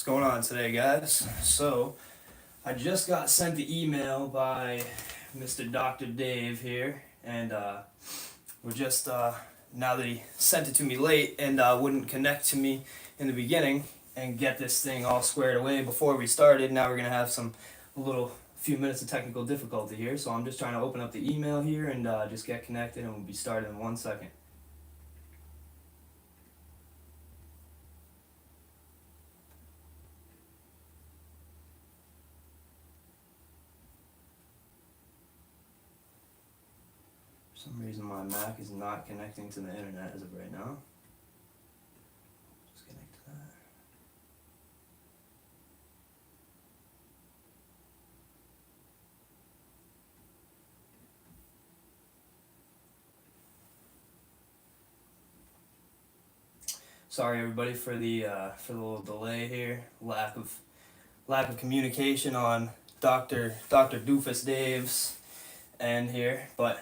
going on today, guys? So, I just got sent the email by Mr. Dr. Dave here, and we're just, now that he sent it to me late and wouldn't connect to me in the beginning and get this thing all squared away before we started, now we're going to have a few minutes of technical difficulty here, so I'm just trying to open up the email here and just get connected, and we'll be started in 1 second. For some reason my Mac is not connecting to the internet as of right now. Just connect to that. Sorry everybody for the little delay here. Lack of communication on Dr. Doofus Dave's end here, but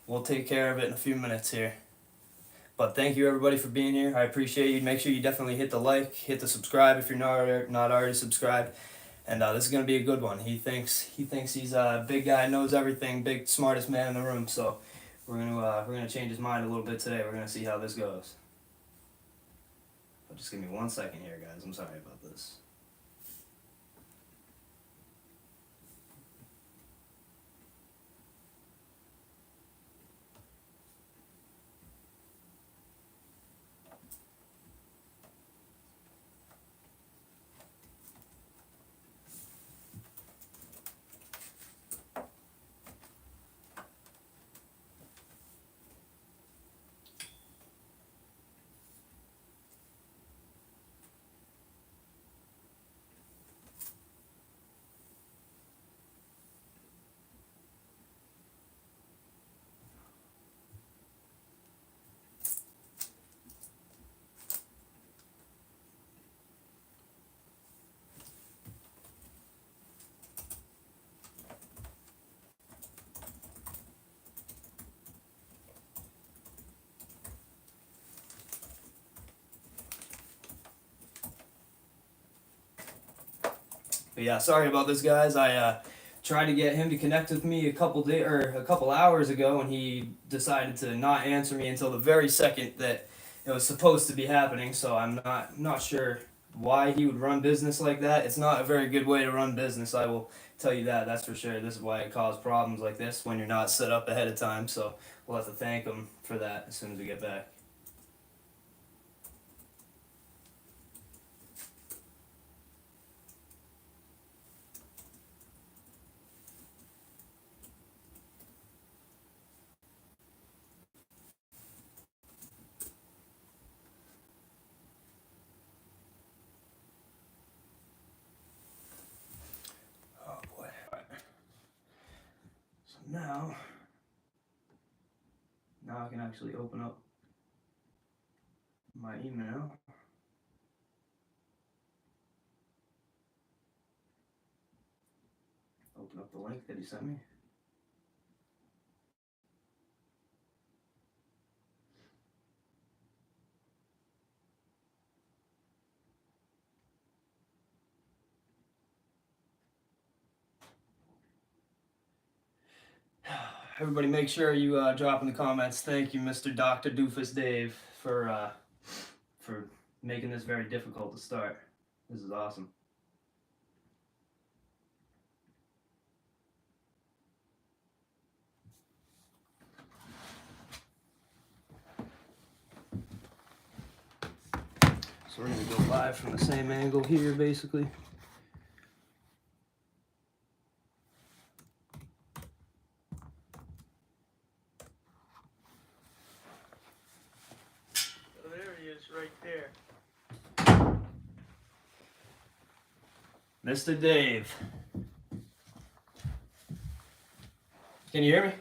we'll take care of it in a few minutes here. But thank you everybody for being here. I appreciate you. Make sure you definitely hit the like, hit the subscribe if you're not already subscribed. And this is gonna be a good one. He thinks he's a big guy, knows everything, big smartest man in the room. So we're gonna change his mind a little bit today. We're gonna see how this goes. But just give me 1 second here, guys. I'm sorry about this. But yeah, sorry about this, guys. I tried to get him to connect with me a couple hours ago, and he decided to not answer me until the very second that it was supposed to be happening. So I'm not sure why he would run business like that. It's not a very good way to run business. I will tell you that. That's for sure. This is why it causes problems like this when you're not set up ahead of time. So we'll have to thank him for that as soon as we get back. Oh boy. All right. So now I can actually open up my email. Open up the link that he sent me. Everybody make sure you drop in the comments. Thank you, Mr. Dr. Doofus Dave, for making this very difficult to start. This is awesome. So we're going to go live from the same angle here, basically. Right there. Mr. Dave. Can you hear me?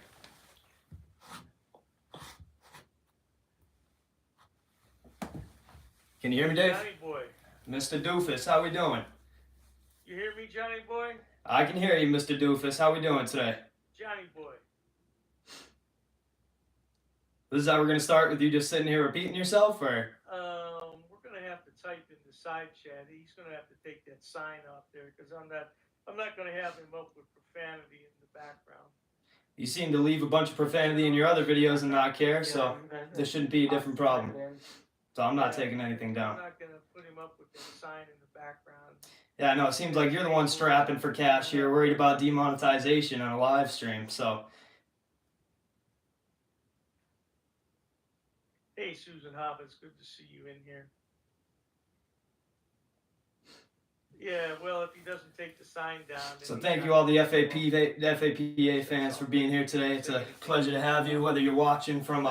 Can you hear me, Dave? Johnny boy. Mr. Doofus, how we doing? You hear me, Johnny boy? I can hear you, Mr. Doofus. How we doing today? Johnny boy. This is how we're going to start, with you just sitting here repeating yourself, or? We're going to have to type in the side chat. He's gonna have to take that sign off there because I'm not gonna have him up with profanity in the background. You seem to leave a bunch of profanity in your other videos and not care, so this shouldn't be a different problem. So I'm not taking anything down. I'm not gonna put him up with that sign in the background. Yeah, no, it seems like you're the one strapping for cash here, worried about demonetization on a live stream, so. Hey, Susan Hobb, it's good to see you in here. Yeah, well, if he doesn't take the sign down. So thank you all the FAPA fans for being here today. It's a pleasure to have you, whether you're watching from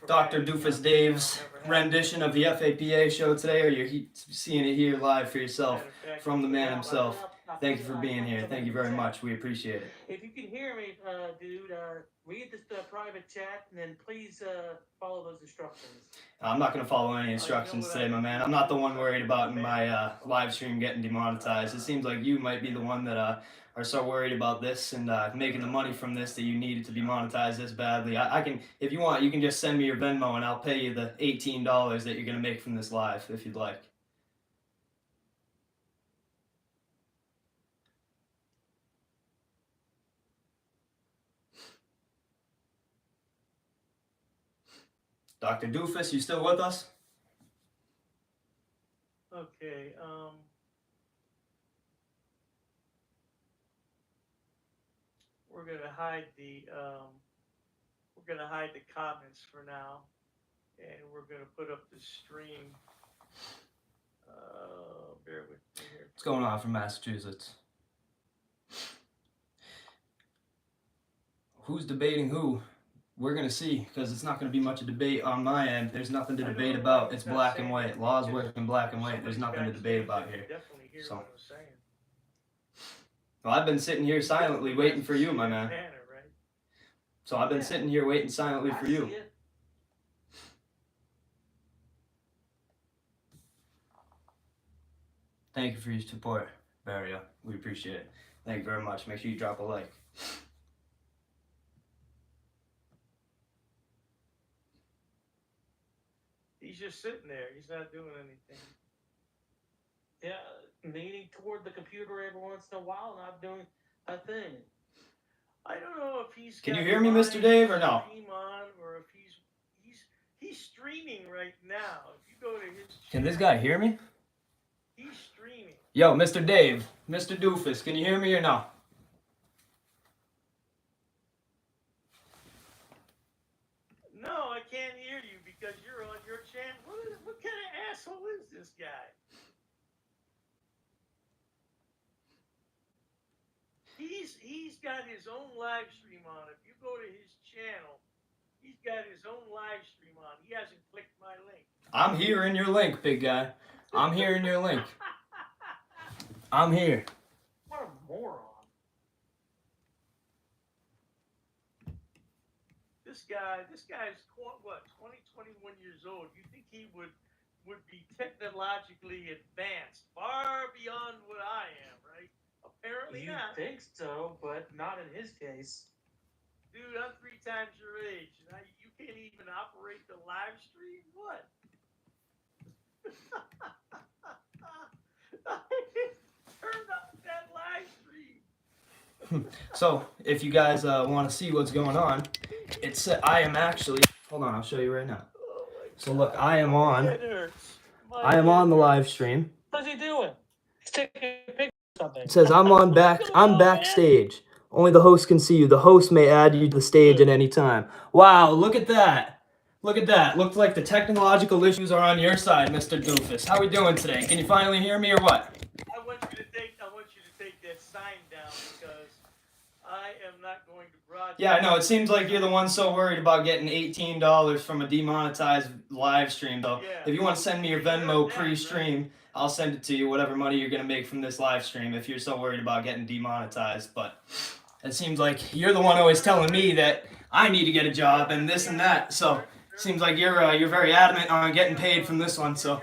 Dr. Doofus Dave's rendition of the FAPA show today, or you're seeing it here live for yourself from the man himself. Thank you for being here. Thank you very much. We appreciate it. If you can hear me, dude, read this private chat and then please follow those instructions. I'm not going to follow any instructions today, my man. I'm not the one worried about my live stream getting demonetized. It seems like you might be the one that are so worried about this and making the money from this that you need it to be monetized this badly. I can, if you want, you can just send me your Venmo and I'll pay you the $18 that you're going to make from this live if you'd like. Dr. Doofus, you still with us? Okay, we're gonna hide the comments for now, and we're gonna put up the stream. Bear with me here. What's going on from Massachusetts? Who's debating who? We're going to see, because it's not going to be much of a debate on my end. There's nothing to debate about. It's black and white. Laws work in black and white. There's nothing to debate about here. So, well, I've been sitting here silently waiting for you, my man. So I've been sitting here waiting silently for you. Thank you for your support, Barrio. We appreciate it. Thank you very much. Make sure you drop a like. He's just sitting there. He's not doing anything. Yeah, leaning toward the computer every once in a while, not doing a thing. I don't know if he's. Can you hear me, Mr. Dave, or no? Or if he's streaming right now. If you go to his. Can this guy hear me? He's streaming. Yo, Mr. Dave, Mr. Doofus, can you hear me or no? No, I can't hear you because you're on your channel. What kind of asshole is this guy? He's got his own live stream on. If you go to his channel, he's got his own live stream on. He hasn't clicked my link. I'm here in your link, big guy. I'm here in your link. I'm here. What a moron. This guy's what, 21 years old. You think he would be technologically advanced, far beyond what I am, right? Apparently you not. You think so, but not in his case. Dude, I'm 3 times your age, and you can't even operate the live stream? What? Turn up that live stream. So, if you guys want to see what's going on, I am actually, hold on, I'll show you right now. So look, I am on the live stream. What's he doing? He's taking a picture or something. It says I'm backstage. Only the host can see you. The host may add you to the stage at any time. Wow, look at that. Look at that. Looks like the technological issues are on your side, Mr. Doofus. How are we doing today? Can you finally hear me or what? I want you to take that sign down because I am not going to broadcast. Yeah, I know. It seems like you're the one so worried about getting $18 from a demonetized live stream, though. Yeah. If you want to send me your Venmo pre-stream, I'll send it to you, whatever money you're going to make from this live stream, if you're so worried about getting demonetized. But it seems like you're the one always telling me that I need to get a job and this and that. So it seems like you're very adamant on getting paid from this one. So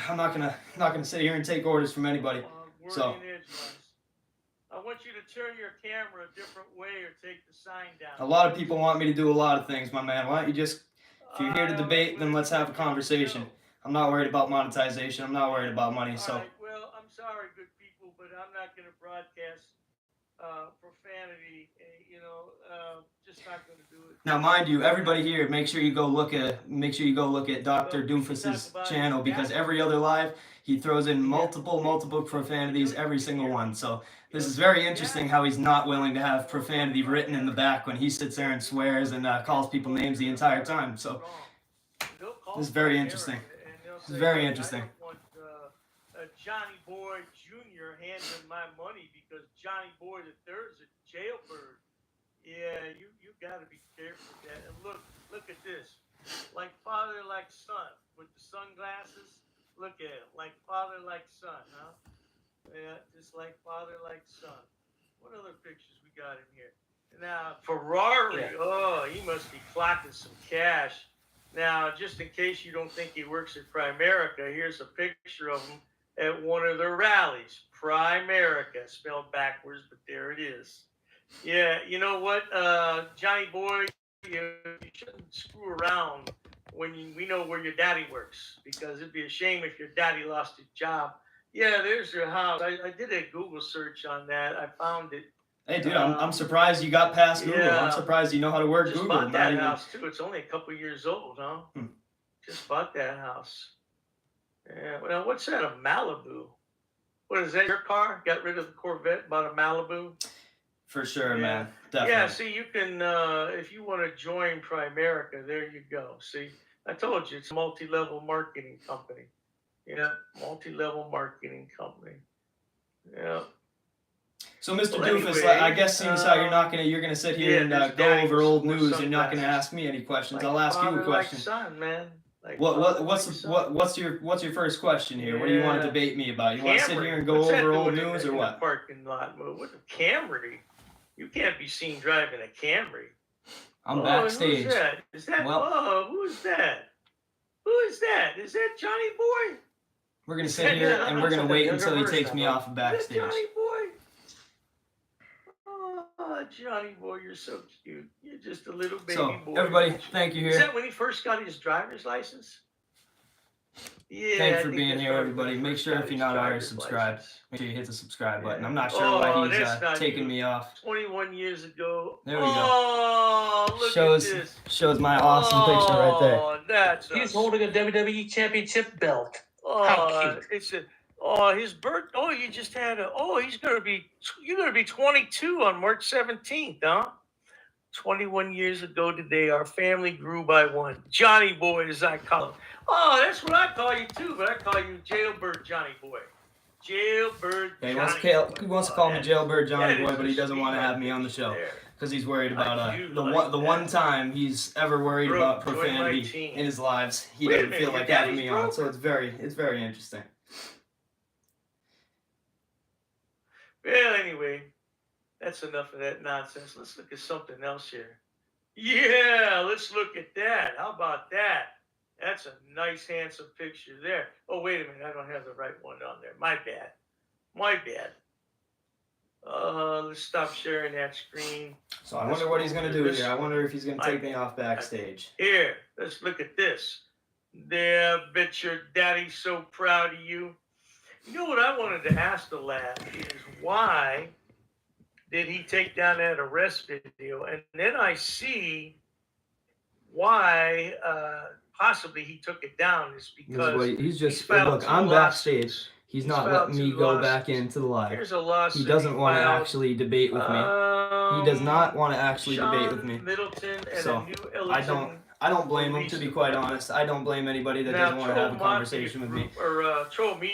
I'm not gonna sit here and take orders from anybody. So I want you to turn your camera a different way or take the sign down. a lot of people want me to do a lot of things, my man. Why don't you just, if you're here to debate, then let's have a conversation. I'm not worried about monetization. I'm not worried about money. All So right. Well, I'm sorry, good people, but I'm not going to broadcast profanity. Just not going to do it. now, mind you, everybody here, make sure you go look at Dr. Well, we can talk Doofus's about channel, his because dad. every other live he throws in Yeah. multiple profanities, Can you every single hear one. me? So this Yeah. is very Yeah. interesting how he's not willing to have profanity written in the back when he sits there and swears and calls people names the entire time. So this is very interesting. This is very interesting. I don't want Johnny Boy Jr. handling my money because Johnny Boy the Third's a jailbird. Yeah, you got to be careful with that. And look at this, like father, like son, with the sunglasses. Look at him, like father, like son, huh? Yeah, just like father, like son. What other pictures we got in here? Now Ferrari. Yeah. Oh, he must be clocking some cash. Now, just in case you don't think he works at Primerica, here's a picture of him at one of the rallies. Primerica, spelled backwards, but there it is. Yeah, you know what, Johnny Boy, you shouldn't screw around when we know where your daddy works, because it'd be a shame if your daddy lost his job. Yeah, there's your house. I did a Google search on that. I found it. Hey, dude, I'm surprised you got past Google. Yeah. I'm surprised you know how to work Just Google. bought that house too. It's only a couple years old, huh? Just bought that house. Yeah. Well, what's that? A Malibu? What is that? Your car? Got rid of the Corvette, bought a Malibu? For sure, Yeah. man. Definitely. Yeah. See, you can if you want to join Primerica, there you go. See, I told you it's a multi-level marketing company. Yeah, multi-level marketing company. Yeah. So, Mr. Well, Doofus, anyway, I guess seeing as how you're gonna sit here and there's go daddy over with old some more news, and you're not gonna sunglasses. ask me any questions. Like I'll ask you a father, question. like son, man. Like What's your first question here? What do you want to Yeah. debate me about? You want to sit Camry. here and go What's that over old doing in news the- or in what? the parking lot. What a Camry? You can't be seen driving a Camry. I'm backstage. Who's that? Is that? Well- who is that? Who is that? Is that Johnny Boy? We're gonna sit here and we're gonna wait until he takes me off of Is backstage. that Johnny Boy? Oh, Johnny Boy, you're so cute. You're just a little baby So, boy. everybody, thank you Is here. that when he first got his driver's license? Yeah. Thanks I for think being that's here, probably when everybody. he Make first sure got if you're his not already driver's subscribed, license. make sure you hit the subscribe button. Yeah. I'm not sure Oh, why he's that's not taking you. me off. 21 years ago. There we go. Oh, look Shows at this. shows my awesome picture right there. Oh, that's He's holding a WWE Championship belt. Oh, How cute. it's a. Oh, his birth. Oh, you just had a. Oh, you're gonna be 22 on March 17th, huh? 21 years ago today, our family grew by one. Johnny Boy, as I call him. Oh, that's what I call you too, but I call you Jailbird Johnny Boy. Jailbird Yeah, Johnny he wants to call me Jailbird Johnny that Boy, is but he a doesn't want to sweetheart have me on the picture show there. because he's worried about I do the like one that. time he's ever worried Brooke, about join my profanity team. in his lives. He Wait a doesn't minute, feel your like having daddy's me on, broke? so it's very interesting. Well, anyway, that's enough of that nonsense. Let's look at something else here. Yeah, let's look at that. How about that? That's a nice, handsome picture there. Oh, wait a minute. I don't have the right one on there. My bad. Let's stop sharing that screen. So I wonder what he's gonna do here. I wonder if he's gonna take me off backstage. Here, let's look at this. There, bet your daddy's so proud of you. You know what I wanted to ask the lad is why did he take down that arrest video? And then I see why possibly he took it down is because He's just filed look. two I'm backstage. lawsuits. He's He's not filed letting me two go back lawsuits. into the live. Here's a lawsuit. He doesn't want to filed. actually debate with me. He does not want to actually debate with me. Sean Middleton and So, a new Ellison. I don't blame him, to be quite honest. I don't blame anybody that doesn't want to have a conversation with me.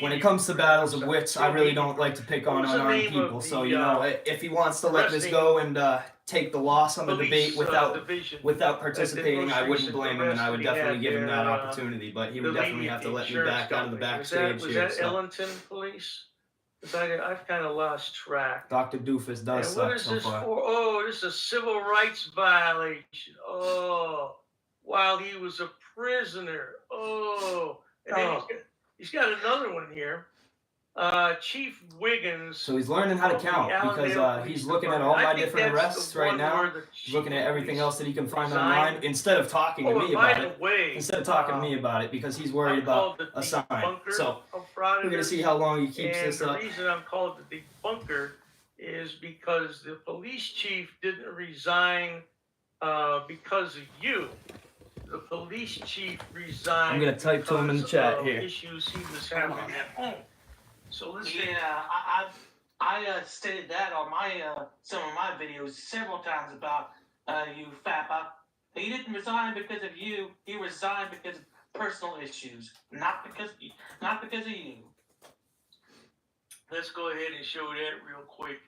When it comes to battles of wits, I really don't like to pick on unarmed people. So, you know, if he wants to let this go and take the loss on the debate without participating, I wouldn't blame him, and I would definitely give him that opportunity. But he would definitely have to let me back out of the backstage was here. that Ellington Police? I've kind of lost track. Dr. Doofus does And what suck is so this far. for? Oh, this is a civil rights violation. Oh, while he was a prisoner. Oh, and then he's got another one here. Chief Wiggins. So he's learning how to of the count Allendale because Police he's looking at Department. all I my think different that's arrests the right one now. where the He's looking chief at of everything police else that he can find resigned. online instead of talking to Oh, me and by about the it. way, Instead of talking to me about it because he's worried I'm about called the a sign. debunker So of we're gonna see how long he keeps and this the up. reason I'm called the debunker is because the police chief didn't resign because of you. The police chief resigned. I'm gonna type to him in the chat of here. Issues he was having at home. So let's see. Yeah, I stated that on my some of my videos several times about you, FAPA. He didn't resign because of you. He resigned because of personal issues, not because of you. Let's go ahead and show that real quick.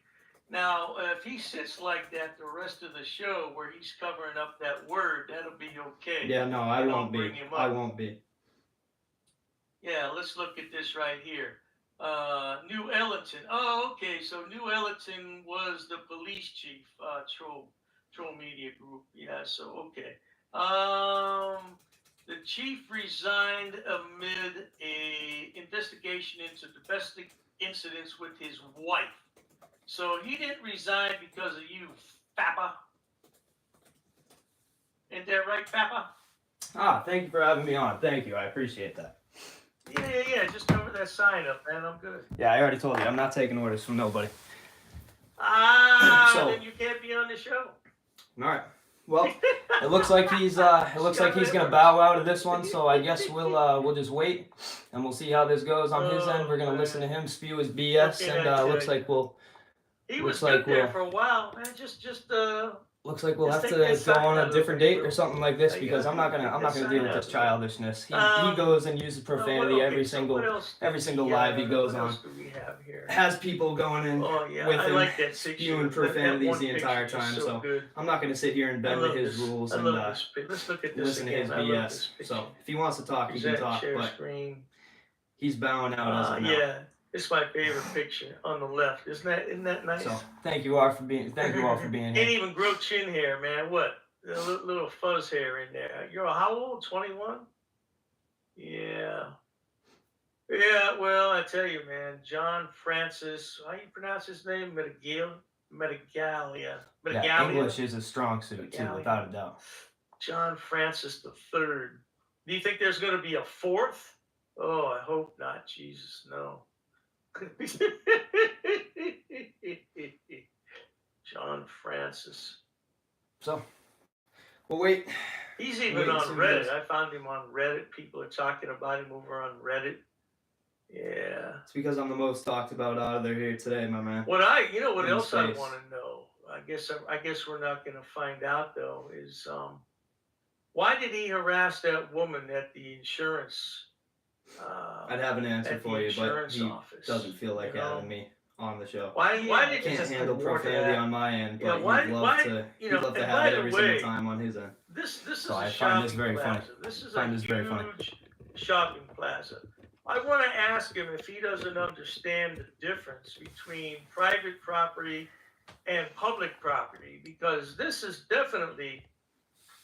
Now, if he sits like that the rest of the show where he's covering up that word, that'll be okay. Yeah, no, I And I'll won't bring be. him up. I won't be. Yeah, let's look at this right here. New Ellington. Oh, okay. So New Ellington was the police chief, Troll Media Group. Yeah, so okay. The chief resigned amid a investigation into domestic incidents with his wife. So he didn't resign because of you, FAPA. Ain't that right, FAPA? Ah, thank you for having me on. Thank you. I appreciate that. Yeah. Just cover that sign up, man. I'm good. Yeah, I already told you. I'm not taking orders from nobody. So- Then you can't be on the show. All right. Well, it looks like he's gonna bow out of this one. So I guess we'll just wait and we'll see how this goes on his end. We're gonna listen to him spew his BS, and looks like we'll. He Looks was good like there we'll- for a while, man. Looks like we'll Just have take to that go sign on out a of different it, date bro. or something like this Yeah, because I'm not take gonna that deal sign with out this of it. childishness. He Um, goes and uses profanity every single live he goes what on. else do we have here? Has people going in Oh yeah, with I him like that spewing picture. That profanities one the entire picture is time. so So good. I'm not gonna sit here and I bend to love his this. rules I and love this. Let's look at this listen to again. his I love BS. this picture. So if he wants to talk, he can Present talk, share but screen. he's bowing out as of now. Yeah, it's my favorite picture on the left. Isn't that nice? So thank you all for being Ain't here. even grow chin hair, man. What? A little fuzz hair in there. You're how old? 21? Yeah. Yeah, well, I tell you, man. John Francis, how you pronounce his name? Medigalia. Yeah, English is a strong suit too, without a doubt. John Francis the Third. Do you think there's going to be a fourth? Oh, I hope not. Jesus, no. John Francis. So we'll wait. He's even Wait and on see what Reddit. else. I found him on Reddit. People are talking about him over on Reddit. Yeah. It's because I'm the most talked about out of there here today, my man. What In else I space. want to know? I guess we're not going to find out though. Is why did he harass that woman at the insurance? I'd have an answer at the for you, but insurance he office, doesn't feel like you know? having me on the show. Why did Can't you handle profanity on my end, Yeah, but why- he'd love why- to. you He'd know, love to and have by it the every way, single time on his end. This is So a I shopping find this very plaza. funny. This is Find a this very funny. huge shopping plaza. I want to ask him if he doesn't understand the difference between private property and public property, because this is definitely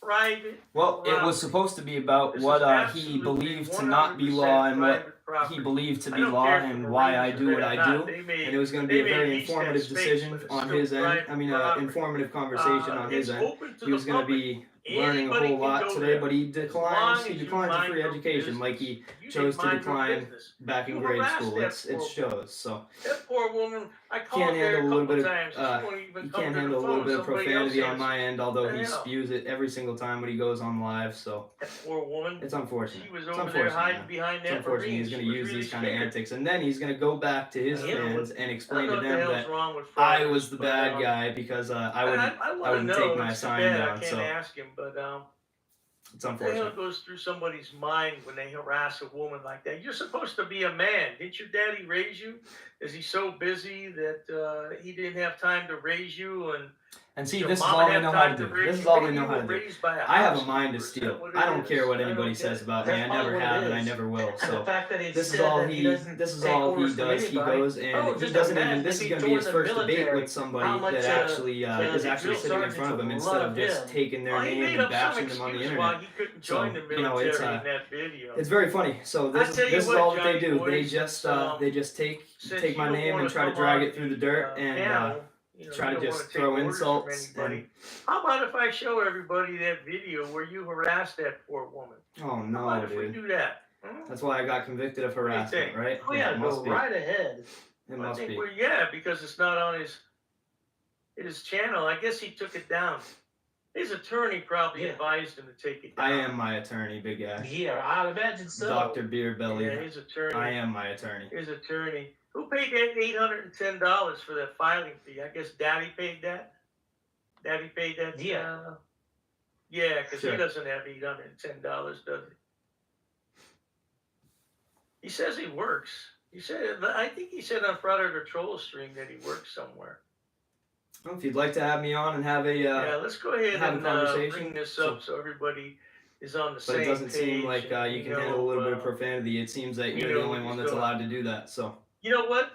private. Well, it was property. supposed to be about This what is he absolutely believed to not be 100% law and what private property. he believed to I be don't law care if and the why I Marines do are what there or I not. do. They may- And it was going to be a they may very lease that informative space, decision but it's on still his end. private I mean, property. informative conversation on his It's end. open to He was the going to public. be learning a Anybody whole can lot go today, there. but he As long declines. as He you declines a mind free your education, like business. he You chose can to mind your decline business. back in You grade harassed school. that It poor shows. So That poor woman, I can't called her handle a a little couple bit of times. She won't even he come can't to the handle a little phone. bit of Somebody profanity else on my answered. end, although What the he hell? spews it every single time when he goes on live. So That poor woman. it's unfortunate. She was It's over there unfortunate, hiding man. behind It's that unfortunate. Marine. He's going She to was use really these kind of scared. antics, and then he's going to go back to his I don't know fans and I explain don't to know what the them hell's that wrong with I fraudsters, was the but, bad guy because I I want to wouldn't know. take my It's too sign bad. I down. can't So ask him, but it's what the hell unfortunate. goes through somebody's mind when they harass a woman like that? You're supposed to be a man. Didn't your daddy raise you? Is he so busy that he didn't have time to raise you? And see, Your this is mama all they have know how to time to do. raise This is you? all they Maybe know you how were to do. raised by a I have a mind to housekeeper. Is that steal. what I it don't care is? what I don't anybody get says it. about me. That's I probably never what it have, and I is. never will. And the So fact that he this is said all that he doesn't this is take all he orders from does. He anybody. goes, and Oh, he just doesn't even. imagine This if is he going to be his joined the first debate military, with somebody how much that actually the is actually drill sitting in front sergeants of him would instead of love just him. taking their Well, he name made and up some bashing them on the excuse why internet. he couldn't So join the you know, military in that video. it's very funny. So I tell you this is what, all that they Johnny do. boy, They since just take since you my don't name want and to try to come drag on it through the the dirt and panel, you know, try you to don't want just to take throw orders from insults. anybody. How about if I show everybody that video where you harassed that poor woman? Oh How no, about if we dude. do that? Hmm? That's why I got convicted of What do you harassment, think? right? Oh Yeah, yeah, it go must be. right ahead. It I must think be. we're, yeah, because it's not on his channel. I guess he took it down. His attorney probably Yeah. advised him to take it down. I am my attorney, big guy. Yeah, I'd imagine so. Dr. Beer Belly. Yeah, his attorney. I am my attorney. His attorney. Who paid that $810 for that filing fee? I guess Daddy paid that. Daddy paid that. Yeah. Yeah, because Sure. he doesn't have $810, does he? He says he works. He said, I think he said on Predator Troll Stream that he works somewhere. Well, if you'd like to have me on and have a Yeah, let's go ahead have a and conversation. bring this up so everybody is on the but same it doesn't page. seem like and you we can know, handle a little bit of profanity. It seems that we you're know the only what one he's that's doing. allowed to do that. So You know what?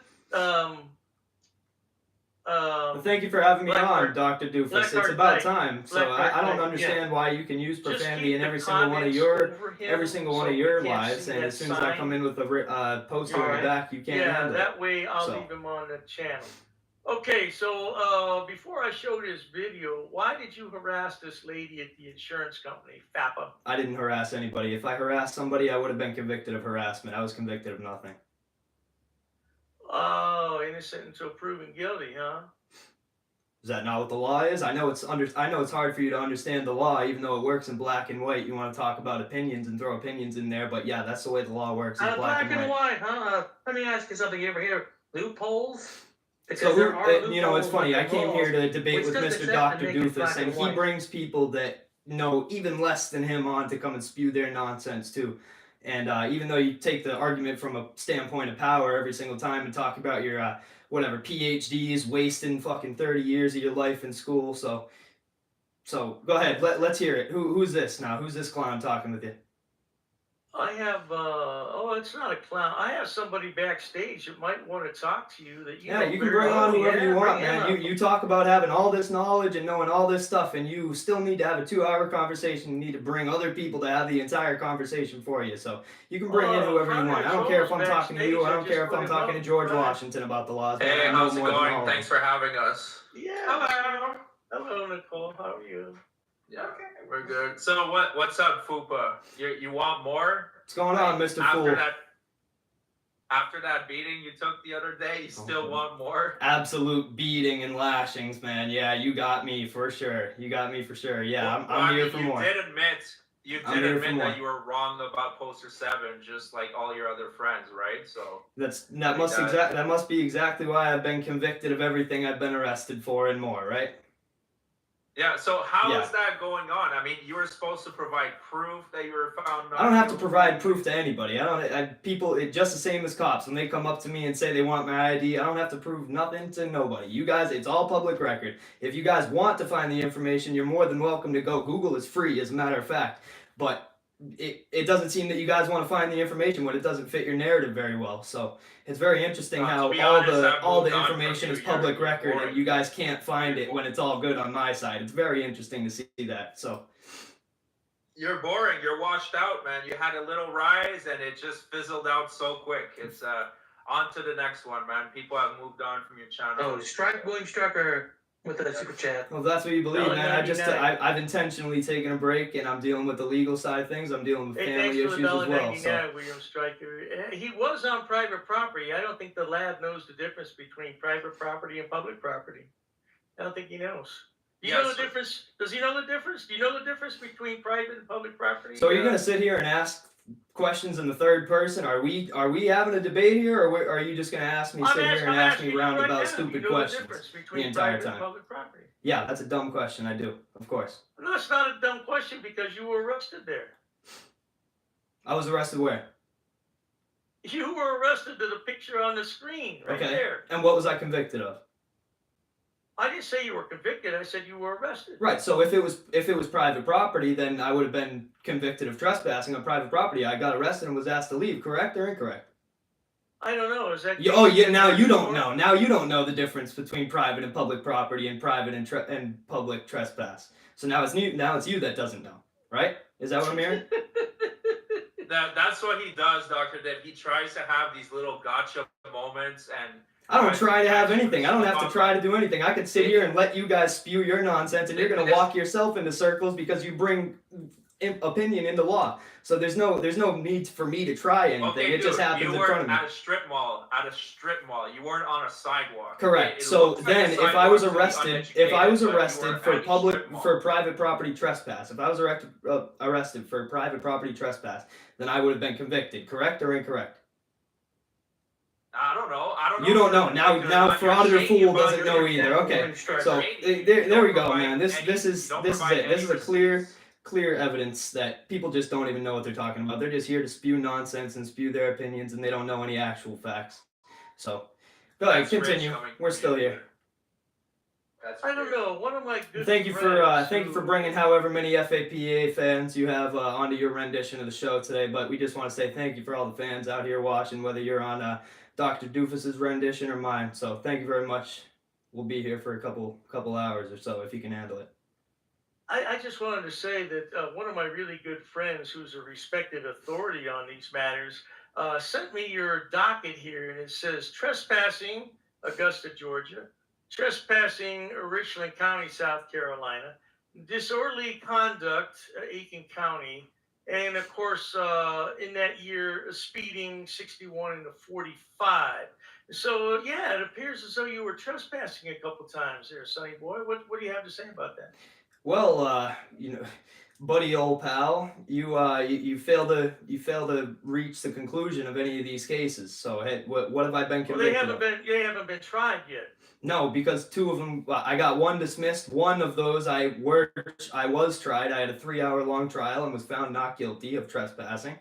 well, thank you for having me on, Dr. Doofus. It's Blackheart about Knight. time. So I don't understand why you can use Just profanity keep in the every single one of comments your over him every single one so of we your can't lives, see and that as soon as I come sign. in with a poster on Alright. the back, you can't Yeah, handle that it. way I'll So. leave him on the channel. Okay, so before I show this video, why did you harass this lady at the insurance company, FAPA? I didn't harass anybody. If I harassed somebody, I would have been convicted of harassment. I was convicted of nothing. Oh, innocent until proven guilty, huh? Is that not what the law is? I know it's hard for you to understand the law, even though it works in black and white. You want to talk about opinions and throw opinions in there, but yeah, that's the way the law works. It's Black and white, huh? Let me ask you something. You ever hear loopholes? So there are you know, it's loopholes funny. with I the came here laws, to debate which with doesn't Mr. accept Dr. and make it Doofus, black and and he white. brings people that know even less than him on to come and spew their nonsense too. And even though you take the argument from a standpoint of power every single time and talk about your whatever PhDs wasting fucking 30 years of your life in school, so go ahead. Let's hear it. Who's this now? Who's this clown talking with you? I have, oh, it's not a clown. I have somebody backstage that might want to talk to you that you Yeah, know you can very bring on well. whoever you want, bring him man. up. You talk about having all this knowledge and knowing all this stuff, and you still need to have a 2-hour conversation. You need to bring other people to have the entire conversation for you. So you can bring in whoever you want. I don't care if I'm talking to you. I don't care if I'm talking to George Washington about the laws. Hey, man. I know how's it more than all going? of Thanks them. for having us. Yeah. Hello. Hello, Nicole. How are you? Yeah, okay, we're good. So what's up, FAPA? You want more? What's going on, Mr. Fool? After that beating you took the other day, you still want more? Absolute beating and lashings, man. Yeah, you got me for sure. You got me for sure. Yeah, I'm here for more. You did admit that you were wrong about poster 7, just like all your other friends, right? So that must be exactly why I've been convicted of everything I've been arrested for and more, right? yeah. So how is that going on? I mean, you were supposed to provide proof that you were found. I don't have to provide proof to anybody. It's just the same as cops. When they come up to me and say they want my ID, I don't have to prove nothing to nobody. You guys, it's all public record. If you guys want to find the information, you're more than welcome to go. Google is free, as a matter of fact. But it doesn't seem that you guys want to find the information when it doesn't fit your narrative very well. So it's very interesting how all the information is public record and you guys can't find it when it's all good on my side. It's very interesting to see that. So you're boring. You're washed out, man. You had a little rise and it just fizzled out so quick. It's on to the next one, man. People have moved on from your channel. Oh, William Strucker with a super chat. Well, if that's what you believe, man. $1.99. I've intentionally taken a break, and I'm dealing with the legal side of things. I'm dealing with family issues as well. So. William Stryker. He was on private property. I don't think the lad knows the difference between private property and public property. I don't think he knows. Do you know the difference? Does he know the difference? Do you know the difference between private and public property? So are you gonna sit here and ask questions in the third person? Are we having a debate here, or are you just gonna ask me roundabout stupid questions the entire time? Yeah, that's a dumb question. I do, of course. No, it's not a dumb question because you were arrested there. I was arrested where? You were arrested to the picture on the screen right there. And what was I convicted of? I didn't say you were convicted. I said you were arrested. Right. So if it was private property, then I would have been convicted of trespassing on private property. I got arrested and was asked to leave. Correct or incorrect? I don't know. Is that? Oh yeah. Now you don't know. Now you don't know the difference between private and public property and private and public trespass. So now it's new. Now it's you that doesn't know, right? Is that what I'm hearing? That's what he does, Dr. Dave. He tries to have these little gotcha moments, and I don't try to have anything. I don't have to try to do anything. I could sit here and let you guys spew your nonsense, and you're gonna walk yourself into circles because you bring opinion into law. So there's no need for me to try anything. Okay, it just happens in front of me. You were at a strip mall. You weren't on a sidewalk. Correct. So then, if I was arrested for private property trespass, if I was arrested for private property trespass, then I would have been convicted. Correct or incorrect? I don't know. You don't know. Now fraud or fool doesn't know either. Okay. So there we go, man. This is it. This is a clear evidence that people just don't even know what they're talking about. They're just here to spew nonsense and spew their opinions, and they don't know any actual facts. So, go ahead, continue. We're still here. I don't know. One of my good thank you for bringing however many FAPA fans you have onto your rendition of the show today. But we just want to say thank you for all the fans out here watching, whether you're on Dr. Doofus's rendition or mine. So thank you very much. We'll be here for a couple hours or so if you can handle it. I just wanted to say that one of my really good friends, who's a respected authority on these matters, sent me your docket here, and it says trespassing, Augusta, Georgia, trespassing, Richland County, South Carolina, disorderly conduct, Aiken County, and of course, in that year, speeding 61 into 45. So yeah, it appears as though you were trespassing a couple times there, Sonny boy. What do you have to say about that? Well, buddy, old pal, you fail to reach the conclusion of any of these cases. So hey, what have I been convicted of? They haven't been tried yet. No, because two of them, I got one dismissed. One of those I was tried. I had a 3-hour-long trial and was found not guilty of trespassing.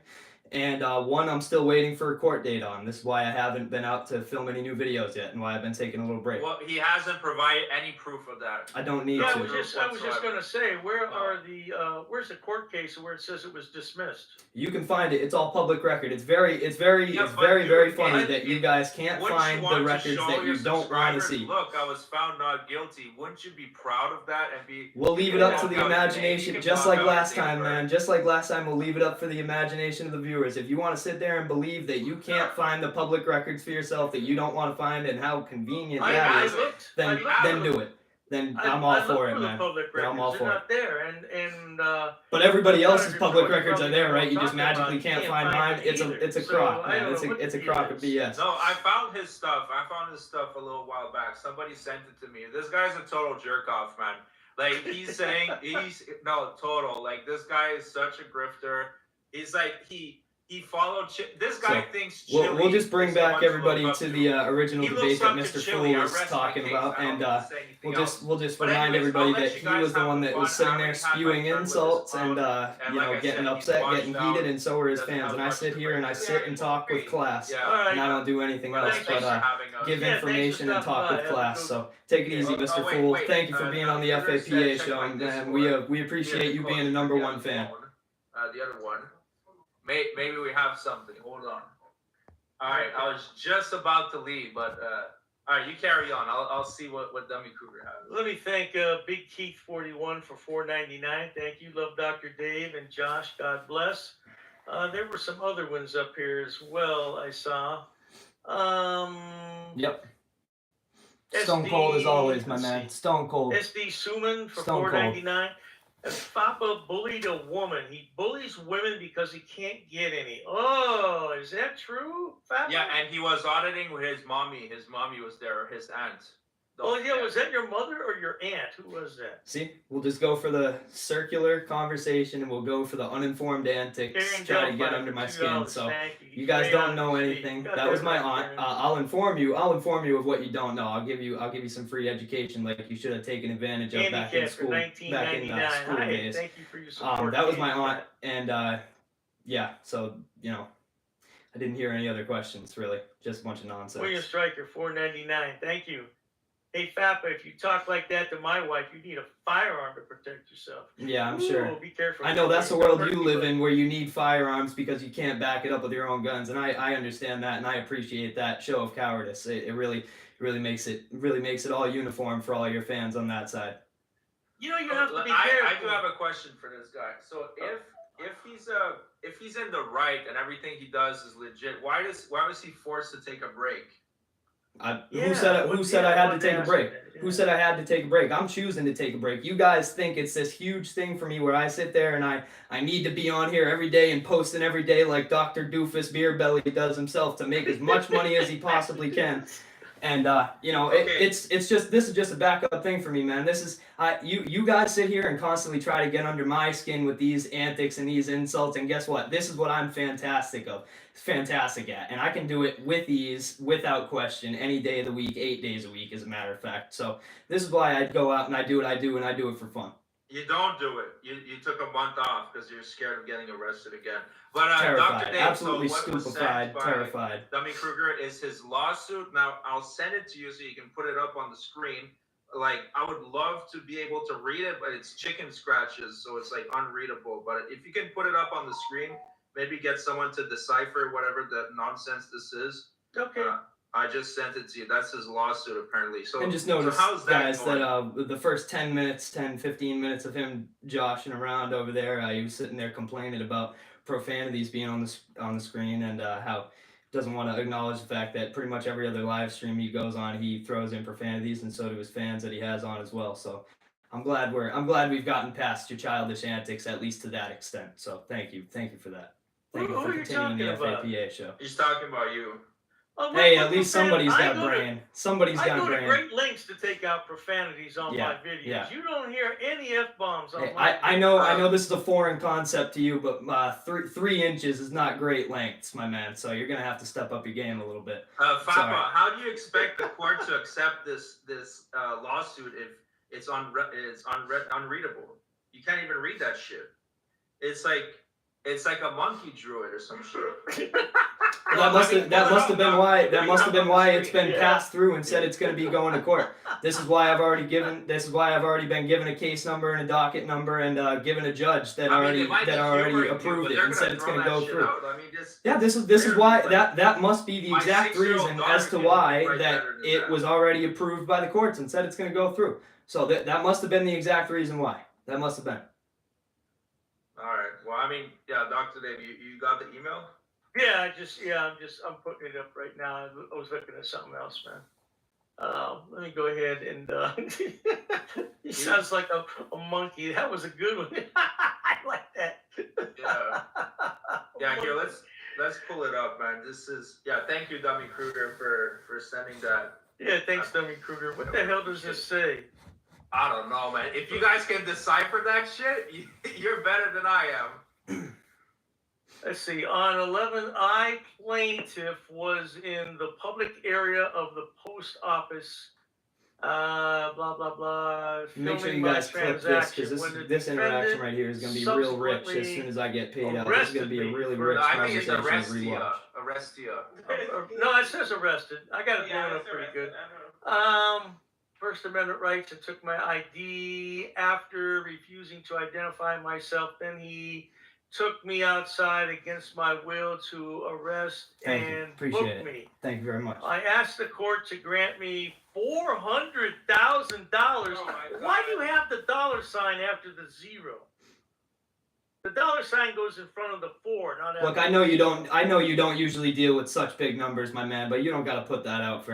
And one I'm still waiting for a court date on. This is why I haven't been out to film any new videos yet, and why I've been taking a little break. Well, he hasn't provided any proof of that. I don't need to. I was just going to say, where's the court case where it says it was dismissed? You can find it. It's all public record. It's very funny that you guys can't find the records that you don't want to see. Look, I was found not guilty. Wouldn't you be proud of that and be? We'll leave it up to the imagination, just like last time, man. Just like last time, we'll leave it up for the imagination of the viewers. If you want to sit there and believe that you can't find the public records for yourself, that you don't want to find, and how convenient that is, then do it. Then I'm all for it, man. I'm all for it. There, but everybody else's public records are there, right? You just magically can't find mine. It's a crock, man. It's a crock of BS. No, I found his stuff. A little while back. Somebody sent it to me. This guy's a total jerk off, man. Like he's saying total. Like this guy is such a grifter. He's like he followed. This guy thinks. We'll just bring back everybody to the original debate that Mr. Fool was talking about, and we'll just remind everybody that he was the one that was sitting there spewing insults and getting upset, getting heated, and so were his fans. And I sit here and I sit and talk with class, and I don't do anything else but give information and talk with class. So take it easy, Mr. Fool. Thank you for being on the FAPA show, and we appreciate you being a #1 fan. The other one. Maybe we have something. Hold on. All right, I was just about to leave, but all right, you carry on. I'll see what Dummy Cougar has. Let me thank Big Keith 41 for $4.99. Thank you, Love Dr. Dave and Josh. God bless. There were some other ones up here as well. I saw. Yep. Stone Cold as always, my man. Stone Cold. SD Suman for $4.99. FAPA bullied a woman. He bullies women because he can't get any. Oh, is that true, FAPA? Yeah, and he was auditing with his mommy. His mommy was there, his aunt. Was that your mother or your aunt? Who was that? See, we'll just go for the circular conversation, and we'll go for the uninformed antics, try to get under my skin. So you guys don't know anything. That was my aunt. I'll inform you of what you don't know. I'll give you some free education, like you should have taken advantage of back in school, school days. Thank you for your support. That was my aunt, and yeah. So I didn't hear any other questions really. Just a bunch of nonsense. William Stryker, $4.99. Thank you. Hey, FAPA, if you talk like that to my wife, you need a firearm to protect yourself. Yeah, I'm Ooh, sure. be careful. I know that's the world you live in, where you need firearms because you can't back it up with your own guns, and I understand that, and I appreciate that show of cowardice. It really makes it all uniform for all your fans on that side. You know, you have to be careful. I do have a question for this guy. So if he's in the right and everything he does is legit, why was he forced to take a break? Who said I had to take a break? Who said I had to take a break? I'm choosing to take a break. You guys think it's this huge thing for me where I sit there and I need to be on here every day and posting every day like Dr. Doofus Beerbelly does himself to make as much money as he possibly can. And you know, it's just, this is just a backup thing for me, man. This is you guys sit here and constantly try to get under my skin with these antics and these insults, and guess what? This is what I'm fantastic at, and I can do it with ease, without question, any day of the week, 8 days a week, as a matter of fact. So this is why I go out and I do what I do, and I do it for fun. You don't do it. You took a month off because you're scared of getting arrested again. But terrified, Dr. Dave, absolutely so stupefied, terrified. Dummy Kruger is his lawsuit. Now I'll send it to you so you can put it up on the screen. Like, I would love to be able to read it, but it's chicken scratches, so it's like unreadable. But if you can put it up on the screen, maybe get someone to decipher whatever the nonsense this is. Okay. I just sent it to you. That's his lawsuit, apparently. So, and just notice, how's that guys, going? that the first 10 minutes, 15 minutes of him joshing around over there, he was sitting there complaining about profanities being on the screen, and how doesn't want to acknowledge the fact that pretty much every other live stream he goes on, he throws in profanities, and so do his fans that he has on as well. So I'm glad we've gotten past your childish antics, at least to that extent. So thank you for that. Thank you for continuing the FAPA show. He's talking about you. Hey, at least somebody's got brain. Somebody's got brain. I go to great lengths to take out profanities on my videos. Yeah. You don't hear any F-bombs on my videos. I know this is a foreign concept to you, but 3 inches is not great lengths, my man. So you're gonna have to step up your game a little bit. FAPA, how do you expect the court to accept this lawsuit if it's unreadable? You can't even read that shit. It's like a monkey drew it or some shit. That must have been why it's been passed through and said it's going to be going to court. This is why I've already been given a case number and a docket number and given a judge that already approved it and said it's going to go through. This is why that must be the exact reason as to why that it was already approved by the courts and said it's going to go through. So that must have been the exact reason why. That must have been. All right. Well, I mean, yeah, Dr. Dave, you got the email? Yeah, I'm putting it up right now. I was looking at something else, man. Let me go ahead and he sounds like a monkey. That was a good one. I like that. Yeah, here, let's pull it up, man. Thank you, Dummy Kruger, for sending that. Yeah, thanks, Dummy Kruger. What the hell does this say? I don't know, man. If you guys can decipher that shit, you're better than I am. Let's see. On 11I, plaintiff was in the public area of the post office. Blah blah blah. Make sure you guys clip this, because this interaction right here is going to be real rich as soon as I get paid out. This is going to be a really rich conversation to rewatch. Arrestia. No, it says arrested. I got it blown up pretty good. First Amendment rights and took my ID after refusing to identify myself. Then he took me outside against my will to arrest and book me. Thank you very much. I asked the court to grant me $400,000. Why do you have the dollar sign after the zero? The dollar sign goes in front of the 4, not after. Look, I know you don't usually deal with such big numbers, my man, but you don't got to put that out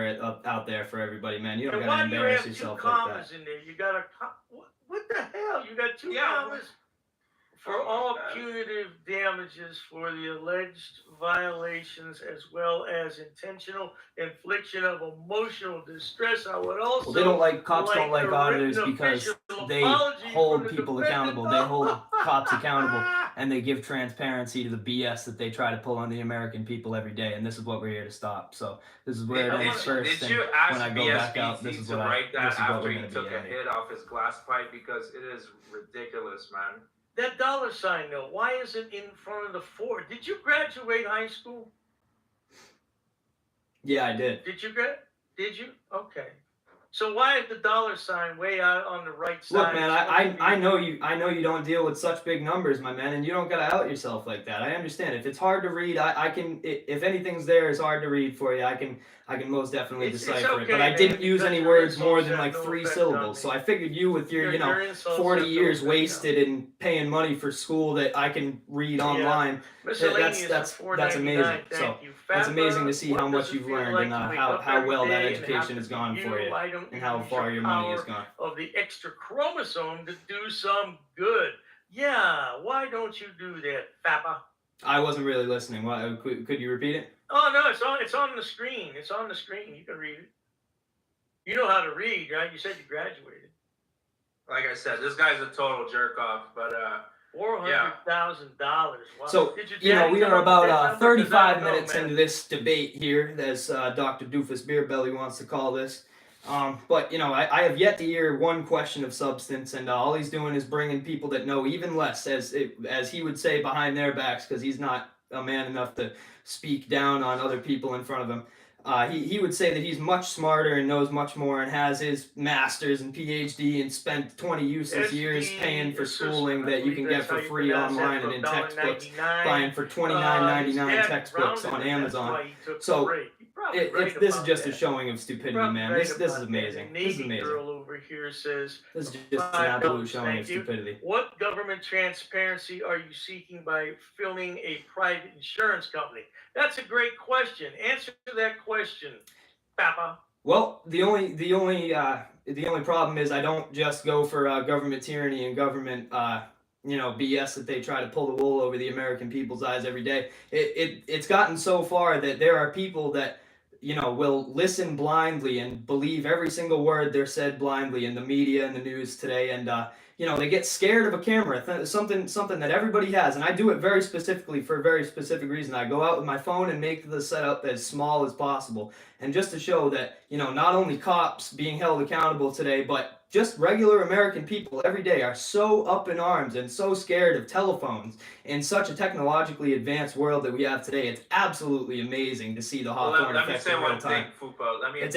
there for everybody, man. You don't got to embarrass yourself like that. Why do you have 2 commas in there? You got what the hell? You got 2 commas? For all punitive damages for the alleged violations as well as intentional infliction of emotional distress, I would also. Well, cops don't like auditors because they hold people accountable. They hold cops accountable, and they give transparency to the BS that they try to pull on the American people every day. And this is what we're here to stop. So this is where it ends first. Did you ask when I go back out, this is what write that after he took a hit off his glass pipe, because it is ridiculous, man. That dollar sign, though, why is it in front of the 4? Did you graduate high school? Yeah, I did. Did you? Okay. So why is the dollar sign way out on the right side? Look, man, I know you don't deal with such big numbers, my man, and you don't gotta out yourself like that. I understand. If it's hard to read, I can. If anything's there is hard to read for you, I can most definitely It's decipher it. okay, But I man, didn't use because any your words more insults than have like no 3 effect syllables. on So me. I figured you with your, Your insults 40 have no years effect on me. wasted in paying money for school that I can read online. Miscellaneous That's for amazing. $4.99. So Thank you. it's amazing to FAPA, see what how does much it you've feel learned like and to wake how up every well that day and have education to has gone be for you, and how use far your money has power gone. of the extra chromosome to do some good. Yeah, why don't you do that, FAPA? I wasn't really listening. What, could you repeat it? Oh no, it's on the screen. It's on the screen. You can read it. You know how to read, right? You said you graduated. Like I said, this guy's a total jerk off. But $400,000. Wow. So, Did your daddy we come are up with that about number? 'Cause I 35 don't know, minutes man. into this debate here, as Dr. Doofus Beerbelly wants to call this. But, I have yet to hear one question of substance, and all he's doing is bringing people that know even less, as he would say, behind their backs, because he's not a man enough to speak down on other people in front of him. He would say that he's much smarter and knows much more and has his master's and PhD and spent 20 useless years paying for schooling that you can get for free online and in textbooks, buying for $29.99 textbooks on Amazon. So this is just a showing of stupidity, man. This is amazing. This is amazing. Girl over here says, this is just an absolute showing of stupidity. What government transparency are you seeking by filming a private insurance company? That's a great question. Answer that question, Papa. Well, the only problem is I don't just go for government tyranny and government BS that they try to pull the wool over the American people's eyes every day. It's gotten so far that there are people that will listen blindly and believe every single word they're said blindly in the media and the news today, and they get scared of a camera, something that everybody has, and I do it very specifically for a very specific reason. I go out with my phone and make the setup as small as possible, and just to show that not only cops being held accountable today, but just regular American people every day are so up in arms and so scared of telephones in such a technologically advanced world that we have today. It's absolutely amazing to see the Hawthorne effect in real time. It's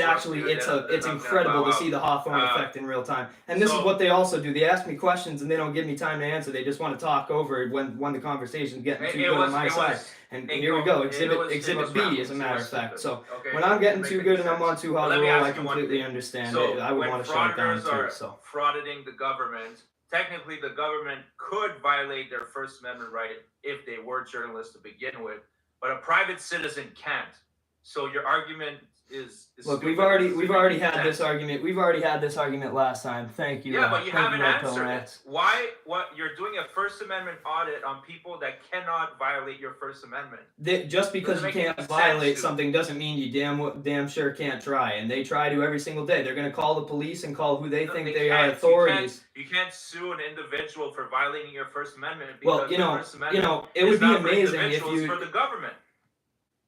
incredible to see the Hawthorne effect in real time. And this is what they also do. They ask me questions and they don't give me time to answer. They just want to talk over it when the conversation's getting too good on my side. And here we go. Exhibit B, as a matter of fact. So when I'm getting too good and I'm on too hot a roll, I completely understand. I would want to shut it down too. So frauding the government, technically the government could violate their First Amendment right if they were journalists to begin with, but a private citizen can't. So your argument is look, we've already had this argument. We've already had this argument last time. Thank you. Yeah, but you haven't answered it. Why? What you're doing a First Amendment audit on people that cannot violate your First Amendment? Just because you can't violate something doesn't mean you damn sure can't try. And they try to every single day. They're going to call the police and call who they think they are authorities. You can't sue an individual for violating your First Amendment. Well, First Amendment it would be amazing if you. For the government.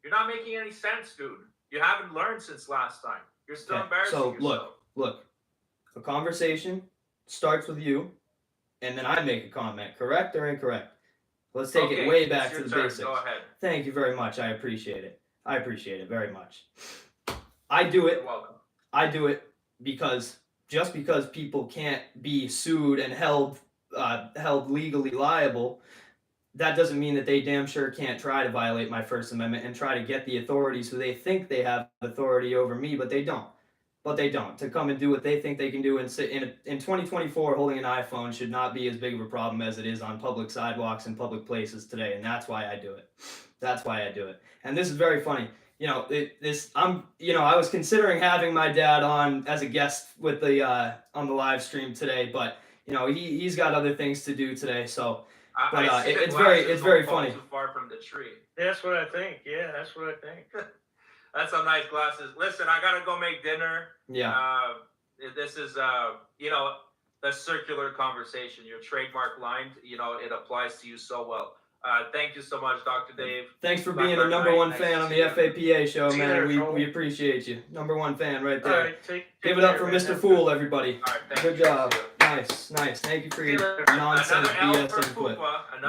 You're not making any sense, dude. You haven't learned since last time. You're still embarrassing yourself. Look. A conversation starts with you, and then I make a comment. Correct or incorrect? Let's take it way back to the basics. Go ahead. Thank you very much. I appreciate it. I appreciate it very much. I do it. You're welcome. I do it because just because people can't be sued and held legally liable, that doesn't mean that they damn sure can't try to violate my First Amendment and try to get the authorities who they think they have authority over me, but they don't. To come and do what they think they can do and sit in 2024, holding an iPhone should not be as big of a problem as it is on public sidewalks and public places today, and that's why I do it. And this is very funny. I was considering having my dad on as a guest with on the live stream today, but he's got other things to do today, so. But it's very funny. Too far from the tree. That's what I think. Yeah, that's what I think. That's some nice glasses. Listen, I gotta go make dinner. Yeah. This is the circular conversation. Your trademark line. It applies to you so well. Thank you so much, Dr. Dave. Thanks for being the #1 fan on the FAPA show, man. We appreciate you. #1 fan right there. All right, Give it up for Mr. Fool, everybody. All right, good job. Nice. Thank you for your nonsense BS input.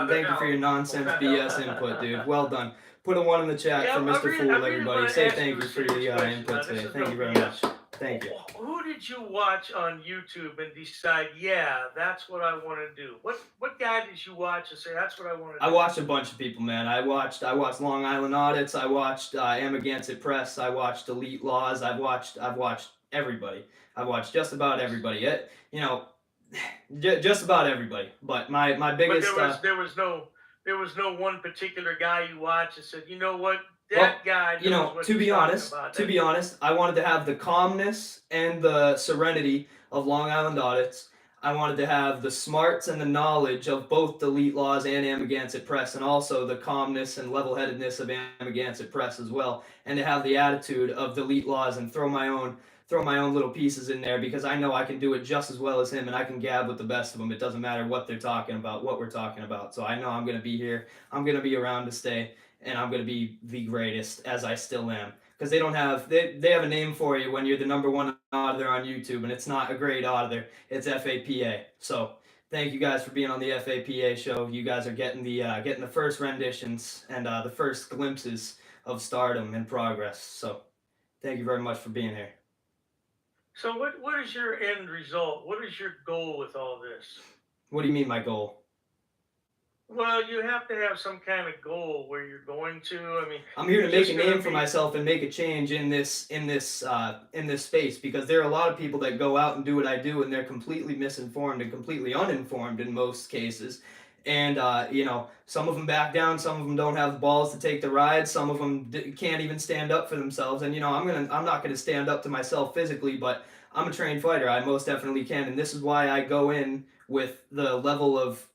Thank you for your nonsense BS input, dude. Well done. Put a 1 in the chat for Mr. Fool, everybody. Say thank you for your input today. Thank you very much. Thank you. Who did you watch on YouTube and decide, yeah, that's what I want to do? What guy did you watch and say that's what I want to do? I watched a bunch of people, man. I watched Long Island Audits. I watched Amagansett Press. I watched Elite Laws. I've watched everybody. I've watched just about everybody. Just about everybody. But my biggest. But there was no one particular guy you watched and said, you know what, that guy. To be honest, I wanted to have the calmness and the serenity of Long Island Audits. I wanted to have the smarts and the knowledge of both the Elite Laws and Amagansett Press, and also the calmness and level-headedness of Amagansett Press as well, and to have the attitude of the Elite Laws and throw my own little pieces in there, because I know I can do it just as well as him, and I can gab with the best of them. It doesn't matter what they're talking about, what we're talking about. So I know I'm going to be here. I'm going to be around to stay, and I'm going to be the greatest, as I still am. Because they have a name for you when you're the #1 auditor on YouTube, and it's not a great auditor. It's FAPA. So thank you guys for being on the FAPA show. You guys are getting the first renditions and the first glimpses of stardom and progress. So thank you very much for being here. So what is your end result? What is your goal with all this? What do you mean, my goal? Well, you have to have some kind of goal where you're going to. I mean, I'm here to make a name for myself and make a change in this space, because there are a lot of people that go out and do what I do, and they're completely misinformed and completely uninformed in most cases. And some of them back down, some of them don't have the balls to take the ride, some of them can't even stand up for themselves. And I'm not gonna stand up to myself physically, but I'm a trained fighter. I most definitely can, and this is why I go in with the level of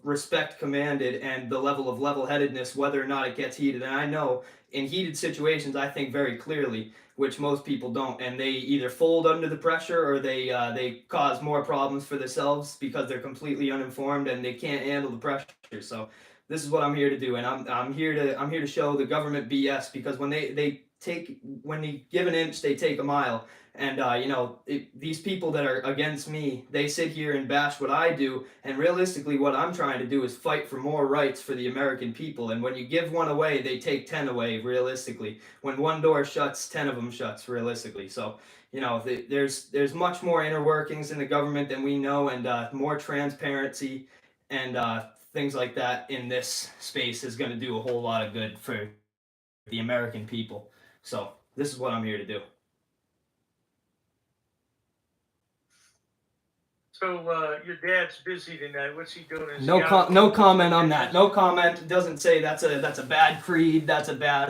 respect commanded and the level of level-headedness, whether or not it gets heated. And I know in heated situations I think very clearly, which most people don't, and they either fold under the pressure or they cause more problems for themselves because they're completely uninformed and they can't handle the pressure. So this is what I'm here to do, and I'm here to show the government BS, because when they give an inch, they take a mile. And these people that are against me, they sit here and bash what I do, and realistically what I'm trying to do is fight for more rights for the American people. And when you give one away, they take 10 away, realistically. When one door shuts, 10 of them shuts, realistically. So there's much more inner workings in the government than we know, and more transparency and things like that in this space is going to do a whole lot of good for the American people. So this is what I'm here to do. So your dad's busy tonight. What's he doing? No comment on that. No comment. It doesn't say that's a bad creed. That's a bad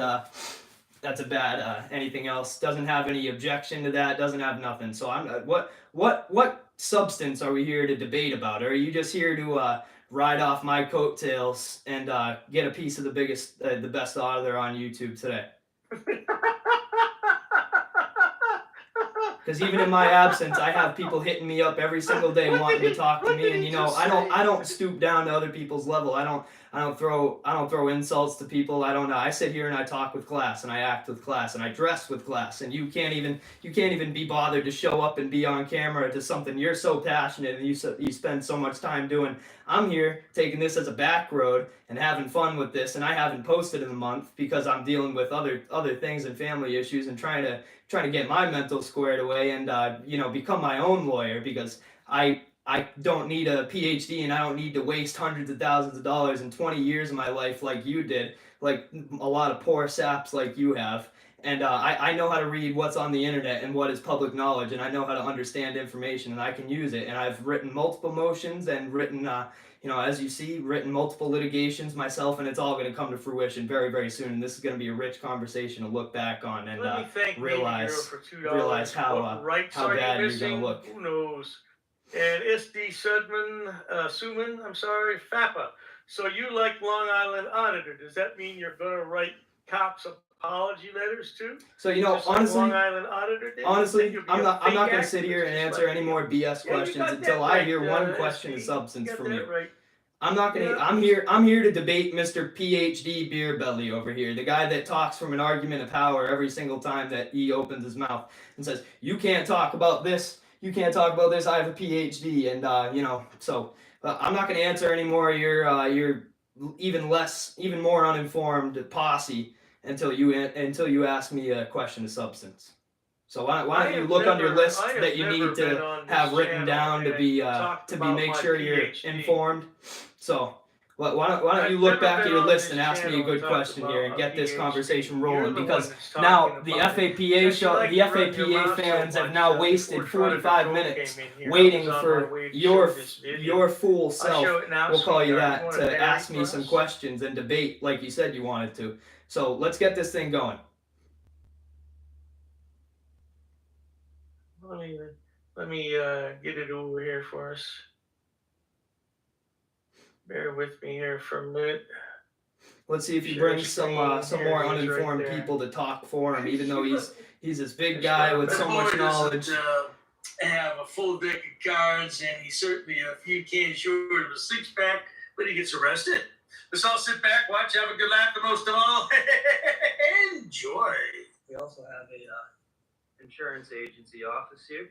anything else. Doesn't have any objection to that. Doesn't have nothing. So I'm what substance are we here to debate about? Or are you just here to ride off my coattails and get a piece of the best auditor on YouTube today? Because even in my absence, I have people hitting me up every single day wanting to talk to me, and I don't stoop down to other people's level. I don't throw insults to people. I sit here and I talk with class, and I act with class, and I dress with class. And you can't even be bothered to show up and be on camera to something you're so passionate and you spend so much time doing. I'm here taking this as a back road and having fun with this, and I haven't posted in a month because I'm dealing with other things and family issues and trying to get my mental squared away and become my own lawyer, because I don't need a PhD and I don't need to waste hundreds of thousands of dollars and 20 years of my life like you did, like a lot of poor saps like you have. And I know how to read what's on the internet and what is public knowledge, and I know how to understand information, and I can use it. And I've written multiple motions and written, as you see, written multiple litigations myself, and it's all going to come to fruition very, very soon. And this is going to be a rich conversation to look back on and realize how bad you're going to look. Who knows? And SD Suman, FAPA. So you like Long Island Auditor. Does that mean you're going to write cops apology letters too? So honestly, Long Island Auditor did? Honestly, I'm not going to sit here and answer any more BS questions until I hear one question of substance from you. Right. I'm here to debate Mr. PhD Beer Belly over here, the guy that talks from an argument of power every single time that he opens his mouth and says, "You can't talk about this. You can't talk about this. I have a PhD." And so I'm not going to answer any more of your even more uninformed posse until you ask me a question of substance. So why don't you look on your list that you need to have written down to be make sure you're informed. So why don't you look back at your list and ask me a good question here and get this conversation rolling, because now the FAPA fans have now wasted 45 minutes waiting for your fool self, we'll call you that, to ask me some questions and debate like you said you wanted to. So let's get this thing going. Let me get it over here for us. Bear with me here for a minute. Let's see if he brings some more uninformed people to talk for him, even though he's this big guy with so much knowledge. Have a full deck of cards, and he's certainly a few cans short of a six-pack, but he gets arrested. Let's all sit back, watch, have a good laugh, and most of all, enjoy. We also have a insurance agency office here.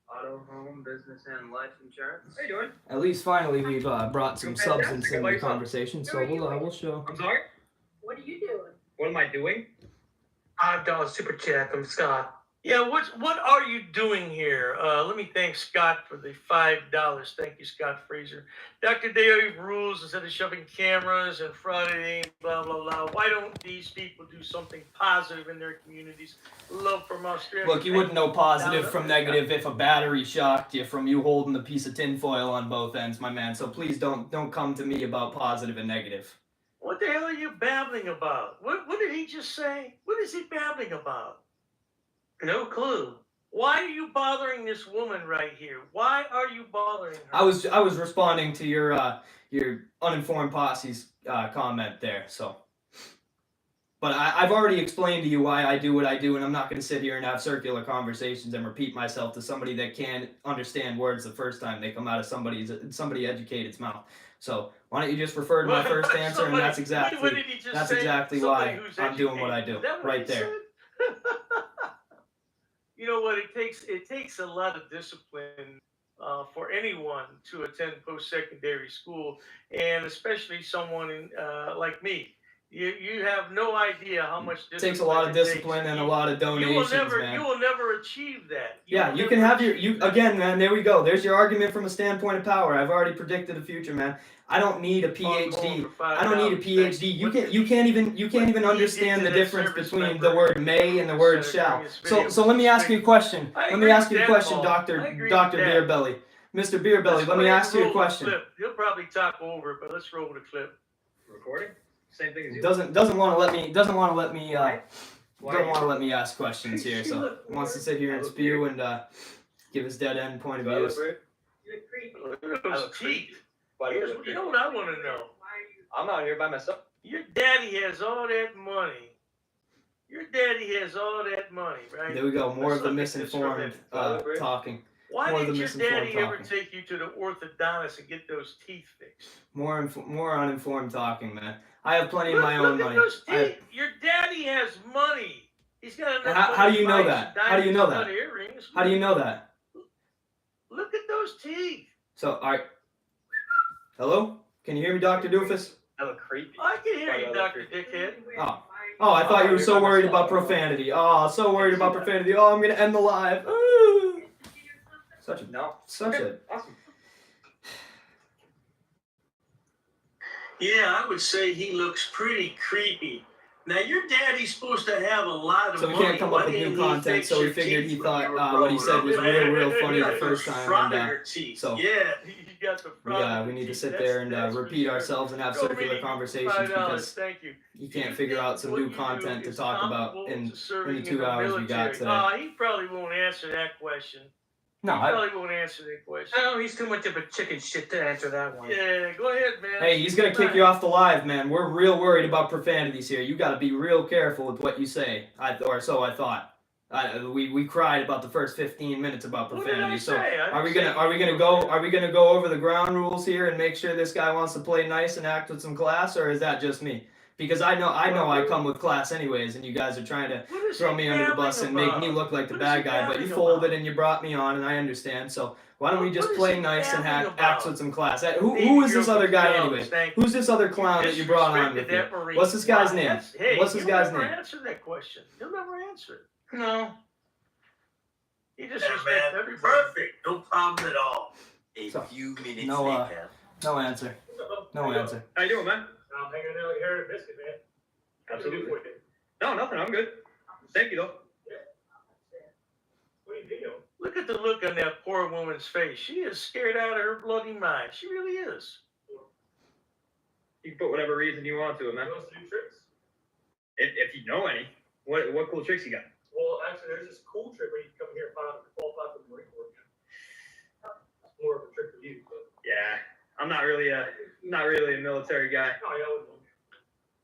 Auto, home, business, and life insurance. How you doing? At least finally we've brought some substance in the conversation, so we'll show. I'm sorry? What are you doing? What am I doing? $5 super chat from Scott. Yeah, what are you doing here? Let me thank Scott for the $5. Thank you, Scott Fraser. Dr. Dave rules instead of shoving cameras and frauding, blah, blah, blah. Why don't these people do something positive in their communities? Love from Australia. Look, you wouldn't know positive from negative if a battery shocked you from you holding the piece of tinfoil on both ends, my man. So please don't come to me about positive and negative. What the hell are you babbling about? What did he just say? What is he babbling about? No clue. Why are you bothering this woman right here? Why are you bothering her? I was responding to your uninformed posse's comment there. So, but I've already explained to you why I do what I do, and I'm not going to sit here and have circular conversations and repeat myself to somebody that can't understand words the first time they come out of somebody educated's mouth. So why don't you just refer to my first answer, and that's exactly why I'm doing what I do right there. You know what? It takes a lot of discipline for anyone to attend post-secondary school, and especially someone like me. You have no idea how much discipline it takes a lot of discipline and a lot of donations, man. You will never achieve that. You can have again, man. There we go. There's your argument from a standpoint of power. I've already predicted the future, man. I don't need a PhD. I don't need a PhD. You can't even understand the difference between the word may and the word shall. So let me ask you a question. Let me ask you a question, Dr. Beerbelly. Mr. Beerbelly, let me ask you a question. He'll probably talk over it, but let's roll the clip. Recording? Same thing as you. Doesn't want to let me ask questions here. So wants to sit here and spew and give his dead end point of view. You're creepy. Look at those teeth. You know what I want to know? I'm out here by myself. Your daddy has all that money. Right? There we go. More of the misinformed talking. Why didn't your daddy ever take you to the orthodontist and get those teeth fixed? More uninformed talking, man. I have plenty of my own money. Those teeth. Your daddy has money. He's got enough money. How do you know that? How do you know that? Earrings. How do you know that? Look at those teeth. So, all right. Hello? Can you hear me, Dr. Doofus? I look creepy. I can hear you, Dr. Dickhead. Oh, I thought you were so worried about profanity. Oh, so worried about profanity. Oh, I'm going to end the live. Ooh. Such a... Awesome. Yeah, I would say he looks pretty creepy. Now, your daddy's supposed to have a lot of money. So we can't come up with new content, so we figured he thought what he said was real funny the first time. And, so we need to sit there and repeat ourselves and have circular conversations because you can't figure out some new content to talk about in the 2 hours we got today. He probably won't answer that question. No, he probably won't answer that question. Oh, he's too much of a chicken shit to answer that one. Yeah, go ahead, man. Hey, he's gonna kick you off the live, man. We're real worried about profanities here. You gotta be real careful with what you say. Or so I thought. We cried about the first 15 minutes about profanity. So are we gonna go over the ground rules here and make sure this guy wants to play nice and act with some class, or is that just me? Because I know I come with class anyways, and you guys are trying to throw me under the bus and make me look like the bad guy, but you folded and you brought me on, and I understand. So why don't we just play nice and act with some class? Who is this other guy anyways? Who's this other clown that you brought on with you? What's this guy's name? What's this guy's name? He'll never answer that question. He'll never answer it. No. disrespect man. everybody. Perfect. No problem at all. A So, few minutes no, later. No answer. No answer. How you doing, man? I'm hanging out like hair and biscuit, man. Absolutely. No, nothing. I'm good. Thank you, though. What are you doing? Look at the look on that poor woman's face. She is scared out of her bloody mind. She really is. You can put whatever reason you want to it, man. He wants to do tricks. If you know any, what cool tricks you got? Well, actually, there's this cool trick where you come here and qualify for the Marine Corps. It's more of a trick for you, but. Yeah, I'm not really a military guy. No, yeah, I wouldn't.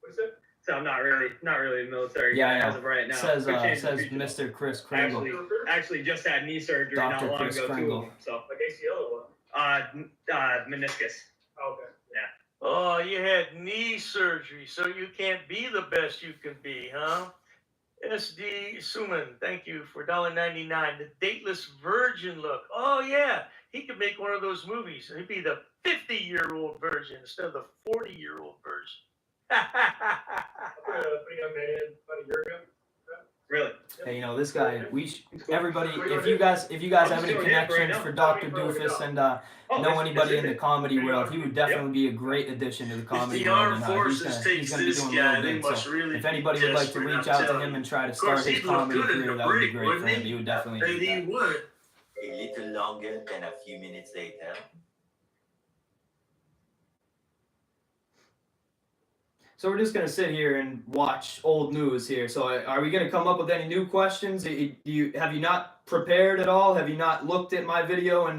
What is it? So I'm not really a military Yeah, guy yeah. as of right now. Says Could change in the says future, Mr. Chris though. Kringle. Actually just had knee surgery Dr. not long Chris ago Kringle. too. So Like ACL or what? meniscus. Oh, okay. Oh, you had knee surgery, so you can't be the best you can be, huh? SD Suman, thank you for $1.99. The Dateless Virgin look. Oh, yeah. He could make one of those movies. He'd be the 50-year-old virgin instead of the 40-year-old virgin. I put a young man in about a year ago. Really? Hey, this guy. Everybody. If you guys have any connections for Dr. Doofus and know anybody in the comedy world, he would definitely be a great addition to the If comedy the world. armed And forces he's takes gonna be this doing guy, real they good. must So really if anybody would like to desperate, reach I'm out to telling him you. and try to Of course, start his he'd look comedy good in career, the that would be brick, great for wouldn't him. he? He would definitely And need he that. would. A little longer than a few minutes later. So we're just gonna sit here and watch old news here. So are we gonna come up with any new questions? Have you not prepared at all? Have you not looked at my video and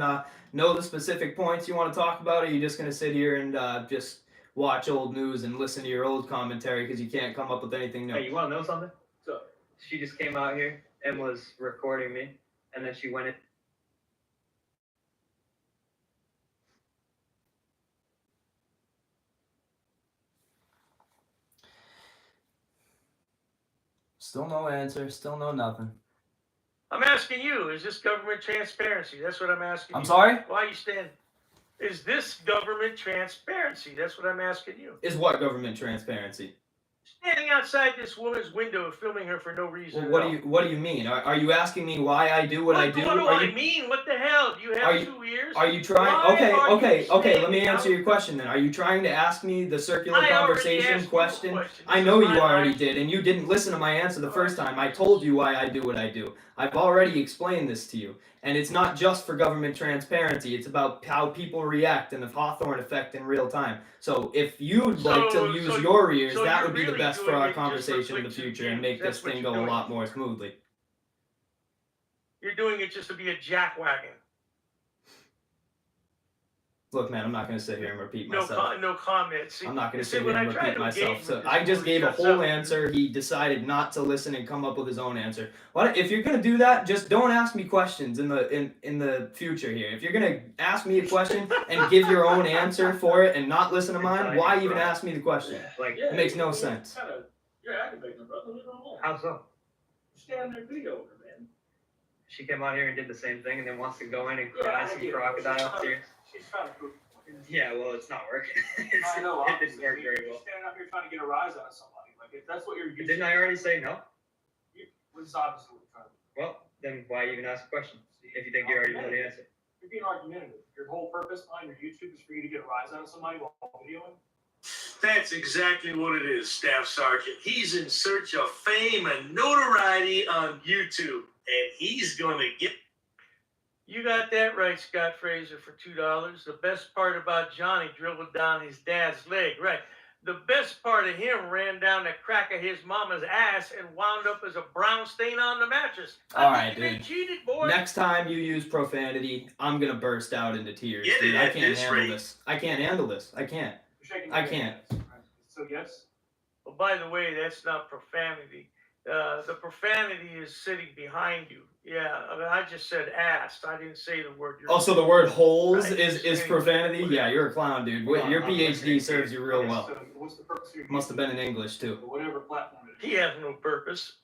know the specific points you want to talk about? Or are you just gonna sit here and just watch old news and listen to your old commentary because you can't come up with anything new? Hey, you want to know something? So, She just came out here and was recording me, and then she went in. Still no answer. Still no nothing. I'm asking you, is this government transparency? That's what I'm asking I'm you. sorry? Why are you standing? Is this government transparency? That's what I'm asking you. Is what government transparency? Standing outside this woman's window filming her for no reason. Well, what do you mean? Are you asking me why I do what I do? What do Are I you, mean? What the hell? Do you have Are you- 2 ears? Are you trying? Why Okay, are you okay. Let me standing answer your out- question then. Are you trying to ask me the circular I already conversation asked you a question? question. I This know is you my already life. did, and you didn't listen to my answer the first time. I told you why I do what I do. I've already explained this to you. And it's not just for government transparency. It's about how people react and the Hawthorne effect in real time. So if you'd like to use your ears, so that you're would be the really best for doing our it just for conversation in the clicks and future and views. make That's this what thing you're go a doing. lot more smoothly. You're doing it just to be a jackwagon. Look, man, I'm not going to sit here and repeat No, myself. no comment. See, I'm not going you to see, sit when here I and try repeat to myself. engage So with I this just woman, gave a shuts whole up. answer. He decided not to listen and come up with his own answer. If you're going to do that, just don't ask me questions in the future here. If you're going to ask me a question and give your own answer for it and not listen to mine, why even ask me the question? Like, It makes no sense. You're aggravating, brother. What's wrong? how so? Stand there, video over, man. She came out here and did the same thing, and then wants to go in and Yeah, cry I some get it. crocodile tears. She's trying to prove. Yeah, well, it's not working. I know. It Obviously, didn't work you're very well. standing up here trying to get a rise out of somebody. Like, if that's what you're used Didn't I already say no? This is obviously what you're trying to do. Well, then why even ask a question if you think you already know the answer? You're being argumentative. Your whole purpose behind your YouTube is for you to get a rise out of somebody while videoing. That's exactly what it is, Staff Sergeant. He's in search of fame and notoriety on YouTube, and he's gonna get. You got that right, Scott Fraser, for $2. The best part about Johnny dribbled down his dad's leg. Right. The best part of him ran down the crack of his mama's ass and wound up as a brown stain on the mattress. All right, dude. Cheated, boy. Next time you use profanity, I'm going to burst out into tears, Get it dude. I at can't this handle rate. this. I can't handle this. I can't. You're shaking I your can't. head. So yes. Well, by the way, that's not profanity. The profanity is sitting behind you. Yeah, I mean, I just said asked. I didn't say the word. You're Also, the word holes Right. is profanity? Yeah, you're a clown, dude. Your PhD serves you real Okay, well. So what's the purpose of your Must have been in English, too. Or whatever platform it is. He has no purpose.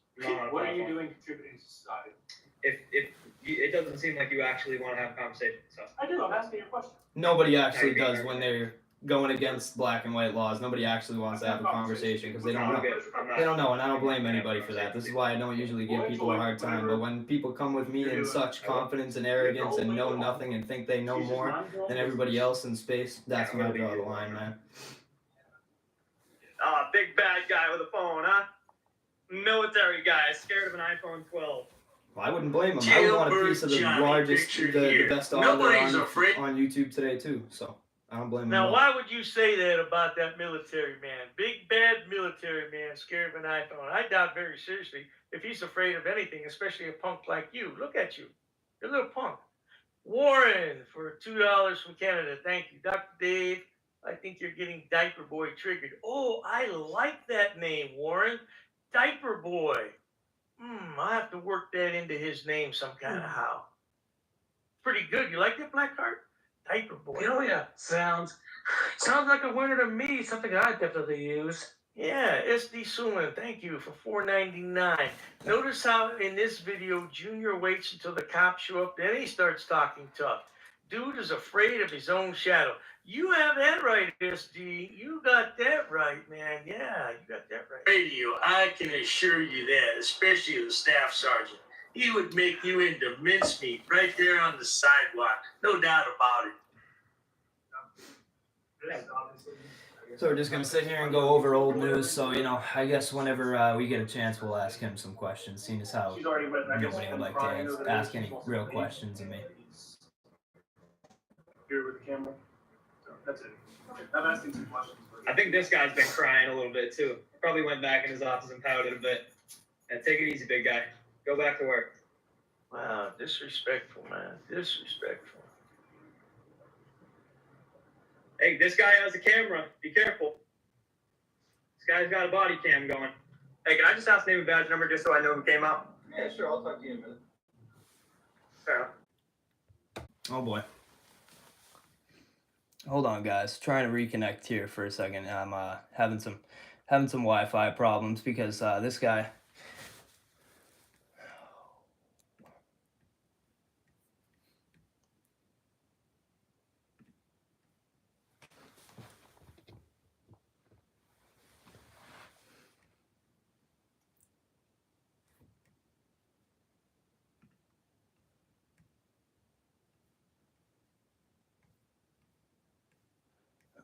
What are you doing contributing to society? It doesn't seem like you actually want to have a conversation. So I do. I'm asking you a question. Nobody actually does when they're going against black and white laws. Nobody actually wants to have a conversation because they don't know. They don't know, and I don't blame anybody for that. This is why I don't usually give people a hard time. But when people come with me in such confidence and arrogance and know nothing and think they know more than everybody else in space, that's when I draw the line, man. Big bad guy with a phone, huh? Military guy, scared of an iPhone 12. Well, I wouldn't blame him. I would want a piece of the largest, the best auditor on YouTube today too. So I don't blame him. Now, why would you say that about that military man? Big bad military man, scared of an iPhone. I doubt very seriously if he's afraid of anything, especially a punk like you. Look at you, you're a little punk. Warren for $2 from Canada. Thank you, Dr. Dave. I think you're getting Diaper Boy triggered. Oh, I like that name, Warren. Diaper Boy. I have to work that into his name some kind of how. Pretty good. You like that, Blackheart? Diaper Boy. Oh yeah, sounds like a winner to me. Something I'd definitely use. Yeah, SD Suman, thank you for $4.99. Notice how in this video, Junior waits until the cops show up, then he starts talking tough. Dude is afraid of his own shadow. You have that right, SD. You got that right, man. Yeah, you got that right. Radio, I can assure you that, especially the staff sergeant. He would make you into mincemeat right there on the sidewalk. No doubt about it. So we're just gonna sit here and go over old news. So I guess whenever we get a chance, we'll ask him some questions. Seeing as how nobody would like to ask any real questions of me. Here with the camera. So that's it. Okay. I'm asking some questions. I think this guy's been crying a little bit too. Probably went back in his office and pouted a bit. And take it easy, big guy. Go back to work. Wow, disrespectful, man. Disrespectful. Hey, this guy has a camera. Be careful. This guy's got a body cam going. Hey, can I just ask name and badge number just so I know who came out? Yeah, sure. I'll talk to you in a minute. Fair enough. Oh boy. Hold on, guys. Trying to reconnect here for a second. I'm having some Wi-Fi problems because this guy.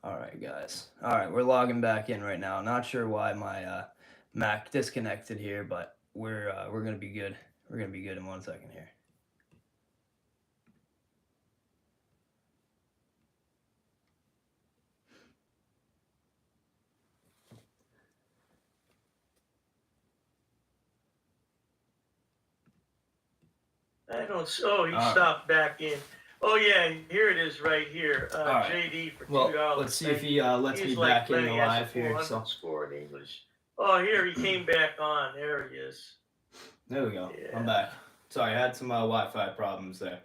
All right, guys. All right, we're logging back in right now. Not sure why my Mac disconnected here, but we're gonna be good. We're gonna be good in 1 second here. I don't. Oh, he stopped back in. Oh yeah, here it is, right here. right. JD for $2. Well, let's see if he lets me back in live here. So score in English. Oh, here he came back on. There he is. there we go. Yeah. I'm back. Sorry, I had some Wi-Fi problems there.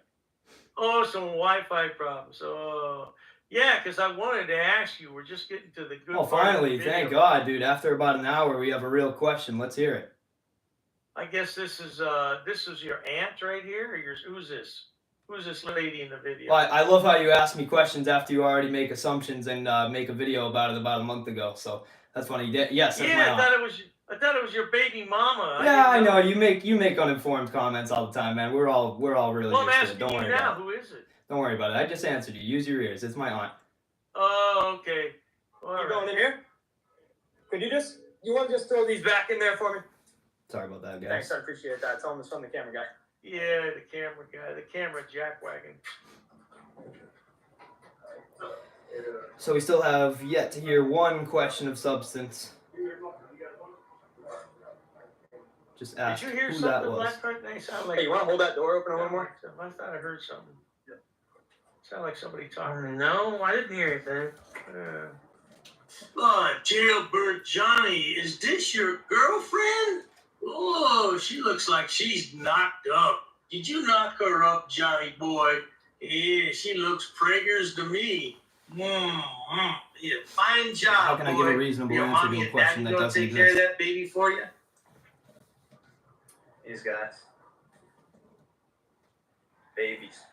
Oh, some Wi-Fi problems. Oh, yeah, because I wanted to ask you. We're just getting to the good. Oh, part of the finally! video. Thank God, dude. After about an hour, we have a real question. Let's hear it. I guess this is your aunt right here. Or who's this? Who's this lady in the video? Well, I love how you ask me questions after you already make assumptions and make a video about it about a month ago. So that's funny. Yes, that's my Yeah, aunt. I thought it was your baby mama. Yeah, I know. You make uninformed comments all the time, man. We're all really Well, I'm used to it. asking Don't you worry now. about it. Who is it? Don't worry about it. I just answered you. Use your ears. It's my aunt. Oh, okay. All You right. going in here? You want to just throw these back in there for me? Sorry about that, guys. Thanks, I appreciate that. Tell him it's from the camera guy. Yeah, the camera guy, the camera jackwagon. So we still have yet to hear one question of substance. Just ask Did you hear who that something, was. Blackheart? They sound like. Hey, you want to hold that door open a little more? I thought I heard something. Sound like somebody talking. No, I didn't hear anything. Jailbird Johnny, is this your girlfriend? Oh, she looks like she's knocked up. Did you knock her up, Johnny boy? Yeah, she looks preggers to me. Yeah, fine job, How can I give a reasonable Your answer to mommy a and question daddy that gonna doesn't take care of exist? that baby for you? These guys. Babies.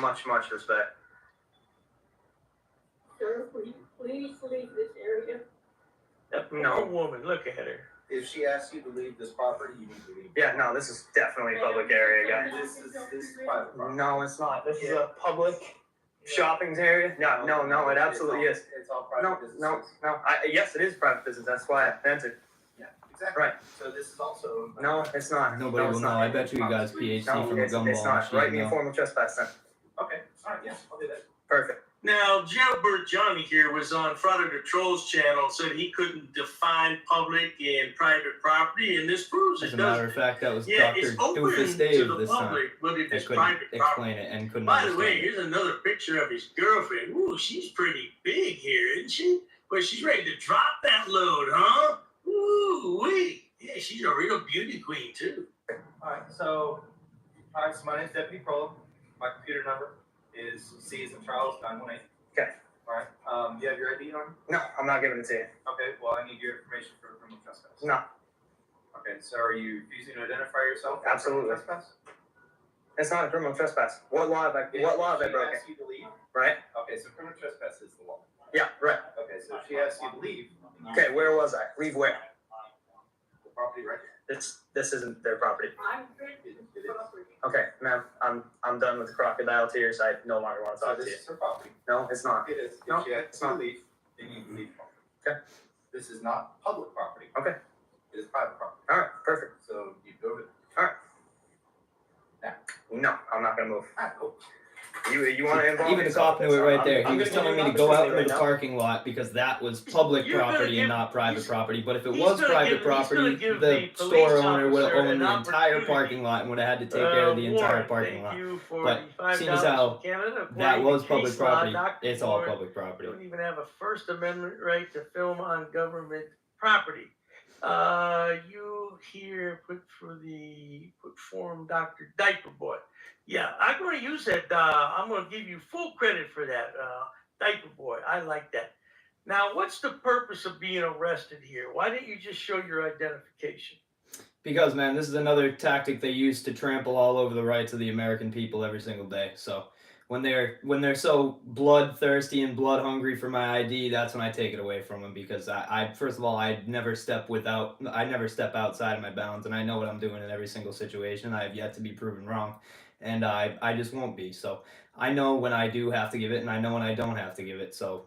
Much respect. Sir, will you please leave this area? That poor No. woman, look at her. If she asks you to leave this property, you need to leave. Yeah, no, this is definitely public area, guys. This is private property. No, it's not. This is a public shopping area. No, it absolutely is. It's all private business. No. Yes, it is private business. That's why I entered. Yeah, exactly. Right. So this is also. No, it's not. Nobody will know. I bet you guys PhD from a It's gumball not. machine. Write me a No. formal trespass then. Okay, all right, yeah, I'll do that. Perfect. Now, Jailbird Johnny here was on Frauditer Troll's channel, said he couldn't define public and private property, and this proves As it a matter does. of fact, that was Yeah, Dr. it's open Doofus to Dave the this time. public, but it I is couldn't private property. explain it and couldn't By the understand way, it. here's another picture of his girlfriend. Ooh, she's pretty big here, isn't she? But she's ready to drop that load, huh? Ooh, wee. Yeah, she's a real beauty queen, too. Alright, so my name's Deputy Prolo. My computer number is C as in Charles 918. Okay. Alright, you have your ID on? No, I'm not giving it to you. Okay, well, I need your information for criminal trespass. No, Okay, so are you refusing to identify yourself? for Absolutely. criminal trespass? it's not a criminal trespass. What law have I If broken? she asks you to leave, Right? okay, so criminal trespass is the law. Yeah, right. Okay, so if she asks you to leave. Okay, where was I? Leave where? The property right here. This isn't their property. I'm renting this property. Okay, ma'am, I'm done with the crocodile tears. I no longer want to So talk to this you. is her property. No, it's not. It is. No, If she asks it's you to not. leave, then you can leave. Okay. This is not public property. Okay. It is private property. All right, perfect. So you go to. No, I'm not gonna move. Ah, cool. You want to involve Even the yourself cop in knew it this? right there. He I'm was gonna telling me give to you an go out opportunity into the right now. parking lot because that was public You're gonna property and give- not private he's- property. But if it he's was gonna private give- he's gonna property, give the the store police owner would have officer owned an the entire opportunity. parking lot and would have had to take care of the entire Warren, parking thank lot. you for But the seeing as $5 how from Canada. That According was to public case law, property. Dr. It's all Warren, public You property. don't even have a First Amendment right to film on government property. You here put form Dr. Diaper Boy. Yeah, I'm going to use that. I'm going to give you full credit for that, Diaper Boy. I like that. Now, what's the purpose of being arrested here? Why didn't you just show your identification? Because, man, this is another tactic they use to trample all over the rights of the American people every single day. So when they're so bloodthirsty and blood hungry for my ID, that's when I take it away from them. Because I first of all, I never step outside of my bounds, and I know what I'm doing in every single situation. I have yet to be proven wrong, and I just won't be. So I know when I do have to give it, and I know when I don't have to give it. So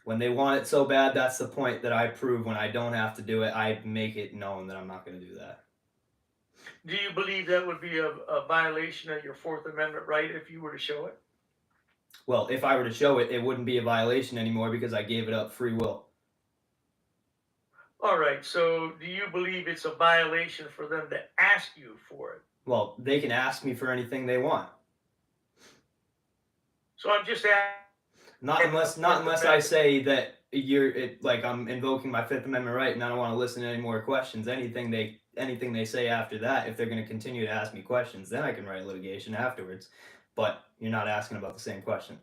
when they want it so bad, that's the point that I prove. When I don't have to do it, I make it known that I'm not going to do that. Do you believe that would be a violation of your Fourth Amendment right if you were to show it? Well, if I were to show it, it wouldn't be a violation anymore because I gave it up free will. All right, so do you believe it's a violation for them to ask you for it? Well, they can ask me for anything they want. So I'm just asking. Not unless I say that I'm invoking my Fifth Amendment right and I don't want to listen to any more questions. Anything they say after that, if they're going to continue to ask me questions, then I can write litigation afterwards. But you're not asking about the same question.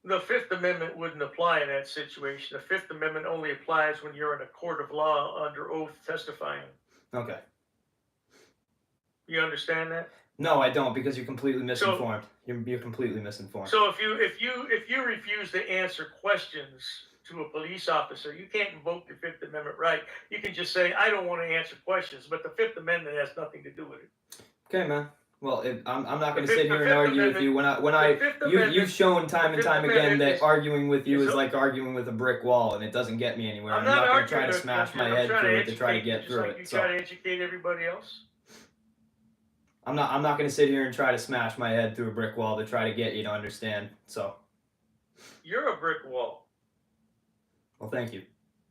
The Fifth Amendment wouldn't apply in that situation. The Fifth Amendment only applies when you're in a court of law under oath testifying. Okay. You understand that? No, I don't, because you're completely misinformed. You're completely misinformed. So if you refuse to answer questions to a police officer, you can't invoke the Fifth Amendment right. You can just say, I don't want to answer questions, but the Fifth Amendment has nothing to do with it. Okay, man. Well, I'm not going to sit here and argue with you when you've shown time and time again that arguing with you is like arguing with a brick wall and it doesn't get me anywhere. I'm not going to try to smash my head through it to try to get through it. You try to educate everybody else. I'm not going to sit here and try to smash my head through a brick wall to try to get you to understand. So You're a brick wall. Well, thank you.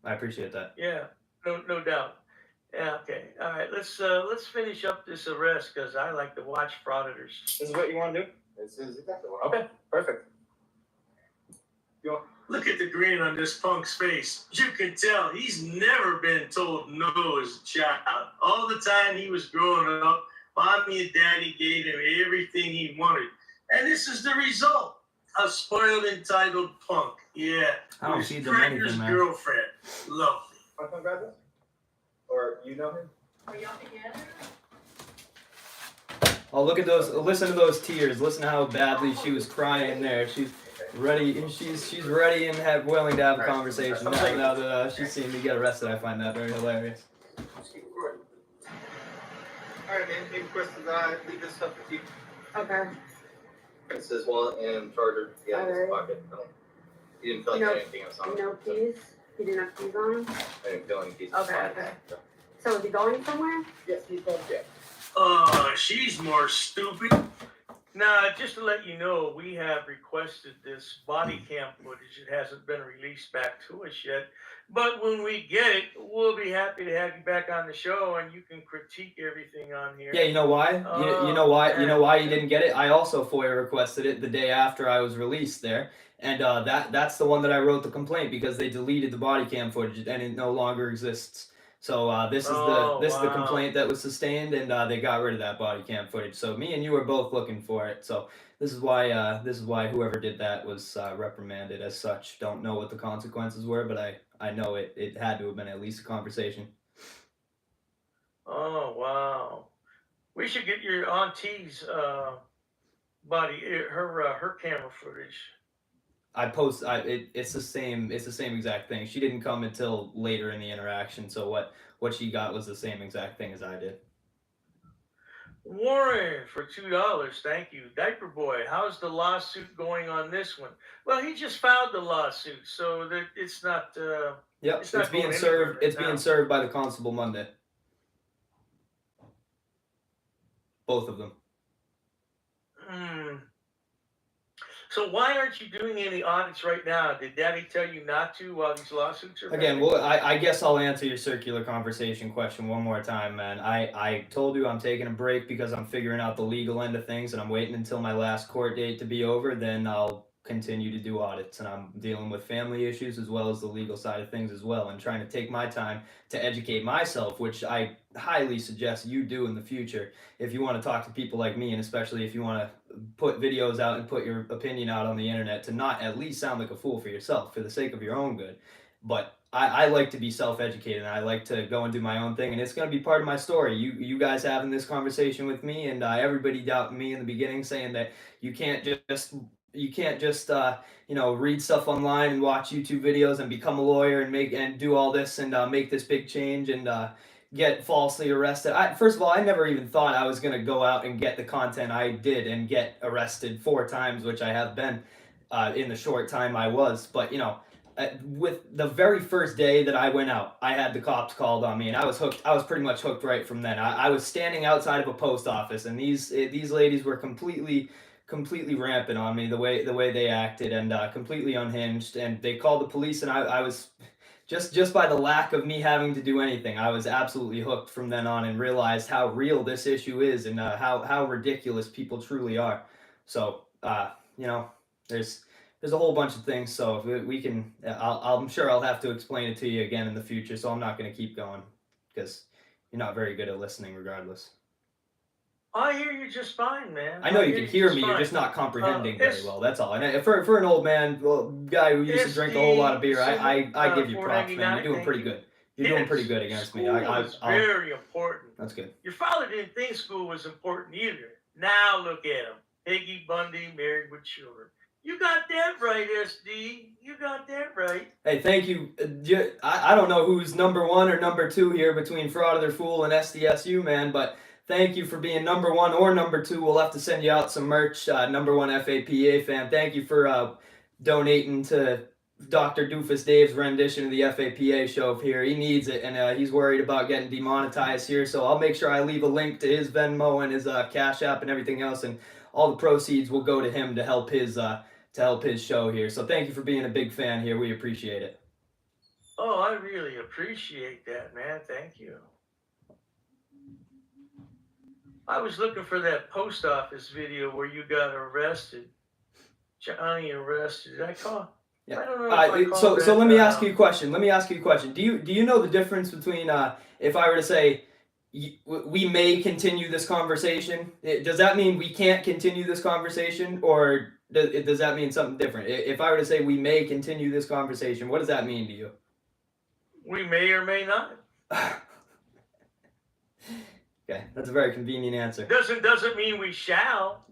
I appreciate that. Yeah, no doubt. Yeah, okay. All right, let's finish up this arrest because I like to watch frauditors. This is what you want to do? This is exactly what. Okay, perfect. Look at the grin on this punk's face. You can tell he's never been told no as a child. All the time he was growing up, mommy and daddy gave him everything he wanted. And this is the result. A spoiled, entitled punk. Yeah. I don't With see his them anything, pregnant man. girlfriend. Lovely. Want to come grab this? Or you know him? Are y'all together? Oh, look at those! Listen to those tears. Listen to how badly she was crying there. She's ready. She's ready and willing to have a conversation now that she's seen me get arrested. I find that very hilarious. All right, man. Any questions? I leave this stuff with you. Okay. It's his wallet and charger. Yeah, in his Alright. pocket. He didn't feel like No- anything else on him. No keys? He didn't have keys on him? I didn't feel any keys. Okay, okay. So is he going somewhere? Yes, he's going. Yeah. She's more stupid. Now, just to let you know, we have requested this body cam footage. It hasn't been released back to us yet. But when we get it, we'll be happy to have you back on the show and you can critique everything on here. Yeah, you know why? You know why? You know why you didn't get it? I also FOIA requested it the day after I was released there, and that's the one that I wrote the complaint because they deleted the body cam footage and it no longer exists. So this is the complaint that was sustained, and they got rid of that body cam footage. So me and you were both looking for it. So this is why whoever did that was reprimanded as such. Don't know what the consequences were, but I know it had to have been at least a conversation. Oh, wow. We should get your auntie's body, her camera footage. It's the same exact thing. She didn't come until later in the interaction, so what she got was the same exact thing as I did. Warren for $2, thank you. Diaper Boy, how's the lawsuit going on this one? Well, he just filed the lawsuit, so that it's not. Yep, it's it's being served. It's being served by the constable Monday. Both of them. So why aren't you doing any audits right now? Did Daddy tell you not to while these lawsuits are Again, pending? well, I guess I'll answer your circular conversation question one more time, man. I told you I'm taking a break because I'm figuring out the legal end of things, and I'm waiting until my last court date to be over. Then I'll continue to do audits, and I'm dealing with family issues as well as the legal side of things as well, and trying to take my time to educate myself, which I highly suggest you do in the future if you want to talk to people like me, and especially if you want to put videos out and put your opinion out on the internet, to not at least sound like a fool for yourself for the sake of your own good. But I like to be self-educated, and I like to go and do my own thing, and it's going to be part of my story. You guys having this conversation with me, and everybody doubting me in the beginning, saying that you can't just read stuff online and watch YouTube videos and become a lawyer and do all this and make this big change and get falsely arrested. First of all, I never even thought I was going to go out and get the content I did and get arrested 4 times, which I have been in the short time I was. But, with the very first day that I went out, I had the cops called on me, and I was hooked. I was pretty much hooked right from then. I was standing outside of a post office, and these ladies were completely rampant on me, the way they acted, and completely unhinged. And they called the police, and I was just by the lack of me having to do anything, I was absolutely hooked from then on, and realized how real this issue is, and how ridiculous people truly are. So there's a whole bunch of things. So if we can, I'm sure I'll have to explain it to you again in the future. So I'm not going to keep going because you're not very good at listening, regardless. I hear you just fine, man. I know you can hear me. You're just not comprehending very well. That's all. And for an old man, guy who used to drink a whole lot of beer, I give you props, man. You're doing pretty good. You're doing pretty good against me. It's very important. That's good. Your father didn't think school was important either. Now look at him. Peggy Bundy, married with children. You got that right, SD. You got that right. Hey, thank you. I don't know who's number 1 or number 2 here between Fraud or Fool and SDSU, man, but thank you for being number 1 or number 2. We'll have to send you out some merch. Number 1 FAPA fan. Thank you for donating to Dr. Doofus Dave's rendition of the FAPA show here. He needs it, and he's worried about getting demonetized here. So I'll make sure I leave a link to his Venmo and his Cash App and everything else, and all the proceeds will go to him to help his show here. So thank you for being a big fan here. We appreciate it. Oh, I really appreciate that, man. Thank you. I was looking for that post office video where you got arrested. Johnny arrested. Did I call? Yeah. I don't know if I called so that, let me ask you a question. Do you know the difference between if I were to say we may continue this conversation? Does that mean we can't continue this conversation, or does that mean something different? If I were to say we may continue this conversation, what does that mean to you? We may or may not. Okay, that's a very convenient answer. Doesn't mean we shall.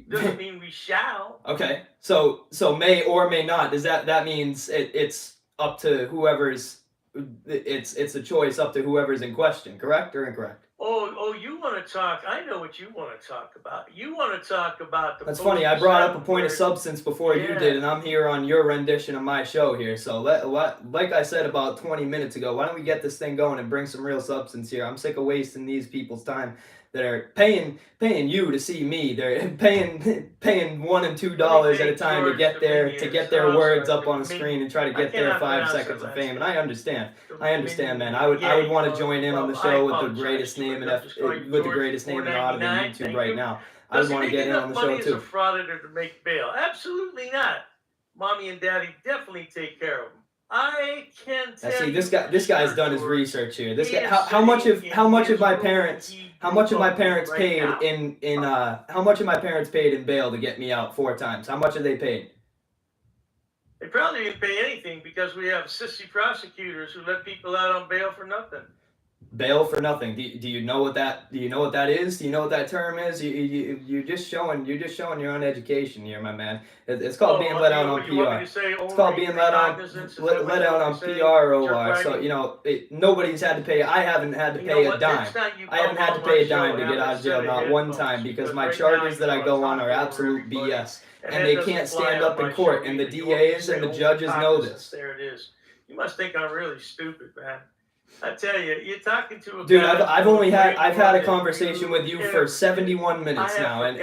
Doesn't mean we shall. Okay, so may or may not. Does that means it's up to whoever's it's a choice up to whoever's in question, correct or incorrect? Oh, you want to talk? I know what you want to talk about. You want to talk about the. That's funny. I brought up a point of where- substance before you did, and I'm here on your rendition of my show here. So like I said about 20 minutes ago, why don't we get this thing going and bring some real substance here? I'm sick of wasting these people's time that are paying you to see me. They're paying $1 and $2 at a time to get their words up on a screen and try to get their 5 seconds of fame. And I understand, man. I would want to join in on the show with the greatest name in audio YouTube right now. I would want to get in on the show As a too. frauditor to make bail? Absolutely not. Mommy and Daddy definitely take care of them. I can tell. Now, see, you this guy's done his research here. This guy, how much of my parents paid in bail to get me out 4 times? How much have they paid? They probably didn't pay anything because we have sissy prosecutors who let people out on bail for nothing. Bail for nothing. Do you know what that is? Do you know what that term is? You're just showing your own education here, my man. It's called being let out on PR. It's called being let out on PROR. So nobody's had to pay. I haven't had to pay a dime. I haven't had to pay a dime to get out of jail, not one time, because my charges that I go on are absolute BS, and they can't stand up in court. And the DAs and the judges know this. There it is. You must think I'm really stupid, man. I tell you, you're talking to a dude. guy I've had a conversation with you for 71 minutes now, and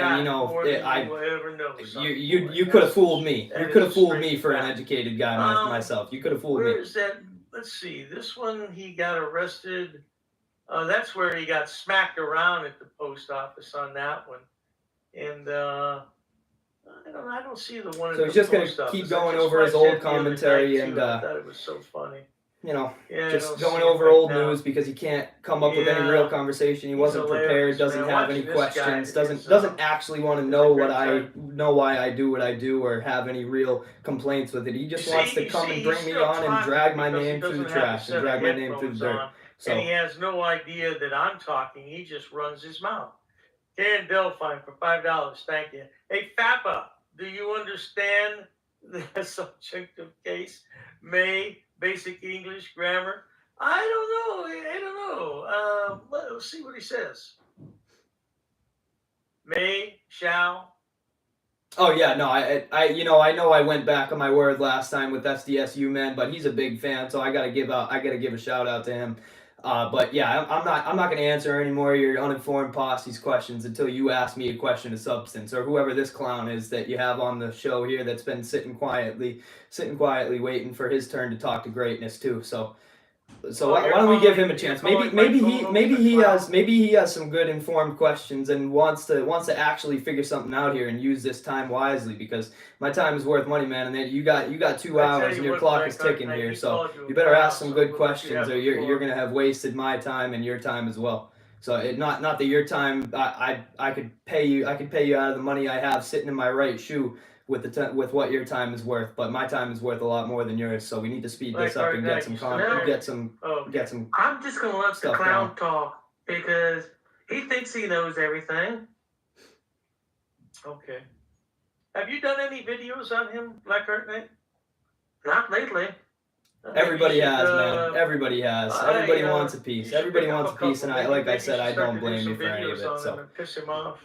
you could have fooled me. You could have fooled me for an educated guy myself. You could have fooled me. Where is that? Let's see. This one, he got arrested. That's where he got smacked around at the post office on that one, and I don't see the one. So he's just gonna keep going over his old commentary, and I thought it was so funny. Just going over old news because he can't come up with any real conversation. He wasn't prepared, doesn't have any questions, doesn't actually want to know why I do what I do or have any real complaints with it. He just wants to come and bring me on and drag my name through the trash and drag my name through the dirt. So, and he has no idea that I'm talking. He just runs his mouth. Karen Delphine for $5. Thank you. Hey, FAPA, do you understand the subjective case? Basic English grammar. I don't know. Let's see what he says. May, shall. Oh yeah, no, I know I went back on my word last time with SDSU man, but he's a big fan, so I gotta give a shout out to him. But yeah, I'm not gonna answer any more of your uninformed posse's questions until you ask me a question of substance, or whoever this clown is that you have on the show here that's been sitting quietly waiting for his turn to talk to greatness too. So why don't we give him a chance? Maybe he has some good informed questions and wants to actually figure something out here and use this time wisely, because my time is worth money, man. And then you got 2 hours and your clock is ticking here, so you better ask some good questions, or you're gonna have wasted my time and your time as well. So not that your time, I could pay you out of the money I have sitting in my right shoe with what your time is worth, but my time is worth a lot more than yours. So we need to speed this up and get some. I'm just gonna let the clown talk because he thinks he knows everything. Okay. Have you done any videos on him, Blackheart Knight? Not lately. Everybody has, man. Everybody has. Everybody wants a piece. Everybody wants a piece, and like I said, I don't blame you for any of it. So piss him off.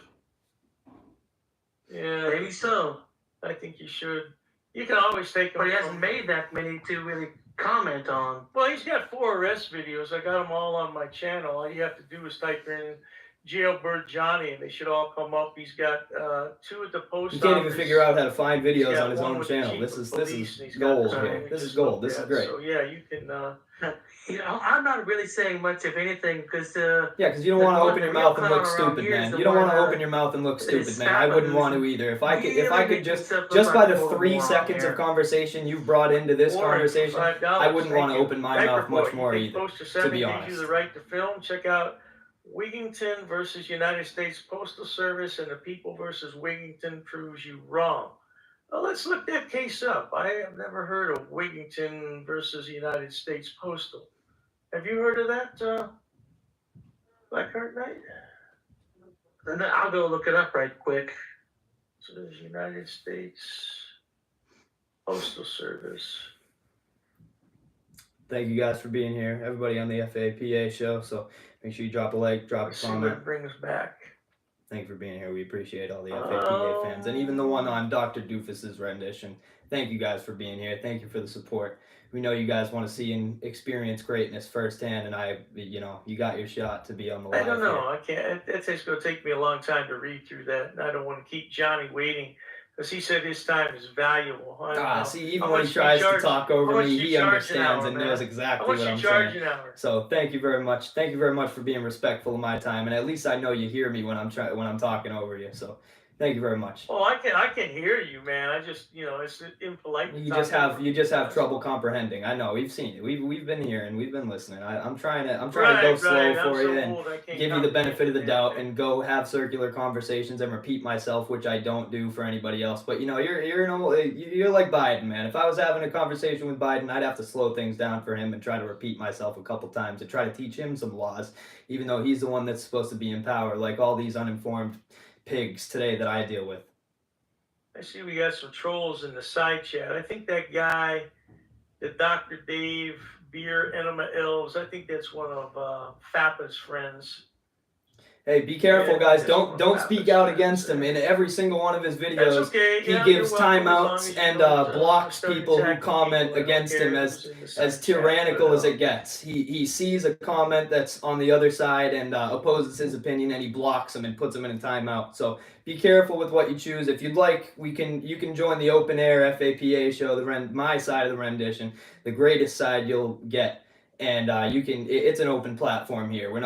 Yeah, maybe so. I think you should. You can always take him. But he hasn't made that many to really comment on. Well, he's got 4 arrest videos. I got them all on my channel. All you have to do is type in Jailbird Johnny, and they should all come up. He's got 2 at the post office. He can't even figure out how to find videos on his own channel. This is gold here. This is gold. This is great. So yeah, you can. I'm not really saying much of anything because. Because you don't want to open your mouth and look stupid, man. You don't want to open your mouth and look stupid, man. I wouldn't want to either. If I could just by the 3 seconds of conversation you've brought into this conversation, I wouldn't want to open my mouth much more either. To be honest. Gives you the right to film. Check out Wigington versus United States Postal Service, and the People versus Wigington proves you wrong. Well, let's look that case up. I have never heard of Wigington versus United States Postal. Have you heard of that? Blackheart Night? And then I'll go look it up right quick. So there's United States Postal Service. Thank you guys for being here, everybody on the FAPA show. So make sure you drop a like, drop Let's a see what comment. it brings back. Thank you for being here. We appreciate all the FAPA fans, and even the one on Dr. Doofus's rendition. Thank you guys for being here. Thank you for the support. We know you guys want to see and experience greatness firsthand, and you got your shot to be on the live. I don't know. Here. I can't. It's going to take me a long time to read through that, and I don't want to keep Johnny waiting because he said his time is valuable. See, even when he tries to talk over me, he understands and knows How exactly much what you I'm charge saying. an hour? So thank you very much. Thank you very much for being respectful of my time, and at least I know you hear me when I'm talking over you. So thank you very much. Oh, I can hear you, man. I just it's impolite. You just have trouble comprehending. I know, we've seen it. We've been here and we've been listening. I'm trying to go slow for you and give you the benefit of the doubt and go have circular conversations and repeat myself, which I don't do for anybody else. But you're like Biden, man. If I was having a conversation with Biden, I'd have to slow things down for him and try to repeat myself a couple times to try to teach him some laws, even though he's the one that's supposed to be in power, like all these uninformed pigs today that I deal with. I see we got some trolls in the side chat. I think that guy, the Dr. Dave Beer Enema Elves, I think that's one of FAPA's friends. Hey, be careful, guys. Don't speak out against him. In every single one of his videos, he gives timeouts and blocks people who comment against him as tyrannical as it gets. He sees a comment that's on the other side and opposes his opinion, and he blocks him and puts him in a timeout. So be careful with what you choose. If you'd like, you can join the open air FAPA show, my side of the rendition, the greatest side you'll get. And it's an open platform here. We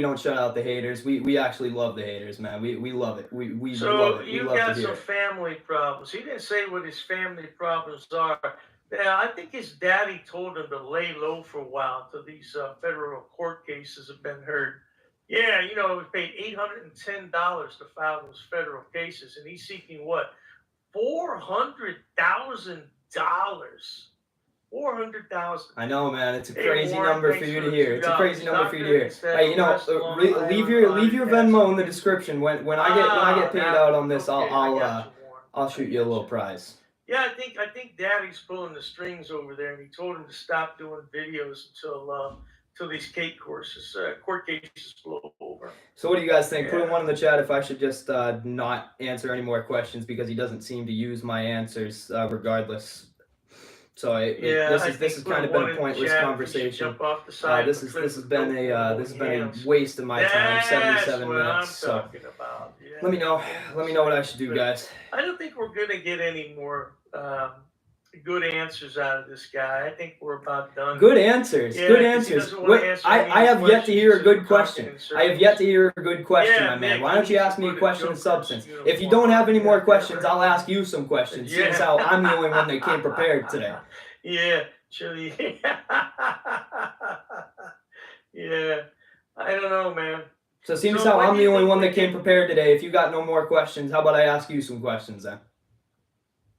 don't shut out the haters. We actually love the haters, man. We love it. We love it. So you got some family problems. He didn't say what his family problems are. Yeah, I think his daddy told him to lay low for a while until these federal court cases have been heard. Yeah, he paid $810 to file those federal cases, and he's seeking what? $400,000. 400,000. I know, man. It's a crazy number for you to hear. It's a crazy number for you to hear. Hey, leave your Venmo in the description. When I get paid out on this, I'll shoot you a little prize. Yeah, I think Daddy's pulling the strings over there, and he told him to stop doing videos until these court cases blow over. So what do you guys think? Put in one in the chat if I should just not answer any more questions, because he doesn't seem to use my answers regardless. So this has kind of been a pointless conversation. This has been a waste of my time. 77 minutes. So let me know what I should do, guys. I don't think we're gonna get any more good answers out of this guy. I think we're about done. Good answers. Good answers. I have yet to hear a good question. I have yet to hear a good question, my man. Why don't you ask me a question of substance? If you don't have any more questions, I'll ask you some questions. Seeing as how I'm the only one that came prepared today. Yeah, Chili. Yeah, I don't know, man. So seeing as how I'm the only one that came prepared today, if you got no more questions, how about I ask you some questions then?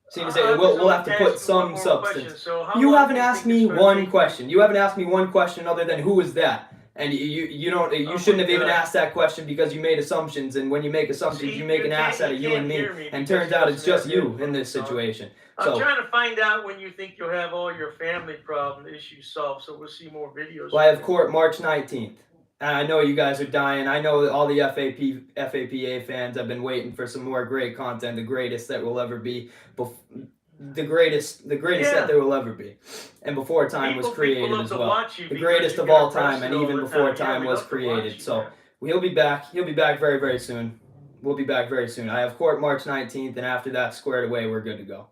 Seeing as we'll have to put some substance. You haven't asked me one question. You haven't asked me one question other than who is that? And you shouldn't have even asked that question because you made assumptions, and when you make assumptions, you make an ass out of you and me, and turns out it's just you in this situation. I'm trying to find out when you think you'll have all your family problem issues solved, so we'll see more videos. Well, I have court March 19th. And I know you guys are dying. I know all the FAPA fans have been waiting for some more great content, the greatest that will ever be, the greatest that there will ever be, and before time was created as well. The greatest of all time, and even before time was created. So he'll be back. He'll be back very, very soon. We'll be back very soon. I have court March 19th, and after that squared away, we're good to go.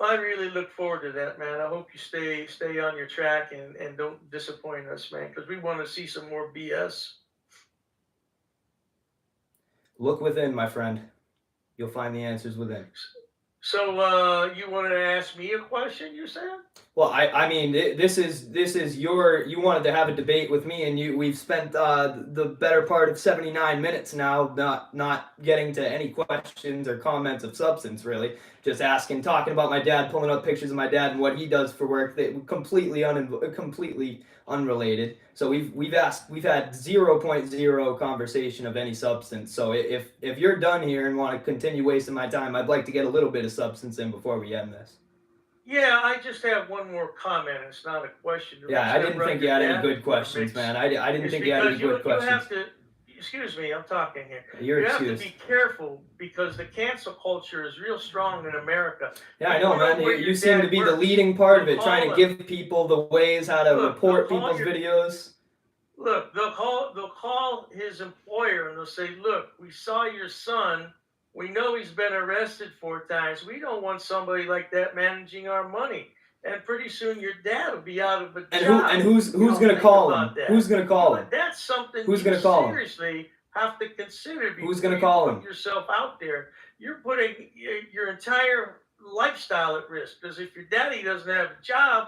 I really look forward to that, man. I hope you stay on your track and don't disappoint us, man, because we want to see some more BS. Look within, my friend. You'll find the answers within. So you wanted to ask me a question, you said? Well, I mean, this is you wanted to have a debate with me, and we've spent the better part of 79 minutes now not getting to any questions or comments of substance, really. Just talking about my dad, pulling up pictures of my dad and what he does for work, that completely unrelated. So we've had 0.0 conversation of any substance. So if you're done here and want to continue wasting my time, I'd like to get a little bit of substance in before we end this. Yeah, I just have one more comment. It's not a question. Yeah, I didn't think you had any good questions, man. I didn't think you had any good questions. You have to, excuse me, I'm talking here. You're excused. Have to be careful because the cancel culture is real strong in America. Yeah, I know, man. You seem to be the leading part of it, trying to give people the ways how to report people's videos. Look, they'll call his employer and they'll say, look, we saw your son. We know he's been arrested 4 times. We don't want somebody like that managing our money. And pretty soon your dad will be out of a job. And who's going to call him? Who's going to call him? That's something who's going to call him? Seriously have to consider. Who's going to call him? Put yourself out there. You're putting your entire lifestyle at risk. Because if your daddy doesn't have a job,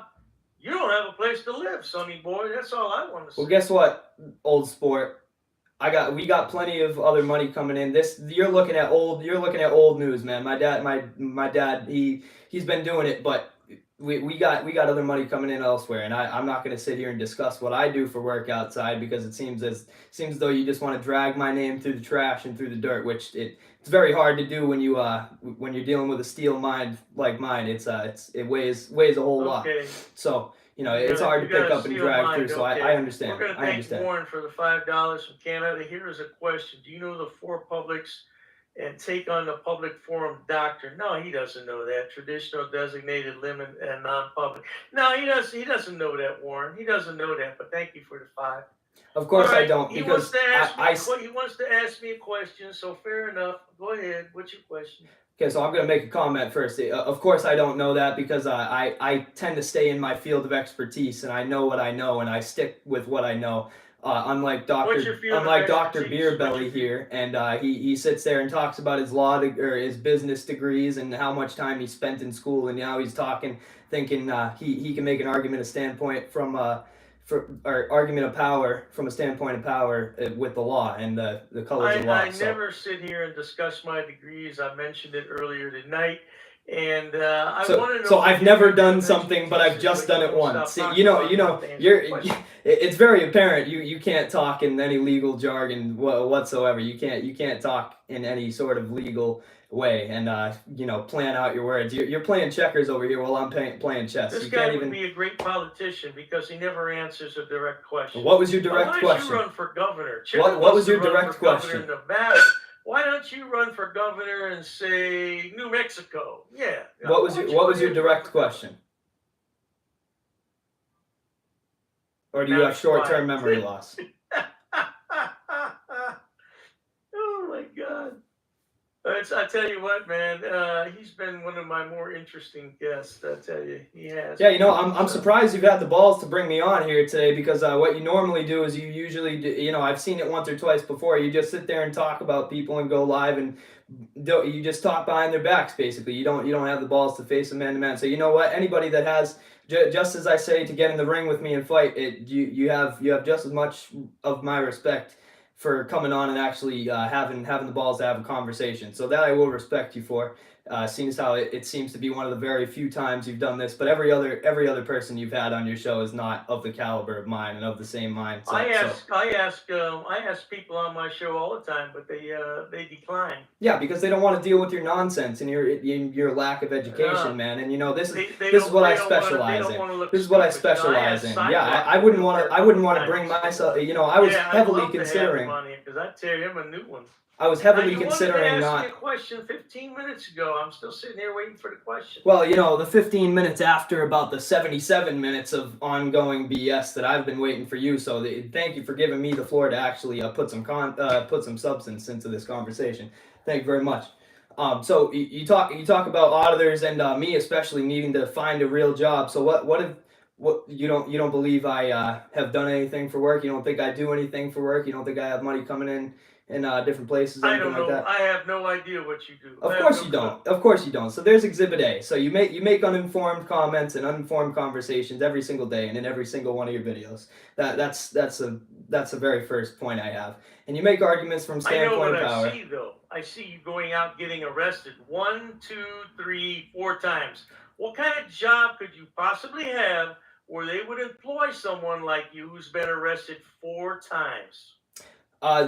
you don't have a place to live, sonny boy. That's all I want to say. Well, guess what, old sport? We got plenty of other money coming in. You're looking at old news, man. My dad, he's been doing it, but we got other money coming in elsewhere, and I'm not going to sit here and discuss what I do for work outside, because it seems as though you just want to drag my name through the trash and through the dirt, which it's very hard to do when you're dealing with a steel mind like mine. It weighs a whole lot. So. It's hard to pick up and drag through, so I understand. We're going to thank Warren for the $5 from Canada. Here is a question. Do you know the 4 publics and take on the public forum doctrine? No, he doesn't know that. Traditional, designated, limit, and non-public. No, he doesn't know that, Warren. He doesn't know that, but thank you for the 5. Of course I don't, because he wants to ask me a question, so fair enough. Go ahead. What's your question? Okay, so I'm going to make a comment first. Of course I don't know that, because I tend to stay in my field of expertise, and I know what I know, and I stick with what I know. Unlike Dr. Beerbelly here, and he sits there and talks about his or his business degrees and how much time he spent in school, and now he's thinking he can make an argument argument of power from a standpoint of power with the law and the colors of law. I never sit here and discuss my degrees. I mentioned it earlier tonight. And I want to know. So I've never done something, but I've just done it once. See, it's very apparent you can't talk in any legal jargon whatsoever. You can't talk in any sort of legal way and plan out your words. You're playing checkers over here while I'm playing chess. This guy would be a great politician because he never answers a direct question. What was your direct question? Why don't you run for governor? What was your direct question? Why don't you run for governor and say New Mexico? Yeah. What was your direct question? Or do you have short-term memory loss? Oh my God. I tell you what, man, he's been one of my more interesting guests. I tell you, he has. Yeah, I'm surprised you've had the balls to bring me on here today, because what you normally do is you usually do, I've seen it once or twice before. You just sit there and talk about people and go live, and you just talk behind their backs. Basically, you don't have the balls to face them man to man. So you know what? Anybody that has, just as I say, to get in the ring with me and fight, you have just as much of my respect for coming on and actually having the balls to have a conversation. So that I will respect you for. Seeing as how it seems to be one of the very few times you've done this, but every other person you've had on your show is not of the caliber of mine and of the same mindset. I ask people on my show all the time, but they decline. Yeah, because they don't want to deal with your nonsense and your lack of education, man. And this is what I specialize in. This is what I specialize in. Yeah, I wouldn't want to bring myself. I was heavily considering. Because I tell you, I'm a new one. I was heavily considering not. You wanted to ask me a question 15 minutes ago. I'm still sitting here waiting for the question. Well, the 15 minutes after about the 77 minutes of ongoing BS that I've been waiting for you. So thank you for giving me the floor to actually put some substance into this conversation. Thank you very much. So you talk about auditors and me especially needing to find a real job. So what you don't believe I have done anything for work? You don't think I do anything for work? You don't think I have money coming in in different places, I anything don't like know. that? I have no idea what you do. Of I have course no you clue. don't. Of course you don't. So there's Exhibit A. So you make uninformed comments and uninformed conversations every single day and in every single one of your videos. That's the very first point I have. And you make arguments from I know standpoint what of power. I see, though. I see you going out getting arrested 1, 2, 3, 4 times. What kind of job could you possibly have where they would employ someone like you who's been arrested 4 times?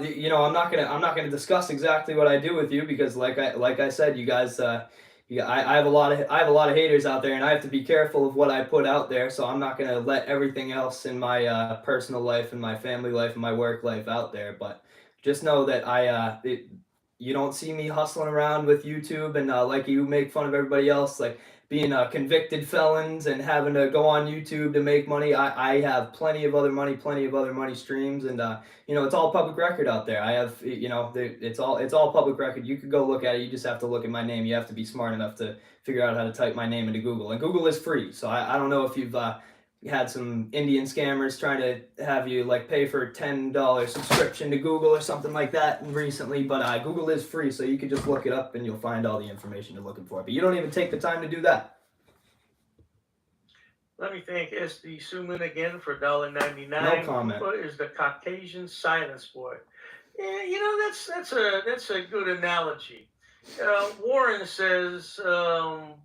You know, I'm not gonna discuss exactly what I do with you because, like I said, you guys, I have a lot of haters out there, and I have to be careful of what I put out there. So I'm not gonna let everything else in my personal life and my family life and my work life out there. But just know that you don't see me hustling around with YouTube and like you make fun of everybody else, like being convicted felons and having to go on YouTube to make money. I have plenty of other money streams, and you know, it's all public record out there. I have, you know, it's all public record. You could go look at it. You just have to look at my name. You have to be smart enough to figure out how to type my name into Google, and Google is free. So I don't know if you've had some Indian scammers trying to have you like pay for a $10 subscription to Google or something like that recently, but Google is free, so you can just look it up and you'll find all the information you're looking for. But you don't even take the time to do that. Let me thank SD Suman again for $1.99. No comment. Upa is the Caucasian silence boy. Yeah, you know, that's a good analogy. Warren says $2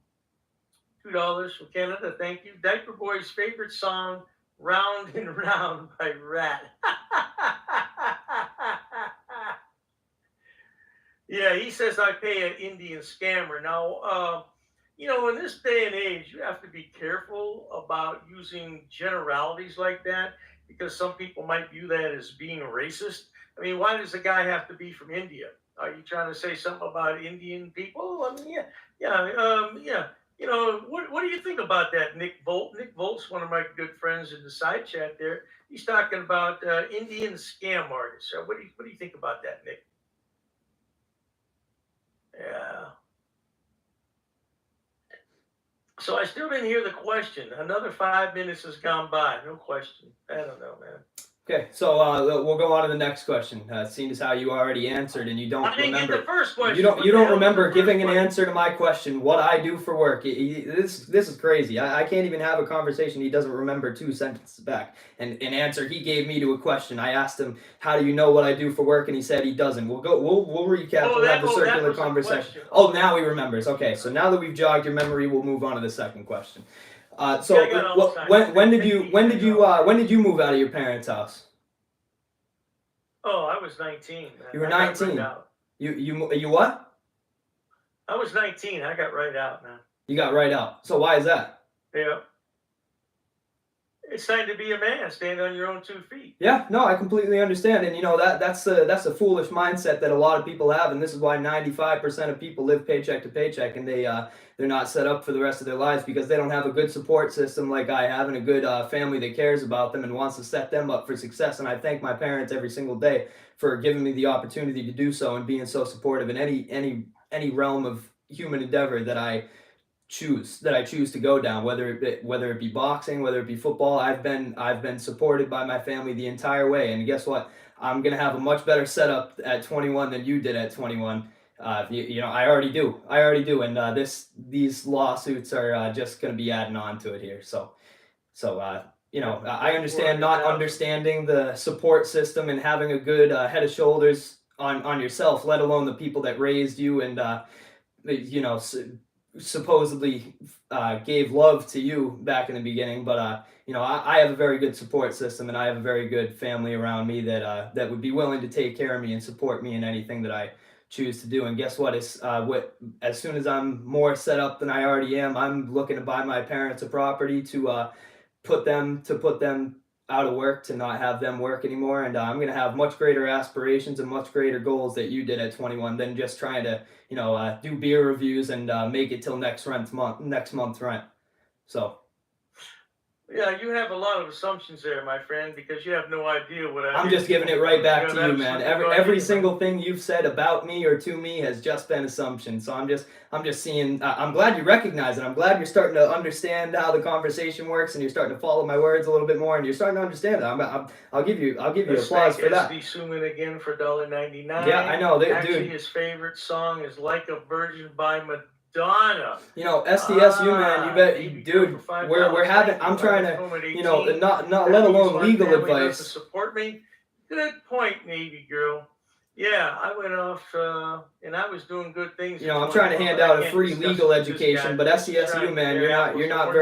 from Canada. Thank you. Diaper Boy's favorite song, "Round and Round" by Rat. Yeah, he says I pay an Indian scammer. Now, you know, in this day and age, you have to be careful about using generalities like that because some people might view that as being racist. I mean, why does the guy have to be from India? Are you trying to say something about Indian people? I mean, yeah. You know, what do you think about that, Nick Volt? Nick Volt's one of my good friends in the side chat there. He's talking about Indian scam artists. What do you think about that, Nick? Yeah. So I still didn't hear the question. Another 5 minutes has gone by. No question. I don't know, man. Okay, so we'll go on to the next question. Seeing as how you already answered and you don't I didn't remember, get the first question. you don't remember giving an answer to my question. What I do for work? This is crazy. I can't even have a conversation. He doesn't remember 2 sentences back. And an answer he gave me to a question. I asked him, "How do you know what I do for work?" And he said he doesn't. We'll recap. We'll have the circular conversation. Oh, now he remembers. Okay, so now that we've jogged your memory, we'll move on to the second question. So when did you move out of your parents' house? Oh, I was 19. Man. You were 19. You what? I was 19. I got right out, man. You got right out. So why is that? Yeah. It's time to be a man. Stand on your own 2 feet. Yeah, no, I completely understand, and you know that's a foolish mindset that a lot of people have, and this is why 95% of people live paycheck to paycheck, and they're not set up for the rest of their lives because they don't have a good support system like I have, and a good family that cares about them and wants to set them up for success. And I thank my parents every single day for giving me the opportunity to do so and being so supportive in any realm of human endeavor that I choose to go down, whether it be boxing, whether it be football. I've been supported by my family the entire way, and guess what? I'm gonna have a much better setup at 21 than you did at 21. You know, I already do, and these lawsuits are just gonna be adding on to it here. So you know, I understand not understanding the support system and having a good head of shoulders on yourself, let alone the people that raised you and you know, supposedly gave love to you back in the beginning. But you know, I have a very good support system, and I have a very good family around me that would be willing to take care of me and support me in anything that I choose to do. And guess what? As soon as I'm more set up than I already am, I'm looking to buy my parents a property to put them out of work, to not have them work anymore. And I'm going to have much greater aspirations and much greater goals that you did at 21 than just trying to, you know, do beer reviews and make it till next month's rent. So Yeah, you have a lot of assumptions there, my friend, because you have no idea what I'm just giving it right back to you, man. Every absolutely single thing you've said about me or to me has just been assumption. So I'm just seeing. I'm glad you recognize it. I'm glad you're starting to understand how the conversation works, and you're starting to follow my words a little bit more, and you're starting to understand it. I'll give you applause for that. SD Suman again for $1.99. Yeah, I know, Actually, dude. his favorite song is "Like a Virgin" by Madonna. You know, SDSU, man, you bet, Baby dude. Girl for $5. We're having. Thank you. I'm I trying was to, home at you know, 18. not That let means alone my legal family doesn't advice. support me. Good point, Navy girl. Yeah, I went off and I was doing good things. You know, I'm trying to hand out a free legal education, but SDSU, man, you're not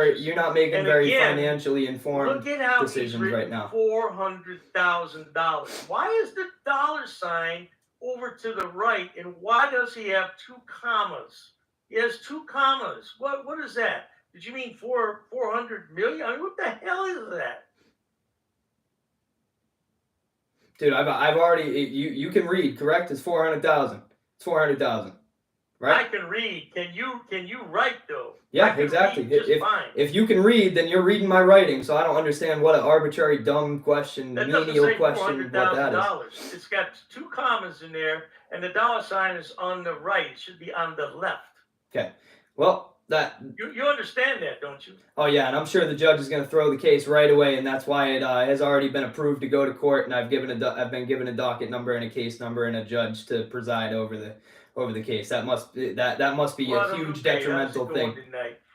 making very financially informed look at how decisions right now. $400,000. Why is the dollar sign over to the right, and why does he have 2 commas? He has 2 commas. What is that? Did you mean 400 million? I mean, what the hell is that? Dude, I've already you can read, correct? It's 400,000. It's 400,000. Right? I can read. Can you write though? Yeah, exactly. Fine. If you can read, then you're reading my writing. So I don't understand what an arbitrary, dumb question, menial question, what that is. It's got 2 commas in there, and the dollar sign is on the right. It should be on the left. Okay. Well, you understand that, don't you? Oh yeah, and I'm sure the judge is going to throw the case right away, and that's why it has already been approved to go to court, and I've been given a docket number and a case number and a judge to preside over the case. That must be a huge detrimental thing.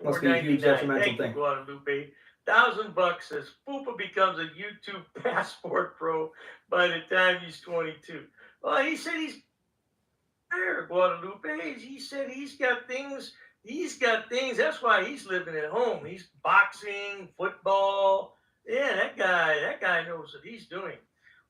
Must be a huge detrimental thing. Guadalupe. $1,000 says FAPA becomes a YouTube passport pro by the time he's 22. Well, he said he's there, Guadalupe. He said he's got things. That's why he's living at home. He's boxing, football. Yeah, that guy knows what he's doing.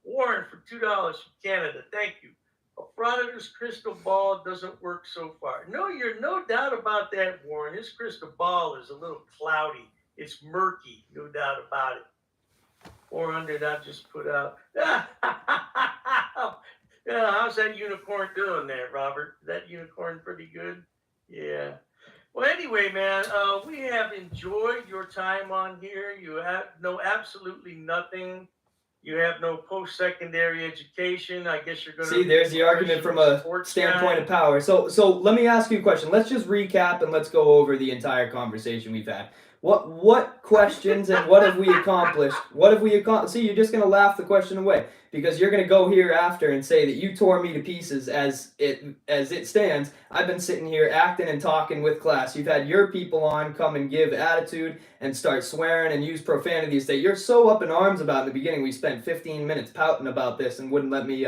Warren for $2 from Canada. Thank you. A frauditor's crystal ball doesn't work so far. No, you're no doubt about that, Warren. His crystal ball is a little cloudy. It's murky, no doubt about it. 400 I just put out. Yeah, how's that unicorn doing there, Robert? Is that unicorn pretty good? Yeah. Well, anyway, man, we have enjoyed your time on here. You know absolutely nothing. You have no post-secondary education. I guess you're going to... See, there's the argument from a standpoint of power. So let me ask you a question. Let's just recap and let's go over the entire conversation we've had. What questions and what have we accomplished? See, you're just going to laugh the question away because you're going to go here after and say that you tore me to pieces as it stands. I've been sitting here acting and talking with class. You've had your people on come and give attitude and start swearing and use profanities that you're so up in arms about in the beginning. We spent 15 minutes pouting about this and wouldn't let me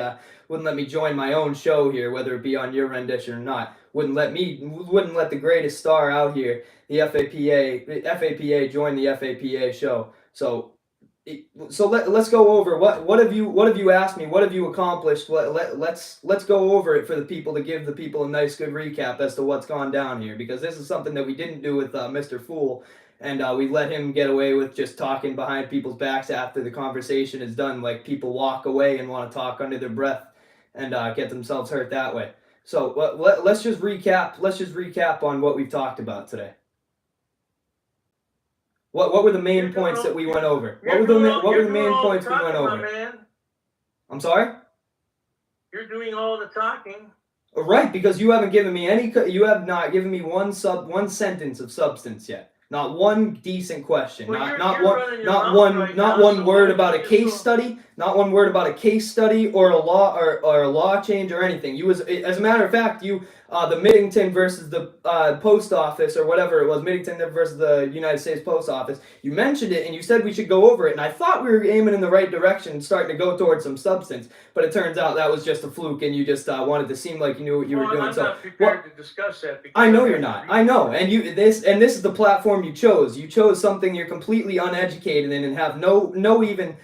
join my own show here, whether it be on your rendition or not. Wouldn't let the greatest star out here, the FAPA join the FAPA show. So let's go over what have you asked me, what have you accomplished? Let's go over it for the people to give the people a nice good recap as to what's gone down here, because this is something that we didn't do with Mr. Fool, and we let him get away with just talking behind people's backs after the conversation is done, like people walk away and want to talk under their breath and get themselves hurt that way. So let's just recap. Let's just recap on what we've talked about today. What were the main points that we went over? What were the main points we went over? I'm sorry? You're doing all the talking. Right, because you haven't given me you have not given me one sentence of substance yet. Not one decent question. Well, not one word about a case study. Not one word about a case study or a law or a law change or anything. As a matter of fact, the Middington versus the post office or whatever it was, Middington versus the United States Post Office. You mentioned it and you said we should go over it, and I thought we were aiming in the right direction, starting to go towards some substance. But it turns out that was just a fluke, and you just wanted to seem like you knew what you were doing. I'm not prepared to discuss that. I know you're not. I know, and this is the platform you chose. You chose something you're completely uneducated in and have no even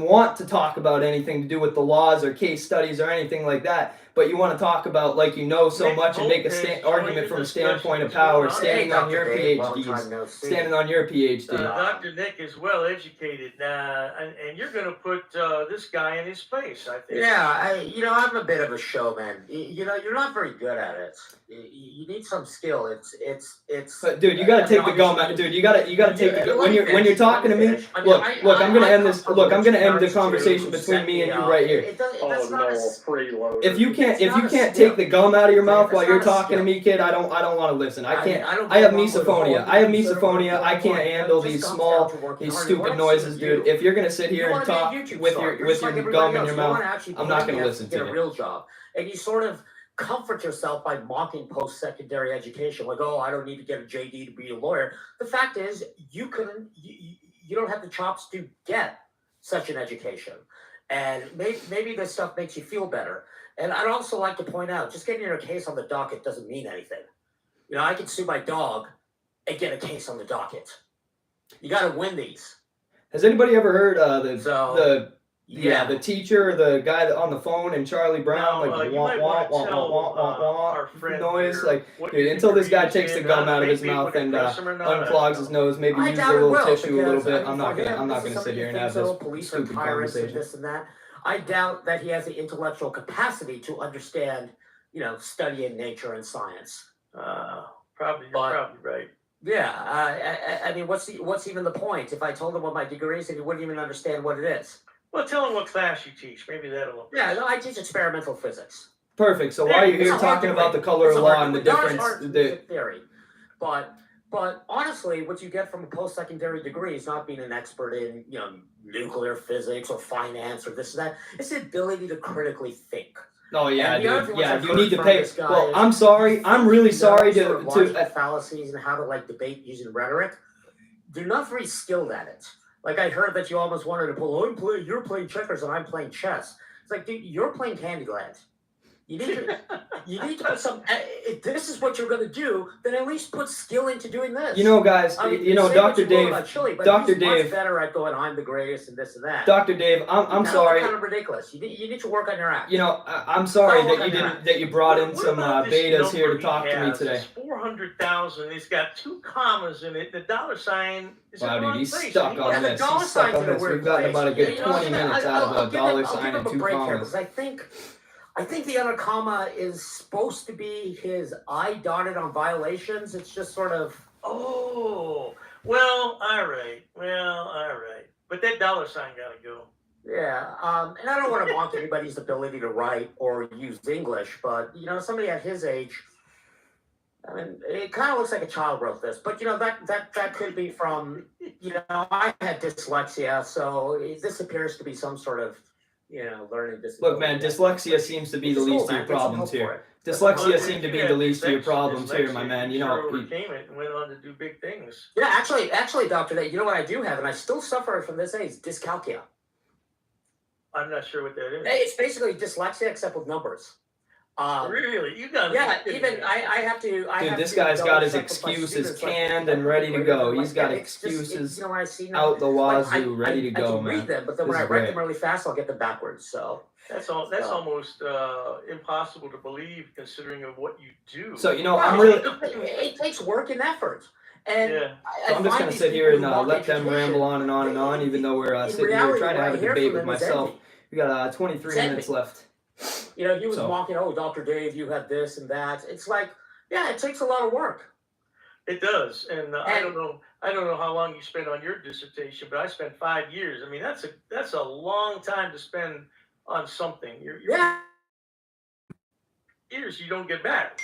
want to talk about anything to do with the laws or case studies or anything like that. but you want to talk about like you know so Nick much and make a Lopez argument joined from the a standpoint of discussion. power, What's standing going on? on your Hey, Dr. Dave, long PhDs, time no see. standing on your PhD. Dr. Nick is well educated, and you're going to put this guy in his place, I think. Yeah, I'm a bit of a showman. You're not very good at it. You need some skill. It's. But dude, you gotta take the gum out. Dude, you gotta take the gum when you're talking to me. Look, I'm gonna end this. Look, I'm gonna end the conversation between me and you right here. If you can't take the gum out of your mouth while you're talking to me, kid, I don't want to listen. I can't. I have misophonia. I can't handle these stupid noises, dude. If you're gonna sit here and talk with your gum in your mouth, I'm not gonna listen to you. Get a you. real job, and you sort of comfort yourself by mocking post-secondary education, like, oh, I don't need to get a JD to be a lawyer. The fact is, you don't have the chops to get such an education, and maybe this stuff makes you feel better. And I'd also like to point out, just getting your case on the docket doesn't mean anything. I can sue my dog and get a case on the docket. You got to win these. Has anybody ever heard the teacher, the guy that on the phone and Charlie Brown, Now, like you might wanna tell, our friend noise, here like what dude, your until this guy degree's takes the in, gum out of his maybe mouth able to and press him or not, unclogs his nose, maybe I uses doubt a it little will, tissue a little because, bit. I'm not for him, gonna this is sit here and somebody have who thinks, this police are stupid tyrants and conversation. this and that. I doubt that he has the intellectual capacity to understand, studying nature and science. You're probably right. Yeah, I mean, what's even the point? If I told him what my degree is, he wouldn't even understand what it is. Well, tell him what class you teach. Maybe that'll. Yeah, no, I teach experimental physics. Perfect. So why are you here talking about the color of law and the difference? Theory, but honestly, what you get from a post-secondary degree is not being an expert in nuclear physics or finance or this and that. It's the ability to critically think. Oh yeah, And the other dude. thing Yeah, I've you heard need to from pay. this guy Well, is I'm sorry. I'm really sorry sort of to. logical fallacies and how to debate using rhetoric. You're not very skilled at it. Like I heard that you almost wanted to pull. You're playing checkers and I'm playing chess. It's like, dude, you're playing Candyland. You need to put some. If this is what you're going to do, then at least put skill into doing this. Guys. I mean, Dr. Dave. Dr. Dave. Much better at going. I'm the greatest and this and that. Dr. Dave, I'm sorry. Kind of ridiculous. You need to work on your act. I'm sorry that you brought in some betas here to talk to me today. It's 400,000. It's got 2 commas in it. The dollar sign is wow, in the wrong dude, he's place. stuck on this. He's stuck on this. We've gotten about a good 20 minutes out of a dollar sign and 2 commas. I think the other comma is supposed to be his I dotted on violations. It's just sort of. Oh, well, all right. But that dollar sign got to go. Yeah, and I don't want to mock anybody's ability to write or use English, but somebody at his age, I mean, it kind of looks like a child wrote this. But that could be from I had dyslexia, so this appears to be some sort of learning disability. Look, man, dyslexia seems to be the least of your problems here. Dyslexia seems to be the least of your problems here, my man. Overcame it and went on to do big things. Yeah, actually, Doctor, you know what I do have, and I still suffer from this age, dyscalculia. I'm not sure what that is. It's basically dyslexia except with numbers. Really? You got I have to. Dude, this guy's got his excuses canned and ready to go. He's got excuses out the wazoo, ready to go, man. I read them, but then when I write them really fast, I'll get them backwards. So that's almost impossible to believe, considering of what you do. So I'm really. It takes work and effort. And so I'm just gonna sit here and let them ramble on and on and on, even though we're sitting here trying to have a debate with myself. We got 23 minutes left. He was mocking, oh, Dr. Dave, you had this and that. It's like, yeah, it takes a lot of work. It does, and I don't know how long you spent on your dissertation, but I spent 5 years. I mean, that's a long time to spend on something. Years you don't get back.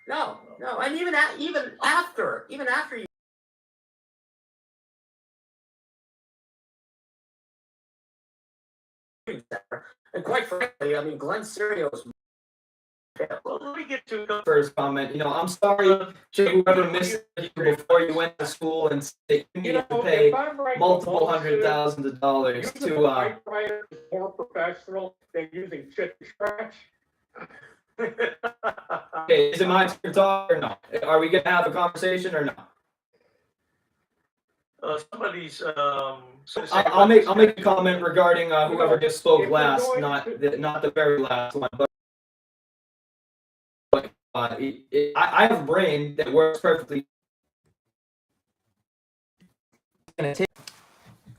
No, and even after you. And quite frankly, I mean, Glenn Serio's. Well, let me get to first comment. I'm sorry to whoever missed you before you went to school and you needed to pay multiple $100,000s to. Typewriter is more professional than using chit scratch. Okay, is it my turn to talk or not? Are we gonna have a conversation or not? Somebody's. I'll make a comment regarding whoever just spoke last, not the very last one, but I have a brain that works perfectly.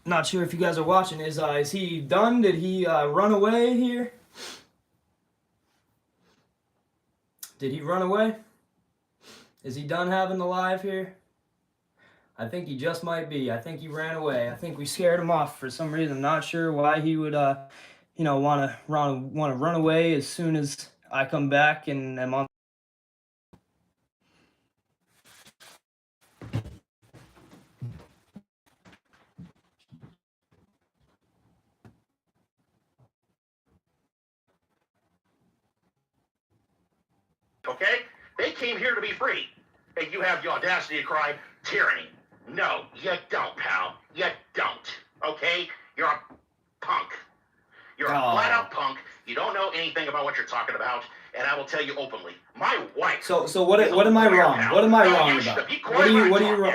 Not sure if you guys are watching. Is he done? Did he run away here? Did he run away? Is he done having the live here? I think he just might be. I think he ran away. I think we scared him off for some reason. I'm not sure why he would, want to run away as soon as I come back and am on. Okay? They came here to be free. And you have the audacity to cry tyranny. No, you don't, pal. You don't. Okay? You're a punk. You're a flat-out punk. You don't know anything about what you're talking about. And I will tell you openly, my wife. So what am I wrong? What am I wrong about?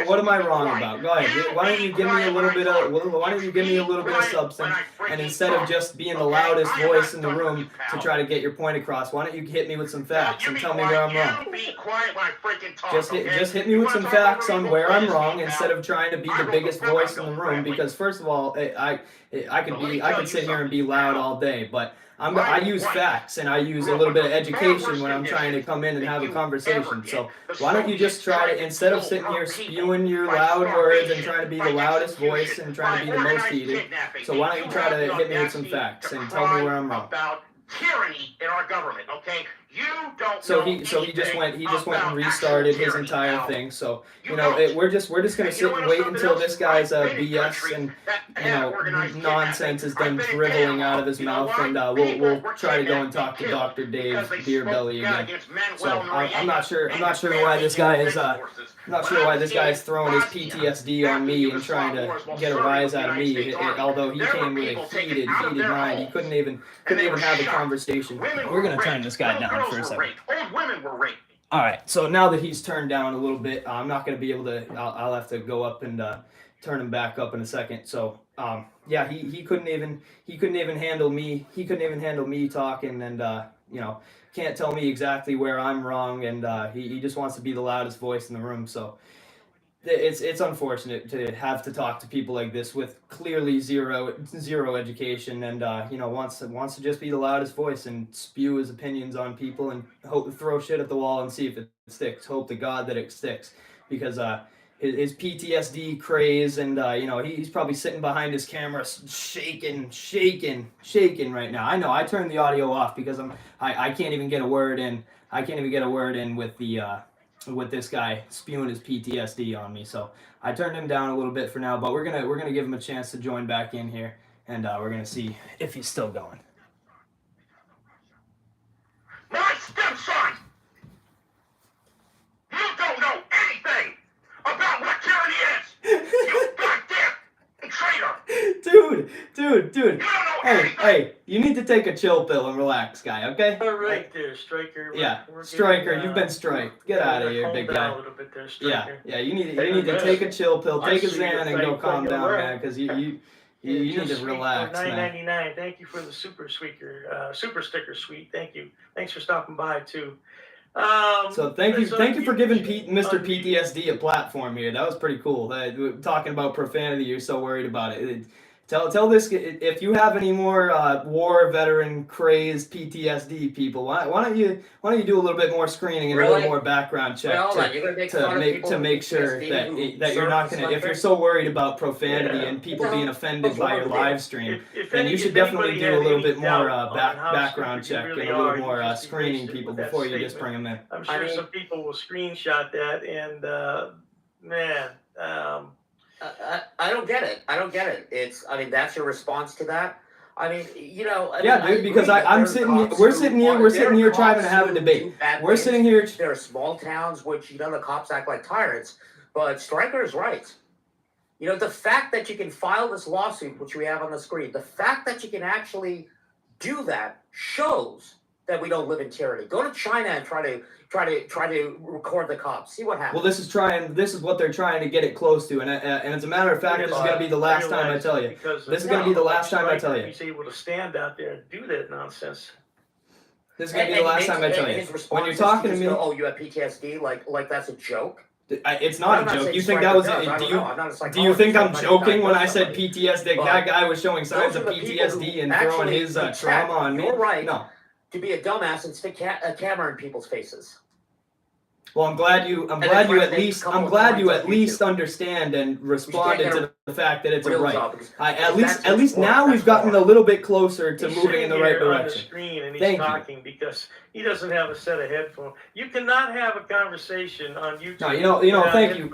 What am I wrong about? Go ahead. Why don't you give me a little bit of substance, and instead of just being the loudest voice in the room to try to get your point across, why don't you hit me with some facts and tell me where I'm wrong? Be quiet when I freaking talk. Just hit me with some facts on where I'm wrong instead of trying to be the biggest voice in the room. Because first of all, I could sit here and be loud all day, but I use facts and I use a little bit of education when I'm trying to come in and have a conversation. So why don't you just try to, instead of sitting here spewing your loud words and trying to be the loudest voice and trying to be the most heated, so why don't you try to hit me with some facts and tell me where I'm wrong? About tyranny in our government, okay? You don't So he just went and restarted his entire thing. So we're just gonna sit and wait until this guy's BS and nonsense is done dribbling out of his mouth, and we'll try to go and talk to Dr. Dave Beer Belly again. So I'm not sure why this guy is throwing his PTSD on me and trying to get a rise out of me. Although he came with a heated mind, he couldn't even have a conversation. We're gonna turn this guy down for a second. Old women were raped. All right, so now that he's turned down a little bit, I'm not going to be able to. I'll have to go up and turn him back up in a second. So yeah, he couldn't even handle me. He couldn't even handle me talking, and can't tell me exactly where I'm wrong, and he just wants to be the loudest voice in the room. So it's unfortunate to have to talk to people like this with clearly zero education, and wants to just be the loudest voice and spew his opinions on people and throw shit at the wall and see if it sticks. Hope to God that it sticks, because his PTSD craze, and he's probably sitting behind his camera shaking right now. I know I turned the audio off because I can't even get a word in. I can't even get a word in with this guy spewing his PTSD on me. So I turned him down a little bit for now, but we're gonna give him a chance to join back in here, and we're gonna see if he's still going. My stepson! You don't know anything about what tyranny is! You goddamn traitor! Dude. Hey, you need to take a chill pill and relax, guy, okay? All right there, Striker. Yeah, Striker, you've been striked. Get out of here, big guy. A little bit there, Striker. Yeah, you need to take a chill pill, take a Xan, and go calm down, man, because you need to relax, man. $9.99. Thank you for the super sticker, sweet. Thank you. Thanks for stopping by too. So thank you for giving Mr. PTSD a platform here. That was pretty cool. Talking about profanity, you're so worried about it. Tell this, if you have any more war veteran crazed PTSD people, why don't you do a little bit more screening and a little more background check to make sure that you're not gonna, if you're so worried about profanity and people being offended by your live stream, then you should definitely do a little bit more background check and a little more screening people before you just bring them in. I'm sure some people will screenshot that, and I don't get it. That's your response to that. Because we're sitting here trying to have a debate. We're sitting here. There are small towns which the cops act like tyrants, but Stryker is right. The fact that you can file this lawsuit, which we have on the screen, the fact that you can actually do that shows that we don't live in tyranny. Go to China and try to record the cops. See what happens. Well, this is what they're trying to get it close to, and as a matter of fact, this is going to be the last time I tell you. This is going to be the last time I tell you. He's able to stand out there and do that nonsense. This is gonna be the last time I tell you. When you're talking to me, oh, you have PTSD, like that's a joke. It's not a joke. You think that was? Do you think I'm joking when I said PTSD? That guy was showing signs of PTSD and throwing his trauma on me. You're right. No. To be a dumbass and stick a camera in people's faces. Well, I'm glad you at least understand and responded to the fact that it's a right. At least now we've gotten a little bit closer to moving in the right direction. On the screen and he's talking because he doesn't have a set of headphones. You cannot have a conversation on YouTube. No, thank you.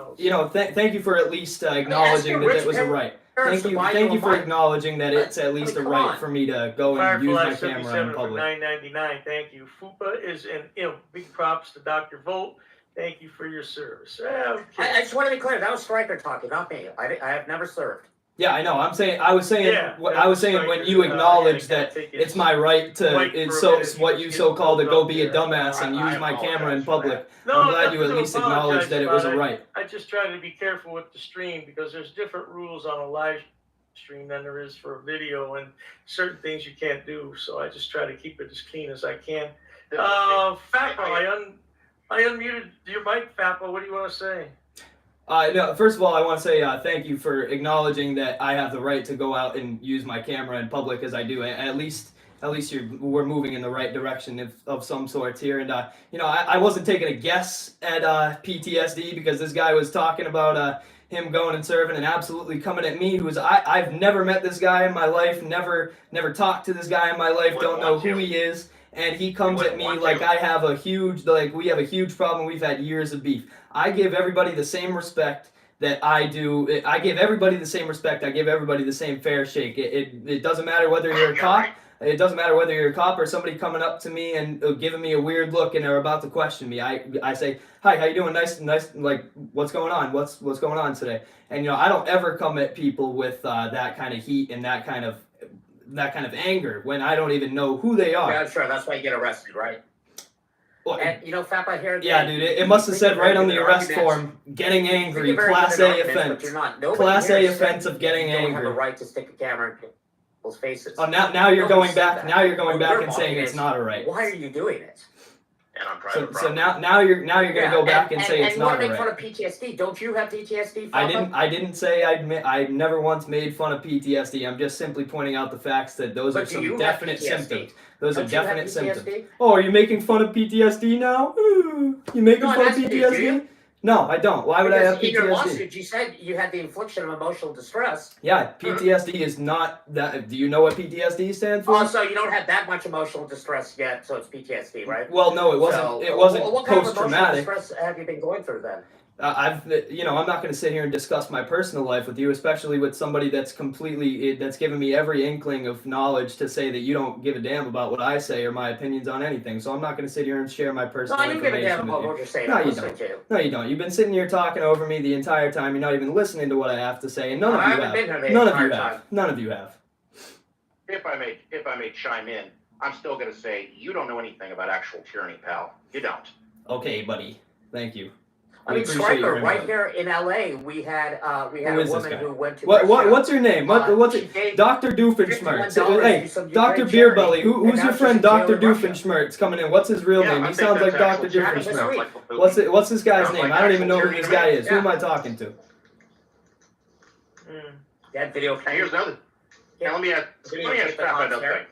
Thank you for at least acknowledging that it was a right. Thank you for acknowledging that it's at least a right for me to go and use my camera in public. $9.99. Thank you. FAPA is big props to Dr. Volt. Thank you for your service. Okay. I just want to be clear. That was Stryker talking, not me. I have never served. Yeah, I know. I was saying when you acknowledge that it's my right to what you so called to go be a dumbass and use my camera in public. I'm glad you at least acknowledged that it was a right. I just try to be careful with the stream because there's different rules on a live stream than there is for a video, and certain things you can't do. So I just try to keep it as clean as I can. FAPA, I unmuted your mic, FAPA. What do you want to say? No, first of all, I want to say thank you for acknowledging that I have the right to go out and use my camera in public as I do. At least we're moving in the right direction of some sorts here. And I wasn't taking a guess at PTSD because this guy was talking about him going and serving and absolutely coming at me. I've never met this guy in my life, never talked to this guy in my life, don't know who he is. And he comes at me like we have a huge problem. We've had years of beef. I give everybody the same respect that I do. I give everybody the same respect. I give everybody the same fair shake. It doesn't matter whether you're a cop. It doesn't matter whether you're a cop or somebody coming up to me and giving me a weird look and they're about to question me. I say, hi, how you doing? Nice, like, what's going on? What's going on today? And I don't ever come at people with that kind of heat and that kind of anger when I don't even know who they are. Yeah, sure. That's why you get arrested, right? Well, and FAPA here. Yeah, dude. It must have said right on the arrest form, getting angry, Class A offense. Class A offense of getting angry. You don't have a right to stick a camera in people's faces. Oh, now you're going back. Now you're going back and saying it's not a right. Why are you doing it? So now you're gonna go back and say it's not a right. And you want to make fun of PTSD? Don't you have PTSD? I didn't say I never once made fun of PTSD. I'm just simply pointing out the facts that those are some definite symptoms. Those are definite symptoms. Oh, are you making fun of PTSD now? You making fun of PTSD? No, I don't. Why would I have PTSD? In your lawsuit, you said you had the infliction of emotional distress. Yeah, PTSD is not that. Do you know what PTSD stands for? Oh, so you don't have that much emotional distress yet, so it's PTSD, right? Well, no, it wasn't. So, it wasn't what kind of post-traumatic. emotional distress have you been going through then? I'm not going to sit here and discuss my personal life with you, especially with somebody that's given me every inkling of knowledge to say that you don't give a damn about what I say or my opinions on anything. So I'm not going to sit here and share my personal information with you. No, I don't give a damn about what you're saying. No, you don't. No, you don't. You've been sitting here talking over me the entire time. You're not even listening to what I have to say, and none of you have. None of you have. If I may chime in, I'm still going to say you don't know anything about actual tyranny, pal. You don't. Okay, buddy. Thank you. I mean, Stryker, right here in LA, we had a woman who went to. What's her name? What's it? Dr. Doofenshmirtz. Hey, Dr. Beerbelly. Who's your friend, Dr. Doofenshmirtz, coming in? What's his real name? He sounds like Dr. Doofenshmirtz. What's this guy's name? I don't even know who this guy is. Who am I talking to? That video. Here's another. Let me ask Pat another thing.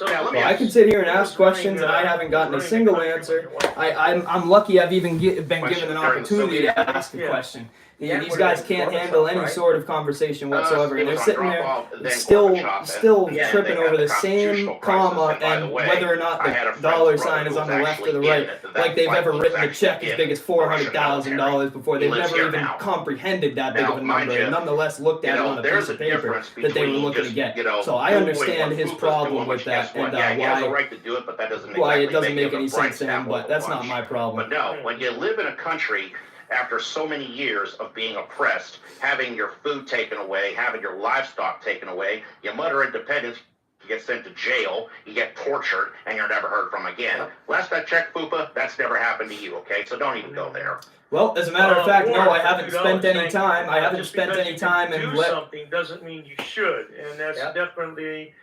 I can sit here and ask questions and I haven't gotten a single answer. I'm lucky I've even been given an opportunity to ask a question. These guys can't handle any sort of conversation whatsoever, and they're sitting there still tripping over the same comma and whether or not the dollar sign is on the left or the right, like they've ever written a check as big as $400,000 before. They've never even comprehended that big of a number, and nonetheless looked at it on a piece of paper that they were looking to get. So I understand his problem with that and why it doesn't make any sense to him, but that's not my problem. But no, when you live in a country after so many years of being oppressed, having your food taken away, having your livestock taken away, you mutter independence, you get sent to jail, you get tortured, and you're never heard from again. Last I checked, FAPA, that's never happened to you, okay? So don't even go there. Well, as a matter of fact, no, I haven't spent any time. I haven't spent any time and do something doesn't mean you should, and that's definitely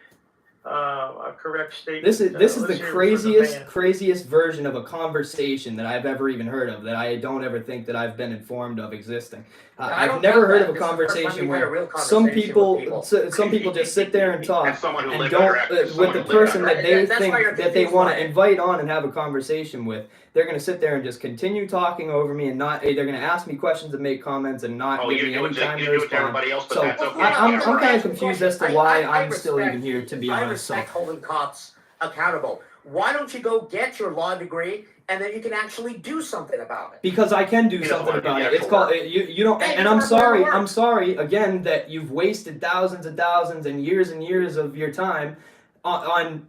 a correct statement. This is Let's the hear it from the man. craziest version of a conversation that I've ever even heard of, that I don't ever think that I've been informed of existing. I've never heard of a conversation where some people just sit there and talk and don't with the person that they think that they want to invite on and have a conversation with. They're going to sit there and just continue talking over me and not. They're going to ask me questions and make comments and not give me any time to respond. So I'm kind of confused as to why I'm still even here, to be honest. I respect holding cops accountable. Why don't you go get your law degree and then you can actually do something about it? Because I can do something about it. It's called you don't. And I'm sorry again that you've wasted thousands and thousands and years of your time on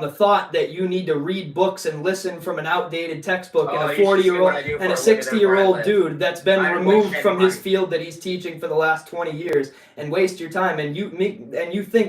the thought that you need to read books and listen from an outdated textbook and a 40-year-old and a 60-year-old dude that's been removed from his field that he's teaching for the last 20 years and waste your time, and you think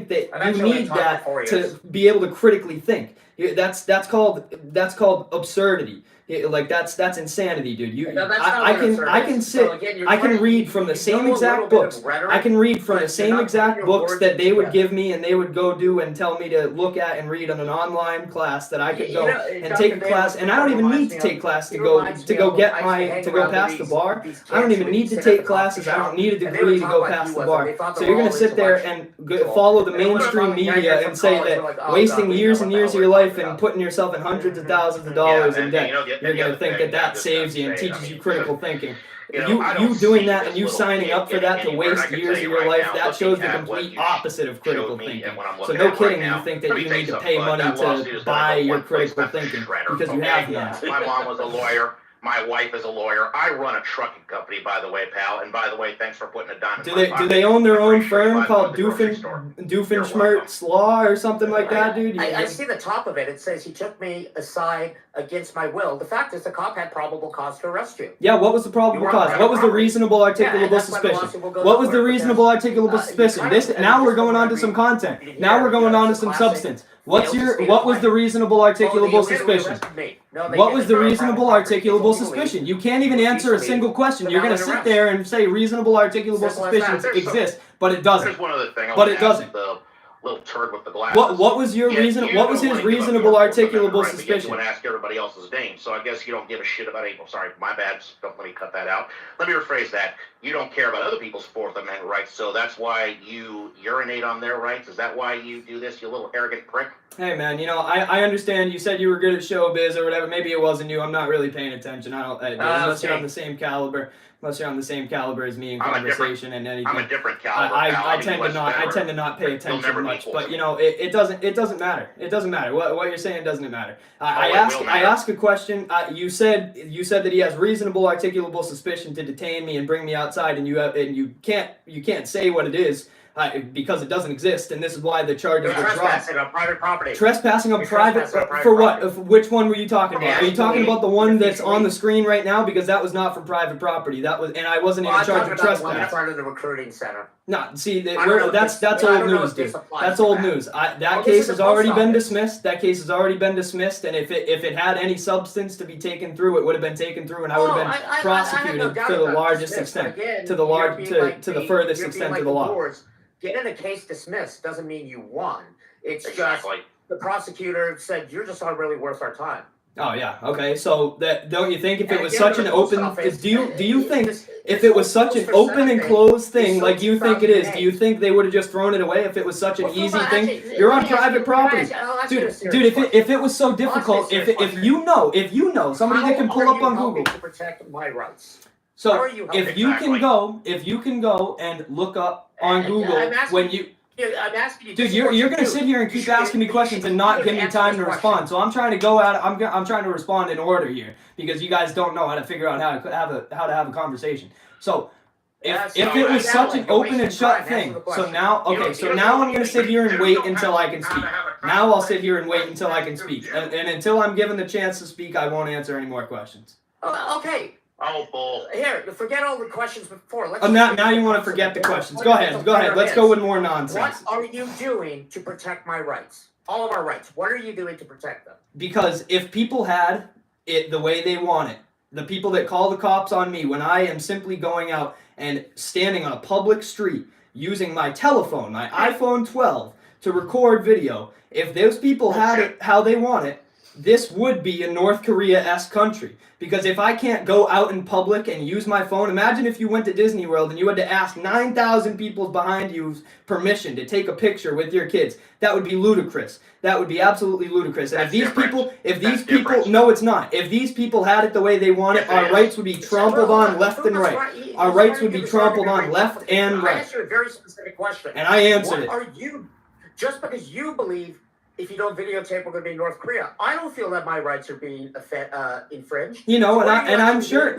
that you need that to be able to critically think. That's called absurdity. Like that's insanity, dude. I can read from the same exact books. I can read from the same exact books that they would give me and they would go do and tell me to look at and read on an online class that I could go and take a class, and I don't even need to take class to go pass the bar. I don't even need to take classes. I don't need a degree to go pass the bar. So you're gonna sit there and follow the mainstream media and say that wasting years and years of your life and putting yourself in hundreds of thousands of dollars in debt, you're going to think that saves you and teaches you critical thinking. You doing that and you signing up for that to waste years of your life, that shows the complete opposite of critical thinking. So no kidding you think that you need to pay money to buy your critical thinking, because you have none. My mom was a lawyer. My wife is a lawyer. I run a trucking company, by the way, pal. And by the way, thanks for putting a dime in my pocket. Do they own their own firm called Doofenshmirtz Law or something like that, dude? I see the top of it. It says he took me aside against my will. The fact is the cop had probable cause to arrest you. Yeah, what was the probable cause? What was the reasonable articulable suspicion? What was the reasonable articulable suspicion? Now we're going on to some content. Now we're going on to some substance. What was the reasonable articulable suspicion? What was the reasonable articulable suspicion? You can't even answer a single question. You're going to sit there and say reasonable articulable suspicions exist, but it doesn't. But it doesn't. Little turd with the glasses. What was your reason? What was his reasonable articulable suspicion? You want to ask everybody else's name, so I guess you don't give a shit about April. Sorry, my bad. Don't let me cut that out. Let me rephrase that. You don't care about other people's Fourth Amendment rights, so that's why you urinate on their rights. Is that why you do this, you little arrogant prick? Hey man, I understand. You said you were good at showbiz or whatever. Maybe it wasn't you. I'm not really paying attention. Unless you're on the same caliber. Unless you're on the same caliber as me in conversation and anything. I'm a different caliber. I tend to not pay attention much, but it doesn't matter. It doesn't matter what you're saying. Doesn't matter. I ask a question. You said that he has reasonable articulable suspicion to detain me and bring me outside, and you can't say what it is. Because it doesn't exist, and this is why the charges were dropped. Trespassing on private property. Trespassing on private for what? Which one were you talking about? Are you talking about the one that's on the screen right now? Because that was not for private property. That was, and I wasn't even charged with trespass. In front of the recruiting center. No, see, that's old news, dude. That's old news. That case has already been dismissed. That case has already been dismissed, and if it had any substance to be taken through, it would have been taken through, and I would have been prosecuted to the largest extent, to the furthest extent of the law. Getting a case dismissed doesn't mean you won. It's just the prosecutor said you're just not really worth our time. Oh yeah, okay. So don't you think if it was such an open, do you think if it was such an open and closed thing like you think it is, do you think they would have just thrown it away if it was such an easy thing? You're on private property, dude. If it was so difficult, if you know somebody that can pull up on Google to protect my rights. So if you can go and look up on Google when you. I'm asking you. Dude, you're gonna sit here and keep asking me questions and not give me time to respond. So I'm trying to go at it. I'm trying to respond in order here because you guys don't know how to figure out how to have a conversation. So if it was such an open and shut thing, so now I'm gonna sit here and wait until I can speak. Now I'll sit here and wait until I can speak, and until I'm given the chance to speak, I won't answer any more questions. Okay. Oh, bull. Here, forget all the questions before. Now you want to forget the questions. Go ahead. Let's go with more nonsense. What are you doing to protect my rights? All of our rights. What are you doing to protect them? Because if people had it the way they want it, the people that call the cops on me when I am simply going out and standing on a public street using my telephone, my iPhone 12, to record video. If those people had it how they want it, this would be a North Korea-esque country. Because if I can't go out in public and use my phone, imagine if you went to Disney World and you had to ask 9,000 people behind you's permission to take a picture with your kids. That would be ludicrous. That would be absolutely ludicrous. And if these people, no, it's not. If these people had it the way they want it, our rights would be trampled on left and right. Our rights would be trampled on left and right. I asked you a very specific question. And I answered it. What are you, just because you believe if you don't videotape, we're going to be North Korea. I don't feel that my rights are being infringed. You know, I'm sure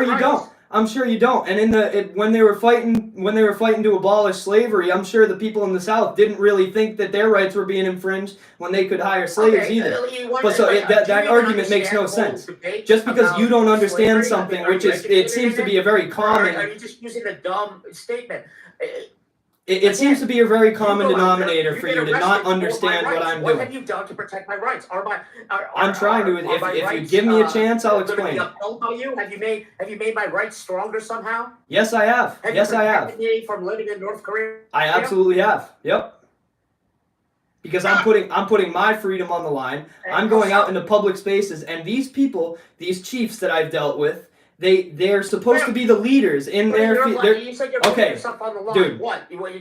you don't. I'm sure you don't. And when they were fighting to abolish slavery, I'm sure the people in the South didn't really think that their rights were being infringed when they could hire slaves either. But so that argument makes no sense. Just because you don't understand something, which it seems to be a very common. Are you just using a dumb statement? It seems to be a very common denominator for you to not understand what I'm doing. What have you done to protect my rights? I'm trying to. If you give me a chance, I'll explain. Have you made my rights stronger somehow? Yes, I have. Yes, I have. Have you protected me from living in North Korea? I absolutely have. Yep. Because I'm putting my freedom on the line. I'm going out into public spaces, and these people, these chiefs that I've dealt with, they're supposed to be the leaders in their field. You said you're putting yourself on the line. Dude. What? You're going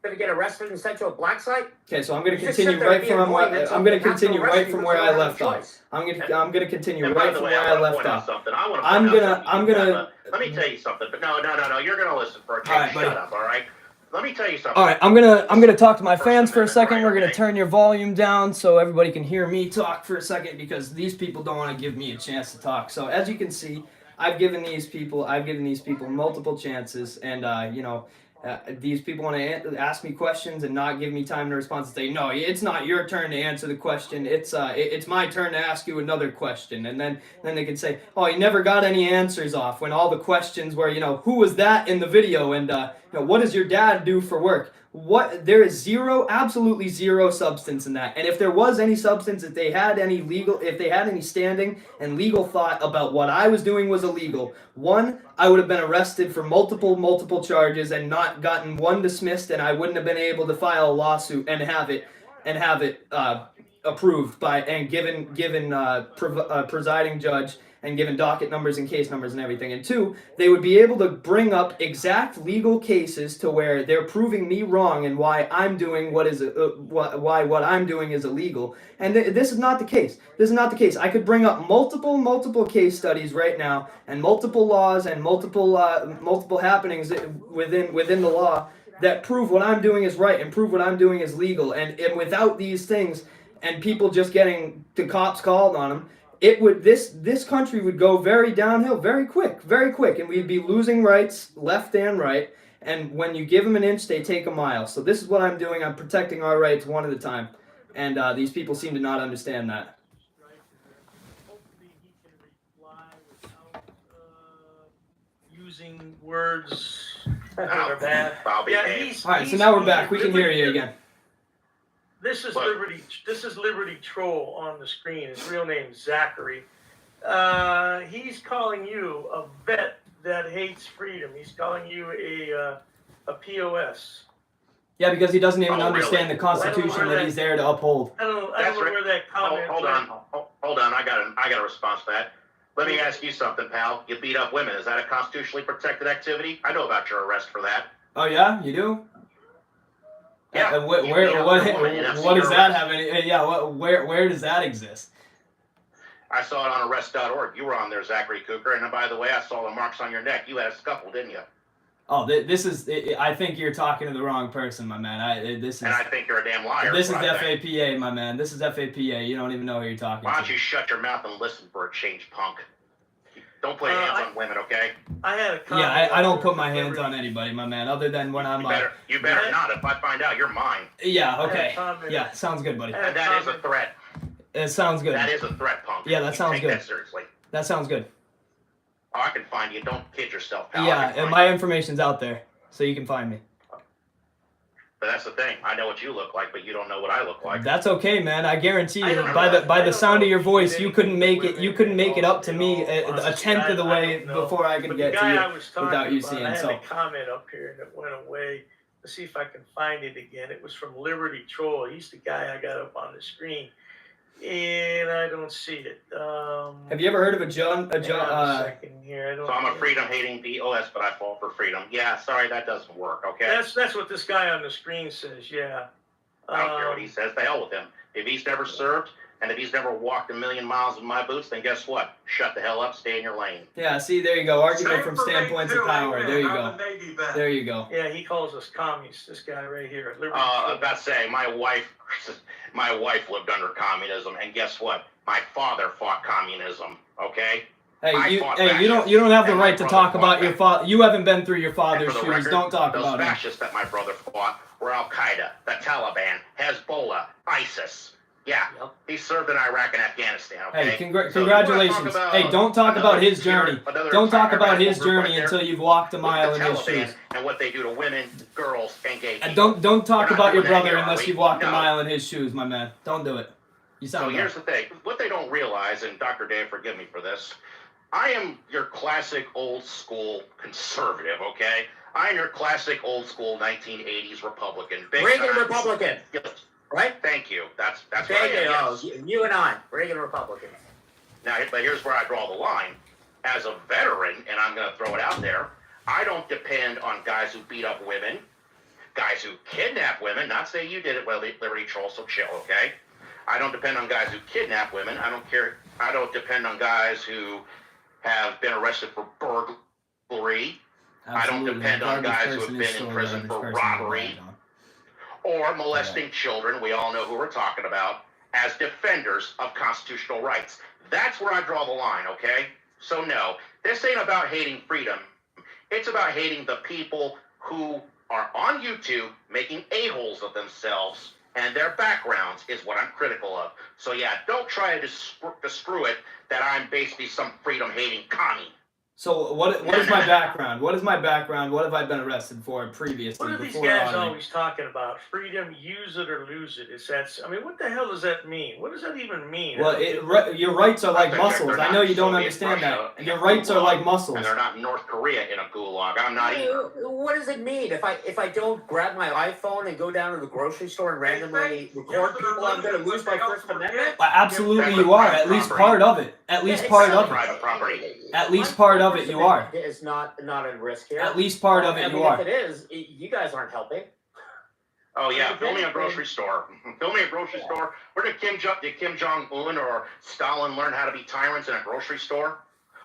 to get arrested and sent to a black site? Okay, so I'm going to continue right from where I left off. I'm going to continue right from where I left off. I'm gonna. Let me tell you something. But no. You're going to listen for a change. Shut up. All right. Let me tell you something. All right, I'm gonna talk to my fans for a second. We're gonna turn your volume down so everybody can hear me talk for a second, because these people don't want to give me a chance to talk. So as you can see, I've given these people multiple chances, and these people want to ask me questions and not give me time to respond and say, no, it's not your turn to answer the question. It's my turn to ask you another question. And then they can say, oh, you never got any answers off, when all the questions were, who was that in the video? And, what does your dad do for work? There is absolutely zero substance in that. And if there was any substance, if they had any standing and legal thought about what I was doing was illegal, one, I would have been arrested for multiple charges and not gotten one dismissed, and I wouldn't have been able to file a lawsuit and have it approved by and given presiding judge and given docket numbers and case numbers and everything. And two, they would be able to bring up exact legal cases to where they're proving me wrong and why I'm doing what I'm doing is illegal. And this is not the case. This is not the case. I could bring up multiple case studies right now, and multiple laws and multiple happenings within the law that prove what I'm doing is right and prove what I'm doing is legal. And without these things and people just getting the cops called on them, this country would go very downhill very quick, and we'd be losing rights left and right. And when you give them an inch, they take a mile. So this is what I'm doing. I'm protecting our rights one at a time, and these people seem to not understand that. Hopefully he can reply without using words that are bad. All right, so now we're back. We can hear you again. This is Liberty Troll on the screen. His real name's Zachary. He's calling you a vet that hates freedom. He's calling you a POS. Yeah, because he doesn't even understand the Constitution that he's there to uphold. I don't know where that comment. Hold on. I got a response to that. Let me ask you something, pal. You beat up women. Is that a constitutionally protected activity? I know about your arrest for that. Oh yeah, you do? Yeah. What does that have any? Yeah. Where does that exist? I saw it on arrest.org. You were on there, Zachary Cooker. And by the way, I saw the marks on your neck. You had a scuffle, didn't you? Oh, this is. I think you're talking to the wrong person, my man. And I think you're a damn liar. This is FAPA, my man. This is FAPA. You don't even know who you're talking to. Why don't you shut your mouth and listen for a change, punk? Don't put hands on women, okay? I had a comment. Yeah, I don't put my hands on anybody, my man, other than when I'm... You better not. If I find out, you're mine. Yeah, okay. Yeah, sounds good, buddy. And that is a threat. It sounds good. That is a threat, punk. Yeah, that sounds good. Take that seriously. That sounds good. Oh, I can find you. Don't kid yourself, pal. Yeah, and my information's out there, so you can find me. But that's the thing. I know what you look like, but you don't know what I look like. That's okay, man. I guarantee you, by the sound of your voice, you couldn't make it up to me a tenth of the way before I could get to you without you seeing. I had So a comment up here that went away. Let's see if I can find it again. It was from Liberty Troll. He's the guy I got up on the screen, and I don't see it. Have you ever heard of a John? Hang on a second here. I don't So I'm a freedom-hating POS, but I fall for freedom. Yeah, sorry, that doesn't work. Okay. That's what this guy on the screen says. Yeah. I don't care what he says. The hell with him. If he's never served and if he's never walked a million miles in my boots, then guess what? Shut the hell up. Stay in your lane. Yeah. See, there you go. Argument Same from for me, standpoints too. of power. Amen. There you I'm go. a Navy vet. There you go. Yeah, he calls us commies. This guy right here. Liberty I Troll. was about to say, my wife lived under communism, and guess what? My father fought communism. Okay. Hey, you don't have the right to talk about your father. You haven't been through your father's shoes. Record, Don't talk those about him. fascists that my brother fought were Al Qaeda, the Taliban, Hezbollah, ISIS. Yeah, he served in Iraq and Afghanistan. Okay. Hey, congratulations. Hey, don't talk about his journey. Don't talk about his journey until you've walked a mile in his shoes. And what they do to women, girls, and gay people. And don't talk about your brother here, unless you've walked a mile in his shoes, my man. Don't do it. You sound So bad. here's the thing. What they don't realize, and Dr. Dave, forgive me for this, I am your classic old school conservative, okay? I am your classic old school 1980s Republican. Reagan Republican. Right? Thank you. That's what I am. Yes. You and I, Reagan Republican. Now, but here's where I draw the line. As a veteran, and I'm going to throw it out there, I don't depend on guys who beat up women, guys who kidnap women. Not say you did it, well, Liberty Troll, so chill, okay? I don't depend on guys who kidnap women. I don't care. I don't depend on guys who have been arrested for burglary. I don't depend on guys who have been in prison for robbery or molesting children. We all know who we're talking about, as defenders of constitutional rights. That's where I draw the line, okay? So no, this ain't about hating freedom. It's about hating the people who are on YouTube making a-holes of themselves, and their backgrounds is what I'm critical of. So yeah, don't try to screw it that I'm basically some freedom-hating commie. So what is my background? What is my background? What have I been arrested for previously? What are these before guys auditing? always talking about? Freedom, use it or lose it. Is that? I mean, what the hell does that mean? What does that even mean? Well, your rights are like muscles. I know you don't understand that. Your rights are like muscles. And they're not North Korea in a gulag. I'm not either. What does it mean? If I don't grab my iPhone and go down to the grocery store and randomly record people, I'm going to lose my First Amendment? Well, absolutely, you are. At least part of it. At least part of it. Private property. At least part of it, you are. It's not at risk here. At least part of it, you are. If it is, you guys aren't helping. Oh yeah, fill me a grocery store. Fill me a grocery store. Where did Kim Jong-un or Stalin learn how to be tyrants in a grocery store?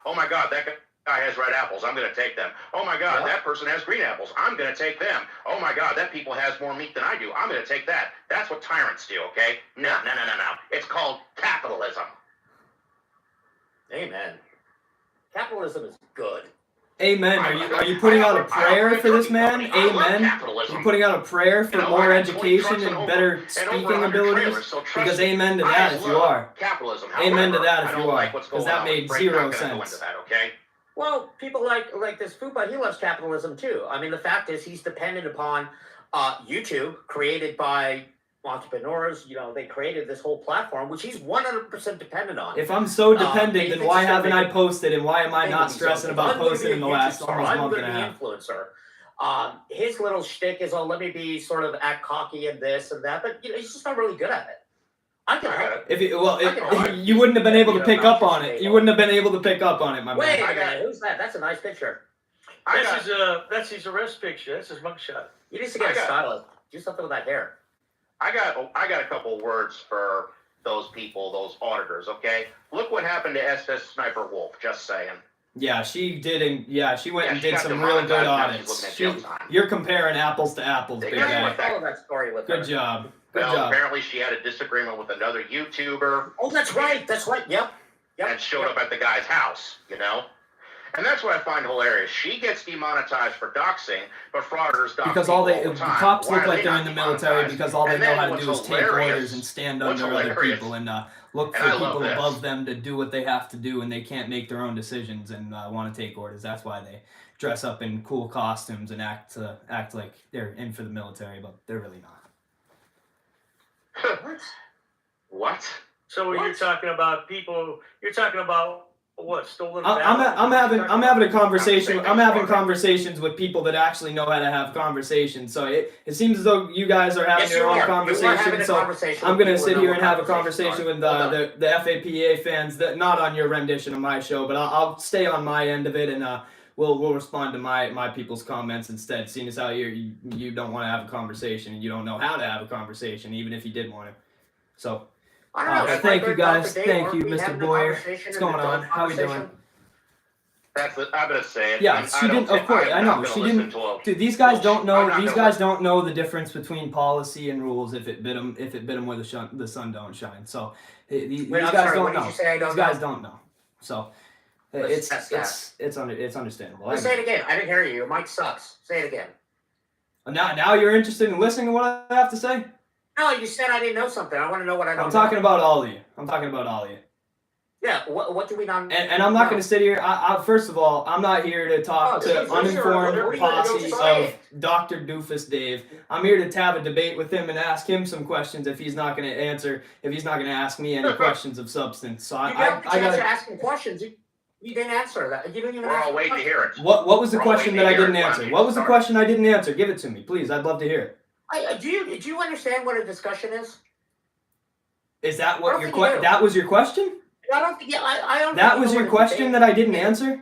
Oh my God, that guy has red apples. I'm going to take them. Oh my God, that person has green apples. I'm going to take them. Oh my God, that people has more meat than I do. I'm going to take that. That's what tyrants do, okay? No. It's called capitalism. Amen. Capitalism is good. Amen. Are you putting out a prayer for this man? Amen. You're putting out a prayer for more education and better speaking abilities? Because amen to that if you are. Capitalism. Amen to that if you are. Because that made 0 sense. Well, people like this FAPA, he loves capitalism too. I mean, the fact is he's dependent upon YouTube, created by entrepreneurs. You know, they created this whole platform, which he's 100% dependent on. If I'm so dependent, then why haven't I posted, and why am I not stressing about posting in the last almost month and a half? Influencer. His little shtick is, oh, let me be sort of act cocky and this and that, but you know, he's just not really good at it. I can help it. You wouldn't have been able to pick up on it. You wouldn't have been able to pick up on it, my man. Wait a minute, who's that? That's a nice picture. That's his arrest picture. That's his mugshot. You need to get a stylist. Do something with that hair. I got a couple words for those people, those auditors, okay? Look what happened to SS Sniper Wolf, just saying. Yeah, she did, she went and did some real good audits. You're comparing apples to apples, big guy. Good job. Good job. Apparently she had a disagreement with another YouTuber. Oh, that's right. Yep. And showed up at the guy's house, you know? And that's what I find hilarious. She gets demonetized for doxing, but fraudsters dox because all the cops look like they're in the military because all they know how to do is take orders and stand under other people and look for people above them to do what they have to do, and they can't make their own decisions and want to take orders. That's why they dress up in cool costumes and act like they're in for the military, but they're really not. What? So you're talking about people. You're talking about What, stolen I'm valor? having a conversation. I'm having conversations with people that actually know how to have conversations. So it seems as though you guys are having Yes, your you own are. conversation. You are having a So conversation I'm with gonna people sit who here know and what have a conversation with conversations are. the FAPA fans that not on your rendition of my show, but I'll stay on my end of it and we'll respond to my people's comments instead. Seeing as how you don't want to have a conversation and you don't know how to have a conversation, even if you did want to. So. I don't know. Thank you guys. Dave, Thank aren't you, we Mr. having a Boyer. conversation What's in going the on? dog How we doing? conversation? That's what I'm gonna say it. Yeah, she didn't. Of course, I know she didn't. Dude, these guys don't know. These guys don't know the difference between policy and rules. If it bit them where the sun don't shine. So these guys don't know. These guys don't know. So it's understandable. Let's say it again. I didn't hear you. Your mic sucks. Say it again. Now you're interested in listening to what I have to say? No, you said I didn't know something. I want to know what I don't I'm talking about all of you. I'm talking about all of you. Yeah, what do we not And I'm not going to sit here. First of all, I'm not here to talk to uninformed posse of Dr. Doofus Dave. I'm here to have a debate with him and ask him some questions if he's not going to answer, if he's not going to ask me any questions of substance. So you got the chance to ask him questions. You didn't answer that. You didn't even. We're all waiting to hear it. What was the question that I didn't answer? What was the question I didn't answer? Give it to me, please. I'd love to hear it. Do you understand what a discussion is? Is that what your question? That was your question? I don't think. Yeah, I don't. That was your question that I didn't answer,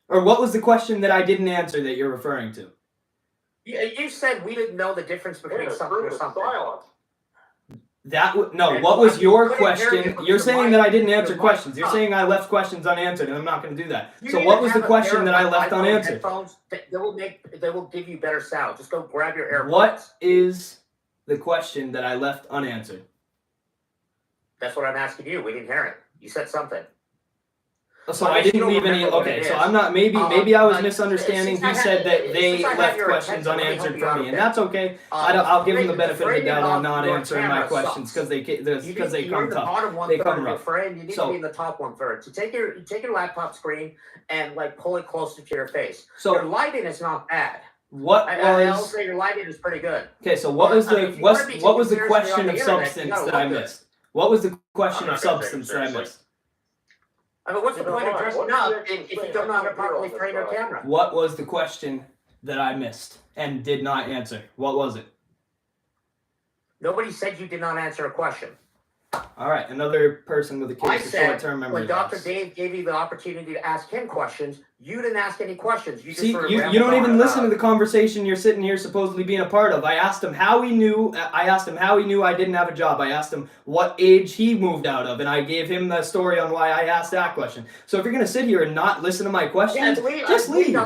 or what was the question that I didn't answer that you're referring to? You said we didn't know the difference between something or something. What was your question? You're saying that I didn't answer questions. You're saying I left questions unanswered, and I'm not going to do that. So what was the question that I left unanswered? They will give you better sound. Just go grab your AirPods. What is the question that I left unanswered? That's what I'm asking you. We didn't hear it. You said something. So I didn't leave any. Okay, so I'm not. Maybe I was misunderstanding. He said that they left questions unanswered for me, and that's okay. I'll give him the benefit of the doubt on not answering my questions because they come tough. They come rough. You need to be in the top 1/3. So take your laptop screen and pull it closer to your face. So your lighting is not bad. I'll say your lighting is pretty good. Okay, so what was the question of substance that I missed? What was the question of substance that I missed? I mean, what's the point of dressing up if you don't know how to properly frame your camera? What was the question that I missed and did not answer? What was it? Nobody said you did not answer a question. All right, another person with a case of short-term memory loss. When Dr. Dave gave you the opportunity to ask him questions, you didn't ask any questions. You just you don't even listen to the conversation you're sitting here supposedly being a part of. I asked him how he knew I didn't have a job. I asked him what age he moved out of, and I gave him the story on why I asked that question. So if you're gonna sit here and not listen to my questions, just leave.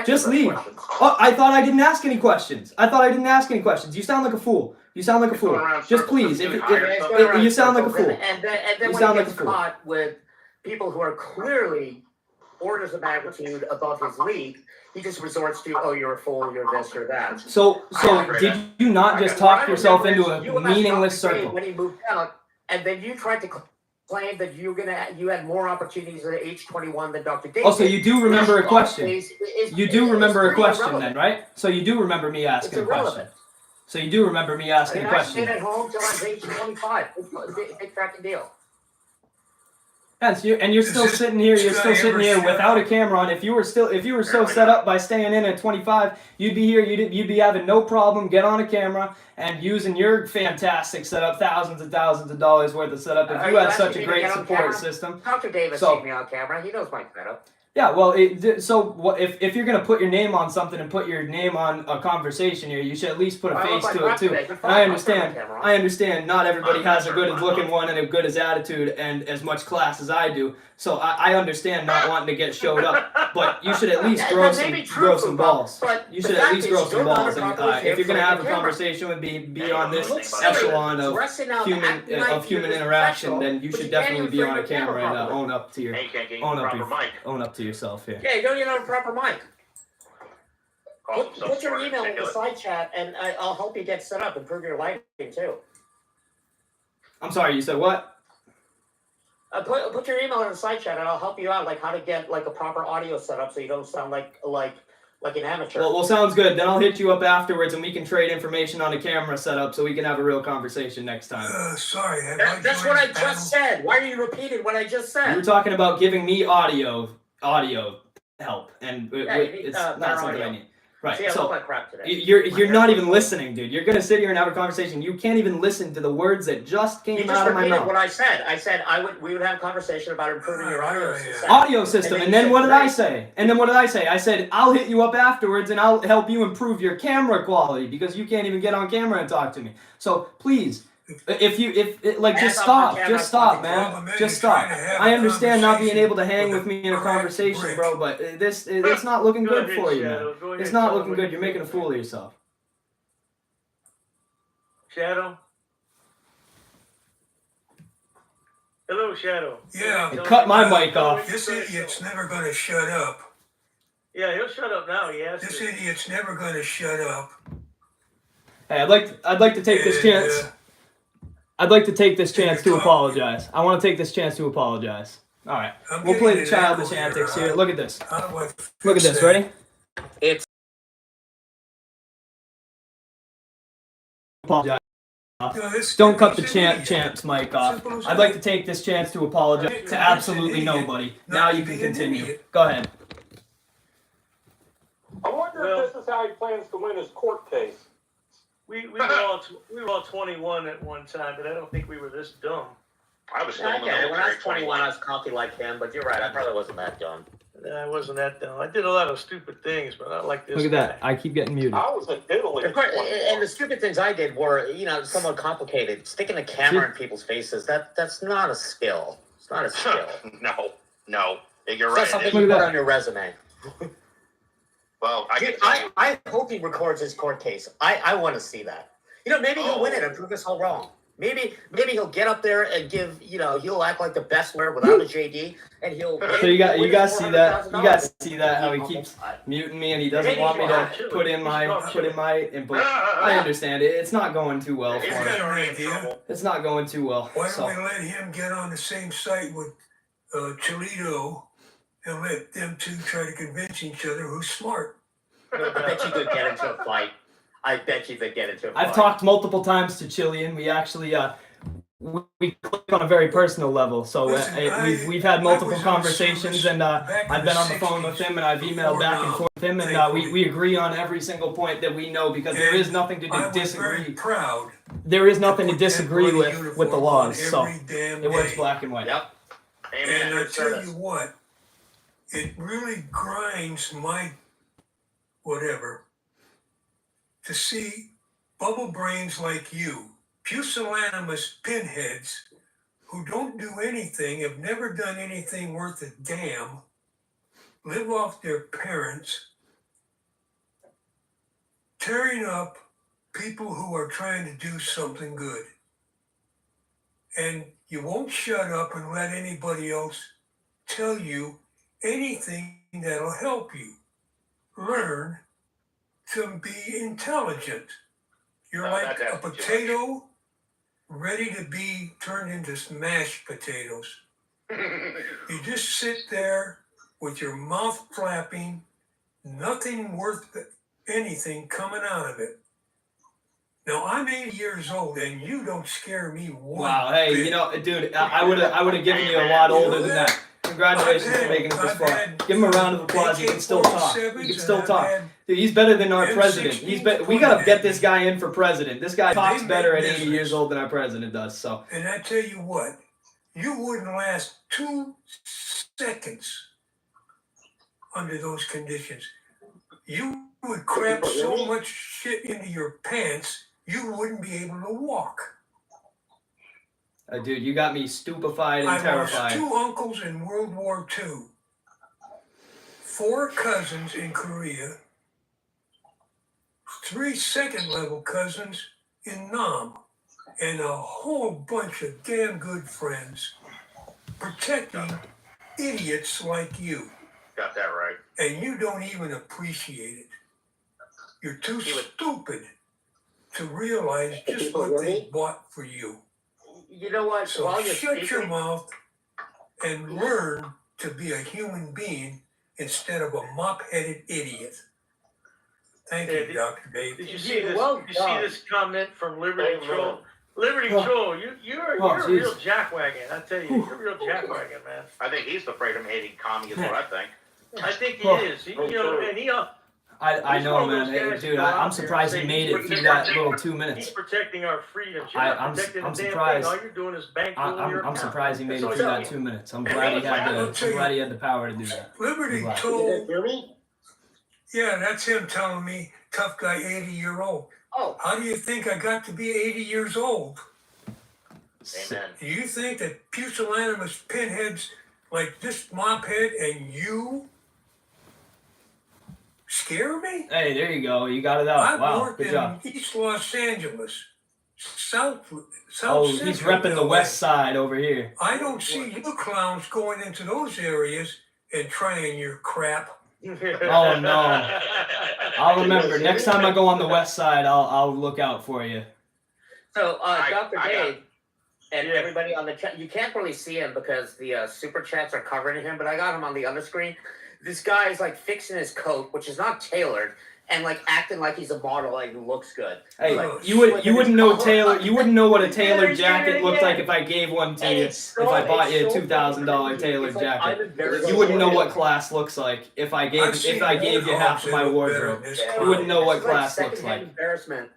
Just leave. Oh, I thought I didn't ask any questions. You sound like a fool. You sound like a fool. Just please, you sound like a fool. And then when he gets caught with people who are clearly orders of magnitude above his league, he just resorts to, oh, you're a fool, you're this, you're that. So did you not just talk yourself into a meaningless circle? When he moved out, and then you tried to claim that you had more opportunities at age 21 than Dr. Davis. Oh, so you do remember a question? You do remember a question then, right? So you do remember me asking a question? So you do remember me asking a question? I stayed at home till I was age 25. Big fucking deal. And you're still sitting here. You're still sitting here without a camera on. If you were so set up by staying in at 25, you'd be here. You'd be having no problem. Get on a camera and using your fantastic setup, thousands and thousands of dollars worth of setup. If you had such a great support system. Dr. Davis seen me on camera. He knows my setup. Yeah, well, if you're gonna put your name on something and put your name on a conversation here, you should at least put a face to it too. And I understand. Not everybody has a good looking one and a good as attitude and as much class as I do. So I understand not wanting to get showed up, but you should at least grow some balls. You should at least grow some balls. And if you're gonna have a conversation with be on this echelon of human interaction, then you should definitely be on a camera and own up to yourself here. Yeah, you don't even have a proper mic. Put your email in the side chat, and I'll help you get set up. Improve your lighting too. I'm sorry, you said what? Put your email in the side chat, and I'll help you out, like how to get a proper audio setup, so you don't sound like like an amateur. Well, sounds good. Then I'll hit you up afterwards, and we can trade information on a camera setup, so we can have a real conversation next time. Sorry. That's what I just said. Why are you repeating what I just said? You were talking about giving me audio help, and it's not something I need. Right. See, I so look like crap today. you're not even listening, dude. You're gonna sit here and have a conversation. You can't even listen to the words that just came out of my mouth. What I said. I said we would have a conversation about improving your audio system. Audio system, and then what did I say? I said I'll hit you up afterwards, and I'll help you improve your camera quality because you can't even get on camera and talk to me. So please. Just stop, man. Just stop. I understand not being able to hang with me in a conversation, bro, but it's not looking good for you, man. It's not looking good. You're making a fool of yourself. Shadow? Hello, Shadow. Yeah. Cut my mic off. This idiot's never going to shut up. Yeah, he'll shut up now. He has This to. idiot's never going to shut up. Hey, I'd like to take this chance. I'd like to take this chance to apologize. I want to take this chance to apologize. All right, we'll play the childish antics here. Look at this. Look at this. Ready? It's apologize. Don't cut the champ's mic off. I'd like to take this chance to apologize to absolutely nobody. Now you can continue. Go ahead. I wonder if this is how he plans to win his court case. We were all 21 at one time, but I don't think we were this dumb. I was still I in the get it. military. When I was 21, I was cocky like him, but you're right. I probably wasn't that dumb. I wasn't that dumb. I did a lot of stupid things, but not like this. Look at that. I keep getting muted. I was in Italy. Of course, and the stupid things I did were, somewhat complicated. Sticking a camera in people's faces, that's not a skill. It's not a skill. No, you're It's right. not something you put on your resume. Well, I hope he records his court case. I want to see that. Maybe he'll win it and prove us all wrong. Maybe he'll get up there and give, he'll act like the best lawyer without a JD, and he'll. So you guys see that? You guys see that? How he keeps muting me and he doesn't want me to put in my input. I understand it. It's not going too well for him. It's not going too well. Why don't we let him get on the same site with Toledo and let them two try to convince each other who's smart? I bet you could get into a fight. I've talked multiple times to Chilean. We actually we click on a very personal level. So we've had multiple conversations, and I've been on the phone with him, and I've emailed back and forth with him, and we agree on every single point that we know because there is nothing to disagree. There is nothing to disagree with the laws. So it works black and white. Yep. And I tell you what, it really grinds my whatever to see bubble brains like you, pusillanimous pinheads who don't do anything, have never done anything worth a damn, live off their parents, tearing up people who are trying to do something good. And you won't shut up and let anybody else tell you anything that'll help you. Learn to be intelligent. You're like a potato ready to be turned into mashed potatoes. You just sit there with your mouth flapping, nothing worth anything coming out of it. Now, I'm 80 years old, and you don't scare me one Wow, hey, bit. dude, I would have given you a lot older than that. Congratulations for making it this far. Give him a round of applause. He can still talk. Dude, he's better than our president. We gotta get this guy in for president. This guy talks better at 80 years old than our president does. So. And I tell you what, you wouldn't last 2 seconds under those conditions. You would crap so much shit into your pants, you wouldn't be able to walk. Dude, you got me stupefied and terrified. I lost 2 uncles in World War II, 4 cousins in Korea, 3 second-level cousins in Nam, and a whole bunch of damn good friends protecting idiots like you. Got that right. And you don't even appreciate it. You're too stupid to realize just what they bought for you. You know what? So shut your mouth and learn to be a human being instead of a mop-headed idiot. Thank Yeah, you, Dr. Dave. Did you see this? Well Did you see this comment from Liberty Thank you. Troll? Liberty Oh. Troll, you're Oh, a real jeez. jackwagon. I tell you, you're a real jackwagon, man. I think he's afraid of hating Kami, is what I think. I think he Oh. is. He, you know, and he. I He's know, one of man. those Hey, guys dude, who go I'm out there surprised he and made say it he's through that protecting- little 2 He's minutes. protecting our freedoms. You're I'm not protecting I'm the damn surprised. thing. All you're doing is bankrolling your I'm account. surprised he made That's it all through you're that doing. 2 minutes. I'm glad he had the power to do that. Liberty Wow. told, hear me? yeah, that's him telling me, tough guy, 80-year-old. Oh, How do you think I got to be 80 years old? Amen. Do you think that pusillanimous pinheads like this mophead and you scare me? Hey, there you go. You got it out. I've Wow, worked good in job. East Los Angeles, South Oh, Central he's repping the LA. west side over here. I don't see you clowns going into those areas and trying your crap. Oh no. I'll remember. Next time I go on the west side, I'll look out for you. so Dr. I Dave and Yeah. everybody on the chat, you can't really see him because the super chats are covering him, but I got him on the other screen. This guy is like fixing his coat, which is not tailored, and like acting like he's a model, like looks good. Hey, Look, you wouldn't know you wouldn't know what a tailored Yeah, jacket looked yeah. like if I gave one to And you. it's so- If I bought you a it's so $2,000 cringy. tailored It's like, jacket. I'm embarrassed. You wouldn't know what class looks like if I gave you half of my wardrobe. You wouldn't know what It's like class looks secondhand like. embarrassment.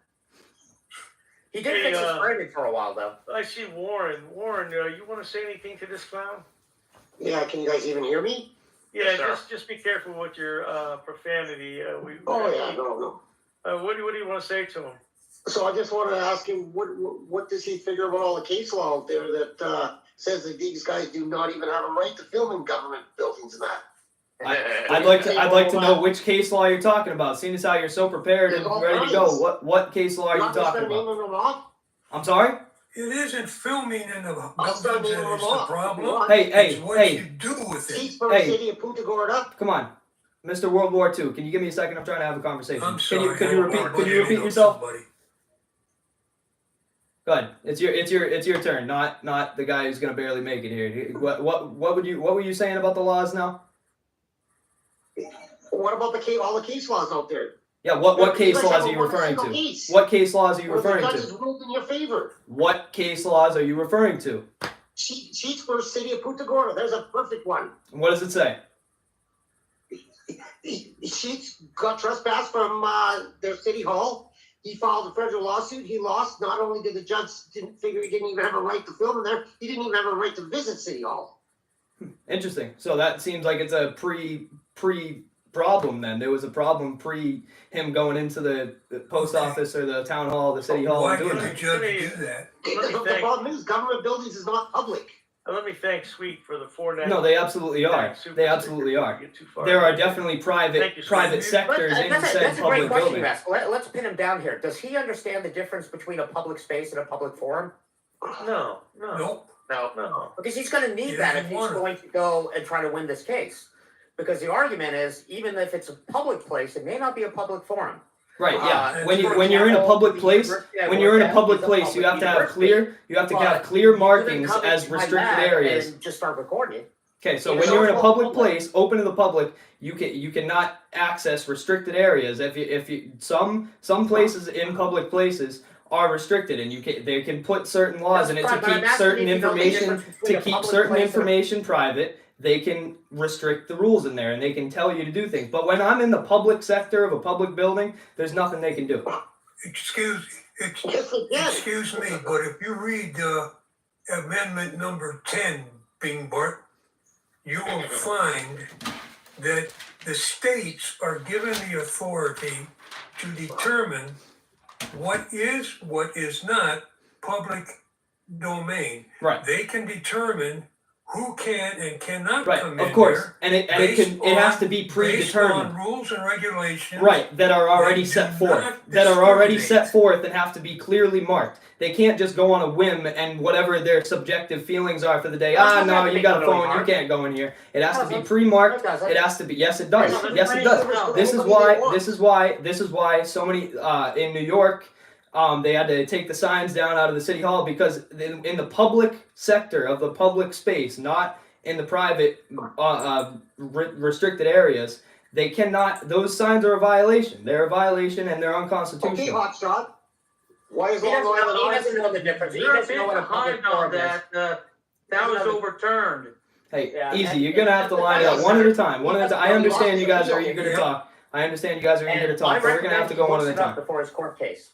He did Hey, fix his framing for a while though. I see Warren. Warren, you want to say anything to this clown? Yeah, can you guys even hear me? Yeah, Yes, sir. just be careful with your profanity. Oh yeah, no. What do you want to say to him? So I just wanted to ask him, what does he figure about all the case law out there that says that these guys do not even have a right to film in government buildings and that? I'd like to know which case law you're talking about. Seeing as how you're so prepared and ready to go, what case law are you Not just talking their name about? in the law? I'm sorry? It isn't filming in the I'll start buildings naming that is them the off. problem. Hey, It's what hey, you do with it. Seats for Hey. the city of Punta Gorda. come on. Mr. World War II, can you give me a second? I'm trying to have a conversation. I'm sorry. Can I you don't repeat wanna could you butt repeat into yourself? somebody. Go ahead. It's your turn, not the guy who's gonna barely make it here. What were you saying about the laws now? What about all the case laws out there? Yeah, what You case guys laws are haven't you won a referring single to? case. What case laws are you Where the referring judges to? ruled in your favor. What case laws are you referring to? Seats for city of Punta Gorda. There's a perfect one. What does it say? Sheets got trespassed from their city hall. He filed a federal lawsuit. He lost. Not only did the judge figure he didn't even have a right to film in there, he didn't even have a right to visit city hall. Interesting. So that seems like it's a pre problem then. There was a problem pre him going into the post office or the town hall, the city hall, Why and doing did the that. judge do that? The problem is government buildings is not public. Let me thank Sweet for the 4.99. No, they absolutely are. They absolutely are. There are definitely Thank you, private Sweet. sectors in That's said a great public question, buildings. Russ. Let's pin him down here. Does he understand the difference between a public space and a public forum? No. Nope. No. Because he's going to need He that if doesn't he's want it. going to go and try to win this case. Because the argument is, even if it's a public place, it may not be a public forum. Right, yeah. Uh, when for you're in a example, public the place, university I when work you're in a at public is a place, you have public to have university. clear But clear you markings couldn't come as inside restricted that areas. and just start recording. Okay, so You when know, you're in a it's public public. place, open to the public, you cannot access restricted areas. If you some places in public places are restricted, and they can put certain laws in it to That's fine, but I'm keep asking certain if you know the information difference between to a keep public certain place and a- information private. They can restrict the rules in there, and they can tell you to do things. But when I'm in the public sector of a public building, there's nothing they can do. Excuse me, but if you read amendment number 10, Bing Bart, you will find that the states are given the authority to determine what is not public domain. Right. They can determine who can and cannot Right, come of in course, there and it based has to on- be based predetermined. on rules and regulations. Right, that are already that set do forth. not That are already discriminate. set forth and have to be clearly marked. They can't just go on a whim and whatever their subjective feelings are for the day. Doesn't No, have to you be got a totally phone, you marked. can't go in here. It has to be Doesn't. pre-marked. It doesn't. It has to be. Yes, it does. Doesn't. Yes, it does. This is why so many in New York. They had to take the signs down out of the city hall because in the public sector of the public space, not in the private restricted areas, They cannot. Those signs are a violation. They're a violation, and they're unconstitutional. Okay, hotshot. Why is He Long Island doesn't know the difference. He You're a doesn't know bit what a public behind on forum is. that. That was overturned. Hey, Yeah, easy. and- You're gonna have to line it up one at a time. One at a time. I understand you guys are eager to talk. I understand you guys are eager to talk, but we're gonna have to go one at a time. Before his court case.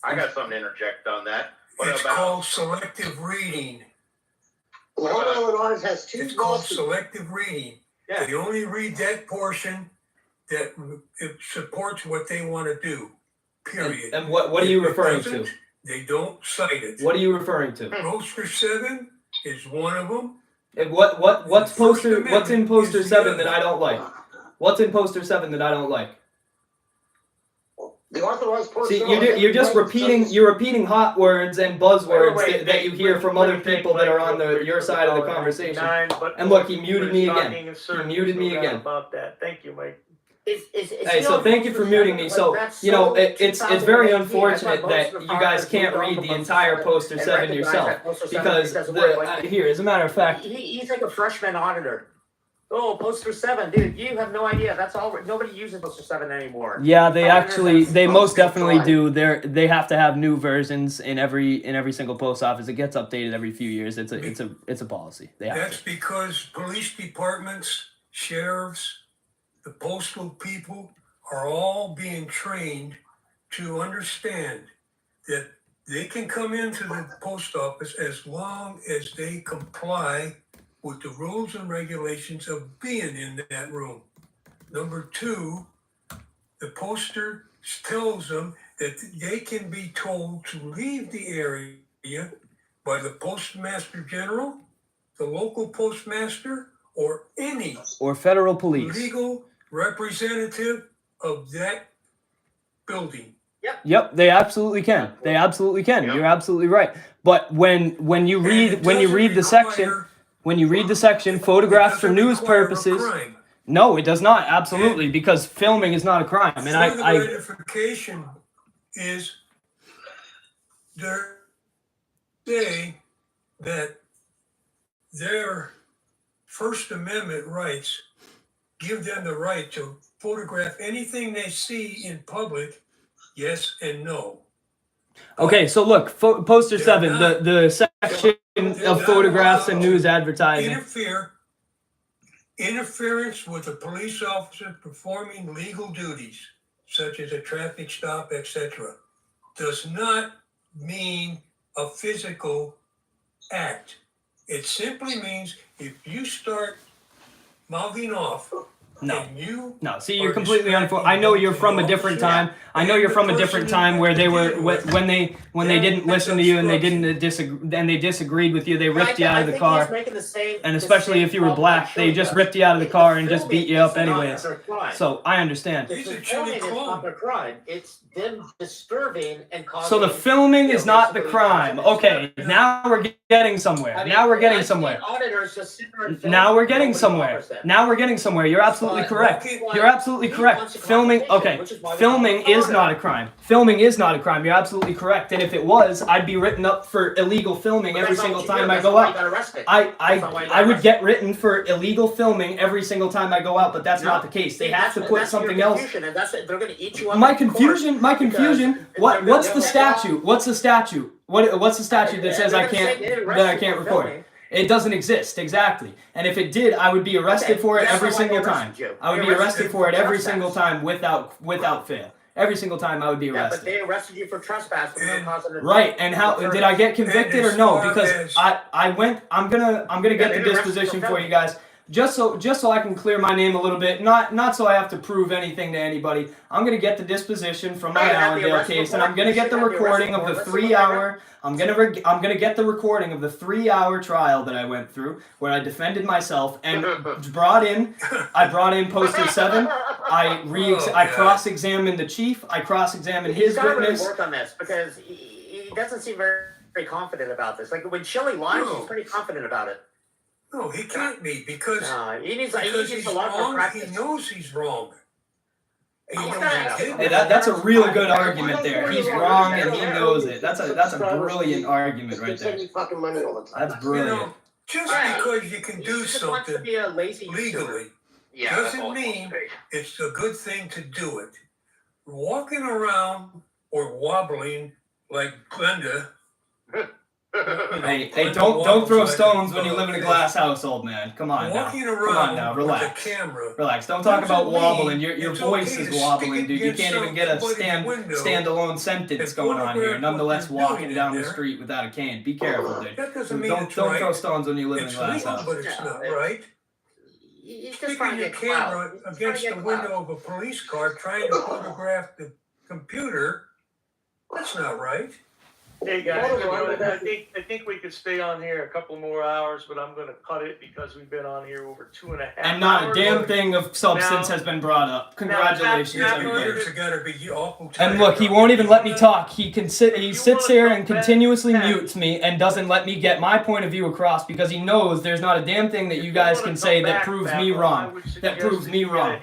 I got something to interject on that. What It's about? called selective reading. Long Island Arms has two It's called lawsuits. selective reading. Yeah. They only read that portion that it supports what they want to do, period. And what are you If it referring to? doesn't, they don't cite it. What are you referring to? Poster 7 is one of them. And what's The First poster? What's in Amendment poster is the 7 other. that I don't like? What's in poster 7 that I don't like? The authorized person. See, you're just repeating hot words and buzzwords that you hear from other people that are on your side of the conversation. And look, he muted me again. He muted me again. About that. Thank you, Mike. Hey, so thank you for muting me. So, you know, it's very unfortunate that you guys can't read the entire poster 7 yourself. Because, here, as a matter of fact, He's like a freshman auditor. Oh, poster 7, dude, you have no idea. That's all. Nobody uses poster 7 anymore. yeah, they most definitely do. They have to have new versions in every single post office. It gets updated every few years. It's a policy. They have That's to. because police departments, sheriffs, the postal people are all being trained to understand that they can come into the post office as long as they comply with the rules and regulations of being in that room. Number 2, the poster tells them that they can be told to leave the area by the postmaster general, the local postmaster, or any Or federal police. legal representative of that building. Yep, they absolutely can. They absolutely can. You're absolutely right. But when you read the section. When you read the section, photographs for news purposes. No, it does not. Absolutely, because filming is not a crime. And Further I ratification is they say that their First Amendment rights give them the right to photograph anything they see in public, yes and no. okay. So look, poster 7, the section of photographs and news advertising. Interference with a police officer performing legal duties, such as a traffic stop, etc., does not mean a physical act. It simply means if you start mouthing off, No, see, you're completely unfortunate. I know you're from a different time. I know you're from a different time where they were when they didn't listen to you and they didn't disagreed with you. They ripped you out of the car. And especially if you were black, they just ripped you out of the car and just beat you up anyways. So I understand. It's them disturbing and causing. So the filming is not the crime. Okay, now we're getting somewhere. Now we're getting somewhere. Now we're getting somewhere. Now we're getting somewhere. You're absolutely correct. You're absolutely correct. Filming, okay. Filming is not a crime. Filming is not a crime. You're absolutely correct. And if it was, I'd be written up for illegal filming every single time I go out. I would get written for illegal filming every single time I go out, but that's not the case. They have to put something else. My confusion. What's the statute? What's the statute? What's the statute that says I can't record? It doesn't exist, exactly. And if it did, I would be arrested for it every single time. I would be arrested for it every single time without fail. Every single time I would be arrested. But they arrested you for trespass. Right, and how did I get convicted or no? Because I went. I'm gonna get the disposition for you guys. Just so I can clear my name a little bit, not so I have to prove anything to anybody. I'm gonna get the disposition from my Allendale case, and I'm gonna get the recording of the 3-hour. I'm gonna get the recording of the 3-hour trial that I went through, where I defended myself and brought in poster 7. I cross-examined the chief. I cross-examined his witness. Work on this because he doesn't seem very confident about this. Like when Shelley lies, he's pretty confident about it. No, he can't be because he needs he's a lot wrong. more practice. He knows he's wrong. Hey, that's a real good argument there. He's wrong and he knows it. That's a brilliant argument right there. That's brilliant. Just because you can do something legally Yeah, that's doesn't all he wants mean to be. it's a good thing to do it. Walking around or wobbling like Glenda. Hey, don't throw stones when you live in a glass house, old man. Come on now. Walking Come on around now, with relax. a camera. Relax. Don't talk doesn't about wobbling. mean Your it's voice okay is to stick wobbling, it dude. You against can't even get a somebody's window standalone sentence and going on here. photograph Nonetheless, what you're walking doing down in the there. street without a cane. Be careful, dude. That doesn't mean Don't it's throw right. stones when you live in a It's glass legal, house. but it's not right. He's just Sticking trying to your get camera clout. He's trying to against get the clout. window of a police car trying to photograph the computer, that's not right. Hey guys, I think we could stay on here a couple more hours, but I'm gonna cut it because we've been on here over 2.5 hours. And not a damn thing of substance has been brought up. Congratulations, everybody. Computers gotta be awful And look, he won't even let me talk. He sits here and continuously mutes me and doesn't let me get my point of view across because he knows there's not a damn thing that you guys can say that proves me wrong. That proves me wrong.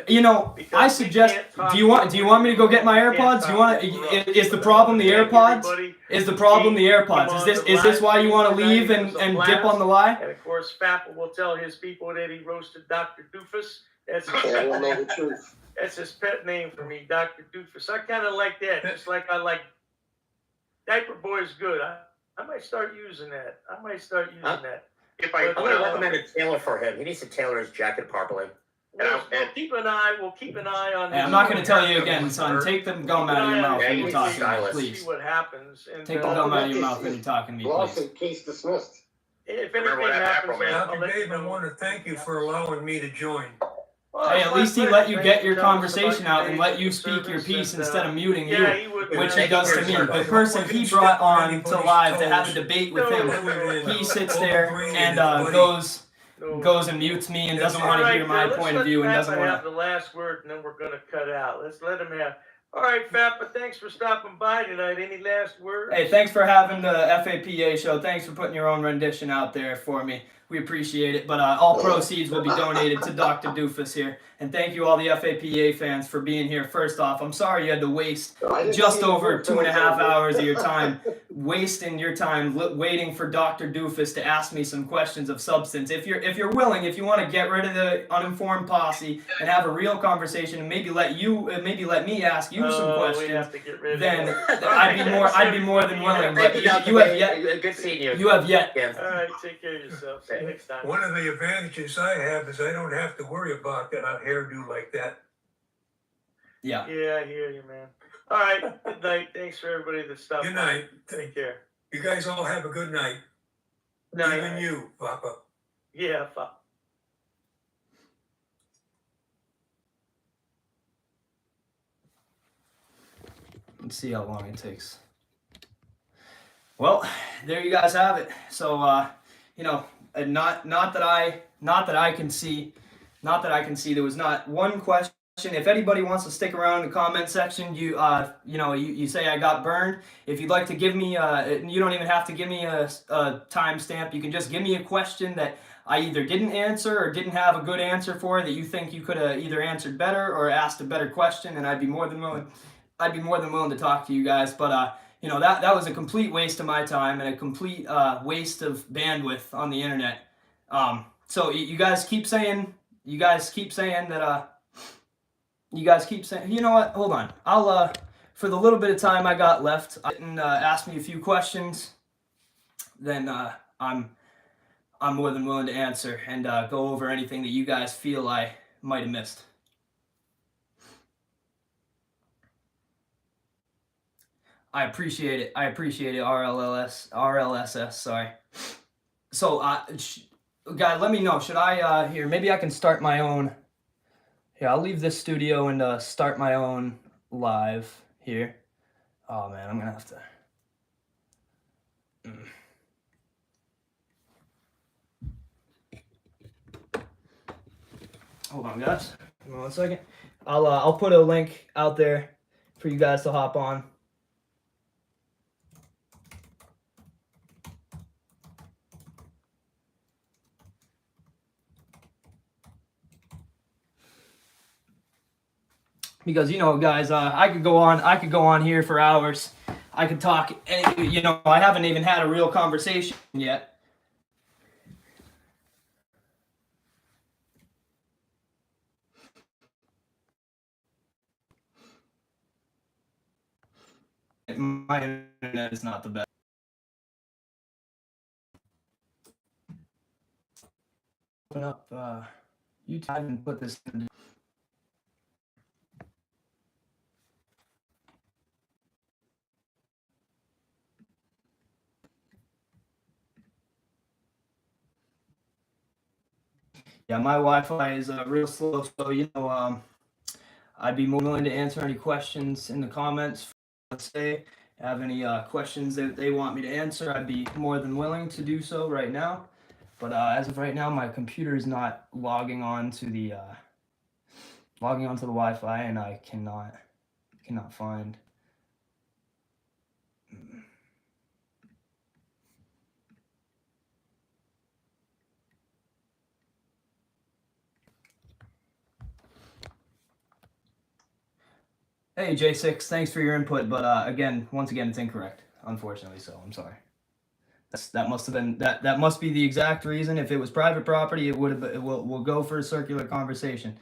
You know, I suggest. Do you want me to go get my AirPods? Do you want? Is the problem the AirPods? Is the problem the AirPods? Is this why you want to leave and dip on the lie? And of course, FAPA will tell his people that he roasted Dr. Doofus. That's his, We'll know the truth. that's his pet name for me, Dr. Doofus. I kind of like that, just like I like Diaper Boy's good. I might start using that. If I- I'm gonna recommend a tailor for him. He needs to tailor his jacket properly. We'll keep an eye on. Hey, I'm not going to tell you again, son. Take the gum out of your mouth when you're talking to me, please. See what happens. And, Take the gum out of your mouth when you're talking to me, please. Lawsuit case dismissed. If anything happens, I'll Dr. let you Dave, I know. want to thank you for allowing me to join. Well, Hey, it's at my least he pleasure. let you Thanks get for your telling us conversation about out and your let you days of speak your service piece and, instead of muting yeah, you, he would. which he does to me. The person he brought on to live to have a debate with him, he sits there and goes and mutes me and doesn't want to hear my point of view and doesn't want have the last word, and then we're going to cut out. Let's let him have. All right, FAPA, thanks for stopping by tonight. Any last words? Hey, thanks for having the FAPA show. Thanks for putting your own rendition out there for me. We appreciate it. But all proceeds will be donated to Dr. Doofus here. And thank you all the FAPA fans for being here. First off, I'm sorry you had to waste just over 2.5 hours of your time, wasting your time waiting for Dr. Doofus to ask me some questions of substance. If you're willing, if you want to get rid of the uninformed posse and have a real conversation and maybe let me ask you some questions, then I'd be more than willing. But you have yet. Good seeing you. You have yet. All right, take care of yourself. See you next time. One of the advantages I have is I don't have to worry about a hairdo like that. Yeah. Yeah, I hear you, man. All right, good night. Thanks for everybody that stopped. Good night. Take care. You guys all have a good night. Night. Even you, Papa. Yeah, fuck. Let's see how long it takes. Well, there you guys have it. So, not that I can see, there was not one question. If anybody wants to stick around in the comment section, you say I got burned. If you'd like to give me, you don't even have to give me a timestamp. You can just give me a question that I either didn't answer or didn't have a good answer for that you think you could have either answered better or asked a better question, and I'd be more than willing to talk to you guys. But that was a complete waste of my time and a complete waste of bandwidth on the internet. So you guys keep saying that. You guys keep saying, you know what? Hold on. I'll for the little bit of time I got left, and ask me a few questions. Then I'm more than willing to answer and go over anything that you guys feel I might have missed. I appreciate it. RLSS. Sorry. So, guys, let me know. Should I here? Maybe I can start my own. Yeah, I'll leave this studio and start my own live here. Oh man, I'm gonna have to. Hold on, guys. Give me 1 second. I'll put a link out there for you guys to hop on. Because guys, I could go on here for hours. I could talk. I haven't even had a real conversation yet. my internet is not the best. Open up YouTube and put this in. Yeah, my Wi-Fi is real slow, so I'd be more willing to answer any questions in the comments. Let's say have any questions that they want me to answer, I'd be more than willing to do so right now. But as of right now, my computer is not logging on to the Wi-Fi, and I cannot find. Hey J6, thanks for your input, but once again, it's incorrect, unfortunately. So I'm sorry. That must be the exact reason. If it was private property, it would have been. We'll go for a circular conversation.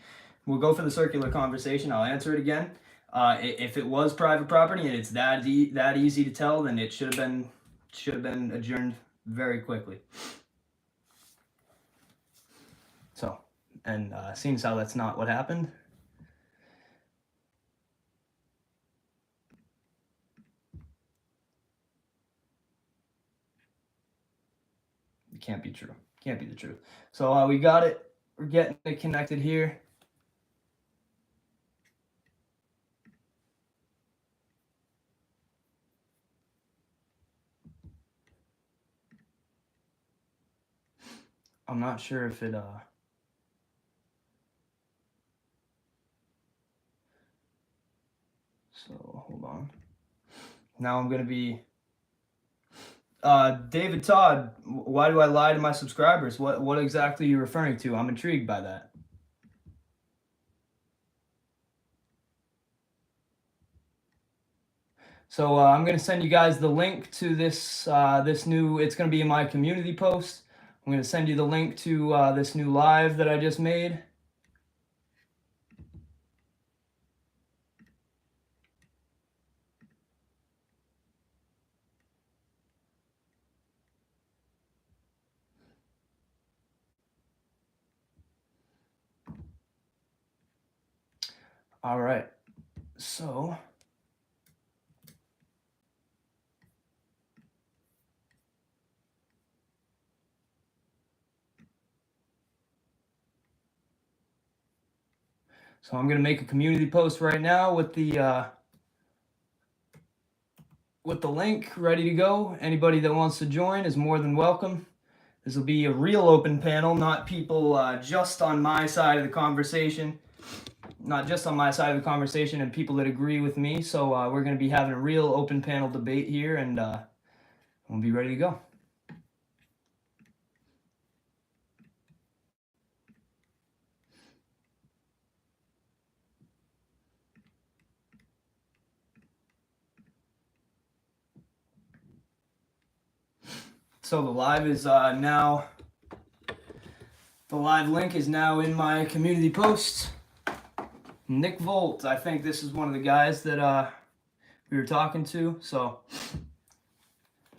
We'll go for the circular conversation. I'll answer it again. If it was private property and it's that easy to tell, then it should have been adjourned very quickly. So, and seeing as how that's not what happened. It can't be true. Can't be the truth. So we got it. We're getting it connected here. I'm not sure if it so hold on. Now I'm gonna be David Todd, why do I lie to my subscribers? What exactly are you referring to? I'm intrigued by that. So I'm gonna send you guys the link to this new. It's gonna be in my community post. I'm gonna send you the link to this new live that I just made. All right, so. So I'm going to make a community post right now with the link ready to go. Anybody that wants to join is more than welcome. This will be a real open panel, not people just on my side of the conversation. Not just on my side of the conversation and people that agree with me. So we're going to be having a real open panel debate here, and we'll be ready to go. So the live is now, the live link is now in my community post. Nick Volt, I think this is one of the guys that we were talking to. So,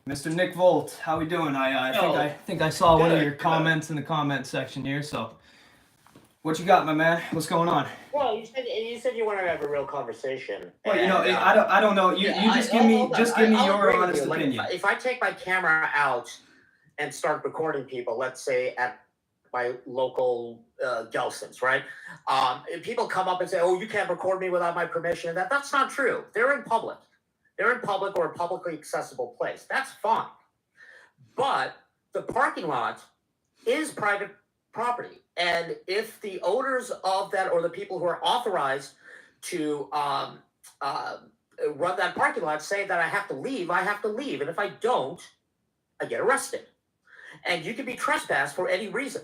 Mr. Nick Volt, how we doing? I think I saw one of your comments in the comment section here. So, what you got, my man? What's going on? Well, you said you wanted to have a real conversation. Well, I don't know. You just give me your honest opinion. If I take my camera out and start recording people, let's say at my local Gelson's, right? People come up and say, "Oh, you can't record me without my permission." That's not true. They're in public. They're in public or a publicly accessible place. That's fine. But the parking lot is private property. And if the owners of that or the people who are authorized to run that parking lot say that I have to leave, I have to leave. And if I don't, I get arrested. And you can be trespassed for any reason.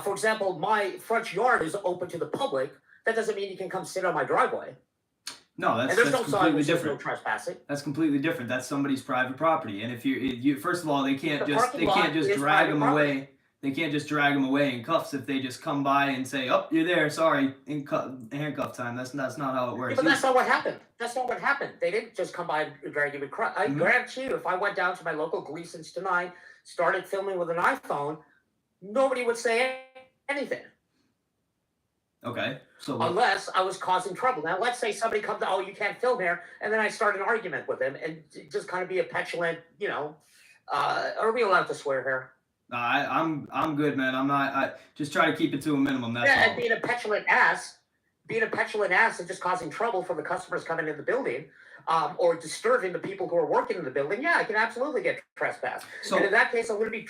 For example, my front yard is open to the public. That doesn't mean you can come sit on my driveway. No, that's completely different. No trespassing. That's completely different. That's somebody's private property. And if you first of all, they can't just drag them away. They can't just drag him away in cuffs if they just come by and say, "Oh, you're there. Sorry, in handcuff time." That's not how it works. Yeah, but that's not what happened. That's not what happened. They didn't just come by and drag you in cuffs. I guarantee you, if I went down to my local Gleason's tonight, started filming with an iPhone, nobody would say anything. Okay, so unless I was causing trouble. Now, let's say somebody comes, "Oh, you can't film here," and then I start an argument with him and just kind of be a petulant, are we allowed to swear here? I'm good, man. I'm not. I just try to keep it to a minimum. That's Yeah, all. and being a petulant ass and just causing trouble for the customers coming in the building, or disturbing the people who are working in the building. Yeah, I can absolutely get trespassed. So- and in that case, I'm going to be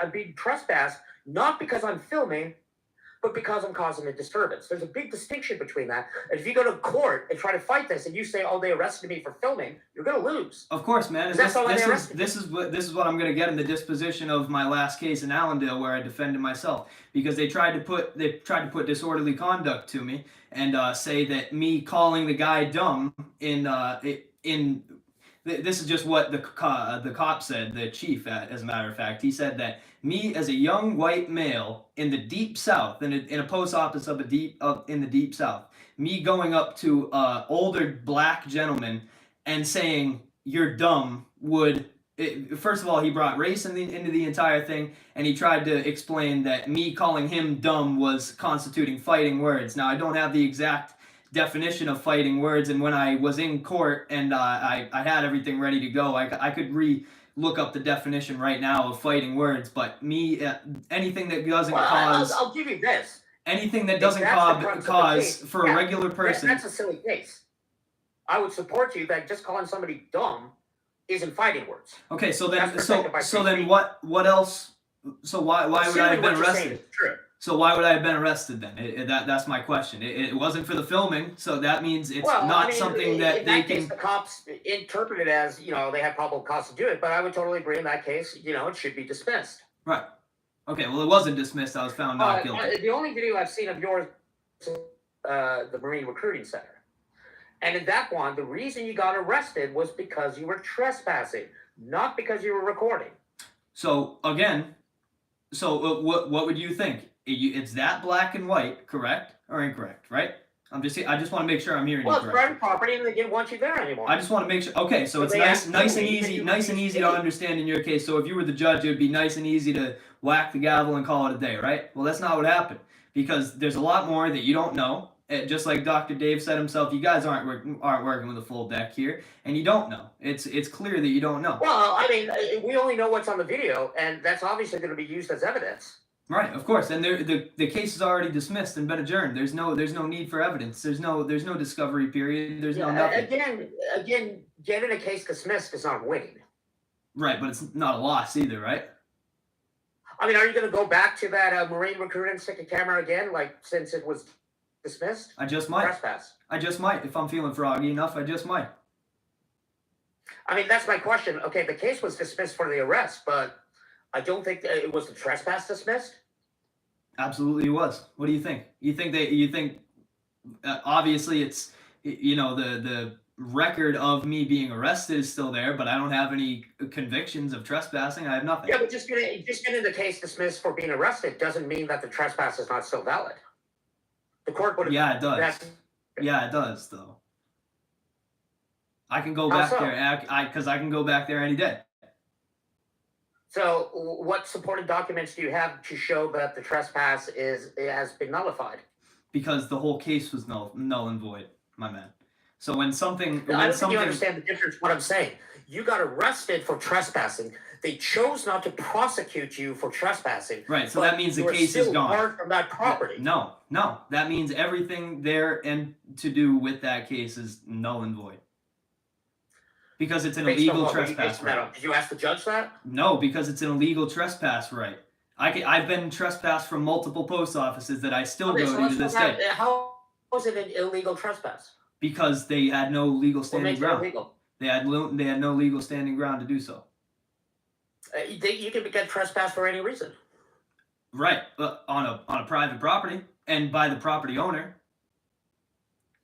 I'm being trespassed not because I'm filming, but because I'm causing a disturbance. There's a big distinction between that. And if you go to court and try to fight this, and you say, "Oh, they arrested me for filming," you're going to lose. Of course, man. Is that This is what I'm gonna get in the disposition of my last case in Allendale, where I defended myself because they tried to put disorderly conduct to me and say that me calling the guy dumb this is just what the cop said, the chief, as a matter of fact. He said that me, as a young white male in the deep south, in a post office in the deep south, me going up to older black gentleman and saying "you're dumb" first of all, he brought race into the entire thing, and he tried to explain that me calling him dumb was constituting fighting words. Now, I don't have the exact definition of fighting words, and when I was in court and I had everything ready to go, I could look up the definition right now of fighting words. But anything that doesn't cause, I'll give you this. Anything that doesn't cause for a regular person. That's a silly case. I would support you that just calling somebody dumb isn't fighting words. Okay, so then what else? So why would I have been arrested? True. So why would I have been arrested then? That's my question. It wasn't for the filming, so that means it's something that they can. The cops interpret it as they have probable cause to do it, but I would totally agree in that case. It should be dismissed. Right. Okay. Well, it wasn't dismissed. I was found not guilty. The only video I've seen of yours, the Marine Recruiting Center, and in that one, the reason you got arrested was because you were trespassing, not because you were recording. So again, what would you think? It's that black and white, correct or incorrect, right? I just want to make sure I'm hearing you correctly. Well, it's private property, and they didn't want you there anymore. I just want to make sure. Okay, so it's nice and easy to understand in your case. So if you were the judge, it would be nice and easy to whack the gavel and call it a day, right? Well, that's not what happened, because there's a lot more that you don't know. Just like Dr. Dave said himself, you guys aren't working with a full deck here, and you don't know. It's clear that you don't know. Well, I mean, we only know what's on the video, and that's obviously going to be used as evidence. Right, of course, and the case is already dismissed and been adjourned. There's no need for evidence. There's no discovery period. There's no nothing. Again, getting a case dismissed is not winning. Right, but it's not a loss either, right? I mean, are you going to go back to that Marine Recruiting stick a camera again, since it was dismissed? I just might. Trespass. I just might. If I'm feeling froggy enough, I just might. I mean, that's my question. Okay, the case was dismissed for the arrest, but I don't think it was the trespass dismissed. Absolutely, it was. What do you think? You think obviously it's the record of me being arrested is still there, but I don't have any convictions of trespassing. I have nothing. Yeah, but just getting the case dismissed for being arrested doesn't mean that the trespass is not still valid. The court would have. Yeah, it does. Yeah, it does, though. I can go back there because I can go back there any day. So, what supporting documents do you have to show that the trespass has been nullified? Because the whole case was null and void, my man. So I don't think you understand the difference. What I'm saying, you got arrested for trespassing. They chose not to prosecute you for trespassing. Right. So that means the case is gone. Apart from that property. No. That means everything there and to do with that case is null and void. Because it's an illegal trespass right. Did you ask the judge that? No, because it's an illegal trespass right. I've been trespassed from multiple post offices that I still go to this day. How was it an illegal trespass? Because they had no legal standing ground. Illegal? They had no legal standing ground to do so. You can get trespassed for any reason. Right, on a private property and by the property owner.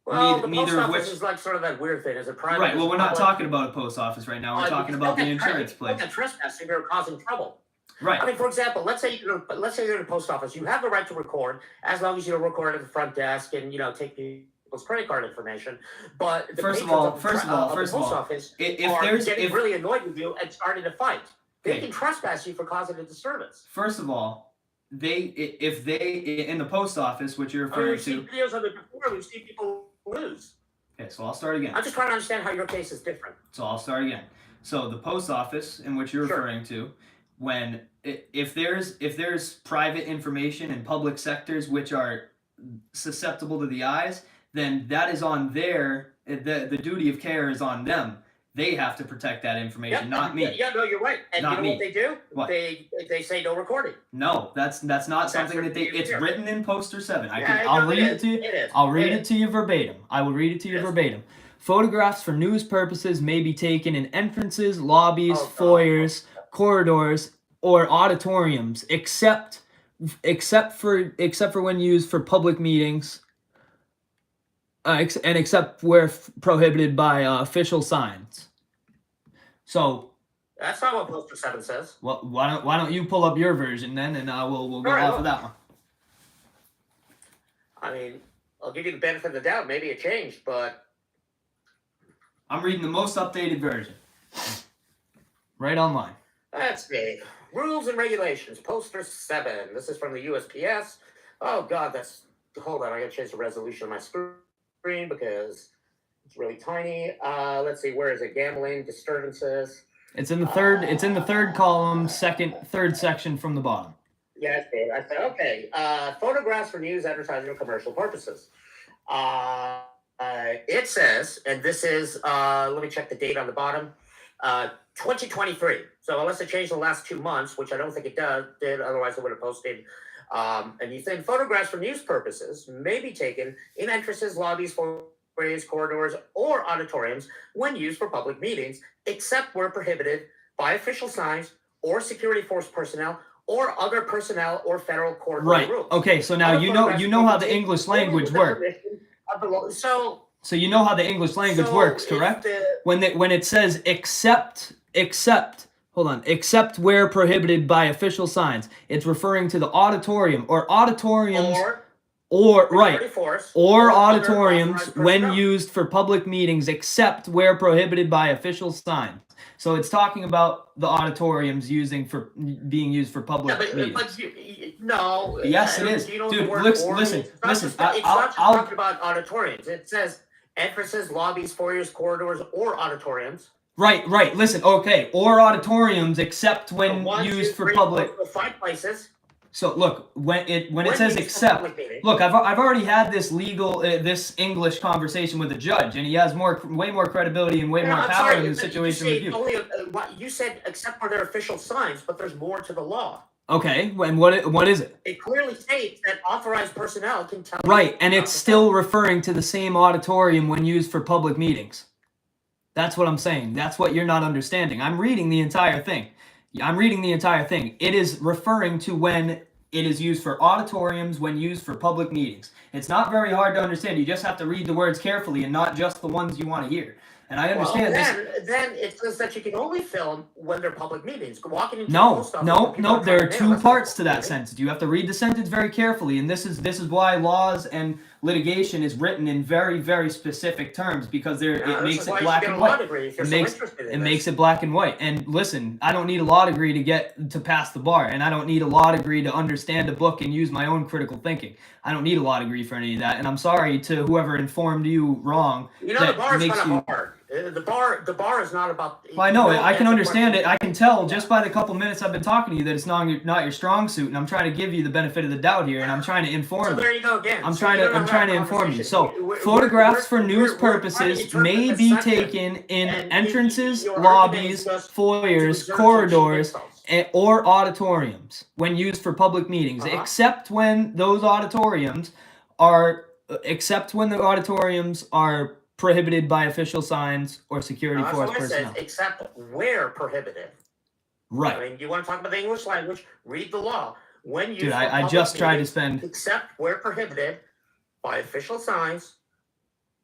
Well, the post office is like sort of that weird thing. Is it private? Right. Well, we're not talking about a post office right now. We're talking about the insurance place. Trespassing or causing trouble. Right. I mean, for example, let's say you're in a post office. You have the right to record as long as you don't record at the front desk and take people's credit card information. But the First of patrons all, the first of all, post office if are there's getting really annoyed with you and starting to fight. They Okay. can trespass you for causing a disturbance. First of all, if they in the post office, which you're I mean, referring we've seen to. videos of it before. We've seen people lose. Okay, so I'll start again. I'm just trying to understand how your case is different. So I'll start again. So the post office, in which you're Sure. referring to, when if there's private information in public sectors which are susceptible to the eyes, then that is on the duty of care is on them. They have to protect that information, not me. Yeah, no, you're right. And Not you know me. what they do? What? They say no recording. No, that's not something that they. It's here. written in poster 7. Yeah, I'll no, read it to you. It is. I'll read It it to you verbatim. I will read it to you verbatim. Photographs for news purposes may be taken in entrances, lobbies, foyers, corridors, or auditoriums, except for when used for public meetings, and except where prohibited by official signs. So That's not what poster 7 says. well, why don't you pull up your version then, and we'll go off of that one. I mean, I'll give you the benefit of the doubt. Maybe it changed, but I'm reading the most updated version. Right online. let's see. Rules and regulations, poster 7. This is from the USPS. Oh God, hold on. I gotta change the resolution of my screen because it's really tiny. Let's see. Where is it? Gambling disturbances. It's in the third. It's in the third column, third section from the bottom. Yeah, I said okay. Photographs for news, advertising, or commercial purposes. It says, and this is, let me check the date on the bottom, 2023. So unless it changed the last 2 months, which I don't think it did, otherwise I would have posted. And you think photographs for news purposes may be taken in entrances, lobbies, foyers, corridors, or auditoriums when used for public meetings, except where prohibited by official signs or security force personnel or other personnel or federal court rules. Okay. So now you know how the English language works. So you know how the English language works, correct? When it says except where prohibited by official signs, it's referring to the auditorium or auditoriums or auditoriums when used for public meetings, except where prohibited by official signs. So it's talking about the auditoriums being used for public meetings. No. Yes, it is. Dude, listen. It's not just talking about auditoriums. It says entrances, lobbies, foyers, corridors, or auditoriums. Right. Listen, okay. Or auditoriums, except when used for public. 5 places. So look, when it says except, look, I've already had this this English conversation with a judge, and he has way more credibility and way more power in the situation with you. You said except for their official signs, but there's more to the law. Okay, and what is it? It clearly states that authorized personnel can tell. Right, and it's still referring to the same auditorium when used for public meetings. That's what I'm saying. That's what you're not understanding. I'm reading the entire thing. It is referring to when it is used for auditoriums, when used for public meetings. It's not very hard to understand. You just have to read the words carefully and not just the ones you want to hear. And I understand Then it says that you can only film when they're public meetings. Walking into No. There are 2 parts to that sentence. You have to read the sentence very carefully, and this is why laws and litigation is written in very, very specific terms, because it makes it black and white. It makes it black and white. And listen, I don't need a law degree to pass the bar, and I don't need a law degree to understand a book and use my own critical thinking. I don't need a law degree for any of that, and I'm sorry to whoever informed you wrong. The bar is kind of hard. The bar is not about. Well, I know it. I can understand it. I can tell just by the couple minutes I've been talking to you that it's not your strong suit, and I'm trying to give you the benefit of the doubt here, and I'm trying to inform you. So there you go again. I'm trying to inform you. So photographs for news purposes may be taken in entrances, lobbies, foyers, corridors, or auditoriums when used for public meetings, except when the auditoriums are prohibited by official signs or security force personnel. Except where prohibited. Right. I mean, you want to talk about the English language? Read the law. When used Dude, for I just public tried to meetings, spend. Except where prohibited by official signs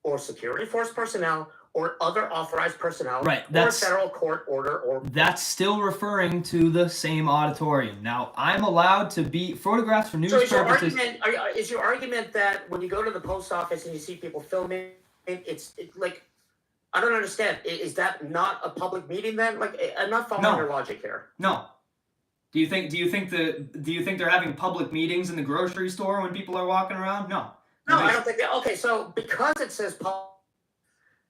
or security force personnel or other authorized personnel, Right, or a that's- federal court order, or That's still referring to the same auditorium. Now, I'm allowed to be photographs for news So is your purposes. is your argument that when you go to the post office and you see people filming, it's like, I don't understand. Is that not a public meeting then? Like, I'm not following No. your logic here. No. Do you think they're having public meetings in the grocery store when people are walking around? No. No, I don't think that. Okay, so because it says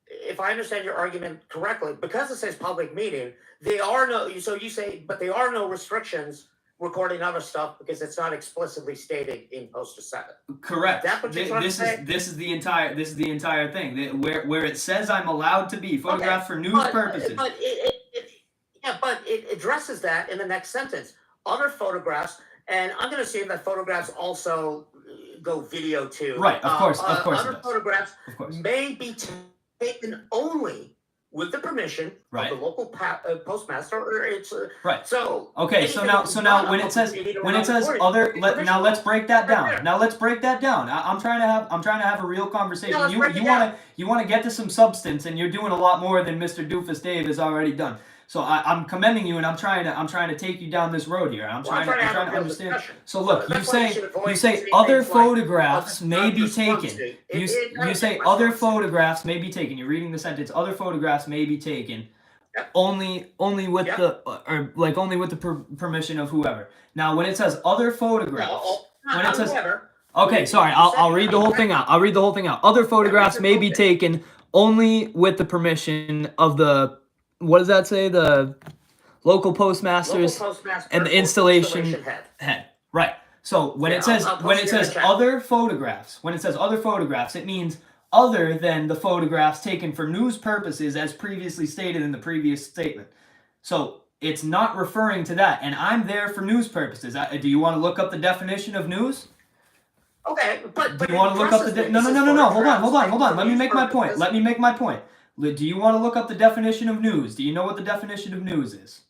if I understand your argument correctly, because it says public meeting, there are no. So you say, but there are no restrictions recording other stuff because it's not explicitly stated in Poster 7. Correct. That's what you're trying to say? This is the entire thing. Where it says I'm allowed to be photographed for news purposes. But it addresses that in the next sentence. Other photographs, and I'm going to assume that photographs also go video too. Right, of course Other it does. photographs Of course. may be taken only with the permission Right. of the local postmaster, or it's Right. So okay, so now when it says other, let's break that down. Now let's break that down. I'm trying to have a real conversation. Yeah, let's break it down. You want to get to some substance, and you're doing a lot more than Mr. Doofus Dave has already done. So I'm commending you, and I'm trying to take you down this road here. I'm trying to understand. Discussion. So look, That's you why you say should avoid you say saying other things like, photographs may be taken. responsive. You say other photographs may be taken. You're reading the sentence. Other photographs may be taken. Yep. Only with Yep. only with the permission of whoever. Now, when it says other photographs, when it says okay, sorry, I'll read the whole thing out. I'll read the whole thing out. Other photographs may be taken only with the permission of the, what does that say? The local postmasters and the installation head. Right. So when it says other photographs, it means other than the photographs taken for news purposes as previously stated in the previous statement. So it's not referring to that, and I'm there for news purposes. Do you want to look up the definition of news? Okay, but Do you want to look up the no. Hold on. Let me make my point. Do you want to look up the definition of news? Do you know what the definition of news is?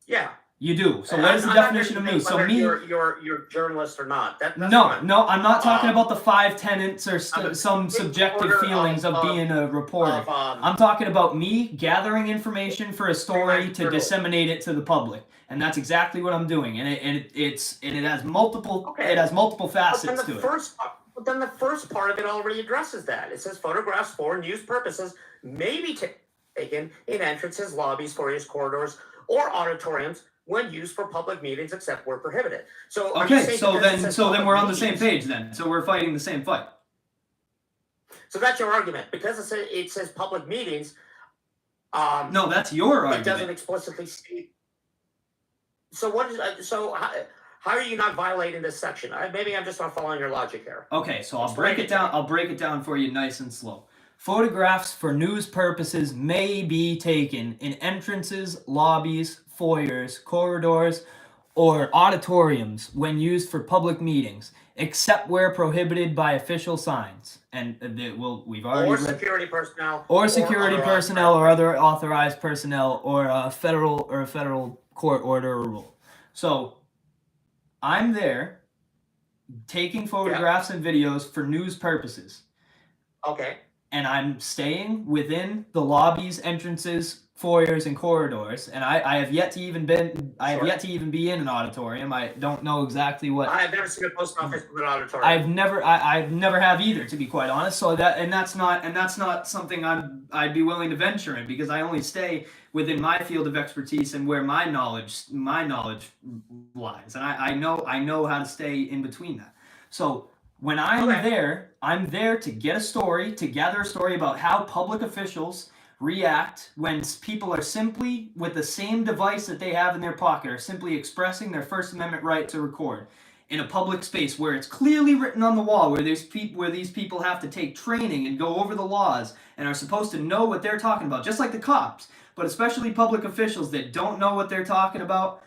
Yeah. You do. So what is the definition of news? So me, you're a journalist or not. That's no, fine. no, I'm not talking about the 5 tenets or some subjective order feelings of being a reporter. I'm talking about me gathering information for a story to disseminate it to the public, and that's exactly what I'm doing. And it has multiple facets to it. But then the first part of it already addresses that. It says photographs for news purposes may be taken in entrances, lobbies, foyers, corridors, or auditoriums when used for public meetings, except where prohibited. So Okay, so then we're on the same page then. So we're fighting the same fight. So that's your argument. Because it says public meetings. No, that's your argument. It doesn't explicitly state. So what is how are you not violating this section? Maybe I'm just not following your logic here. Okay, so I'll break it down. I'll break it down for you nice and slow. Photographs for news purposes may be taken in entrances, lobbies, foyers, corridors, or auditoriums when used for public meetings, except where prohibited by official signs. And we've already read, security personnel, or security personnel, or other authorized personnel, or a federal court order or rule. So I'm there taking photographs and videos for news purposes. Okay. And I'm staying within the lobbies, entrances, foyers, and corridors. And I have yet to even be in an auditorium. I don't know exactly what. I've never seen a post office with an auditorium. I've never have either, to be quite honest. So that's not something I'd be willing to venture in, because I only stay within my field of expertise and where my knowledge lies. And I know how to stay in between that. So when I'm there to get a story, to gather a story about how public officials react when people are simply, with the same device that they have in their pocket, are simply expressing their First Amendment right to record in a public space where it's clearly written on the wall, where these people have to take training and go over the laws and are supposed to know what they're talking about, just like the cops, but especially public officials that don't know what they're talking about.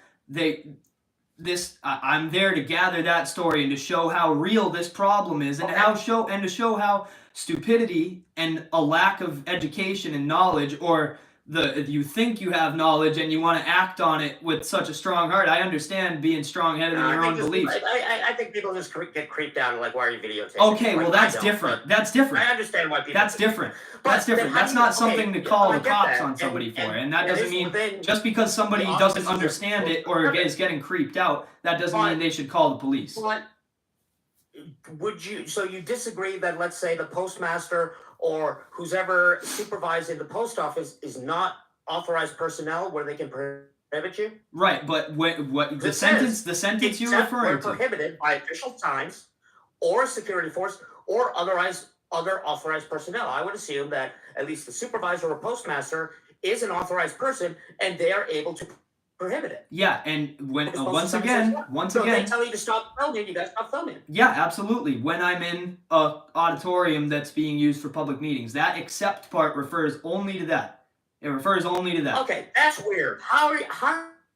I'm there to gather that story and to show how real this problem is, and to show how stupidity and a lack of education and knowledge, or you think you have knowledge and you want to act on it with such a strong heart. I understand being strong-headed in your own beliefs. I think people just get creeped out and like, why are you videotaping? Okay, well that's different. That's different. I understand why people. That's different. That's different. That's not something to call the cops on somebody for, and that doesn't mean just because somebody doesn't understand it or is getting creeped out, that doesn't mean they should call the police. But would you? So you disagree that, let's say, the postmaster or who's ever supervising the post office is not authorized personnel where they can prohibit you? Right, but what the sentence you're referring to prohibited by official signs or security force or other authorized personnel. I would assume that at least the supervisor or postmaster is an authorized person and they are able to prohibit it. Yeah, and when once again, so they tell you to stop filming, you guys stop filming. Yeah, absolutely. When I'm in a auditorium that's being used for public meetings, that except part refers only to that. It refers only to that. Okay, that's weird. How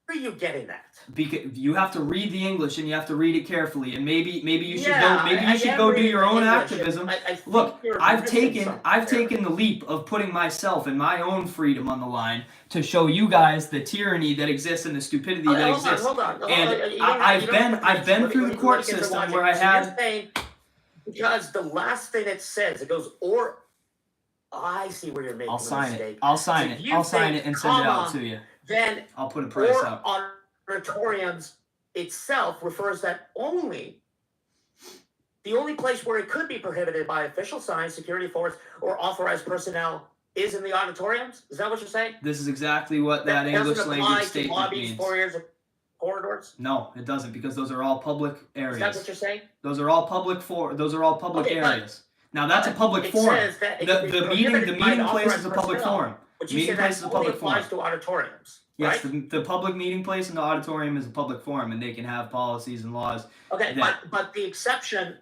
are you getting that? Because you have to read the English and you have to read it carefully, and maybe you should go do your own activism. Look, I've taken the leap of putting myself and my own freedom on the line to show you guys the tyranny that exists and the stupidity that exists. Hold on. And I've been through the court system where I had. Because the last thing it says, it goes or. I see where you're making a mistake. I'll sign it. I'll sign it and send it out to you. Then I'll put a price up. Auditoriums itself refers that the only place where it could be prohibited by official signs, security force, or authorized personnel is in the auditoriums. Is that what you're saying? This is exactly what that English language statement lobbies, means. foyers, corridors? No, it doesn't, because those are all public areas. Is that what you're saying? Those are all public areas. Now that's a public forum. The meeting place is a public forum. But you said that only applies to auditoriums. Yes, right? the public meeting place and the auditorium is a public forum, and they can have policies and laws. Okay, but the exception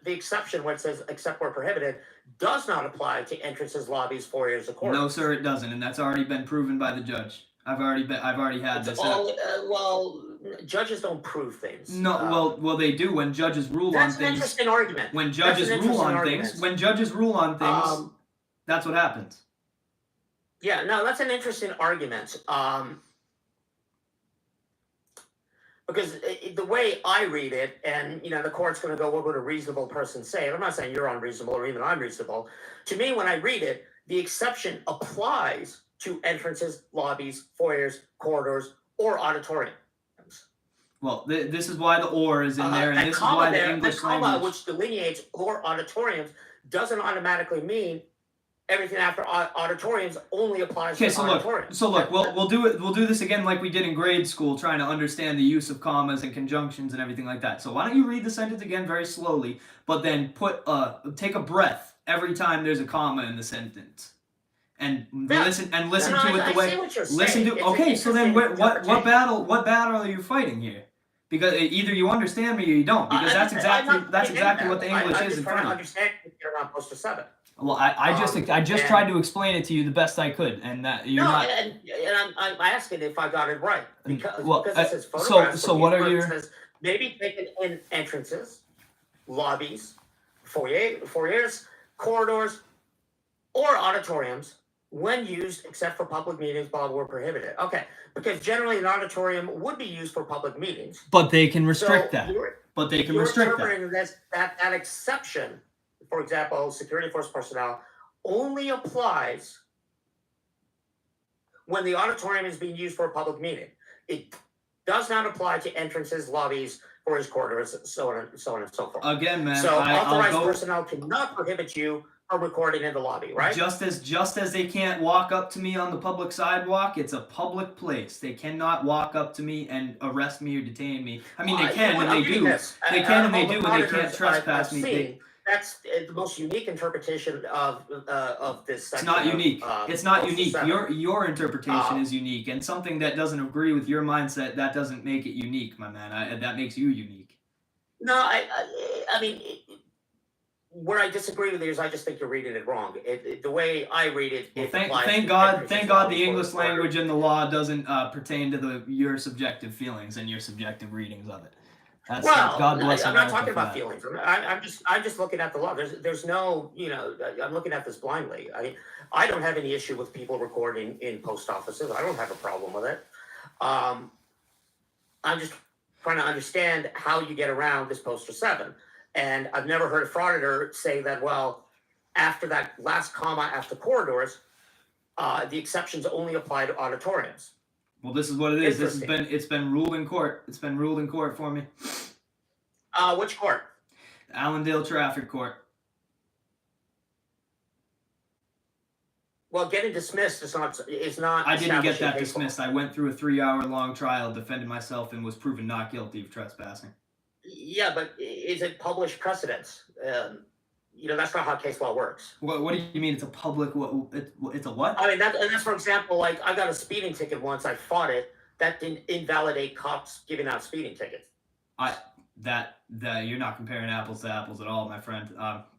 where it says except where prohibited does not apply to entrances, lobbies, foyers, or corridors. No, sir, it doesn't, and that's already been proven by the judge. I've already had this. Well, judges don't prove things. No, well, they do when judges rule on things. That's an interesting argument. When judges rule on things, that's what happens. Yeah, no, that's an interesting argument. Because the way I read it, and the court's going to go, what would a reasonable person say? And I'm not saying you're unreasonable or even I'm reasonable. To me, when I read it, the exception applies to entrances, lobbies, foyers, corridors, or auditoriums. Well, this is why the "or" is in there, and this is why the English language, which delineates "or" auditoriums, doesn't automatically mean everything after auditoriums only applies to auditoriums. So look, we'll do this again like we did in grade school, trying to understand the use of commas and conjunctions and everything like that. So why don't you read the sentence again very slowly, but then take a breath every time there's a comma in the sentence. And listen to it the way. Listen to. Okay, so then what battle are you fighting here? Because either you understand me or you don't. Because that's exactly what the English is in front of you. I understand you're not supposed to 7. Well, I just tried to explain it to you the best I could, and that you're not. And I'm asking if I got it right because it says photographs. So what are your? Says maybe taken in entrances, lobbies, foyers, corridors, or auditoriums. When used, except for public meetings, were prohibited. Okay, because generally an auditorium would be used for public meetings. But they can restrict that. But they can restrict that exception, for example, security force personnel, only applies when the auditorium is being used for a public meeting. It does not apply to entrances, lobbies, foyers, corridors, so on and so forth. Again, man. So authorized personnel cannot prohibit you recording in the lobby, right? Just as they can't walk up to me on the public sidewalk, it's a public place. They cannot walk up to me and arrest me or detain me. I mean, they can and they do. They can and they do, and they can't trespass me. That's the most unique interpretation of this section. It's not unique. It's not unique. Your interpretation is unique, and something that doesn't agree with your mindset, that doesn't make it unique, my man. That makes you unique. No, I mean. Where I disagree with you is I just think you're reading it wrong. The way I read it, thank God the English language and the law doesn't pertain to your subjective feelings and your subjective readings of it. That's Well, God bless I'm not America talking for about that. feelings. I'm just looking at the law. There's no, I'm looking at this blindly. I don't have any issue with people recording in post offices. I don't have a problem with it. I'm just trying to understand how you get around this poster 7. And I've never heard a frauditor say that, well, after that last comma after corridors, the exceptions only apply to auditoriums. Well, this is what it is. It's been ruled in court. It's been ruled in court for me. Which court? Allendale Traffic Court. Well, getting dismissed is not. I didn't get that dismissed. I went through a 3-hour-long trial, defended myself, and was proven not guilty of trespassing. Yeah, but is it published precedence? That's not how case law works. What do you mean? It's a public? It's a what? I mean, that's for example, like I got a speeding ticket once. I fought it. That didn't invalidate cops giving out speeding tickets. That you're not comparing apples to apples at all, my friend.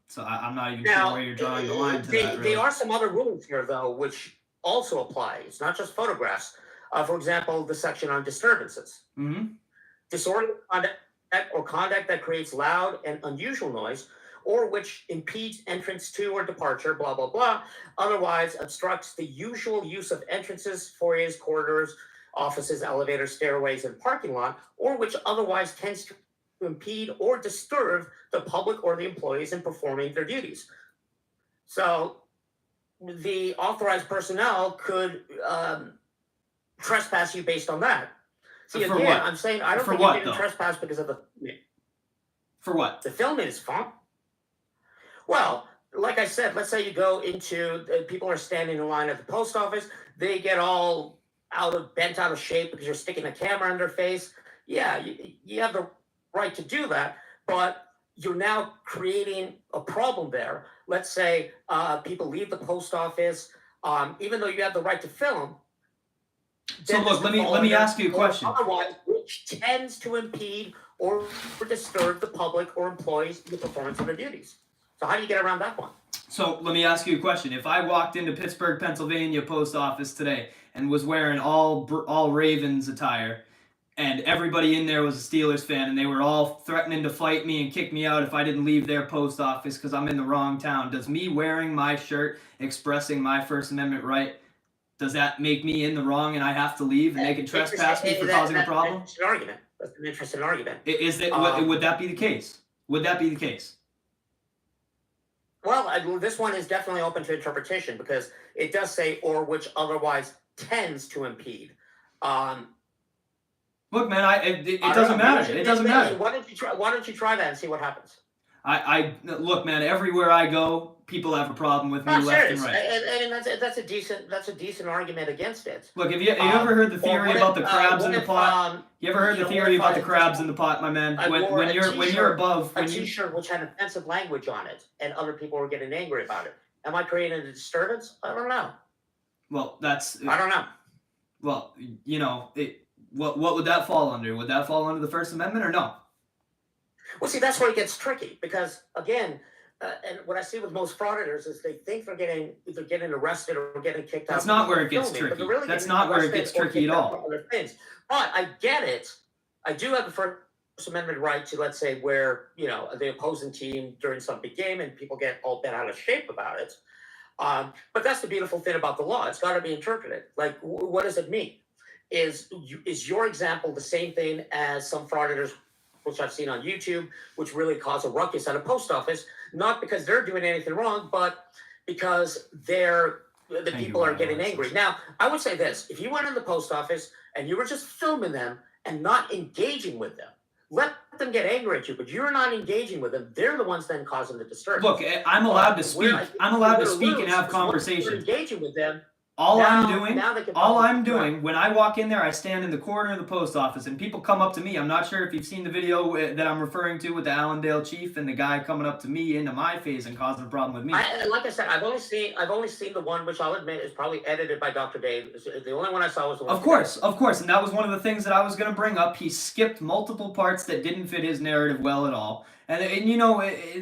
So I'm not even sure where you're drawing the line to that. Really. There are some other rules here, though, which also apply. It's not just photographs. For example, the section on disturbances. Mm-hmm. Disorderly conduct or conduct that creates loud and unusual noise, or which impedes entrance to or departure, blah, blah, blah, otherwise obstructs the usual use of entrances, foyers, corridors, offices, elevators, stairways, and parking lot, or which otherwise tends to impede or disturb the public or the employees in performing their duties. So the authorized personnel could trespass you based on that. See, For again, what? I'm saying I don't For think what, you didn't though? trespass because of the For what? The filming is fun. Well, like I said, let's say you go into, people are standing in line at the post office. They get all bent out of shape because you're sticking a camera in their face. Yeah, you have the right to do that, but you're now creating a problem there. Let's say people leave the post office, even though you have the right to film. So look, let me ask you a question. Otherwise, which tends to impede or disturb the public or employees in the performance of their duties. So how do you get around that one? So let me ask you a question. If I walked into Pittsburgh, Pennsylvania post office today and was wearing all Ravens attire, and everybody in there was a Steelers fan, and they were all threatening to fight me and kick me out if I didn't leave their post office because I'm in the wrong town, does me wearing my shirt expressing my First Amendment right, does that make me in the wrong and I have to leave and they can trespass me for causing a problem? That's an argument. That's an interesting argument. Would that be the case? Would that be the case? Well, this one is definitely open to interpretation because it does say or which otherwise tends to impede. Look, man, it doesn't matter. It doesn't matter. Why don't you try that and see what happens? Look, man. Everywhere I go, people have a problem with me left and right. And that's a decent argument against it. Look, have you ever heard the theory about the crabs in the pot? You ever heard the theory about the crabs in the pot, my man? When you're above a T-shirt which had offensive language on it, and other people were getting angry about it. Am I creating a disturbance? I don't know. Well, I don't know. Well, what would that fall under? Would that fall under the First Amendment or no? Well, see, that's where it gets tricky because, again, and what I see with most frauditors is they think they're getting arrested or getting kicked out. That's not where it gets tricky. That's not where it gets tricky at all. Other things. But I get it. I do have the First Amendment right to, let's say, where the opposing team during some big game and people get all bent out of shape about it. But that's the beautiful thing about the law. It's got to be interpreted. Like, what does it mean? Is your example the same thing as some frauditors, which I've seen on YouTube, which really cause a ruckus at a post office, not because they're doing anything wrong, but because the people are getting angry. Now, I would say this: if you went in the post office and you were just filming them and not engaging with them, let them get angry at you, but you're not engaging with them. They're the ones then causing the disturbance. Look, I'm allowed to speak. I'm allowed to speak and have conversations. Engaging with them. All I'm doing, when I walk in there, I stand in the corner of the post office, and people come up to me. I'm not sure if you've seen the video that I'm referring to with the Allendale chief and the guy coming up to me into my face and causing a problem with me. Like I said, I've only seen the one which I'll admit is probably edited by Dr. Dave. The only one I saw was the one. Of course, and that was one of the things that I was going to bring up. He skipped multiple parts that didn't fit his narrative well at all. And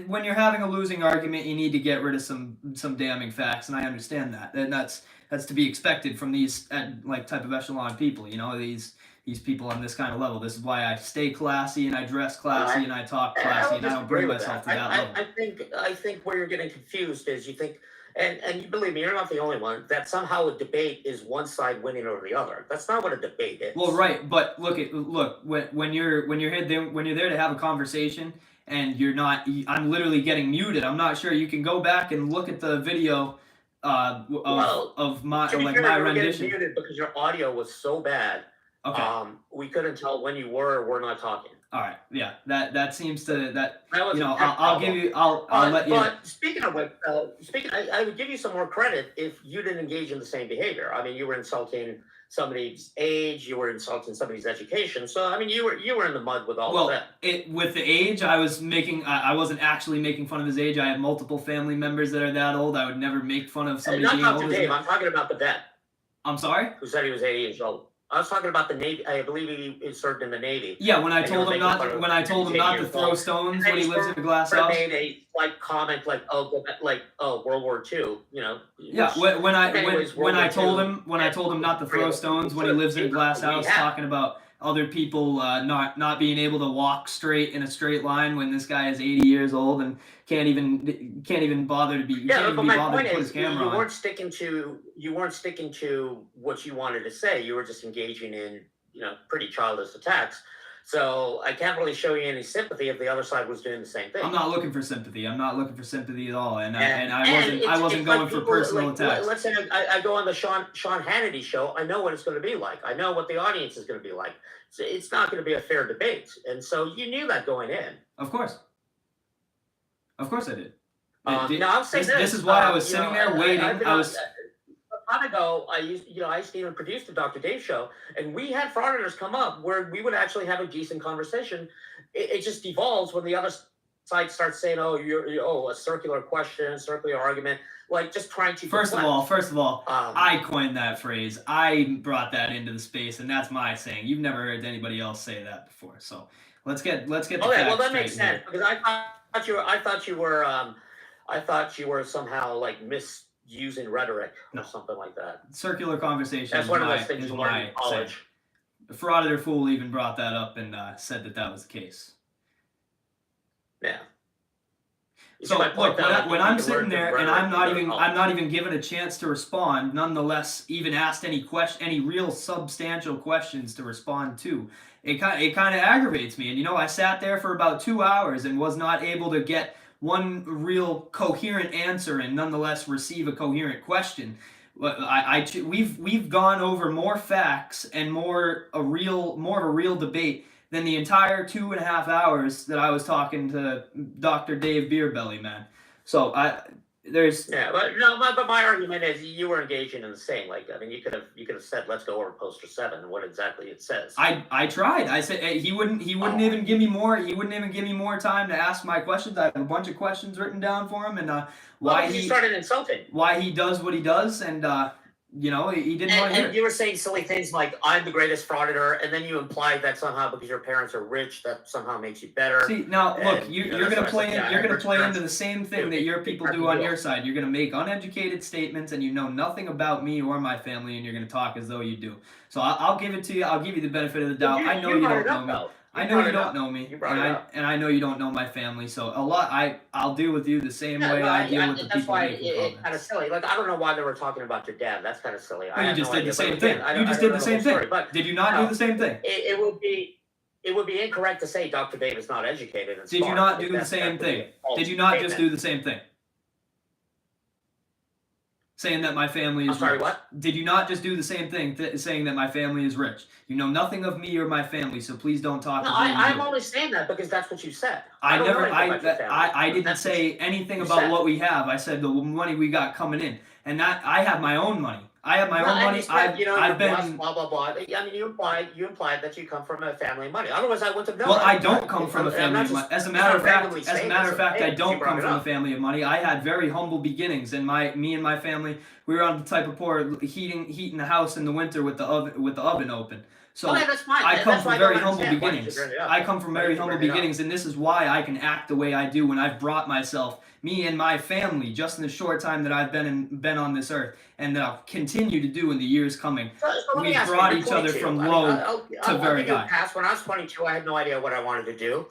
when you're having a losing argument, you need to get rid of some damning facts, and I understand that, and that's to be expected from these type of echelon people. These these people on this kind of level. This is why I stay classy and I dress classy and I talk classy and I don't bring myself to that level. I think where you're getting confused is you think, and you believe me, you're not the only one, that somehow a debate is one side winning over the other. That's not what a debate is. Well, right, but look when you're there to have a conversation and you're not, I'm literally getting muted. I'm not sure you can go back and look at the video of my my rendition. Muted because your audio was so bad. Okay. We couldn't tell when you were or were not talking. All right. Yeah. That seems to that. Was I'll give you. I'll let you. But speaking of which, I would give you some more credit if you didn't engage in the same behavior. I mean, you were insulting somebody's age, you were insulting somebody's education. So I mean, you were in the mud with all of that. With the age, I wasn't actually making fun of his age. I have multiple family members that are that old. I would never make fun of somebody being older. Not Dr. Dave. I'm talking about the vet. I'm sorry? Who said he was 80 years old. I was talking about the Navy. I believe he served in the Navy. Yeah, when I told him not to throw stones when he lives in a glass house. Made a slight comment like World War II. Yeah, when I told him not to throw stones when he lives in a glass house, talking about other people not being able to walk straight in a straight line when this guy is 80 years old and can't even bother to be. Yeah, but my point is, you weren't sticking to what you wanted to say. You were just engaging in pretty childish attacks. So I can't really show you any sympathy if the other side was doing the same thing. I'm not looking for sympathy. I'm not looking for sympathy at all. And I wasn't going for personal attacks. Let's say I go on the Sean Hannity show. I know what it's going to be like. I know what the audience is going to be like. So it's not going to be a fair debate. And so you knew that going in. Of course I did. I'll say this is why I was sitting there waiting. A time ago, I used to even produce the Dr. Dave show, and we had frauditors come up where we would actually have a decent conversation. It just devolves when the other side starts saying, a circular question, circular argument, like just trying to. First of all, I coined that phrase. I brought that into the space, and that's my saying. You've never heard anybody else say that before. So let's get the facts well, that makes straight sense because I thought you were somehow like misusing rhetoric or something like that. Circular conversation. That's one of those things you learn in college. The Frauditor Fool even brought that up and said that was the case. Yeah. So look, when I'm sitting there and I'm not even given a chance to respond, nonetheless, even asked any real substantial questions to respond to, it kind of aggravates me. And I sat there for about 2 hours and was not able to get one real coherent answer and nonetheless receive a coherent question. We've gone over more facts and more of a real debate than the entire 2.5 hours that I was talking to Dr. Dave Beerbelly, man. So but my argument is you were engaging in the same. Like, I mean, you could have said, "Let's go over poster 7," what exactly it says. I tried. I said he wouldn't even give me more. He wouldn't even give me more time to ask my questions. I have a bunch of questions written down for him, and why he started insulting. Why he does what he does, and he didn't want to hear. And you were saying silly things like, "I'm the greatest frauditor," and then you implied that somehow because your parents are rich, that somehow makes you better. See, now look, you're gonna play into the same thing that your people do on your side. You're gonna make uneducated statements, and you know nothing about me or my family, and you're gonna talk as though you do. So I'll give it to you. I'll give you the benefit of the doubt. I know you don't know me. I know you don't know me, and I know you don't know my family. So I'll deal with you the same way I deal with the people. That's why it's kind of silly. Like, I don't know why they were talking about your dad. That's kind of silly. You just did the same thing. You just did the same thing. Did you not do the same thing? It would be incorrect to say Dr. Dave is not educated. And did you not do the same thing? Did you not just do the same thing? Saying that my family is rich. What? Did you not just do the same thing, saying that my family is rich? You know nothing of me or my family, so please don't talk. No, I'm only saying that because that's what you said. I didn't say anything about what we have. I said the money we got coming in, and that I have my own money. I have my own money. I've been blah blah blah. I mean, you implied that you come from a family of money. Otherwise, I wouldn't have known. Well, I don't come from a family of money. As a matter of fact, I don't come from a family of money. I had very humble beginnings, and me and my family, we were on the type of poor heating the house in the winter with the oven open. So Okay, that's fine. I come That's why from I don't very humble understand why you beginnings. bring it up. I come from Why very you humble bring it up? beginnings, and this is why I can act the way I do when I've brought myself, me and my family, just in the short time that I've been on this earth, and that I'll continue to do in the years coming. So let me We've ask you, brought you're each other 22. from I mean, low I'll to very give you a high. pass. When I was 22, I had no idea what I wanted to do.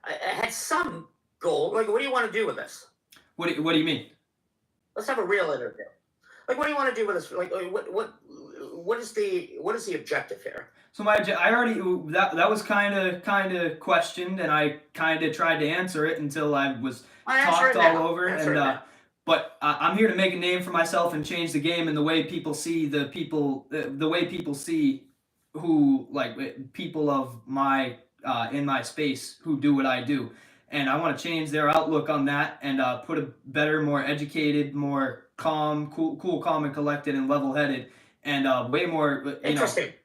I had some goal. Like, what do you want to do with this? What do you mean? Let's have a real interview. Like, what do you want to do with this? Like, what is the objective here? So I already that was kind of questioned, and I kind of tried to answer it until I was talked all over. And but I'm here to make a name for myself and change the game and the way people see the way people see who like people of my in my space who do what I do. And I want to change their outlook on that and put a better, more educated, more calm, cool, calm, and collected, and level-headed, and way more,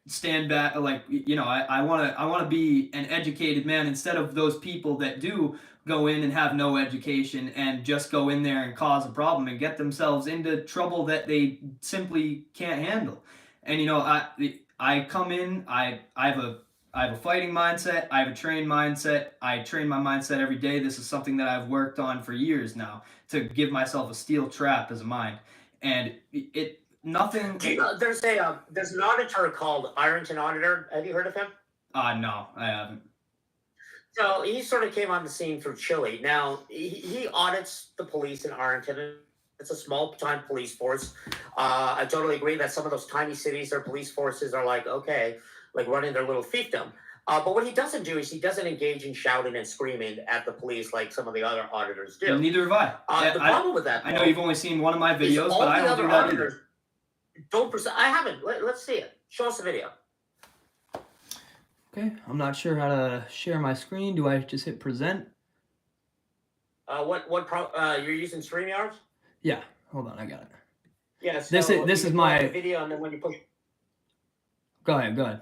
stand back. Like, I want to be an educated man instead of those people that do go in and have no education and just go in there and cause a problem and get themselves into trouble that they simply can't handle. And I come in, I have a fighting mindset. I have a trained mindset. I train my mindset every day. This is something that I've worked on for years now to give myself a steel trap as a mind. And nothing. Do you know, there's an auditor called Ironton Auditor. Have you heard of him? No, I haven't. So he sort of came on the scene from Chile. Now he audits the police in Ironton. It's a small-time police force. I totally agree that some of those tiny cities, their police forces are like, okay, like running their little fiefdom. But what he doesn't do is he doesn't engage in shouting and screaming at the police like some of the other auditors do. Neither have I. The problem with that, I know you've only seen one of my videos, but I don't do that either. I haven't. Let's see it. Show us the video. Okay, I'm not sure how to share my screen. Do I just hit present? You're using StreamYard? Yeah. Hold on, I got it. Yeah. So this is my video, and then when you push. Go ahead.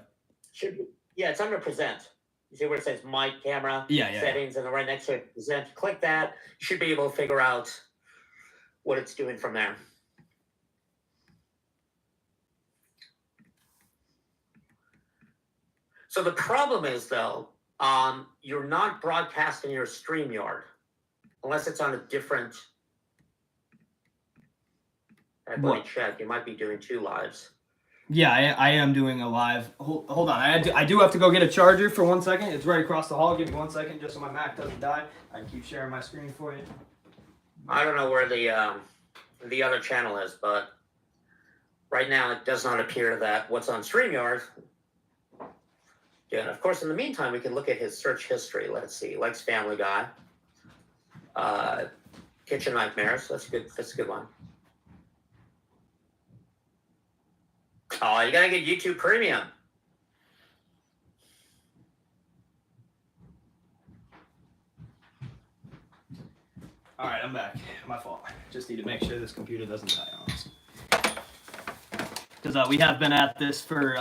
Yeah, it's under present. You see where it says mic, camera, settings, and then right next to it, present. Click that. You should be able to figure out what it's doing from there. So the problem is, though, you're not broadcasting your StreamYard unless it's on a different. Let me check. You might be doing 2 lives. Yeah, I am doing a live. Hold on. I do have to go get a charger for 1 second. It's right across the hall. Give me 1 second just so my Mac doesn't die. I can keep sharing my screen for you. I don't know where the other channel is, but right now it does not appear that what's on StreamYard. Yeah, and of course, in the meantime, we can look at his search history. Let's see. Likes Family Guy. Kitchen Nightmares. That's good. That's a good one. Oh, you gotta get YouTube Premium. All right, I'm back. My fault. Just need to make sure this computer doesn't die on us. Because we have been at this for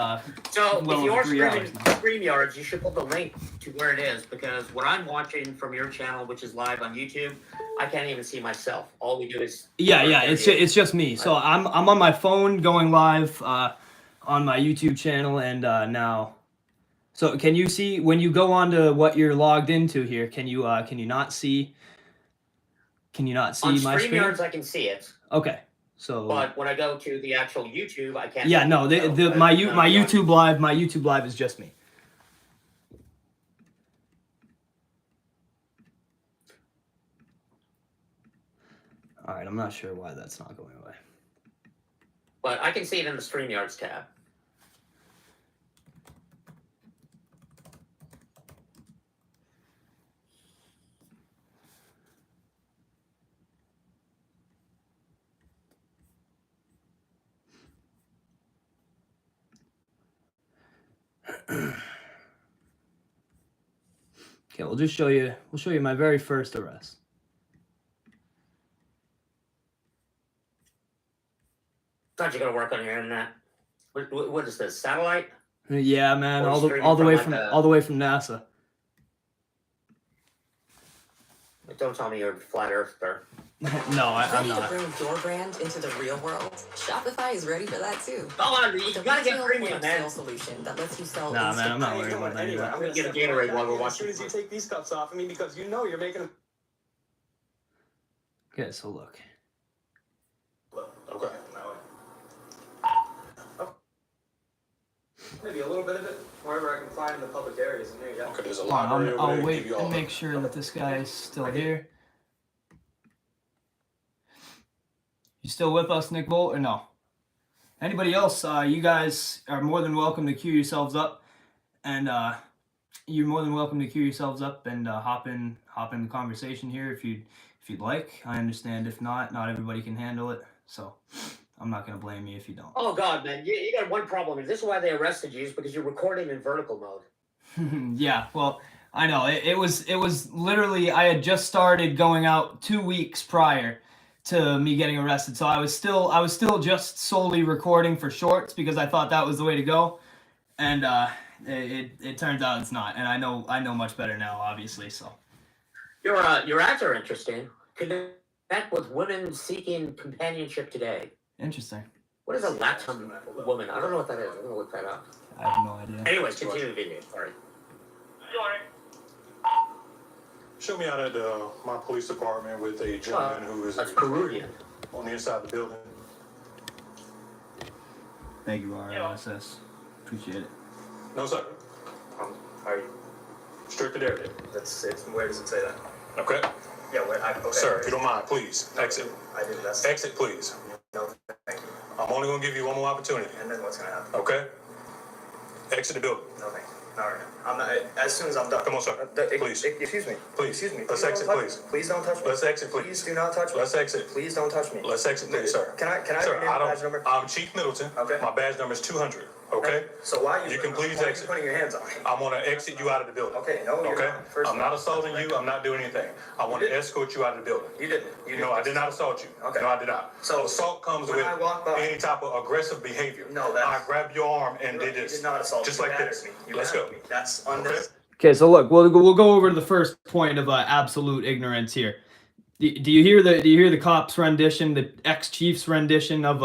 so well if you're over 3 streaming hours now. StreamYards, you should put the link to where it is, because what I'm watching from your channel, which is live on YouTube, I can't even see myself. All we do is it's just me. So I'm on my phone going live on my YouTube channel, and now. So can you see when you go on to what you're logged into here? Can you not see? Can you not see on my screen? StreamYards, I can see it. Okay. So, but when I go to the actual YouTube, I can't. Yeah, no, my YouTube live is just me. All right, I'm not sure why that's not going away. But I can see it in the StreamYards tab. Okay, we'll just show you. We'll show you my very first arrest. Thought you gotta work on your internet. What is this? Satellite? Yeah, man, Or all the way from NASA. Don't tell me you're a flat earther. No, I'm Ready to not. bring your brand into the real world? Shopify is ready for that too. Come on, you With a gotta get retail premium, point of man. sale solution that lets you sell Nah, man, I'm instantly. not worried about that. Anyway, Either. I'm gonna get a Gatorade while we're watching. As soon as you take these cups off, I mean, because you know you're making them. Okay, so look. Okay. Maybe a little bit of it, wherever I can find in the public areas in here, yeah. Okay, there's a library over there. I'll wait and make sure that this guy is still here. You still with us, Nick Bolt, or no? Anybody else? You guys are more than welcome to queue yourselves up, and you're more than welcome to queue yourselves up and hop in the conversation here if you'd like. I understand if not everybody can handle it, so I'm not gonna blame you if you don't. Oh God, man, you got one problem. This is why they arrested you, is because you're recording in vertical mode. Yeah, well, I know it was literally I had just started going out 2 weeks prior to me getting arrested, so I was still just solely recording for shorts because I thought that was the way to go, and it turns out it's not, and I know much better now, obviously. So Your ads are interesting. Connect with women seeking companionship today. interesting. What is a Latin woman? I don't know what that is. I'm gonna look that up. I have no idea. Anyways, continue the video. Sorry. Show me out at my police department with a gentleman who is That's Peruvian. on the inside of the building. Thank you, RLSS. Appreciate it. No, sir. How are you? Restricted area. Where does it say that? Okay. Yeah, okay. Sir, if you don't mind, please, exit. I did that. Exit, please. No, thank you. I'm only gonna give you one more opportunity, And then what's gonna happen? okay? Exit the building. No, thank you. Not right now. I'm not, as soon as I'm done. Come on, sir. Please. Excuse me. Please. Excuse me. Let's Please exit, don't touch please. me. Please don't touch me. Let's exit, Please please. do not touch me. Let's exit. Please don't touch me. Let's exit, please, sir. Can I Sir, have your name and badge number? I'm Chief Middleton. Okay. My badge number is 200, okay? So why are You can please why are you exit. putting your hands on me? I'm gonna exit you out of the building. Okay, no, you're Okay? not. First I'm of all, not assaulting you, I'm not doing anything. I want to escort you out of the building. You didn't. No, I did not assault you. Okay. No, I did not. So, assault comes when with I walk by- any type of aggressive behavior. No, I grabbed your arm and You did this. did not assault Just me. like You battered this. me. You Let's battered go. me. That's unnecessary. Okay, so look, we'll go over to the first point of absolute ignorance here. Do you hear the cop's rendition, the ex-chief's rendition of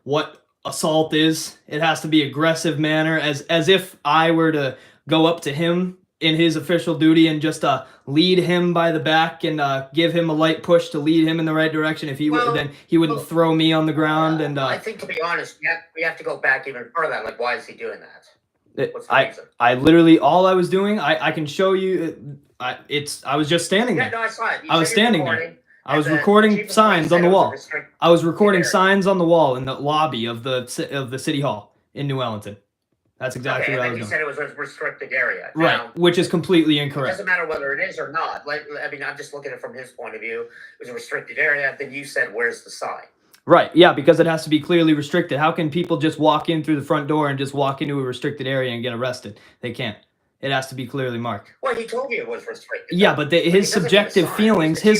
what assault is? It has to be aggressive manner, as if I were to go up to him in his official duty and just lead him by the back and give him a light push to lead him in the right direction. If he would, then he wouldn't throw me on the ground. And I think, to be honest, we have to go back even further. Like, why is he doing that? What's the reason? I literally, all I was doing, I can show you. I was just standing Yeah, there. no, I saw it. I was standing there. I was recording signs on the wall. I was recording signs on the wall in the lobby of the city hall in New Ellington. That's exactly what I was you doing. said it was a restricted area. Right, Now, which is completely it incorrect. doesn't matter whether it is or not. Like, I mean, I'm just looking at it from his point of view. It was a restricted area. Then you said, "Where's the sign?" Right, yeah, because it has to be clearly restricted. How can people just walk in through the front door and just walk into a restricted area and get arrested? They can't. It has to be clearly marked. Well, he told you it was restricted. Yeah, but his subjective feelings, his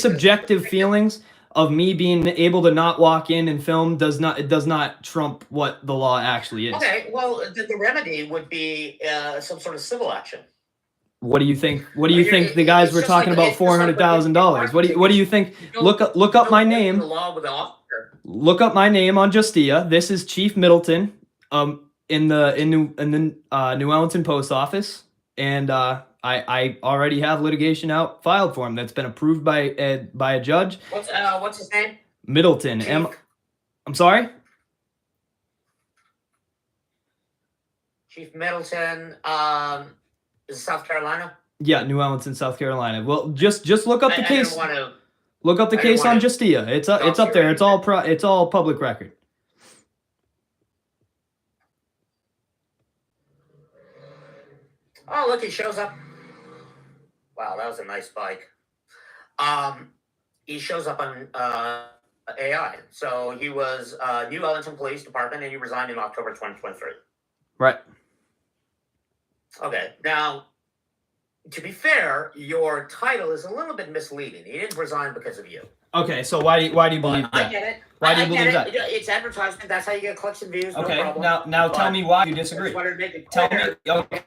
subjective feelings of me being able to not walk in and film does not trump what the law actually is. Okay, well, the remedy would be some sort of civil action. What do you think? What do you think the guys were talking about $400,000? What do you think? Look up my name. Look up my name on Justia. This is Chief Middleton, in the New Ellington post office, and I already have litigation out filed for him that's been approved by a judge. What's his name? Middleton. I'm sorry. Chief Middleton. Is it South Carolina? Yeah, New Ellington, South Carolina. Well, just look up the case. Look up the I case didn't on wanna Justia. It's up there. It's all public record. Oh, look, he shows up. Wow, that was a nice bike. He shows up on AI. So he was New Ellington Police Department, and he resigned in October 2023. Right. Okay. Now, to be fair, your title is a little bit misleading. He didn't resign because of you. Okay, so why do you believe that? I get it. Why do you believe that? It's advertisement. That's how you get clicks and views. Okay, no problem. now tell me why you disagree. I just wanted to make it Tell me. clear. Okay.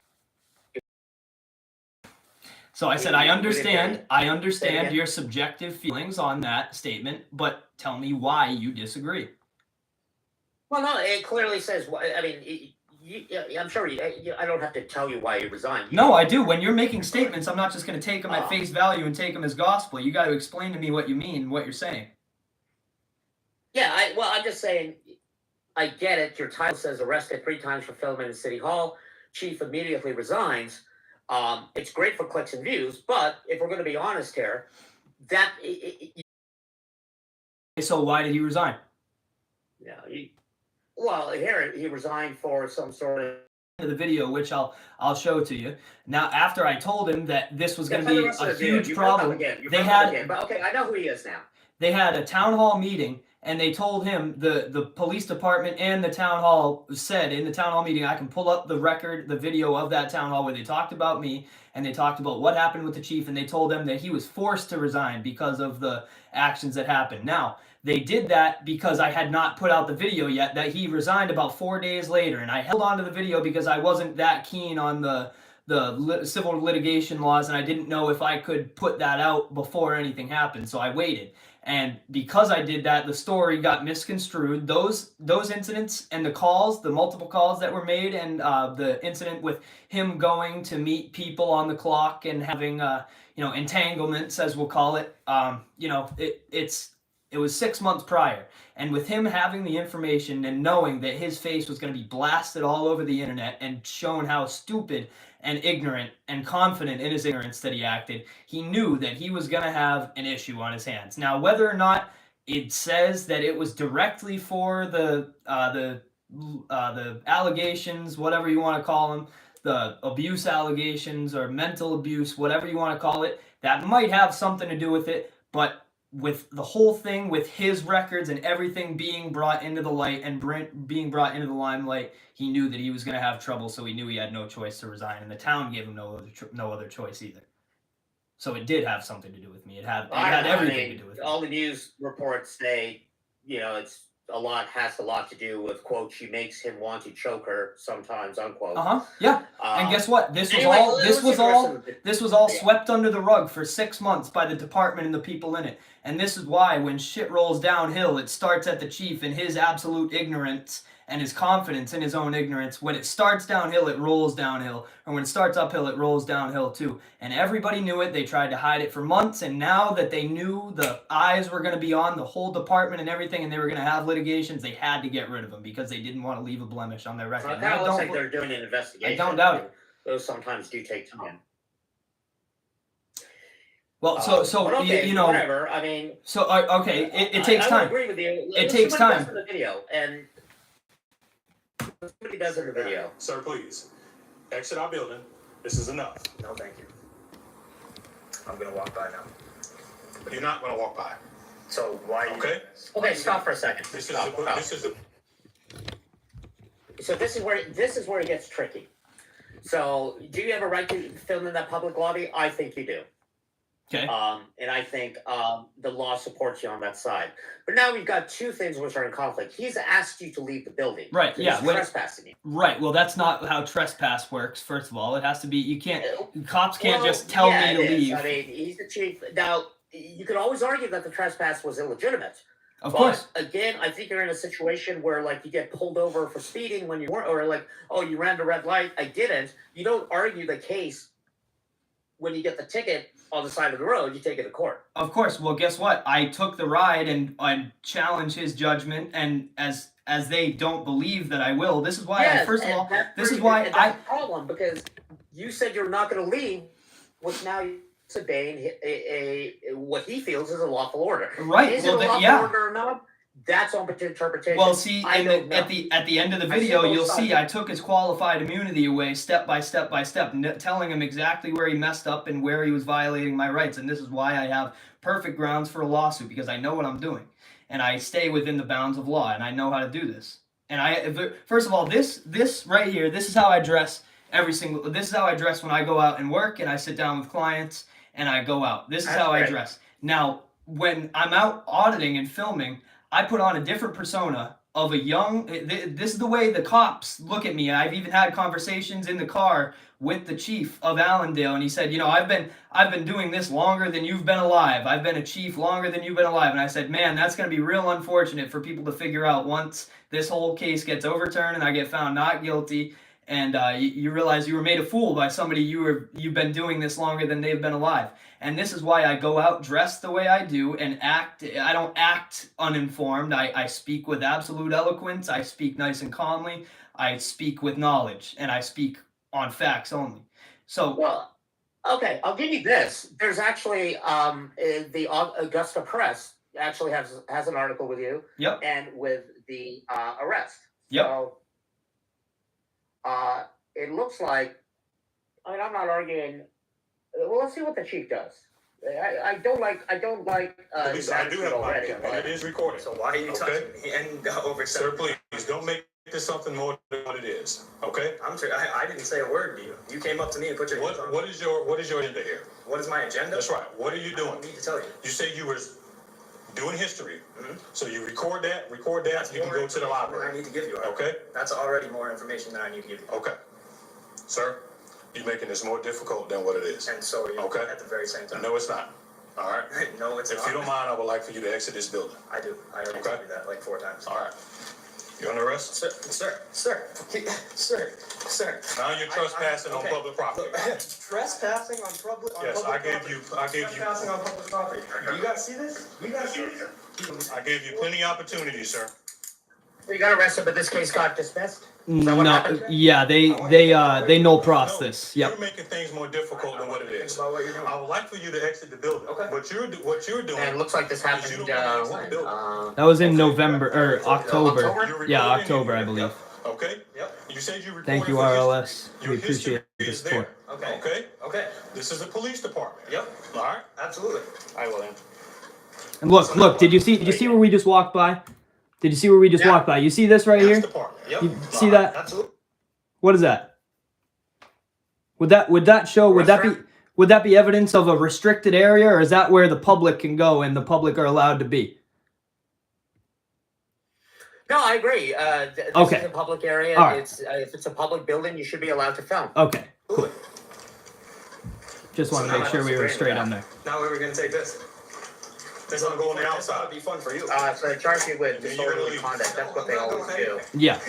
So I said, I understand again. your subjective feelings on that statement, but tell me why you disagree. Well, no, it clearly says. I mean, I'm sure I don't have to tell you why you resigned. No, I do. When you're making statements, I'm not just going to take them at face value and take them as gospel. You got to explain to me what you mean, what you're saying. Yeah, I'm just saying. I get it. Your title says arrested 3 times for filming in City Hall. Chief immediately resigns. It's great for clicks and views, but if we're going to be honest here, that. So why did he resign? Yeah. Here he resigned for some sort of. The video, which I'll show to you now. After I told him that this was going to be a huge problem, they had. But okay, I know who he is now. They had a town hall meeting, and they told him, the police department and the town hall said in the town hall meeting, I can pull up the record, the video of that town hall where they talked about me and they talked about what happened with the chief, and they told them that he was forced to resign because of the actions that happened. Now, they did that because I had not put out the video yet, that he resigned about 4 days later, and I held on to the video because I wasn't that keen on the civil litigation laws, and I didn't know if I could put that out before anything happened, so I waited. And because I did that, the story got misconstrued. Those incidents and the calls, the multiple calls that were made, and the incident with him going to meet people on the clock and having entanglements, as we'll call it, it was 6 months prior. And with him having the information and knowing that his face was going to be blasted all over the internet and shown how stupid and ignorant and confident in his ignorance that he acted, he knew that he was going to have an issue on his hands. Now, whether or not it says that it was directly for the allegations, whatever you want to call them, the abuse allegations or mental abuse, whatever you want to call it, that might have something to do with it, but with the whole thing, with his records and everything being brought into the light and being brought into the limelight, he knew that he was going to have trouble, so he knew he had no choice to resign, and the town gave him no other choice either. So it did have something to do with me. It had everything to do with me. All the news reports say, has a lot to do with, quote, she makes him want to choke her sometimes, unquote. Yeah. And guess what? This was all swept under the rug for 6 months by the department and the people in it. And this is why when shit rolls downhill, it starts at the chief and his absolute ignorance and his confidence in his own ignorance. When it starts downhill, it rolls downhill. And when it starts uphill, it rolls downhill too. And everybody knew it. They tried to hide it for months. And now that they knew the eyes were going to be on the whole department and everything, and they were going to have litigations, they had to get rid of them because they didn't want to leave a blemish on their record. It kind of looks like they're doing an investigation. I don't doubt it. Those sometimes do take time. Well, whatever. I mean, it takes time. I agree with you. It takes time. The video, and somebody does in the video. Sir, please exit our building. This is enough. No, thank you. I'm gonna walk by now. You're not gonna walk by. So why? Okay. Okay, stop for a second. So this is where it gets tricky. So, do you have a right to film in that public lobby? I think you do. Okay. And I think the law supports you on that side. But now we've got two things which are in conflict. He's asked you to leave the building. Right, yeah. He's trespassing you. Right, well, that's not how trespass works, first of all. It has to be, cops can't just tell me to leave. I mean, he's the chief. Now, you could always argue that the trespass was illegitimate. Of course. Again, I think you're in a situation where, you get pulled over for speeding when you weren't, or you ran a red light. I didn't. You don't argue the case when you get the ticket on the side of the road. You take it to court. Of course. Well, guess what? I took the ride and challenged his judgment, and as they don't believe that I will, this is why that's a problem, because you said you're not going to leave, which now you're disobeying what he feels is a lawful order. Right. Is it a lawful order or not? That's open to interpretation. Well, see, at the end of the video, you'll see I took his qualified immunity away step by step, telling him exactly where he messed up and where he was violating my rights. And this is why I have perfect grounds for a lawsuit, because I know what I'm doing, and I stay within the bounds of law, and I know how to do this. And first of all, this right here, this is how I dress This is how I dress when I go out and work, and I sit down with clients, and I go out. This is how I dress. Now, when I'm out auditing and filming, I put on a different persona of a young. This is the way the cops look at me. I've even had conversations in the car with the chief of Allendale, and he said, you know, I've been doing this longer than you've been alive. I've been a chief longer than you've been alive. And I said, man, that's going to be real unfortunate for people to figure out once this whole case gets overturned and I get found not guilty, and you realize you were made a fool by somebody you've been doing this longer than they've been alive. And this is why I go out dressed the way I do and act. I don't act uninformed. I speak with absolute eloquence. I speak nice and calmly. I speak with knowledge, and I speak on facts only. So, well, okay, I'll give you this. There's actually the Augusta Press actually has an article with you. Yep. And with the arrest. Yep. So it looks like, I mean, I'm not arguing. Well, let's see what the chief does. I don't like. At least I do have a body cam, and it is recorded. So why are you touching me and over? Sir, please don't make this something more than what it is. Okay? I didn't say a word to you. You came up to me and put your hands on me. What is your agenda here? What is my agenda? That's right. What are you doing? I don't need to tell you. You say you were doing history. Mm-hmm. So you record that. That's you can go to the library. I need to give you. Okay? That's already more information than I need to give you. Okay. Sir, you're making this more difficult than what it is. And so are you. Okay? At the very same time. No, it's not. All right? No, it's not. If you don't mind, I would like for you to exit this building. I do. I already told you that like 4 times. All right. You under arrest? Sir. Now you're trespassing on public property. Trespassing on public. Yes, I gave you. Trespassing on public property. You guys see this? I gave you plenty of opportunities, sir. You got arrested, but this case got dismissed? no, yeah, they no pross this. Yep. You're making things more difficult than what it is. I would like for you to exit the building. Okay. What you're doing. And it looks like this happened when? That was in November or October. Yeah, October, I believe. Okay. Yep. You said you recorded. Thank you, RLS. We appreciate the support. Okay. This is the police department. Yep. All right. Absolutely. I will. And look, did you see where we just walked by? Did you see where we just walked by? You see this right here? Yep. You see that? Absolutely. What is that? Would that show? Would that be evidence of a restricted area, or is that where the public can go and the public are allowed to be? No, I agree. This is a public area. Right. If it's a public building, you should be allowed to film. Okay, cool. Just want to make sure we were straight on there. Now where are we going to take this? This is going to go on the outside. That'll be fun for you. So they charge you with disorderly conduct. That's what they always do. Yeah.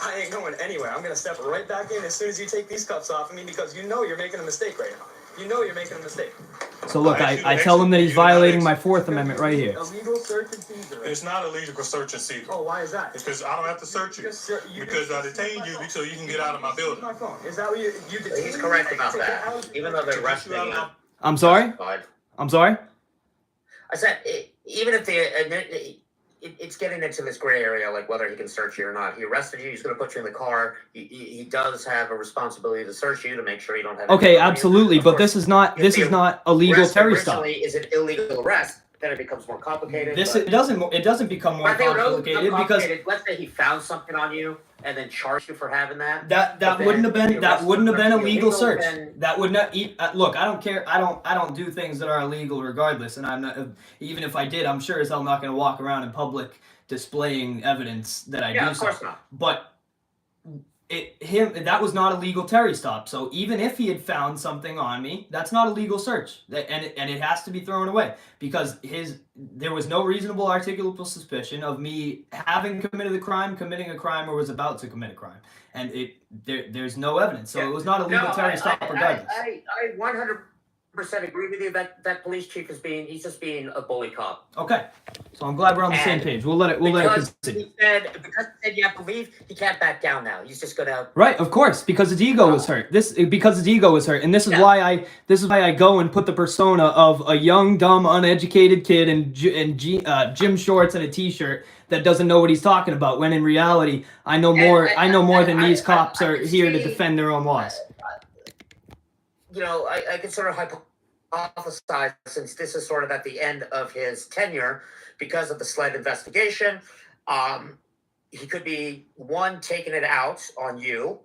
I ain't going anywhere. I'm going to step right back in as soon as you take these cuffs off of me because you know you're making a mistake right now. You know you're making a mistake. So look, I tell him that he's violating my Fourth Amendment right here. Illegal search and seizure. It's not illegal search and seizure. Oh, why is that? Because I don't have to search you. Because I detained you so you can get out of my building. My phone. Is that what you detained? He's correct about that. Even though they're arresting him. I'm sorry? I'm sorry? I said, even if it's getting into this gray area, like whether he can search you or not. He arrested you. He's going to put you in the car. He does have a responsibility to search you to make sure you don't have. Okay, absolutely, but this is not a legal Terry stop. Is an illegal arrest. Then it becomes more complicated. It doesn't become more complicated because let's say he found something on you and then charged you for having that. That wouldn't have been a legal search. That would not look. I don't care. I don't do things that are illegal regardless. And I'm not, even if I did, I'm sure as hell not going to walk around in public displaying evidence that I do. Yeah, of course not. But that was not a legal Terry stop. So even if he had found something on me, that's not a legal search, and it has to be thrown away because there was no reasonable articulable suspicion of me having committed a crime, committing a crime, or was about to commit a crime, and there's no evidence. So it was not a legal Terry stop regardless. I 100% agree with you that police chief he's just being a bully cop. Okay, so I'm glad we're on the same page. We'll let it continue. Because he said you have to leave, he can't back down now. He's just gonna. Right, of course, because his ego is hurt. Because his ego is hurt, and this is why I go and put the persona of a young, dumb, uneducated kid in gym shorts and a t-shirt that doesn't know what he's talking about. When in reality, I know more. I know more than these cops are here to defend their own laws. I can sort of hypothesize, since this is sort of at the end of his tenure, because of the SLED investigation, he could be, one, taking it out on you.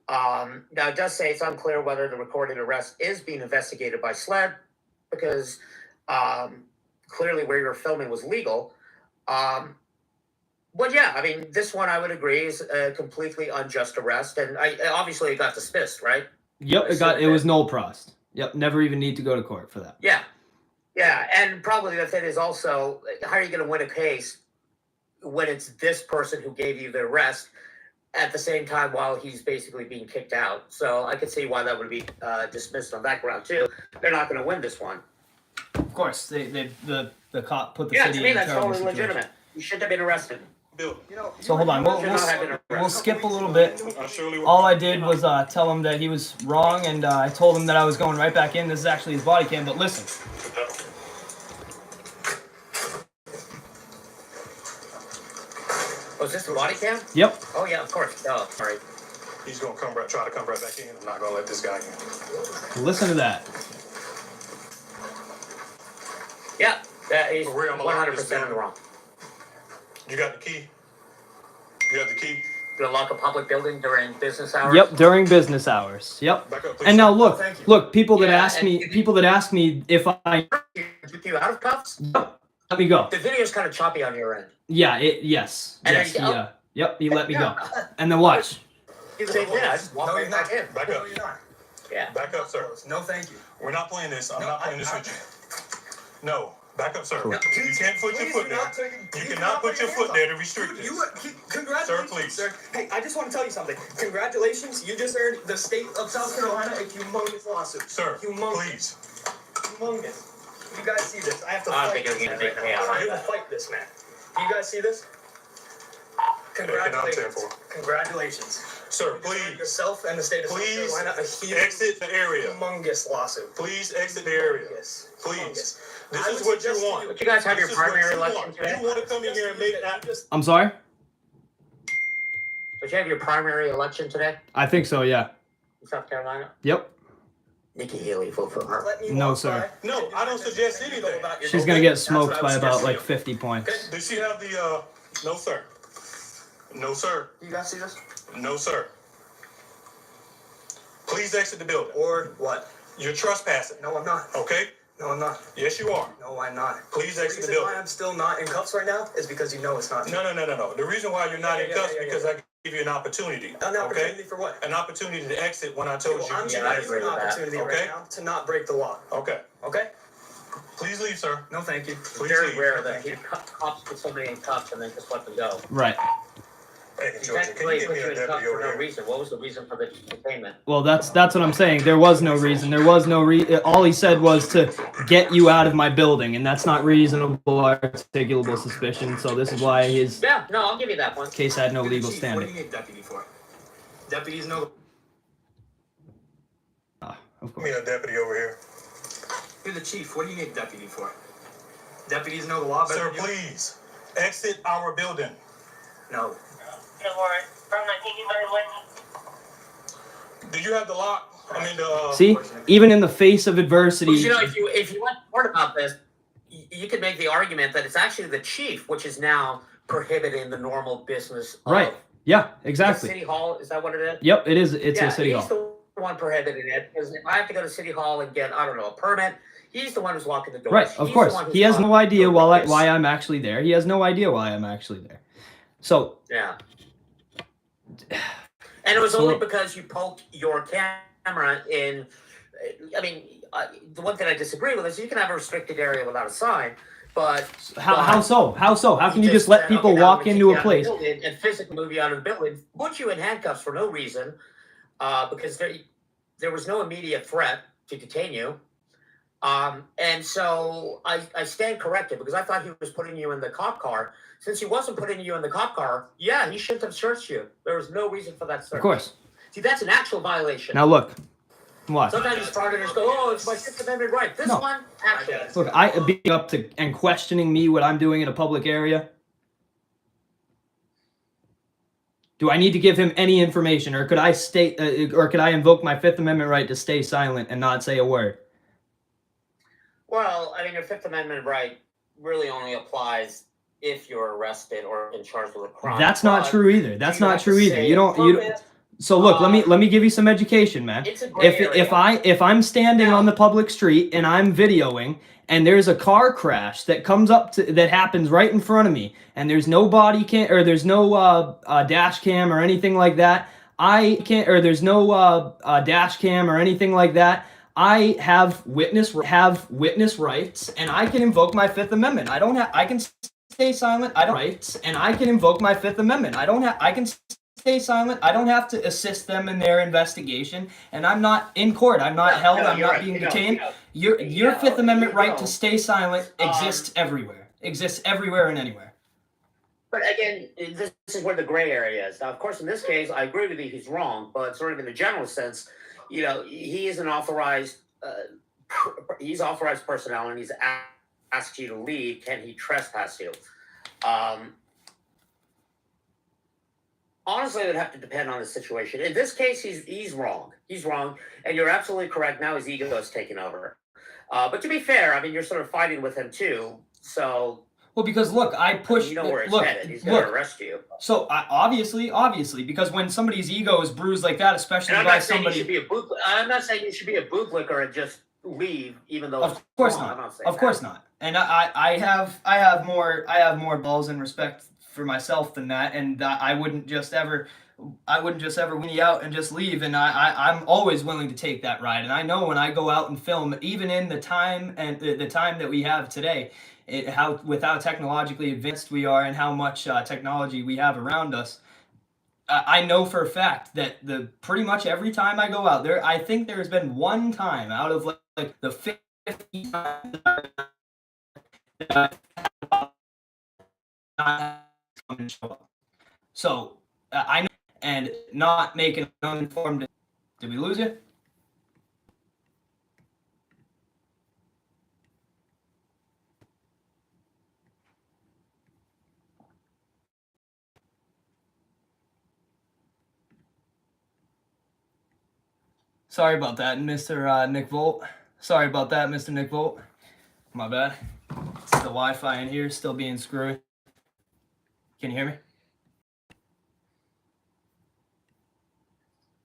Now, it does say it's unclear whether the recorded arrest is being investigated by SLED, because clearly where you're filming was legal. Well, yeah, I mean, this one I would agree is a completely unjust arrest, and obviously it got dismissed, right? Yep, it was null prost. Yep, never even need to go to court for that. Yeah, yeah, and probably the thing is also, how are you going to win a case when it's this person who gave you the arrest at the same time while he's basically being kicked out? So I could see why that would be dismissed on that ground too. They're not going to win this one. Of course, the cop put the Yeah, city to me in a that's terrible totally situation. legitimate. You shouldn't have been arrested. So hold on, we'll skip a little bit. All I did was tell him that he was wrong, and I told him that I was going right back in. This is actually his body cam, but listen. Oh, is this the body cam? Yep. Oh yeah, of course. Oh, sorry. He's gonna try to come right back in. I'm not gonna let this guy in. Listen to that. Yeah, he's For real, I'm gonna lock this 100% in the building. wrong. You got the key? You have the key? To lock a public building during business hours? Yep, during business hours. Yep. Back up, please. And now Oh, look, look, people that ask me if I Took you out of cuffs? let me go. The video's kind of choppy on your end. Yeah, yes. And Yes, then you go. yep, he let me go. And then watch. You say, yeah, I just walked right back in. Back up. Yeah. Back up, sir. No, thank you. We're not playing this. I'm not playing this with you. No. Back up, sir. Cool. You can't put your foot there. You cannot put your foot there to restrict this. Congratulations, Sir, please. sir. Hey, I just want to tell you something. Congratulations, you just earned the state of South Carolina a humongous lawsuit. Sir, Humongous. please. Humongous. You guys see this? I have to I don't fight think you're this gonna man. make me out. I have to fight this man. Do you guys see this? Congratulations. Congratulations. Sir, You please. yourself and the state of South Please Carolina a huge, exit the area. humongous lawsuit. Please exit the area. Humongous. Please. Humongous. This I is would what you suggest to want. But you guys have your This is what primary you election want. today? You want to come in here and make that. I'm sorry? But you have your primary election today I think so, yeah. in South Carolina? Yep. Nikki Haley, vote for her. Let me No, walk sir. by. No, I don't suggest anything. She's gonna get smoked by about like 50 points. Does she have the, no, sir. No, sir. You guys see this? No, sir. Please exit the building. Or what? You're trespassing. No, I'm not. Okay? No, I'm not. Yes, you are. No, I'm not. Please The exit the reason why building. I'm still not in cuffs right now is because you know it's not. No. The reason why you're not Yeah, in yeah, cuffs yeah, is because I give you an opportunity. An opportunity Okay? for what? An opportunity to exit when I told Well, you. I'm Yeah, giving I you agree an with that. opportunity Okay. right now to not break the law. Okay. Okay? Please leave, sir. No, thank you. Please Very leave. rare that cops put somebody in cuffs and then just let them go. Right. Hey, You Georgia, can technically you give put me you a in cuffs deputy for over no here? reason. What was the reason for the detainment? Well, that's what I'm saying. There was no reason. There was no all he said was to get you out of my building, and that's not reasonable articulable suspicion. So this is why his Yeah, no, I'll give you that one. case had no You're the legal chief. What do standing. you need deputy for? Deputies know. Of Give course. me a deputy over here. You're the chief. What do you need deputy for? Deputies know the law better Sir, than you. please. Exit our building. No. Do you have the lock? I mean, the... See, even in the face of adversity, Well, you know, if you want to learn about this, you could make the argument that it's actually the chief, which is now prohibiting the normal business. right? Yeah, The exactly. City Hall, is that what it is? Yep, it is. It's a city he's hall. the one prohibiting it. Because if I have to go to City Hall and get, I don't know, a permit, he's the one who's locking the doors. Right, of He's course. the one who's He has no locking idea the why doors. I'm actually there. He has no idea why I'm actually there. So, Yeah. And it was So- only because you poked your camera in. I mean, the one thing I disagree with is you can have a restricted area without a sign, but how so? How so? How can you just let said, people okay, now I'm walk gonna into kick a you out of the place? building and physically move you out of the building, put you in handcuffs for no reason, because there was no immediate threat to detain you. And so I stand corrected because I thought he was putting you in the cop car. Since he wasn't putting you in the cop car, yeah, he shouldn't have searched you. There was no reason for that search. Of course. See, that's an actual violation. Now look, what? Sometimes these fraudsters go, "Oh, it's my Fifth Amendment right." This No. one, actually. Look, I being up to and questioning me what I'm doing in a public area. Do I need to give him any information, or could I could I invoke my Fifth Amendment right to stay silent and not say a word? Well, I mean, your Fifth Amendment right really only applies if you're arrested or in charge of a crime. That's not But true either. That's you not have to true either. say You don't. purpose, So look, let me give you some education, man. It's a gray area. If I'm standing on the public street and I'm videoing and there's a car crash that comes up that happens right in front of me and there's no body cam or there's no dash cam or anything like that, there's no dash cam or anything like that. I have witness rights and I can invoke my Fifth Amendment. I can stay silent. I can invoke my Fifth Amendment. I can stay silent. I don't have to assist them in their investigation, and I'm not in court. I'm not held. I'm not being detained. Your Fifth Amendment right to stay silent exists everywhere. Exists everywhere and anywhere. But again, this is where the gray area is. Now, of course, in this case, I agree with you. He's wrong, but sort of in a general sense, he is an authorized. He's authorized personnel, and he's asked you to leave. Can he trespass you? Honestly, it would have to depend on the situation. In this case, he's wrong. He's wrong, and you're absolutely correct. Now his ego is taking over. But to be fair, I mean, you're sort of fighting with him too. So well, because look, I push. You know where it's headed. He's going to arrest you. So obviously, because when somebody's ego is bruised like that, especially by somebody, I'm not saying you should be a bootlicker and just leave, even though. Of course not. Of course not. And I have more balls and respect for myself than that, and I wouldn't just ever win you out and just leave. And I'm always willing to take that ride. And I know when I go out and film, even in the time and the time that we have today, with how technologically advanced we are and how much technology we have around us, I know for a fact that pretty much every time I go out there, I think there's been one time out of like the 50 times that so I know, and not making an uninformed. Did we lose you? Sorry about that, Mr. Nick Volt. Sorry about that, Mr. Nick Volt. My bad. It's the Wi-Fi in here still being screwy. Can you hear me?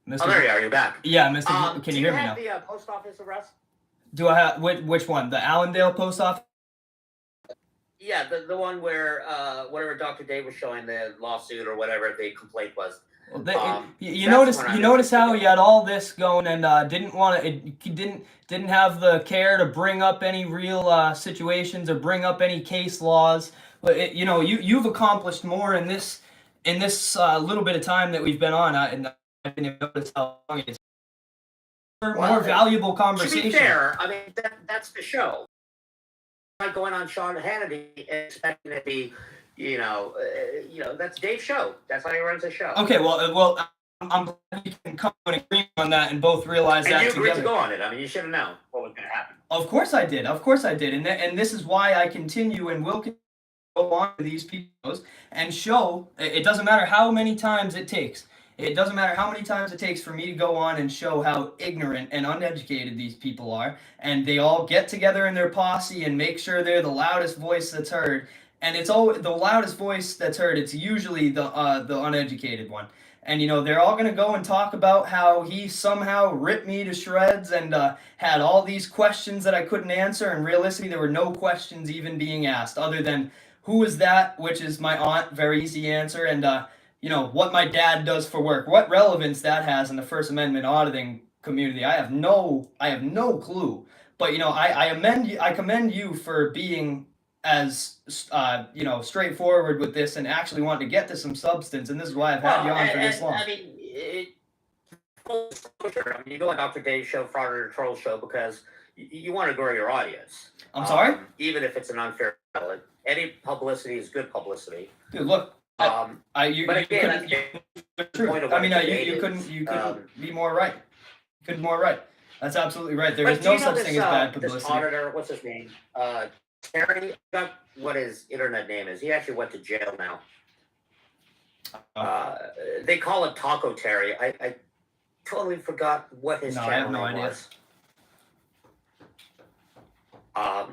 Mr. Oh, there you are. You're back. Yeah, Mr. Can you hear me now? Do you have the post office arrest? Do I have which one? The Allendale post office? Yeah, the one where whatever Dr. Dave was showing the lawsuit or whatever the complaint was. Well, you notice how he had all this going and didn't have the care to bring up any real situations or bring up any case laws. But you've accomplished more in this little bit of time that we've been on, and I didn't notice how long it is. More valuable conversation. To be fair, I mean that's the show. Like going on Sean Hannity expecting it to be. That's Dave's show. That's how he runs the show. Okay, well, I'm glad we can come to an agreement on that and both realize that together. And you agreed to go on it. I mean, you should have known what was going to happen. Of course I did. And this is why I continue and will go on to these videos and show. It doesn't matter how many times it takes. It doesn't matter how many times it takes for me to go on and show how ignorant and uneducated these people are, and they all get together in their posse and make sure they're the loudest voice that's heard. And it's all the loudest voice that's heard. It's usually the uneducated one. And they're all gonna go and talk about how he somehow ripped me to shreds and had all these questions that I couldn't answer. And realistically, there were no questions even being asked, other than who is that, which is my aunt, very easy answer, and what my dad does for work. What relevance that has in the First Amendment auditing community, I have no clue. But I commend you for being as straightforward with this and actually want to get to some substance, and this is why I've had you on for this long. I mean, full disclosure, you go on Dr. Dave's show, Fraud or Troll show, because you want to grow your audience. I'm sorry? Even if it's an unfair ballot. Any publicity is good publicity. Dude, look. But again, you couldn't be more right. You couldn't be more right. That's absolutely right. There is no such thing as bad publicity. This auditor, what's his name? Terry, I forgot what his internet name is. He actually went to jail now. They call it Taco Terry. I totally forgot what his channel name was. I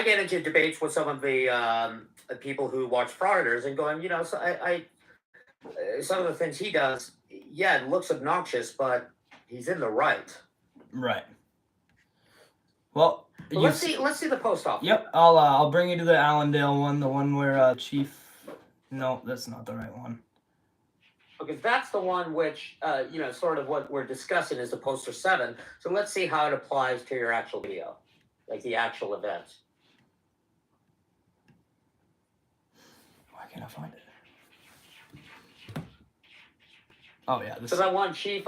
get into debates with some of the people who watch Frauditors and going, so some of the things he does, yeah, it looks obnoxious, but he's in the right. Right. Well, Let's see the post office. Yep, I'll bring you to the Allendale one, the one where Chief. No, that's not the right one. Because that's the one which, sort of what we're discussing is the poster 7. So let's see how it applies to your actual video, like the actual event. Why can't I find it? Oh yeah, this. So that one chief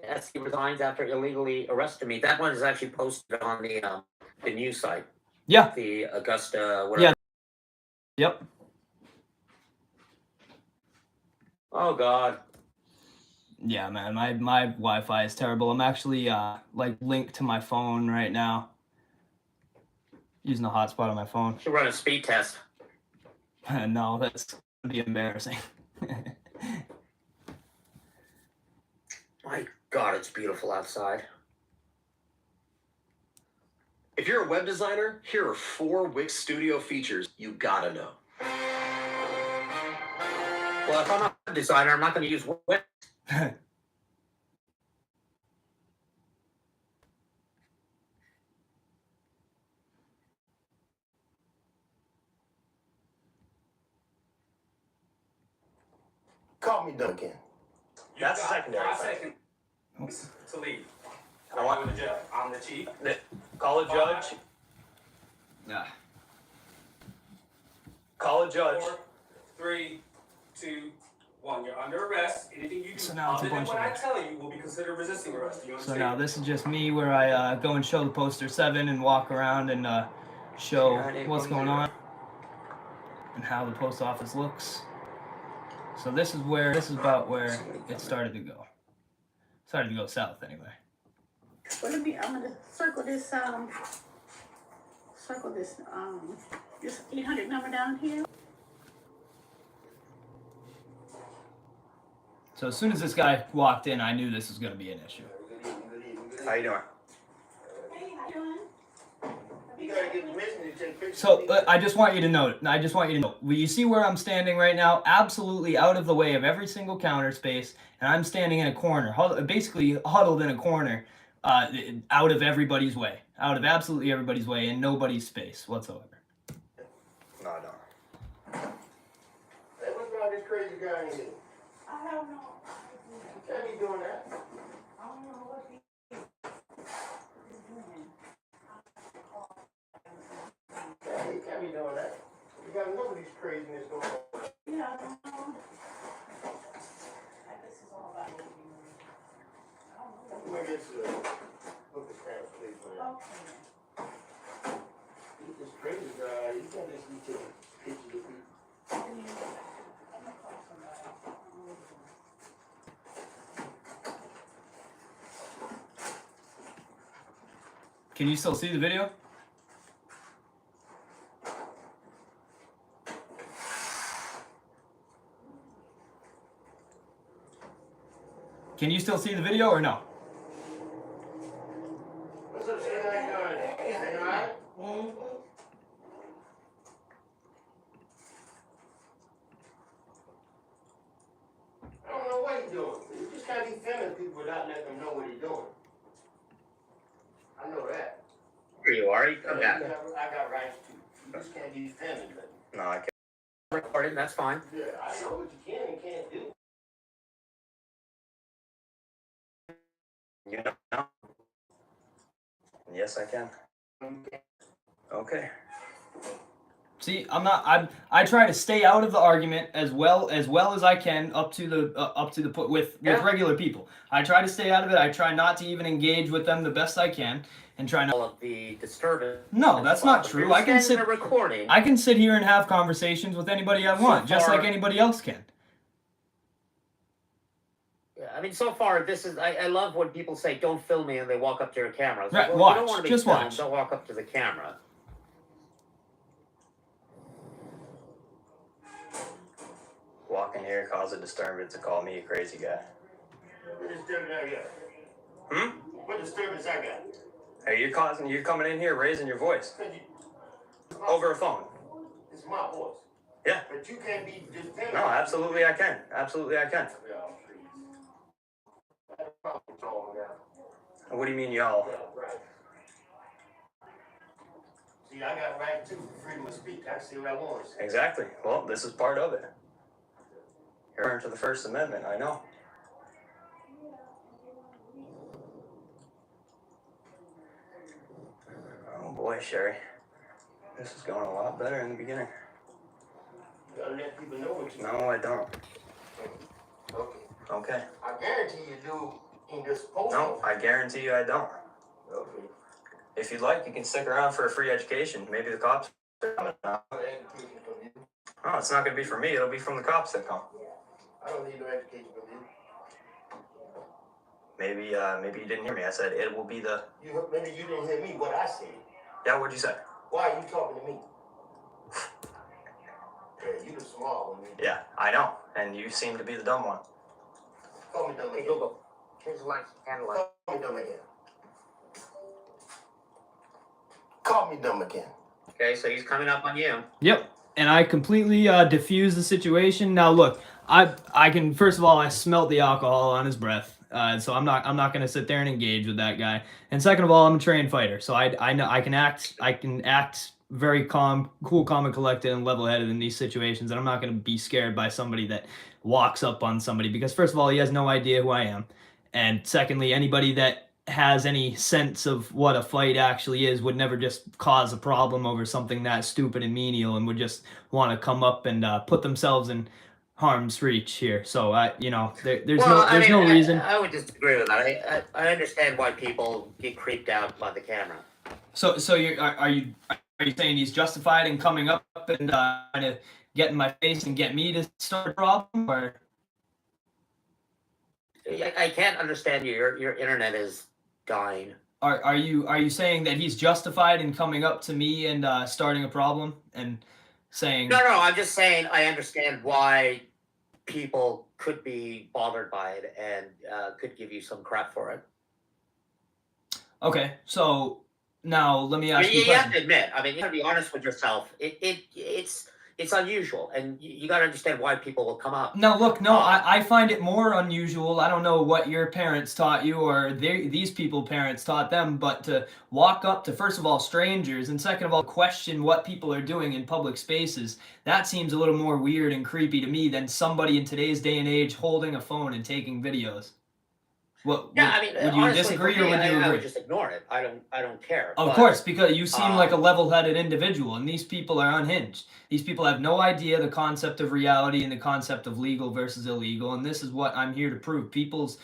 as he resigns after illegally arresting me. That one is actually posted on the news site. Yeah. The Augusta. Whatever. Yeah. Yep. Oh God. Yeah, man, my Wi-Fi is terrible. I'm actually like linked to my phone right now, using the hotspot on my phone. Should run a speed test. No, that's gonna be embarrassing. My God, it's beautiful outside. If you're a web designer, here are 4 Wix Studio features you gotta know. Well, if I'm not a designer, I'm not going to use Wix. Call me Duncan. That's secondary. Second to leave. I want the judge. I'm the chief. Call a judge. Yeah. Call a judge. 4, 3, 2, 1. You're under arrest. Anything you do So now it's a other than bunch what of I tell you will be considered resisting arrest. You So understand? now this is just me where I go and show the poster 7 and walk around and show what's going on and how the post office looks. So this is about where it started to go. Started to go south anyway. Well, I'm gonna circle this 800 number down here. So as soon as this guy walked in, I knew this was going to be an issue. How you doing? Hey, how you doing? You gotta get permission to take pictures. So I just want you to know. Will you see where I'm standing right now? Absolutely out of the way of every single counter space, and I'm standing in a corner, basically huddled in a corner, out of everybody's way, out of absolutely everybody's way, and nobody's space whatsoever. No, I don't. Hey, what's wrong with this crazy guy in here? I don't know. Can't be doing that. I don't know what he's doing. He can't be doing that. You gotta know what these craziness going on. Yeah, I don't know. This is all about it. Let me get you look at that, please, man. Okay. This crazy guy, he can't just be taking pictures of people. Can you still see the video? Can you still see the video or no? What's up, Shane? How you doing? You alright? I don't know what he's doing. You just can't be filming people without letting them know what he's doing. I know that. Here you are. I got rights too. You just can't be filming nothing. No, I can't. Recording, that's fine. Yeah, I know what you can and can't do. You know? Yes, I can. Okay. See, I try to stay out of the argument as well as I can up to the with regular people. I try to stay out of it. I try not to even engage with them the best I can, and try not. All of the disturbance. No, that's not true. I can sit here and have conversations with anybody I want, just like anybody else can. Yeah, I mean, so far, this is. I love when people say, "Don't film me," and they walk up to your camera. It's Right, like, well, watch. You don't want to be Just filmed, watch. Don't walk up to the camera. Walk in here, cause a disturbance, and call me a crazy guy. What disturbance I got? Hmm? What disturbance I got? Hey, you're coming in here raising your voice. Over a phone. It's my voice. Yeah. But you can't be defending. No, absolutely I can. Absolutely I can. What do you mean, y'all? Yeah, right. See, I got right to freedom of speech. I say what I want to say. Exactly. Well, this is part of it. You're referring to the First Amendment, I know. Oh boy, Sherry. This is going a lot better in the beginning. You gotta let people know what you No, I don't. Okay. Okay. I guarantee you do in this post. No, I guarantee you I don't. Okay. If you'd like, you can stick around for a free education. Maybe the cops are coming now. Education from you. Oh, it's not going to be from me. It'll be from the cops that come. I don't need no education from you. Maybe you didn't hear me. I said it will be the... Maybe you didn't hear me what I said. Yeah, what'd you say? Why are you talking to me? Yeah, you the smart one. Yeah, I know. And you seem to be the dumb one. Call me dumb again. Google. Here's the lights. Candle light. Call me dumb again. Call me dumb again. Okay, so he's coming up on you. Yep. And I completely diffused the situation. Now look, I can, first of all, I smelt the alcohol on his breath. So I'm not gonna sit there and engage with that guy. And second of all, I'm a trained fighter, so I know I can act very calm, cool, calm, and collected, and level-headed in these situations. And I'm not gonna be scared by somebody that walks up on somebody, because first of all, he has no idea who I am, and secondly, anybody that has any sense of what a fight actually is would never just cause a problem over something that stupid and menial, and would just want to come up and put themselves in harm's reach here. So there's no reason. I would disagree with that. I understand why people get creeped out by the camera. So are you saying he's justified in coming up and trying to get in my face and get me to start a problem, or? I can't understand you. Your internet is dying. Are you saying that he's justified in coming up to me and starting a problem and saying? No, I'm just saying I understand why people could be bothered by it and could give you some crap for it. Okay, so now let me ask you a You question. have to admit, I mean, you have to be honest with yourself. It's unusual, and you got to understand why people will come up. No, look, no, I find it more unusual. I don't know what your parents taught you or these people parents taught them, but to walk up to, first of all, strangers, and second of all, question what people are doing in public spaces, that seems a little more weird and creepy to me than somebody in today's day and age holding a phone and taking videos. Would you honestly, disagree for me, or would you agree? I would just ignore it. I don't care. Of course, because you seem like a level-headed individual, and these people are unhinged. These people have no idea the concept of reality and the concept of legal versus illegal, and this is what I'm here to prove. People's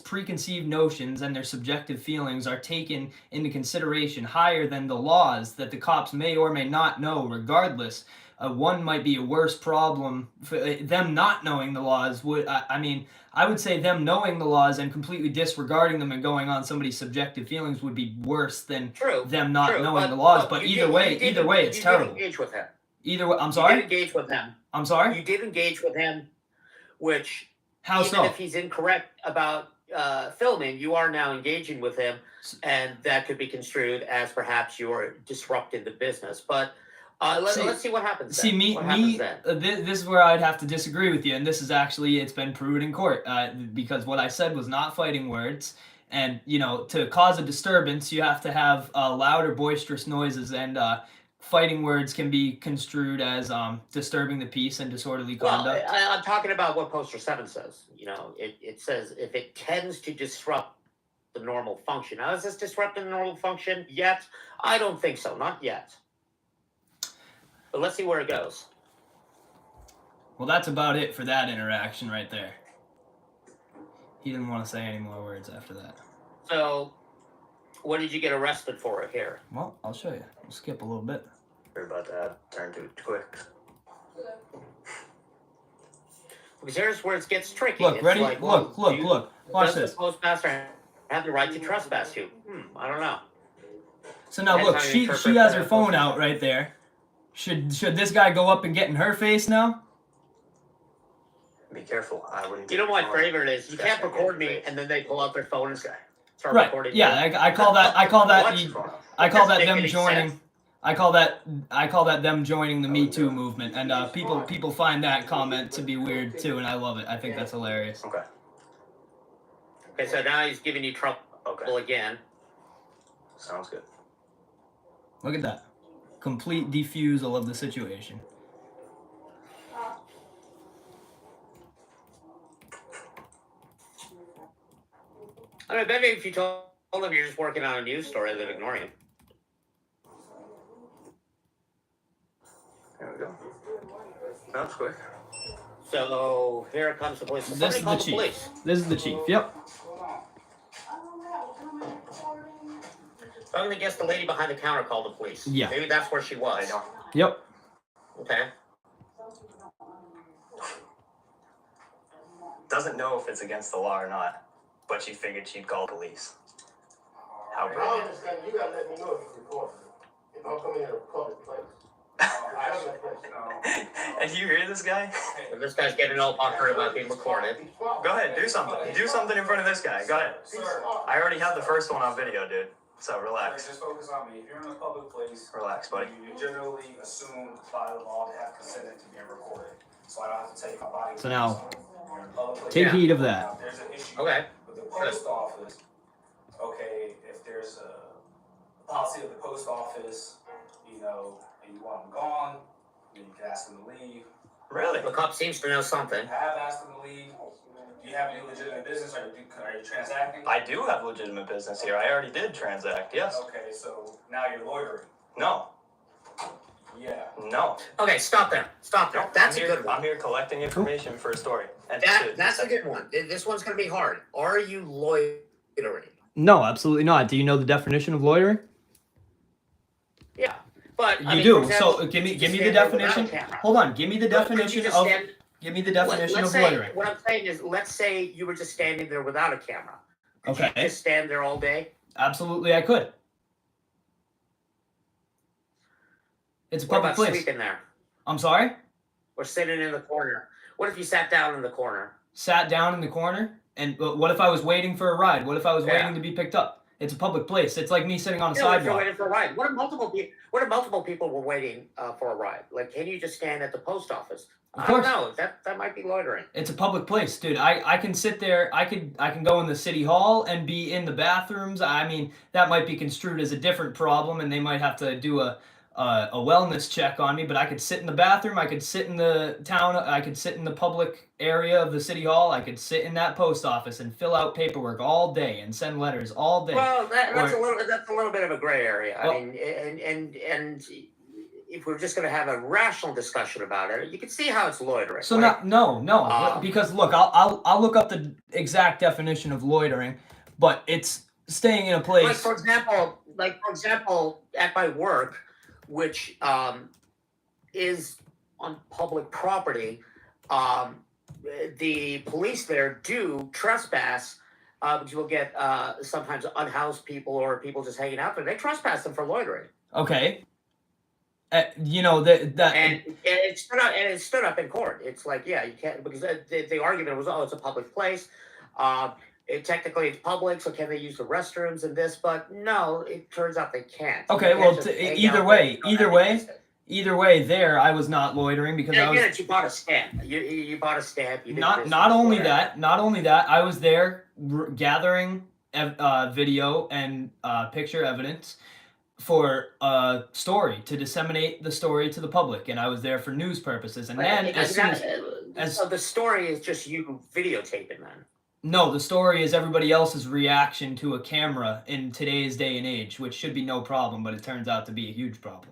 preconceived notions and their subjective feelings are taken into consideration higher than the laws that the cops may or may not know, regardless. One might be a worse problem. For them not knowing the laws I would say them knowing the laws and completely disregarding them and going on somebody's subjective feelings would be worse than them not knowing the laws. But either way, it's terrible. You did engage with him. Either way, I'm sorry? You did engage with him. I'm sorry? You did engage with him, which, how even so? if he's incorrect about filming, you are now engaging with him, and that could be construed as perhaps you're disrupting the business. But let's see what happens then. This is where I'd have to disagree with you, and this is actually, it's been proven in court, because what I said was not fighting words, and, to cause a disturbance, you have to have loud or boisterous noises, and fighting words can be construed as disturbing the peace and disorderly conduct. Well, I'm talking about what Poster 7 says. It says if it tends to disrupt the normal function. Now, is this disrupting the normal function yet? I don't think so, not yet. But let's see where it goes. Well, that's about it for that interaction right there. He didn't want to say any more words after that. So, what did you get arrested for here? Well, I'll show you. We'll skip a little bit. We're about to turn to it quick. Because here's where it gets tricky. Look, it's ready? Like, look. Watch this. Does the postmaster have the right to trespass you? I don't know. So now look, she has her phone out right there. Should this guy go up and get in her face now? Be careful. I wouldn't. You know what my favorite is? You can't record me, and then they pull out their phone and start recording. Yeah, I call that them joining. I call that them joining the Me Too movement, and people find that comment to be weird too, and I love it. I think that's hilarious. Okay. Okay, so now he's giving you trouble again. Sounds good. Look at that, complete defusal of the situation. I mean, maybe if you told him you're just working on a news story, they'd ignore you. There we go. That's quick. So here comes the police. So This is the chief. police. This is the chief. Yep. I'm gonna guess the lady behind the counter called the police. Yeah. Maybe that's where she was. Yep. Okay. Doesn't know if it's against the law or not, but she figured she'd call police. How I brilliant. understand. You gotta let me know if it's recorded. If I'm coming in a public place. Public place. And you hear this guy? And this guy's getting all awkward about being recorded. Go ahead, do something. Do something in front of this guy. Go ahead. I already have the first one on video, dude. So relax. Just focus on me. If you're in a public place, Relax, buddy. you generally assume by the law to have consented to being recorded. So I don't have to take my body. So now, You're in a public place. take heed of that. There's an issue Okay. with the post office. Okay, if there's a policy of the post office, you know, and you want them gone, then you can ask them to leave. Really? The cop seems to know something. You have asked them to leave. Do you have any legitimate business? Are you transacting? I do have legitimate business here. I already did transact, yes. Okay, so now you're loitering. No. Yeah. No. Okay, stop there. Stop there. That's I'm a here, good one. I'm here collecting information for a story. And That's a good one. This one's gonna be hard. Are you loitering? No, absolutely not. Do you know the definition of loitering? Yeah, but You I mean, do. for example, So give me you the stand there without a definition. camera. Hold on. Give me the But could you definition just of. stand- Give me the definition let's of say, loitering. what I'm saying is, let's say you were just standing there without a camera. Could you Okay. just stand there all day? Absolutely, I could. It's a What public about place. sleeping there? I'm sorry? Or sitting in the corner? What if you sat down in the corner? Sat down in the corner? And what if I was waiting for a ride? What if I was Yeah. waiting to be picked up? It's a public place. It's like me sitting on a You know, if you're sidewalk. waiting for a ride. What if multiple people were waiting for a ride? Like, can you just stand at the post office? Of I don't course. know. That might be loitering. It's a public place, dude. I can sit there. I can go in the city hall and be in the bathrooms. I mean, that might be construed as a different problem, and they might have to do a wellness check on me. But I could sit in the bathroom. I could sit in the town. I could sit in the public area of the city hall. I could sit in that post office and fill out paperwork all day and send letters all day. Well, that's Or- a little bit of a gray area. Well- I mean, and if we're just going to have a rational discussion about it, you can see how it's loitering. So right? no, because look, I'll look up the exact definition of loitering, but it's staying in a place. Like for example, at my work, which is on public property, the police there do trespass. But you will get sometimes unhoused people or people just hanging out there. They trespass them for loitering. Okay. You know that And it stood up in court. It's like, yeah, you can't, because the argument was, oh, it's a public place. Technically it's public, so can they use the restrooms and this? But no, it turns out they can't. Okay, You can't well, just hang either out way, there. You don't have to use it. either way, there I was not loitering because Yeah, I was. I get it. You bought a stamp. You bought a stamp. You did Not this, not this, only whatever. that, I was there gathering video and picture evidence for a story to disseminate the story to the public, and I was there for news purposes. And then as soon as So the story is just you videotaping then. no, the story is everybody else's reaction to a camera in today's day and age, which should be no problem, but it turns out to be a huge problem.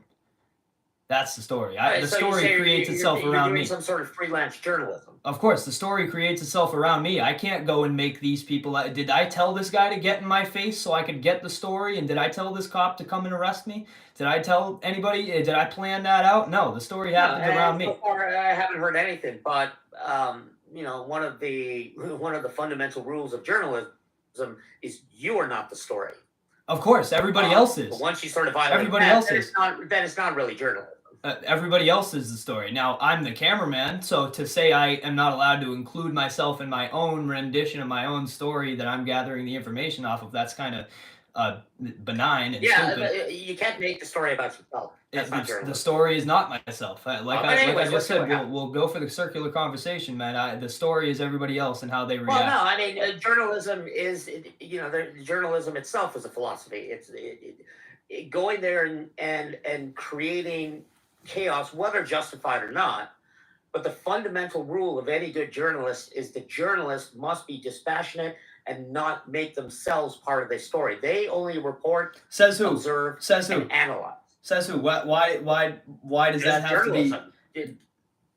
That's the story. Right, The so you story say creates itself you're around doing me. some sort of freelance journalism. Of course, the story creates itself around me. I can't go and make these people. Did I tell this guy to get in my face so I could get the story? And did I tell this cop to come and arrest me? Did I tell anybody? Did I plan that out? No, the story happened around me. So far, I haven't heard anything, but you know, one of the fundamental rules of journalism is you are not the story. Of course, everybody else is. But once you sort of violate Everybody that, else then is. it's not really journalism. Everybody else is the story. Now, I'm the cameraman, so to say I am not allowed to include myself in my own rendition of my own story that I'm gathering the information off of, that's kind of benign and Yeah, stupid. you can't make the story about yourself. That's not The journalism. story is not myself. Like But I anyways, just let's see said, what happens. we'll go for the circular conversation, man. The story is everybody else and how they react. Well, no, I mean, journalism is, journalism itself is a philosophy. It's going there and creating chaos, whether justified or not. But the fundamental rule of any good journalist is the journalist must be dispassionate and not make themselves part of the story. They only report, Says who? observe, Says who? and analyze. Says who? Why does that have journalism. to be?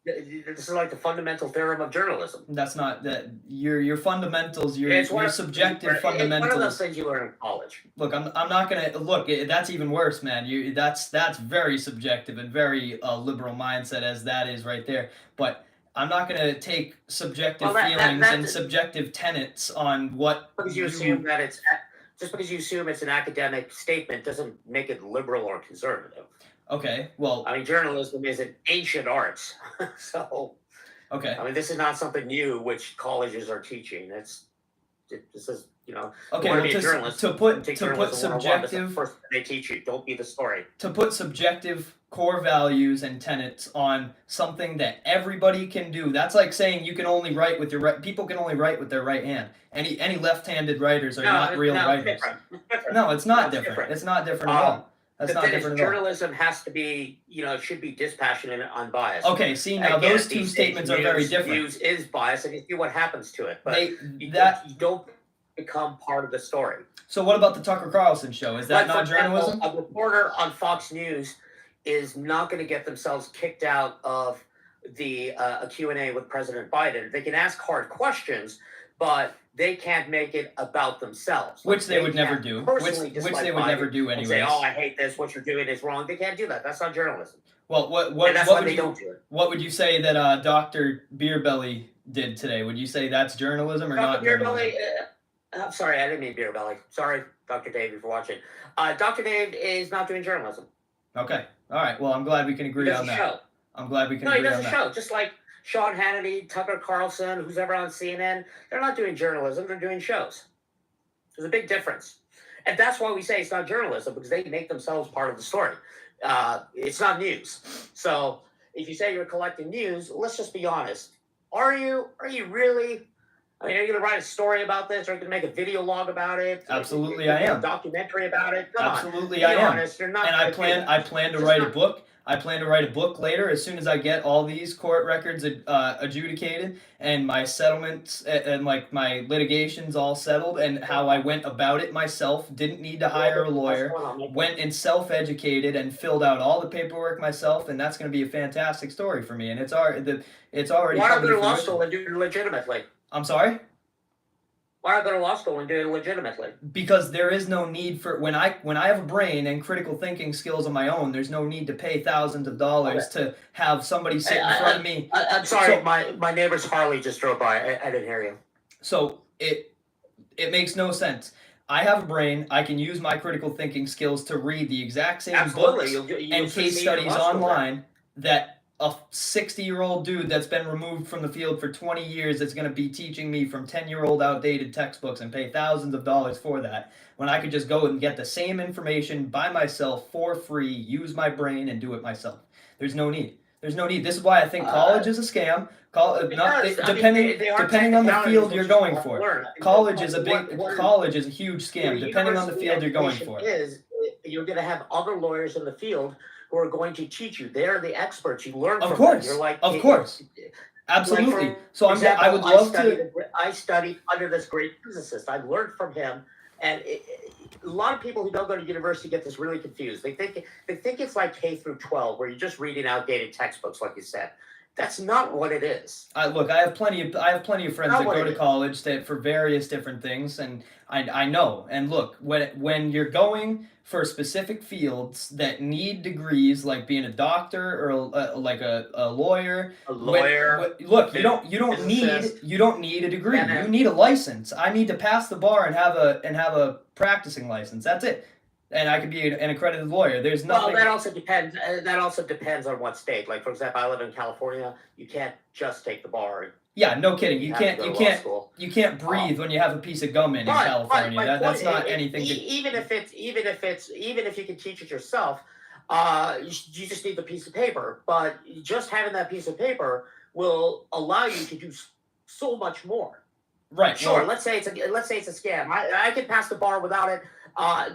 This is like the fundamental theorem of journalism. That's not that your fundamentals, your subjective It's fundamentals. one of those things you learn in college. Look, I'm not gonna look. That's even worse, man. That's very subjective and very liberal mindset as that is right there. But I'm not gonna take subjective feelings and subjective tenets on what because you assume that it's just because you assume it's an academic statement doesn't make it liberal or conservative. Okay, well, I mean, journalism is an ancient art, so. Okay. I mean, this is not something new which colleges are teaching. This is, Okay, well, well, to put subjective, first they teach you, don't be the story. To put subjective core values and tenets on something that everybody can do. That's like saying you can only write with your right. People can only write with their right hand. Any left-handed writers are not real writers. No, it's not different. It's not different at all. That's not different at all. Journalism has to be, it should be dispassionate and unbiased. Okay, see now those two statements are very different. News is biased, and you see what happens to it, but you don't become part of the story. So what about the Tucker Carlson show? Is that not journalism? A reporter on Fox News is not going to get themselves kicked out of the a Q&A with President Biden. They can ask hard questions, but they can't make it about themselves. Which they would never do. Which they would never do anyways. Say, oh, I hate this. What you're doing is wrong. They can't do that. That's not journalism. Well, what would you say that Dr. Beerbelly did today? Would you say that's journalism or not journalism? I'm sorry, I didn't mean Beer Belly. Sorry, Dr. Dave, if you're watching. Dr. Dave is not doing journalism. Okay. All right. Well, I'm glad we can agree on that. Show. I'm glad we can agree on that. No, he does a show. Just like Sean Hannity, Tucker Carlson, who's ever on CNN, they're not doing journalism. They're doing shows. There's a big difference. And that's why we say it's not journalism, because they make themselves part of the story. It's not news. So if you say you're collecting news, let's just be honest. Are you really? I mean, are you going to write a story about this? Are you going to make a video log about it? Absolutely, I am. A documentary about it? Come Absolutely, on. I am. Honest. You're not and I plan to write a book. I plan to write a book later as soon as I get all these court records adjudicated and my settlements and like my litigations all settled and how I went about it myself. Didn't need to hire a lawyer. Went and self-educated and filled out all the paperwork myself, and that's going to be a fantastic story for me. And it's already Why not go to law school and do it legitimately? I'm sorry? Why not go to law school and do it legitimately? Because there is no need for when I have a brain and critical thinking skills of my own. There's no need to pay thousands of dollars to have somebody sit in front of me. I'm sorry, my neighbor's Harley just drove by. I didn't hear you. So it makes no sense. I have a brain. I can use my critical thinking skills to read the exact same books and case studies online that a 60-year-old dude that's been removed from the field for 20 years that's going to be teaching me from 10-year-old outdated textbooks and pay thousands of dollars for that, when I could just go and get the same information by myself for free, use my brain, and do it myself. There's no need. There's no need. This is why I think college is a scam. Depending on the field you're going for. College is a huge scam, depending on the field you're going for. You're going to have other lawyers in the field who are going to teach you. They're the experts. You learn from them. You're like, of course. Absolutely. So I would love to. I studied under this great physicist. I learned from him. And a lot of people who don't go to university get this really confused. They think it's like K through 12, where you're just reading outdated textbooks, like you said. That's not what it is. Look, I have plenty of friends that go to college for various different things, and I know. And look, when you're going for specific fields that need degrees, like being a doctor or like a lawyer. Look, you don't need a degree. You need a license. I need to pass the bar and have a practicing license. That's it. And I could be an accredited lawyer. There's nothing. Well, that also depends. That also depends on what state. Like, for example, I live in California. You can't just take the bar. Yeah, no kidding. You have to can't go you to law can't school. you can't breathe when you have a piece of gum in California. my That's point not is, anything to. even if you can teach it yourself, you just need the piece of paper. But just having that piece of paper will allow you to do so much more. Right. Sure. Well, let's say it's a scam. I can pass the bar without it.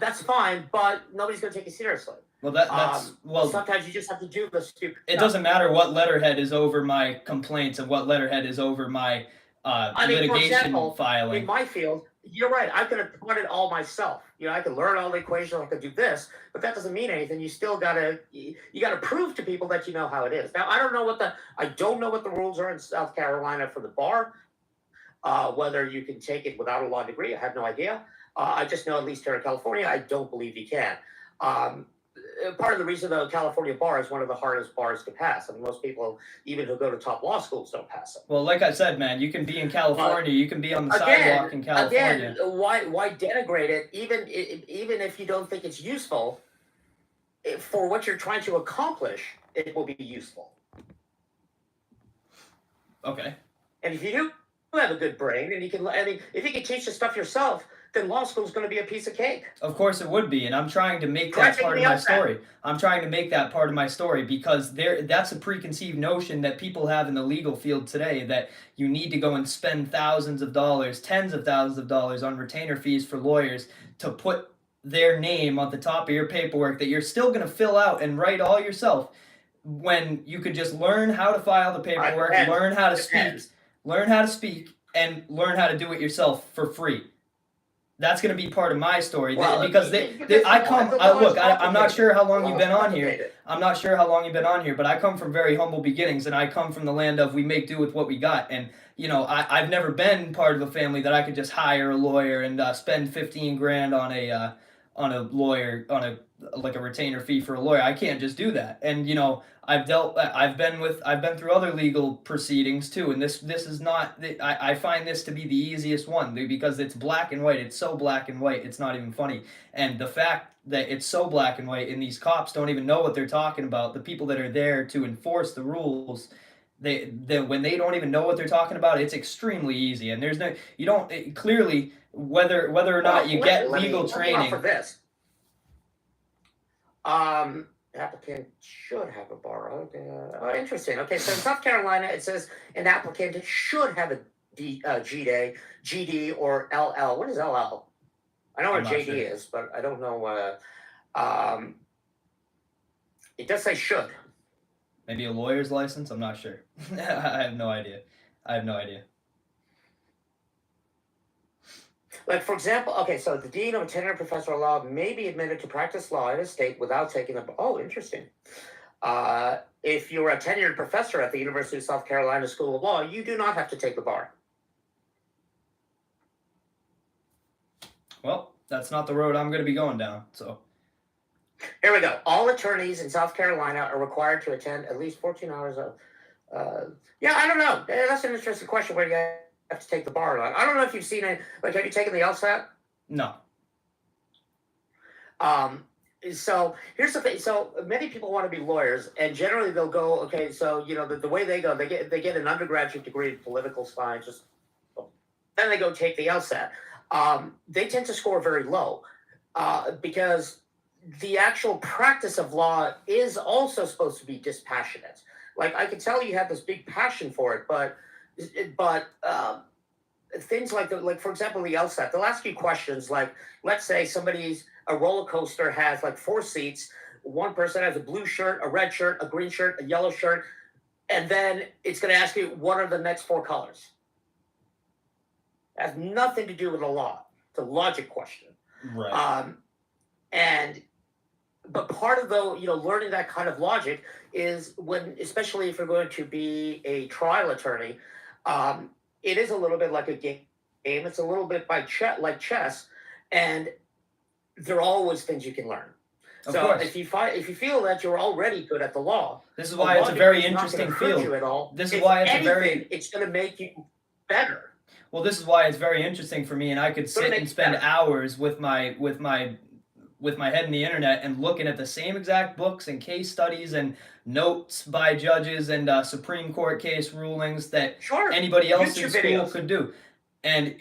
That's fine, but nobody's going to take you seriously. well, that's well. Sometimes you just have to do the stupid. It doesn't matter what letterhead is over my complaints and what letterhead is over my I mean, for litigation example, filing. in my field, you're right. I could have taught it all myself. I could learn all the equations. I could do this, but that doesn't mean anything. You still gotta prove to people that you know how it is. Now, I don't know what the rules are in South Carolina for the bar. Whether you can take it without a law degree, I have no idea. I just know, at least here in California, I don't believe you can. Part of the reason, though, California bar is one of the hardest bars to pass. I mean, most people, even who go to top law schools, don't pass it. Well, like I said, man, you can be in California. You can be on the sidewalk in California. Again, why denigrate it? Even if you don't think it's useful, for what you're trying to accomplish, it will be useful. Okay. And if you do have a good brain, and if you can teach the stuff yourself, then law school is going to be a piece of cake. Of course it would be, and I'm trying to make that part of my story. I'm trying to make that part of my story because that's a preconceived notion that people have in the legal field today, that you need to go and spend thousands of dollars, tens of thousands of dollars on retainer fees for lawyers to put their name on the top of your paperwork that you're still going to fill out and write all yourself, when you could just learn how to file the paperwork, learn how to speak, and learn how to do it yourself for free. That's going to be part of my story, because I'm not sure how long you've been on here. I'm not sure how long you've been on here, but I come from very humble beginnings, and I come from the land of we make do with what we got. And I've never been part of a family that I could just hire a lawyer and spend $15,000 on a lawyer, on a retainer fee for a lawyer. I can't just do that. And I've been through other legal proceedings too, and this is not. I find this to be the easiest one because it's black and white. It's so black and white. It's not even funny. And the fact that it's so black and white, and these cops don't even know what they're talking about. The people that are there to enforce the rules, when they don't even know what they're talking about, it's extremely easy. And there's clearly whether or not you get legal training. For this. Applicant should have a bar. Okay. Interesting. Okay, so in South Carolina, it says an applicant should have a GD or LL. What is LL? I know what JD is, but I don't know. It does say should. Maybe a lawyer's license? I'm not sure. I have no idea. Like, for example, okay, so the dean of a tenured professor of law may be admitted to practice law in a state without taking a... Oh, interesting. If you're a tenured professor at the University of South Carolina School of Law, you do not have to take the bar. Well, that's not the road I'm going to be going down, so... Here we go. All attorneys in South Carolina are required to attend at least 14 hours of... yeah, I don't know. That's an interesting question where you have to take the bar. I don't know if you've seen it. Like, have you taken the LSAT? No. So here's the thing. So many people want to be lawyers, and generally they'll go, okay, so, the way they go, they get an undergraduate degree in political science, then they go take the LSAT. They tend to score very low because the actual practice of law is also supposed to be dispassionate. Like, I can tell you have this big passion for it, but things like for example, the LSAT, they'll ask you questions like, let's say a roller coaster has like 4 seats. One person has a blue shirt, a red shirt, a green shirt, a yellow shirt, and then it's going to ask you what are the next 4 colors. It has nothing to do with the law. It's a logic question. Right. But part of learning that kind of logic is especially if you're going to be a trial attorney, it is a little bit like a game. It's a little bit like chess, and there are always things you can learn. Of So course. if you feel that you're already good at the law, This is why it's a very logic is not interesting gonna hurt field. you at all. This is If why it's anything, it's going to make you better. Well, this is why it's very interesting for me, and I could sit and spend hours with my with my head in the internet and looking at the same exact books and case studies and notes by judges and Supreme Court case rulings that anybody else in YouTube school videos. could do. And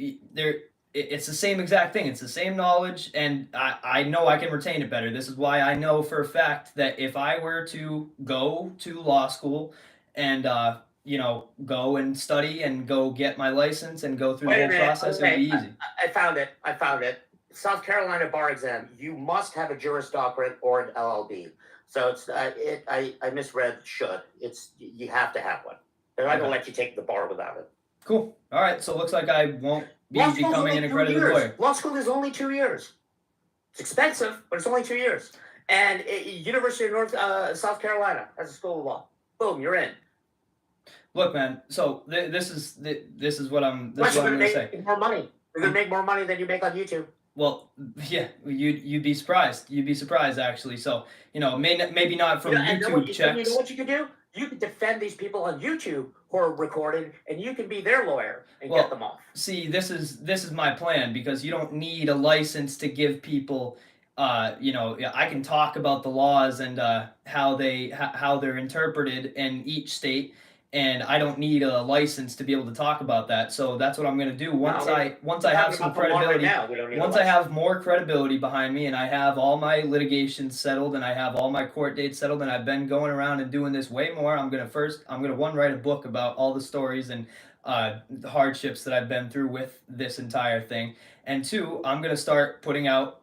it's the same exact thing. It's the same knowledge, and I know I can retain it better. This is why I know for a fact that if I were to go to law school and go and study and go get my license and go through the Wait a whole minute. process, it would Okay, be easy. I found it. I found it. South Carolina bar exam. You must have a Juris Doctorate or an LLB. So it's I misread should. It's you have to have one. They're not gonna let you take the bar without it. Cool. All right. So it looks like I won't be Law school's becoming only an 2 accredited years. lawyer. Law school is only 2 years. It's expensive, but it's only 2 years. And University of South Carolina has a school of law. Boom, you're in. Look, man. So this is what I'm. This Plus, is you're what I'm gonna gonna say. make more money. You're gonna make more money than you make on YouTube. Well, yeah, you'd be surprised. You'd be surprised actually. So maybe not from And then YouTube you checks. know what you can do? You can defend these people on YouTube who are recording, and you can be their lawyer and get them off. See, this is my plan because you don't need a license to give people. I can talk about the laws and how they're interpreted in each state, and I don't need a license to be able to talk about that. So that's what I'm going to do once I have some credibility. Once I have more credibility behind me, and I have all my litigations settled, and I have all my court dates settled, and I've been going around and doing this way more. I'm gonna write a book about all the stories and the hardships that I've been through with this entire thing, and 2, I'm gonna start putting out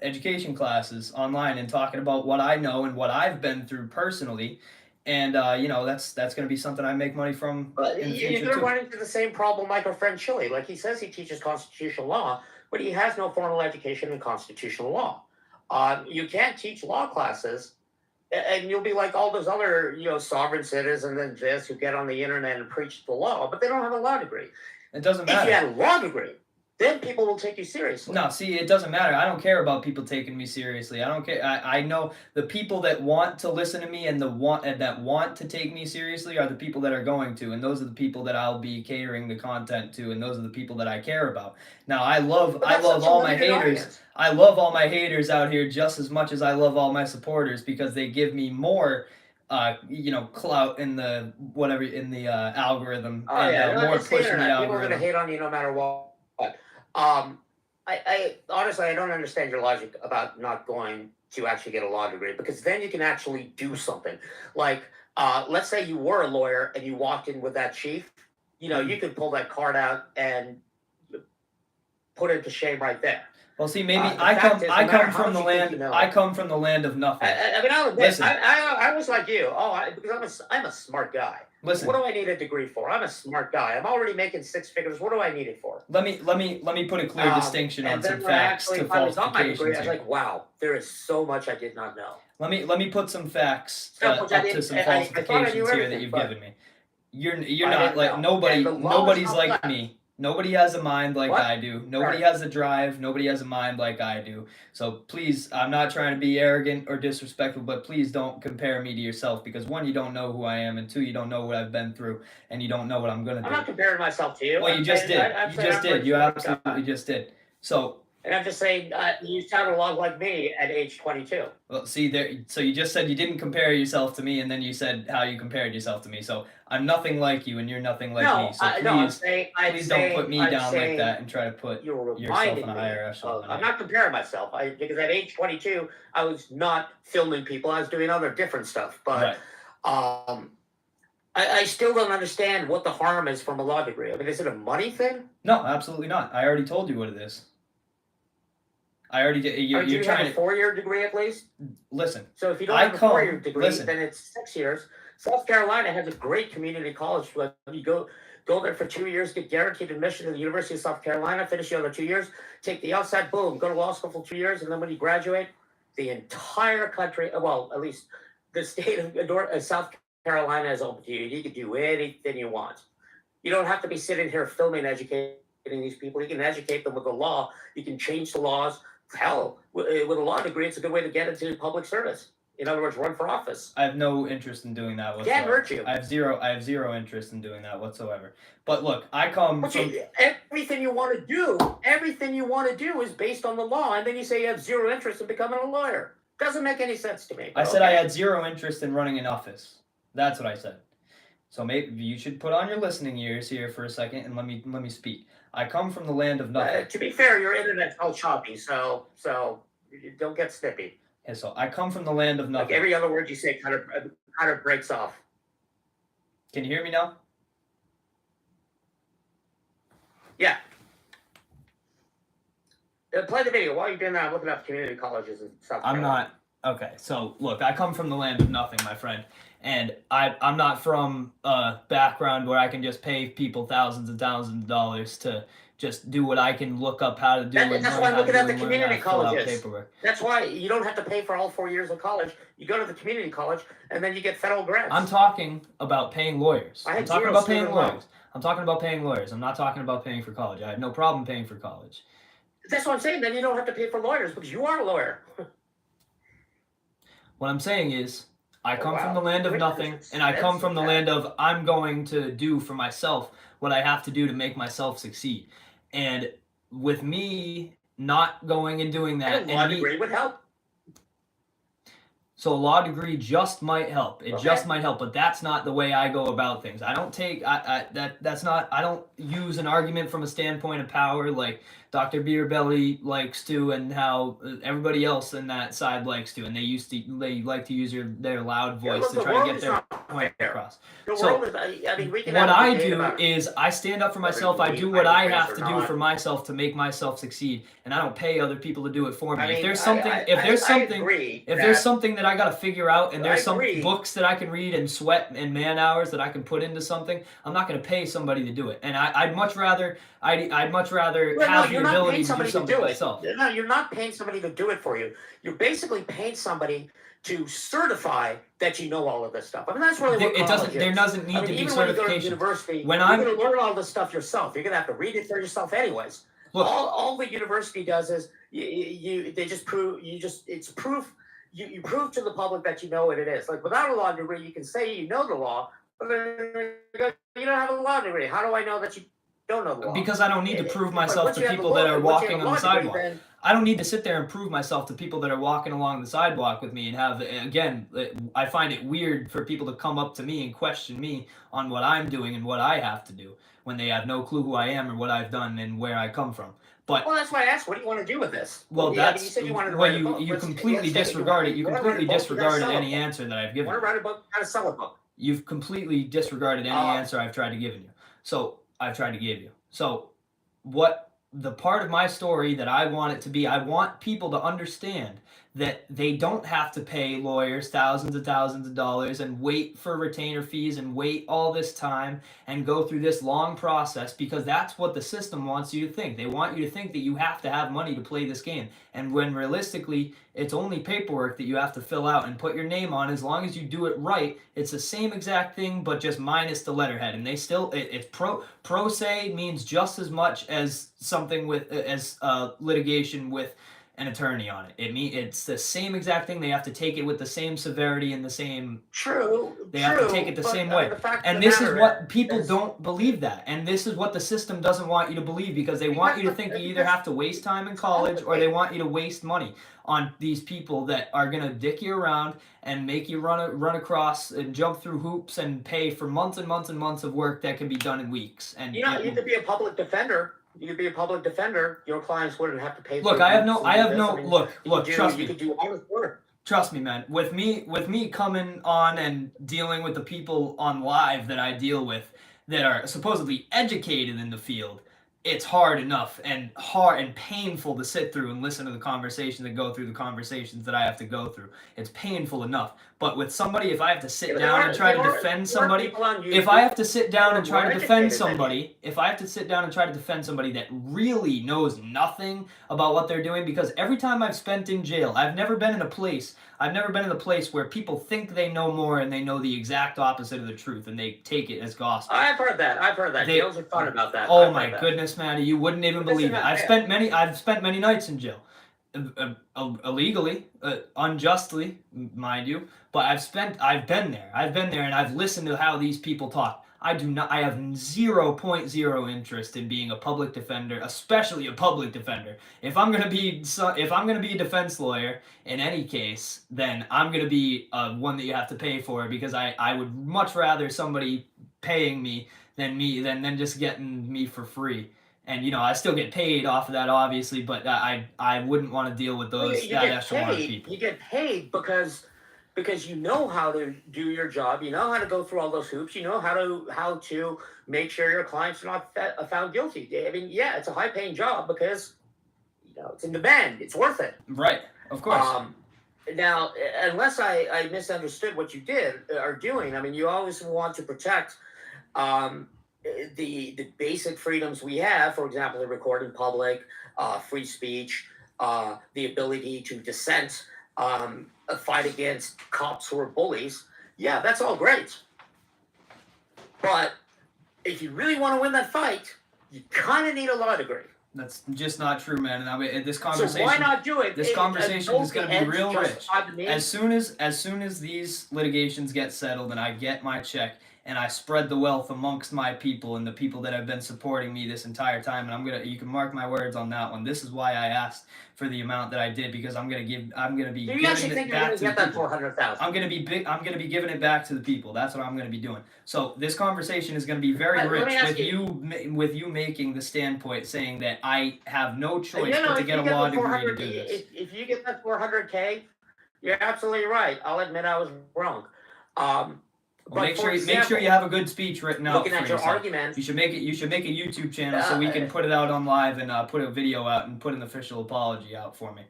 education classes online and talking about what I know and what I've been through personally. And that's going to be something I make money from in the future You're going to too. run into the same problem like our friend Chili. Like he says he teaches constitutional law, but he has no formal education in constitutional law. You can't teach law classes, and you'll be like all those other sovereign citizens and this who get on the internet and preach the law, but they don't have a law degree. It doesn't If matter. you had a law degree, then people will take you seriously. No, see, it doesn't matter. I don't care about people taking me seriously. I don't care. I know the people that want to listen to me and that want to take me seriously are the people that are going to, and those are the people that I'll be catering the content to, and those are the people that I care about. Now, I love all my haters. I love all my haters out here just as much as I love all my supporters because they give me more clout in the algorithm and more push in the algorithm. People are going to hate on you no matter what. I honestly, I don't understand your logic about not going to actually get a law degree because then you can actually do something. Like, let's say you were a lawyer and you walked in with that chief, you could pull that card out and put it to shame right there. Well, see, maybe I come from the land of nothing. I mean, I'll admit, I was like you. Because I'm a smart guy. Listen. What do I need a degree for? I'm a smart guy. I'm already making 6 figures. What do I need it for? Let me put a clear distinction on some facts to falsifications. I was like, wow, there is so much I did not know. Let me put some facts up to some falsifications here that you've given me. You're not like nobody's like me. Nobody has a mind like I do. Nobody has a drive. Nobody has a mind like I do. So please, I'm not trying to be arrogant or disrespectful, but please don't compare me to yourself because 1, you don't know who I am, and 2, you don't know what I've been through, and you don't know what I'm gonna do. I'm not comparing myself to you. Well, you just did. You absolutely just did. So. And I'm just saying, you sound a lot like me at age 22. Well, see there. So you just said you didn't compare yourself to me, and then you said how you compared yourself to me. So I'm nothing like you, and you're nothing like me. So please don't put me down like that and try to put yourself in a higher echelon. I'm not comparing myself because at age 22, I was not filming people. I was doing other different stuff. But I still don't understand what the harm is from a law degree. I mean, is it a money thing? No, absolutely not. I already told you what it is. I already did. You're trying have a 4-year degree at least? Listen. So if you don't have a 4-year degree, then it's 6 years. South Carolina has a great community college. You go there for 2 years, get guaranteed admission to the University of South Carolina, finish the other 2 years, take the outside, boom, go to law school for 2 years, and then when you graduate, the entire country, well, at least the state of South Carolina is open to you. You can do anything you want. You don't have to be sitting here filming, educating these people. You can educate them with the law. You can change the laws. Hell, with a law degree, it's a good way to get into public service. In other words, run for office. I have no interest in doing that whatsoever. Can't hurt you. I have zero interest in doing that whatsoever. But look, I come But from everything you want to do is based on the law, and then you say you have zero interest in becoming a lawyer. Doesn't make any sense to me. I said I had zero interest in running an office. That's what I said. So maybe you should put on your listening ears here for a second and let me speak. I come from the land of nothing. To be fair, your internet's all choppy, so you don't get snippy. Yeah, so I come from the land of nothing. Like every other word you say kind of breaks off. Can you hear me now? Yeah. Play the video. While you're doing that, I'm looking up community colleges and stuff. I'm not. Okay, so look, I come from the land of nothing, my friend. And I'm not from a background where I can just pay people thousands and thousands of dollars to just do what I can look up how to do. That's why I'm looking at the community colleges. Paperwork. That's why you don't have to pay for all 4 years of college. You go to the community college, and then you get federal grants. I'm talking about paying lawyers. I'm talking about paying lawyers. I'm talking about paying lawyers. I'm not talking about paying for college. I have no problem paying for college. That's what I'm saying. Then you don't have to pay for lawyers because you are a lawyer. What I'm saying is, I come from the land of nothing, and I come from the land of I'm going to do for myself what I have to do to make myself succeed. And with me not going and doing that, a law degree would help. So a law degree just might help. It just might help, but that's not the way I go about things. I don't take that's not. I don't use an argument from a standpoint of power like Dr. Beerbelly likes to, and how everybody else in that side likes to, and they like to use their loud voice to try to get their point across. So what I do is I stand up for myself. I do what I have to do for myself to make myself succeed, and I don't pay other people to do it for me. If there's something that I got to figure out, and there's some books that I can read and sweat and man hours that I can put into something, I'm not going to pay somebody to do it. And I'd much rather have the ability to do something myself. No, you're not paying somebody to do it for you. You're basically paying somebody to certify that you know all of this stuff. I mean, that's really what college is. There doesn't need to be even certification. When you go to university, you're going to learn all this stuff yourself. You're going to have to read it for yourself anyways. Look, all the university does is it's proof. You prove to the public that you know what it is. Like without a law degree, you can say you know the law, but then you don't have a law degree. How do I know that you don't know the law? Because I don't need to prove myself to people that are walking on the sidewalk. I don't need to sit there and prove myself to people that are walking along the sidewalk with me and have, again, I find it weird for people to come up to me and question me on what I'm doing and what I have to do when they have no clue who I am or what I've done and where I come from. But well, that's why I asked, what do you want to do with this? Well, that's, you said you wanted to write a book. You completely disregarded, any answer that I've given. You want to write a book, how to sell a book. You've completely disregarded any answer I've tried to give you. So, I've tried to give you. So, what the part of my story that I want it to be, I want people to understand that they don't have to pay lawyers thousands of dollars and wait for retainer fees and wait all this time and go through this long process, because that's what the system wants you to think. They want you to think that you have to have money to play this game. And when realistically, it's only paperwork that you have to fill out and put your name on. As long as you do it right, it's the same exact thing, but just minus the letterhead. And they still, it's pro se means just as much as something with, as litigation with an attorney on it. It's the same exact thing. They have to take it with the same severity and the same. They have to take it the same way. And this is what people don't believe that. And this is what the system doesn't want you to believe, because they want you to think you either have to waste time in college or they want you to waste money on these people that are going to dick you around and make you run across and jump through hoops and pay for months and months and months of work that can be done in weeks. And you could be a public defender. You could be a public defender. Your clients wouldn't have to pay. Look, trust me. You could do honest work. Trust me, man. With me coming on and dealing with the people on live that I deal with that are supposedly educated in the field, it's hard enough and painful to sit through and listen to the conversations and go through the conversations that I have to go through. It's painful enough. But with somebody, if I have to sit down and try to defend somebody, if I have to sit down and try to defend somebody that really knows nothing about what they're doing, because every time I've spent in jail, I've never been in a place where people think they know more and they know the exact opposite of the truth and they take it as gospel. I've heard that. Jails are fun about that. Oh my goodness, Maddie, you wouldn't even believe it. I've spent many nights in jail. illegally, unjustly, mind you. But I've been there, and I've listened to how these people talk. I have 0.0 interest in being a public defender, especially a public defender. If I'm gonna be a defense lawyer in any case, then I'm gonna be one that you have to pay for, because I would much rather somebody paying me than just getting me for free. And I still get paid off of that, obviously, but I wouldn't want to deal with Well, that echelon of people. You get paid because you know how to do your job. You know how to go through all those hoops. You know how to make sure your client's not found guilty. I mean, yeah, it's a high paying job because it's in demand. It's worth it. Right. Of course. Now, unless I misunderstood what you are doing, I mean, you always want to protect the basic freedoms we have. For example, the record in public, free speech, the ability to dissent, a fight against cops who are bullies. Yeah, that's all great. But if you really want to win that fight, you kind of need a law degree. That's just not true, man. And I mean, this conversation. So why not do it? This conversation is going to be real rich. As soon as these litigations get settled and I get my check and I spread the wealth amongst my people and the people that have been supporting me this entire time, and you can mark my words on that one. This is why I asked for the amount that I did, because I'm gonna be Do you actually think you're gonna get that $400,000? I'm gonna be giving it back to the people. That's what I'm gonna be doing. So this conversation is gonna be very rich with you making the standpoint saying that I have no choice but to get a law degree to do this. If you get that $400K, you're absolutely right. I'll admit I was wrong. Well, make sure you have a good speech written out. Looking at your arguments, you should make a YouTube channel so we can put it out on live and put a video out and put an official apology out for me.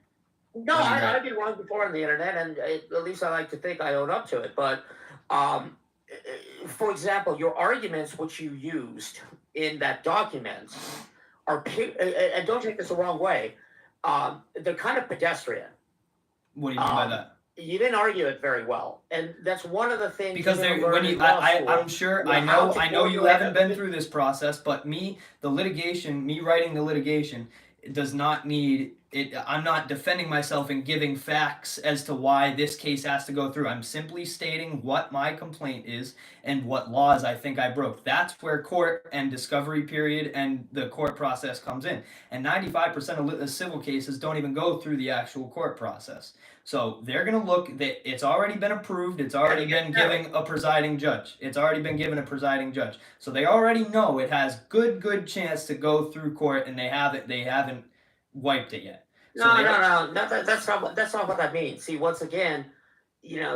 No, I've been wrong before on the internet, and at least I like to think I own up to it. But, for example, your arguments which you used in that document are, and don't take this the wrong way, they're kind of pedestrian. What do you mean by that? You didn't argue it very well, and that's one of the things. Because I'm sure I know you haven't been through this process, but me writing the litigation, it does not need it. I'm not defending myself and giving facts as to why this case has to go through. I'm simply stating what my complaint is and what laws I think I broke. That's where court and discovery period and the court process comes in. And 95% of civil cases don't even go through the actual court process. So they're going to look that it's already been approved. It's already been given a presiding judge. So they already know it has good chance to go through court, and they haven't wiped it yet. No. That's not what that means. See, once again,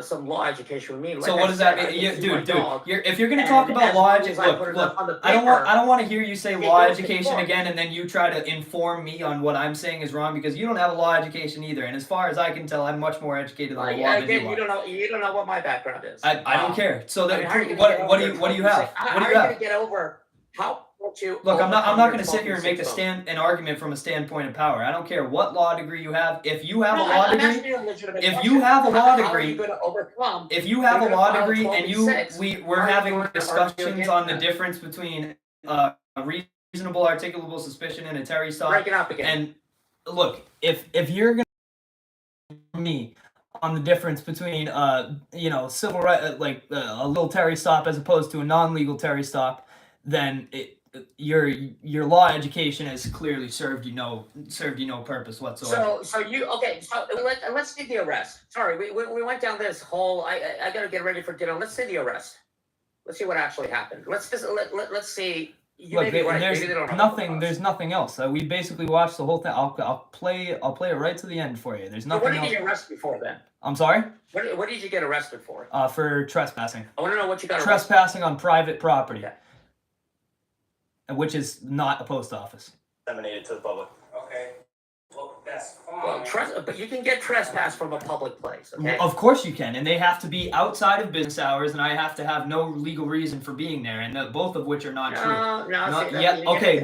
some law education would mean. So what does that mean? Dude, if you're going to talk about law education, look, I don't want to hear you say law education again and then you try to inform me on what I'm saying is wrong, because you don't have a law education either. And as far as I can tell, I'm much more educated than the law than you are. You don't know what my background is. I don't care. So then, what do you have? How are you going to get over how? Look, I'm not going to sit here and make an argument from a standpoint of power. I don't care what law degree you have. If you have a law degree, and we're having discussions on the difference between reasonable articulable suspicion and a Terry stop. Break it up again. And look, if you're going to me on the difference between civil right, like a legal Terry stop as opposed to a non-legal Terry stop, then your law education has clearly served you no purpose whatsoever. So let's see the arrest. Sorry, we went down this whole. I gotta get ready for dinner. Let's see the arrest. Let's see what actually happened. Let's see. Look, there's nothing else. We basically watched the whole thing. I'll play it right to the end for you. There's nothing else. What did you get arrested for then? I'm sorry? What did you get arrested for? For trespassing. I want to know what you got arrested for. Trespassing on private property. Okay. Which is not a post office. Disseminated to the public. Okay. Well, that's fine. Well, but you can get trespass from a public place, okay? Of course you can, and they have to be outside of business hours, and I have to have no legal reason for being there, and both of which are not true. Okay.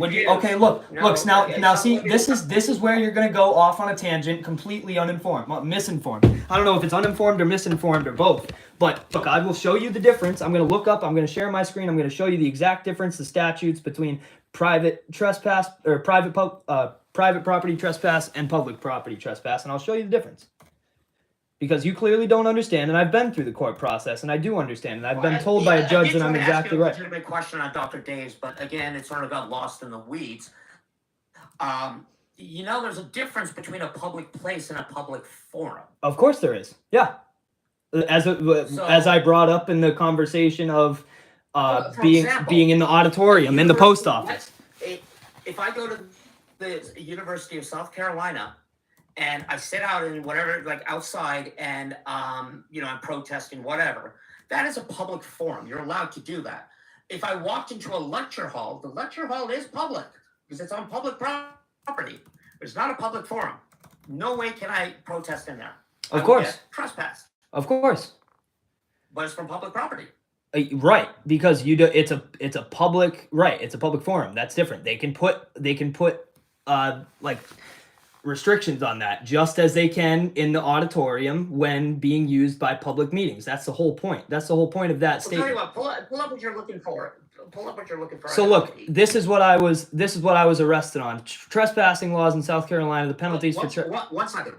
Look. Now, see, this is where you're gonna go off on a tangent, completely misinformed. I don't know if it's uninformed or misinformed or both. But look, I will show you the difference. I'm going to look up. I'm going to share my screen. I'm going to show you the exact difference, the statutes between private trespass or private private property trespass and public property trespass, and I'll show you the difference. Because you clearly don't understand, and I've been through the court process, and I do understand, and I've been told by a judge that I'm exactly right. I did try to ask you a legitimate question on Dr. Dave's, but again, it sort of got lost in the weeds. You know, there's a difference between a public place and a public forum. Of course there is. Yeah. As I brought up in the conversation of being in the auditorium in the post office. If I go to the University of South Carolina and I sit out in whatever, like outside, and you know, I'm protesting whatever, that is a public forum. You're allowed to do that. If I walked into a lecture hall, the lecture hall is public because it's on public property. It's not a public forum. No way can I protest in there. Of course. Trespass. Of course. But it's from public property. Right, because it's a public it's a public forum. That's different. They can put like restrictions on that, just as they can in the auditorium when being used by public meetings. That's the whole point. That's the whole point of that statement. Tell you what, pull up what you're looking for. Pull up what you're looking for. So look, this is what I was arrested on. Trespassing laws in South Carolina. The penalties for one second.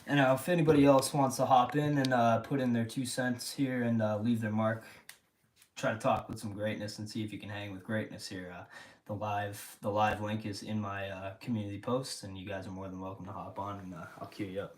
And if anybody else wants to hop in and put in their 2 cents here and leave their mark, try to talk with some greatness and see if you can hang with greatness here. The live link is in my community posts, and you guys are more than welcome to hop on, and I'll queue you up.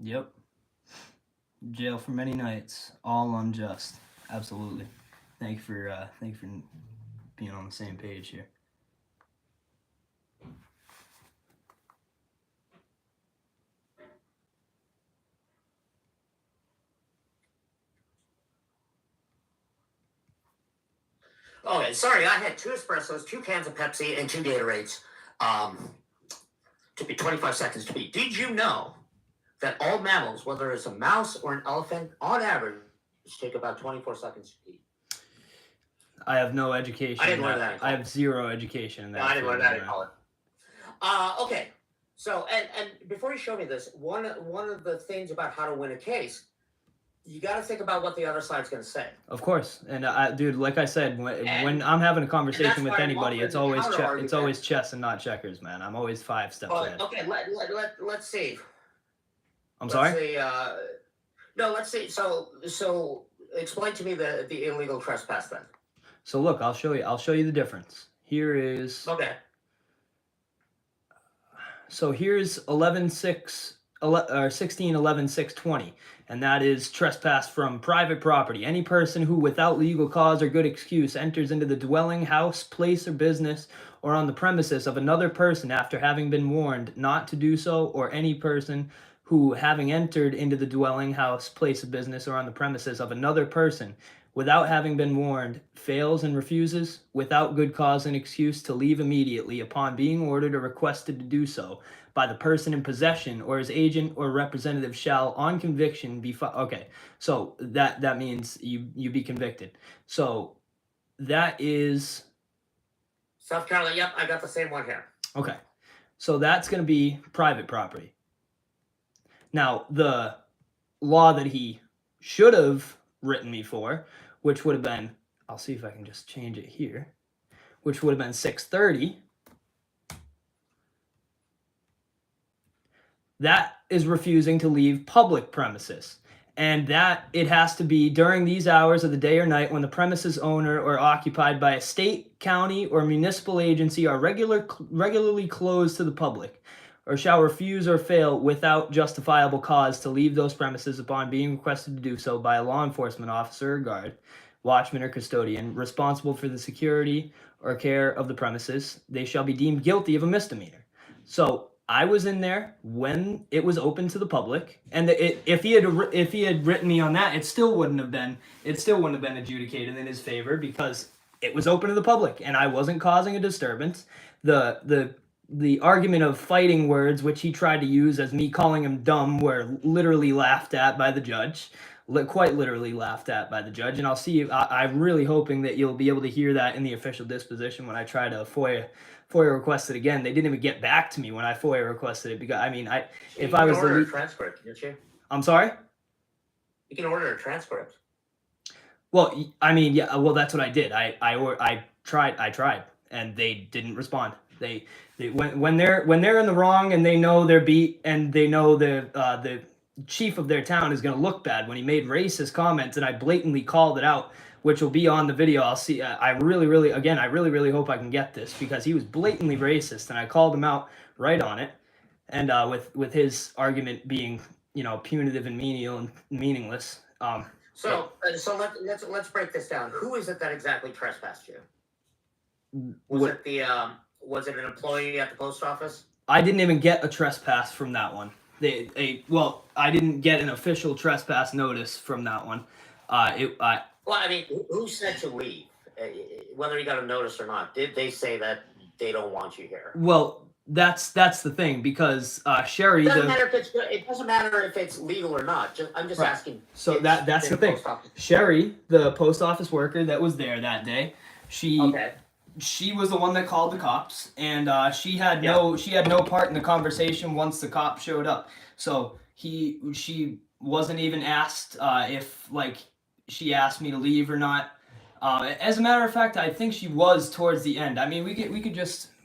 Yep. Jail for many nights, all unjust. Absolutely. Thank you for being on the same page here. Okay, sorry, I had 2 espressos, 2 cans of Pepsi, and 2 Gatorades. Took me 25 seconds to beat. Did you know that all mammals, whether it's a mouse or an elephant, on average, take about 24 seconds to eat? I have no education. I didn't learn that in college. I have 0 education in that. No, I didn't learn that in college. Okay, so and before you show me this, one of the things about how to win a case, you got to think about what the other side's going to say. Of course, and dude, like I said, when I'm having a conversation with anybody, it's always chess and not checkers, man. I'm always 5 steps ahead. Okay, let's see. I'm sorry. Let's see. So explain to me the illegal trespass then. So look, I'll show you the difference. Here is. Okay. So here's 1611.620, and that is trespass from private property. Any person who, without legal cause or good excuse, enters into the dwelling, house, place, or business, or on the premises of another person after having been warned not to do so, or any person who, having entered into the dwelling, house, place of business, or on the premises of another person, without having been warned, fails and refuses, without good cause and excuse, to leave immediately upon being ordered or requested to do so by the person in possession or his agent or representative shall, on conviction, be okay. So that means you be convicted. So that is South Carolina. Yep, I got the same one here. Okay. So that's going to be private property. Now, the law that he should have written me for, which would have been, I'll see if I can just change it here, which would have been 6:30. That is refusing to leave public premises. And that it has to be during these hours of the day or night when the premises owner or occupied by a state, county, or municipal agency are regularly closed to the public, or shall refuse or fail without justifiable cause to leave those premises upon being requested to do so by a law enforcement officer or guard, watchman or custodian responsible for the security or care of the premises. They shall be deemed guilty of a misdemeanor. So I was in there when it was open to the public, and if he had written me on that, it still wouldn't have been adjudicated in his favor because it was open to the public and I wasn't causing a disturbance. The argument of fighting words, which he tried to use as me calling him dumb, were literally laughed at by the judge. Quite literally laughed at by the judge, and I'll see. I'm really hoping that you'll be able to hear that in the official disposition when I try to FOIA request it again. They didn't even get back to me when I FOIA requested it because if I was order a transcript, didn't you? I'm sorry. You can order a transcript. Well, yeah. Well, that's what I did. I tried, and they didn't respond. They when they're in the wrong and they know they're beat and they know the chief of their town is going to look bad when he made racist comments and I blatantly called it out, which will be on the video. I'll see. I really hope I can get this because he was blatantly racist and I called him out right on it. And with his argument being, punitive and menial and meaningless. So let's break this down. Who is it that exactly trespassed you? Was it an employee at the post office? I didn't even get a trespass from that one. I didn't get an official trespass notice from that one. Who said to leave? Whether you got a notice or not, did they say that they don't want you here? Well, that's the thing because Sherry. It doesn't matter if it's legal or not. I'm just asking. So that's the thing. Sherry, the post office worker that was there that day, she was the one that called the cops, and she had no part in the conversation once the cops showed up. So she wasn't even asked if she asked me to leave or not. As a matter of fact, I think she was towards the end.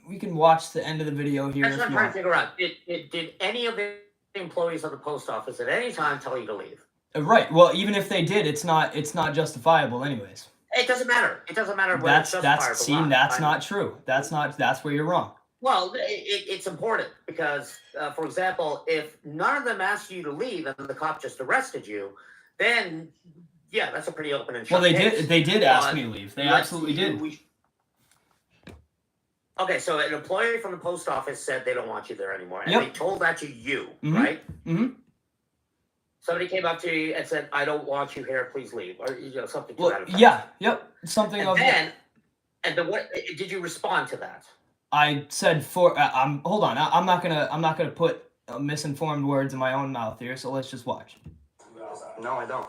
We can watch the end of the video here. That's what I'm trying to figure out. Did any of the employees of the post office at any time tell you to leave? Right. Well, even if they did, it's not justifiable, anyways. It doesn't matter. It doesn't matter whether it's justifiable. That's not true. That's where you're wrong. Well, it's important because, for example, if none of them asked you to leave and the cop just arrested you, then yeah, that's a pretty open and shut case. They did ask me to leave. They absolutely did. Okay, so an employee from the post office said they don't want you there anymore, and they told that to you, right? Mm-hmm. Somebody came up to you and said, "I don't want you here. Please leave," or something to that effect. Yeah, yep, something and of then, and what did you respond to that? I said hold on. I'm not gonna put misinformed words in my own mouth here. So let's just watch. No, I don't.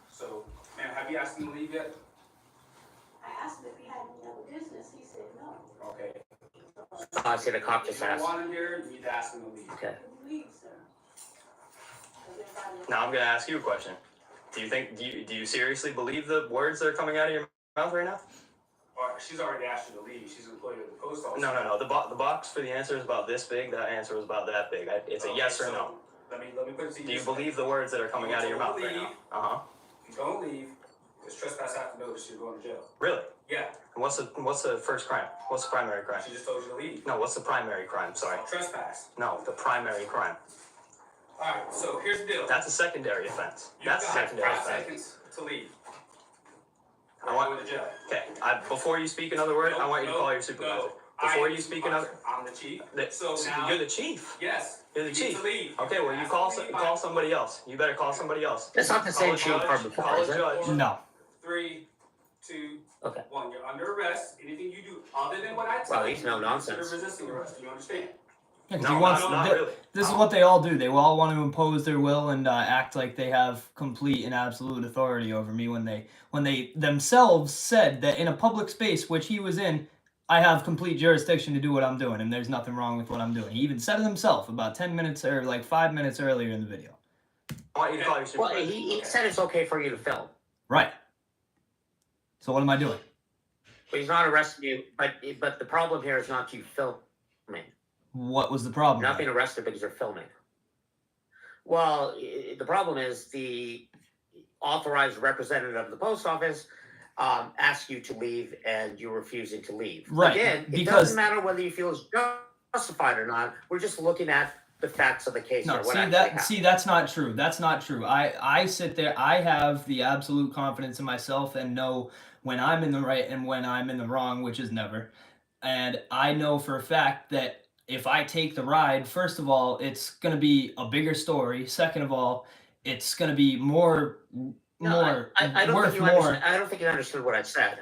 So, ma'am, have you asked him to leave yet? I asked him if he had any other business. He said no. Okay. I see the cop just If you asked. want him here, you need to ask him to leave. Okay. Leave, sir. Now I'm gonna ask you a question. Do you seriously believe the words that are coming out of your mouth right now? She's already asked you to leave. She's employed at the post office. No. The box for the answer is about this big. That answer is about that big. It's a yes or no. Let me put it to you. Do you believe the words that are coming out of your mouth right now? If you don't leave, there's trespass after notice. You're going to jail. Really? Yeah. And what's the first crime? What's the primary crime? She just told you to leave. No, what's the primary crime? Sorry. Trespass. No, the primary crime. All right. So here's the deal. That's a secondary offense. That's a secondary offense. 5 seconds to leave. I want to jail. Okay. Before you speak another word, I want you to call your supervisor. Before you speak another. I'm the chief. So now you're the chief. Yes. You're the You chief. need to leave. Okay. Well, you call somebody else. You better call somebody else. That's not the same chief from before, Call a is it? judge. No. 3, 2, Okay. 1. You're under arrest. Anything you do other than what I tell Well, you, he's no nonsense. consider resisting arrest. Do you understand? Yeah, 'cause No, he wants, not really. This is what they all do. They all want to impose their will and act like they have complete and absolute authority over me when they themselves said that in a public space, which he was in, I have complete jurisdiction to do what I'm doing, and there's nothing wrong with what I'm doing. He even said it himself about 10 minutes or 5 minutes earlier in the video. I want you to call your Well, supervisor. he said it's okay for you to film. Right. So what am I doing? But he's not arresting you. But the problem here is not you filming. What was the problem? You're not being arrested because you're filming. Well, the problem is the authorized representative of the post office asks you to leave, and you're refusing to leave. Right, Again, it because- doesn't matter whether you feel it's justified or not. We're just looking at the facts of the case. No, or what see actually that. happened. See, that's not true. That's not true. I sit there. I have the absolute confidence in myself and know when I'm in the right and when I'm in the wrong, which is never. And I know for a fact that if I take the ride, first of all, it's going to be a bigger story. Second of all, it's going to be more I don't worth think you more. understand. I don't think you understood what I said.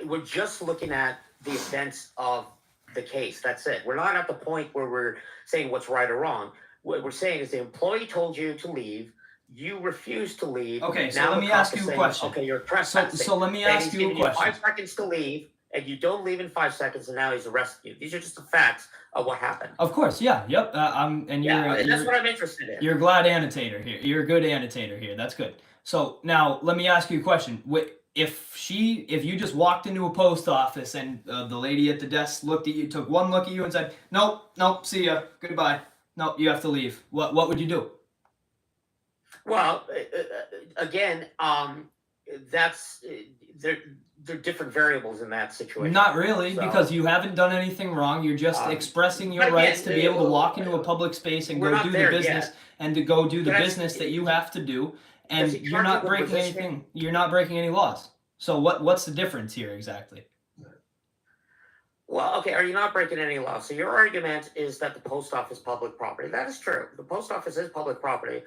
We're just looking at the events of the case. That's it. We're not at the point where we're saying what's right or wrong. What we're saying is the employee told you to leave. You refused to leave. Okay, so Now let the me cop ask is you a saying, question. Okay, you're trespassing. So let me And ask he's you a giving question. 5 seconds to leave, and you don't leave in 5 seconds, and now he's arresting you. These are just the facts of what happened. Of course, yeah, yep. And That's what I'm interested in. You're a glad annotator here. You're a good annotator here. That's good. So now let me ask you a question. If you just walked into a post office and the lady at the desk looked at you, took one look at you and said, nope, see ya, goodbye. Nope, you have to leave. What would you do? Well, again, that's there are different variables in that situation. Not really, So- because you haven't done anything wrong. You're just expressing your but rights again, to be able to walk into a public space and we're go not do the there business yet. and to go do the Can I- business that you have to do. And Does he you're charge not you with breaking resisting? anything. You're not breaking any laws. So what's the difference here exactly? Well, okay, are you not breaking any law? So your argument is that the post office is public property. That is true. The post office is public property,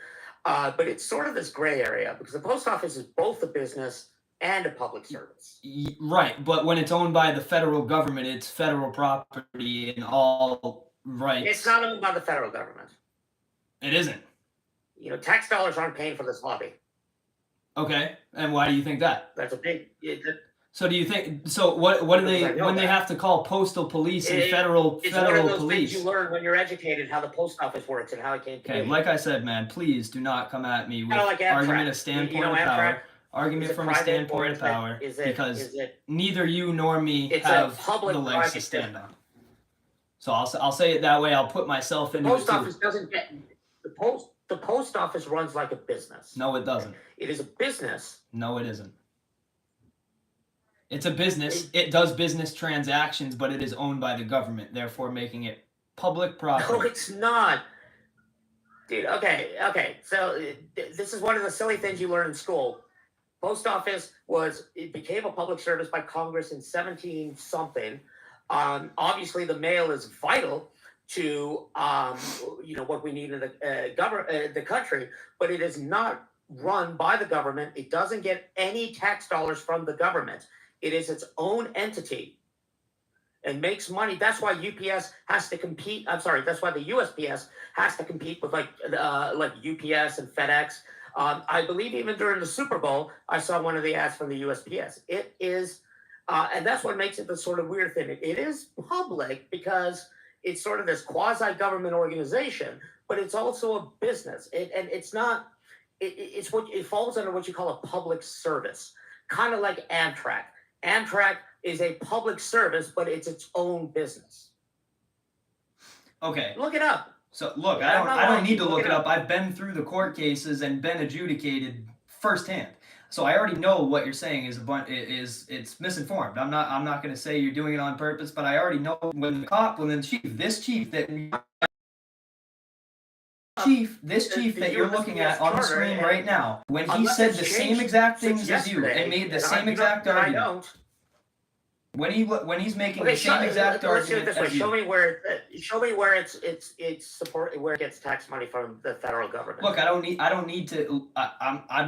but it's sort of this gray area because the post office is both a business and a public service. Right, but when it's owned by the federal government, it's federal property in all rights. It's not owned by the federal government. It isn't. You know, tax dollars aren't paying for this lobby. Okay, and why do you think that? That's a big. So do you think? So what do they Because I know when they that. have to call postal police and It's federal one of those police? things you learn when you're educated how the post office works and how it came to Okay, be. like I said, man, please do not come at me with Kinda like Amtrak. argument You of standpoint know of Amtrak? power. Argument Is it from a private or standpoint of is it- power, is it- because is it- neither you nor me It's a have public the legs to private stand on. So I'll say it that way. I'll put myself The into it post too. office doesn't get the post office runs like a business. No, it doesn't. It is a business. No, it isn't. It's a business. It does business transactions, but it is owned by the government, therefore making it public property. No, it's not. Dude, okay. So this is one of the silly things you learn in school. Post office it became a public service by Congress in 17 something. Obviously, the mail is vital to what we need in the country, but it is not run by the government. It doesn't get any tax dollars from the government. It is its own entity and makes money. That's why UPS has to compete. I'm sorry. That's why the USPS has to compete with like UPS and FedEx. I believe even during the Super Bowl, I saw one of the ads from the USPS. It is, and that's what makes it the sort of weird thing. It is public because it's sort of this quasi-government organization, but it's also a business. And it's not. It falls under what you call a public service, kind of like Amtrak. Amtrak is a public service, but it's its own business. Okay. Look it up. So look, Yeah, I don't need to look it up. I've been through the court cases and been adjudicated firsthand. So I already know what you're saying it's misinformed. I'm not going to say you're doing it on purpose, but I already know when the chief that you're looking at on the screen right now, when he said the same exact things as you and made the same exact argument. When he's making the same exact argument as you. Show me where it's support where it gets tax money from the federal government. Look, I don't need to. I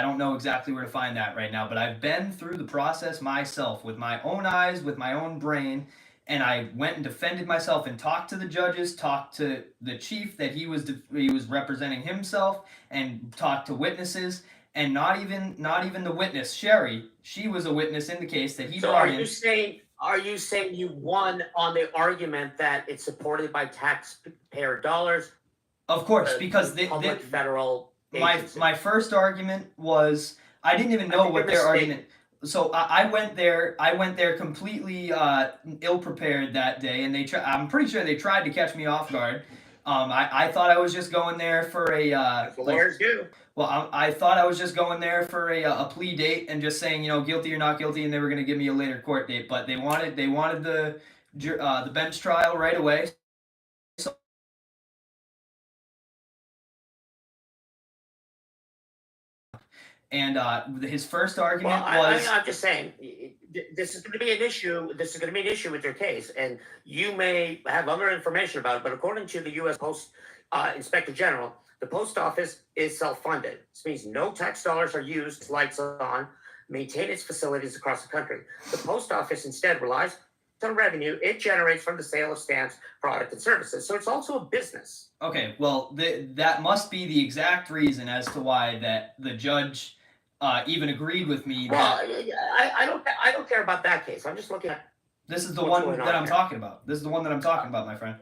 don't know exactly where to find that right now, but I've been through the process myself with my own eyes, with my own brain, and I went and defended myself and talked to the judges, talked to the chief that he was representing himself, and talked to witnesses. And not even the witness, Sherry. She was a witness in the case that he brought in. Are you saying you won on the argument that it's supported by taxpayer dollars? Of course, because public federal my agency. my first argument was I didn't even know what their argument. So I went there. I went there completely ill prepared that day, and I'm pretty sure they tried to catch me off guard. I thought I was just going there for a lawyers do. Well, I thought I was just going there for a plea date and just saying, guilty or not guilty, and they were going to give me a later court date. But they wanted the bench trial right away. So, and his first argument was. I'm just saying, this is going to be an issue. This is going to be an issue with your case, and you may have other information about it. But according to the U.S. Post Inspector General, the post office is self-funded. This means no tax dollars are used, lights on, maintain its facilities across the country. The post office instead relies on revenue it generates from the sale of stamps, product, and services. So it's also a business. Okay, well, that must be the exact reason as to why that the judge even agreed with me. Well, I don't care about that case. I'm just looking at. This is the one that I'm talking about. This is the one that I'm talking about, my friend.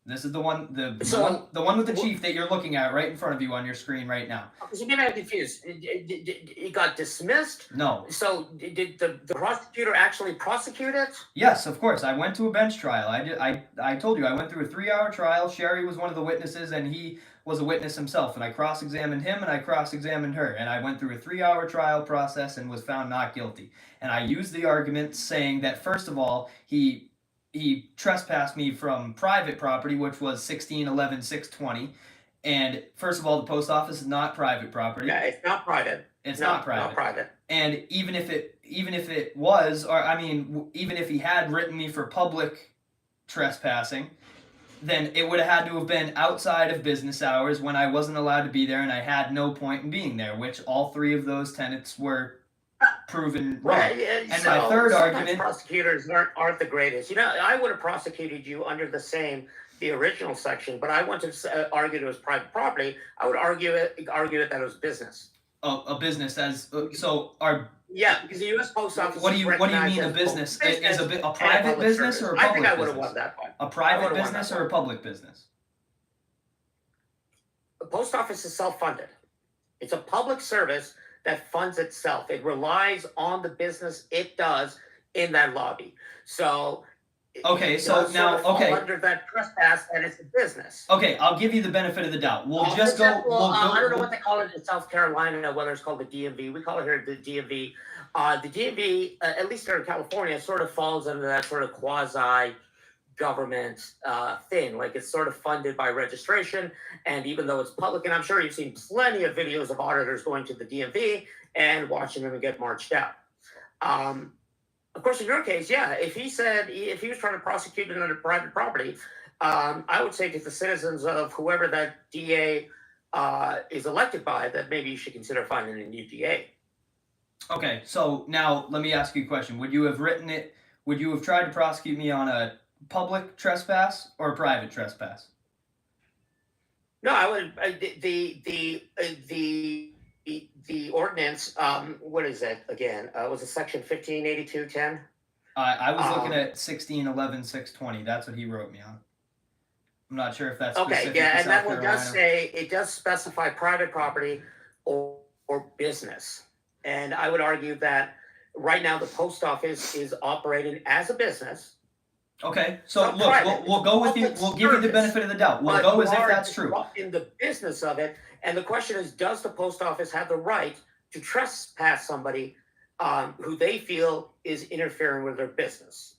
This is the one, the one with the chief that you're looking at right in front of you on your screen right now. Because you get confused. It got dismissed? No. So did the prosecutor actually prosecute it? Yes, of course. I went to a bench trial. I told you I went through a 3-hour trial. Sherry was one of the witnesses, and he was a witness himself. And I cross-examined him, and I cross-examined her. And I went through a 3-hour trial process and was found not guilty. And I used the argument saying that, first of all, he trespassed me from private property, which was 1611-620. And first of all, the post office is not private property. Yeah, it's not private. It's not private. Not private. And even if it was, or I mean, even if he had written me for public trespassing, then it would have had to have been outside of business hours when I wasn't allowed to be there and I had no point in being there, which all 3 of those tenets were proven wrong. And my third argument, prosecutors aren't the greatest. I would have prosecuted you under the original section, but I want to argue it was private property. I would argue it that it was business. A business as so our. Yeah, because the U.S. Post Office. What do you mean a business? Is a private business or a public business? I think I would have won that one. A private business or a public business? The post office is self-funded. It's a public service that funds itself. It relies on the business it does in that lobby. So okay, so now under that trespass, and it's a business. Okay, I'll give you the benefit of the doubt. We'll just go. I don't know what they call it in South Carolina, whether it's called the DMV. We call it here the DMV. The DMV, at least here in California, sort of falls under that sort of quasi government thing. Like it's sort of funded by registration, and even though it's public, and I'm sure you've seen plenty of videos of auditors going to the DMV and watching them get marched out. Of course, in your case, yeah, if he was trying to prosecute it under private property, I would say to the citizens of whoever that DA is elected by, that maybe you should consider finding a new DA. Okay, so now let me ask you a question. Would you have written it? Would you have tried to prosecute me on a public trespass or a private trespass? No, I would. The ordinance. What is it again? Was it section 1582:10? I was looking at 1611-620. That's what he wrote me on. I'm not sure if that's okay. Yeah, and that one does say it does specify private property or business. And I would argue that right now the post office is operating as a business. Okay, so look, we'll go with you. We'll give you the benefit of the doubt. We'll go as if that's true. In the business of it, and the question is, does the post office have the right to trespass somebody who they feel is interfering with their business?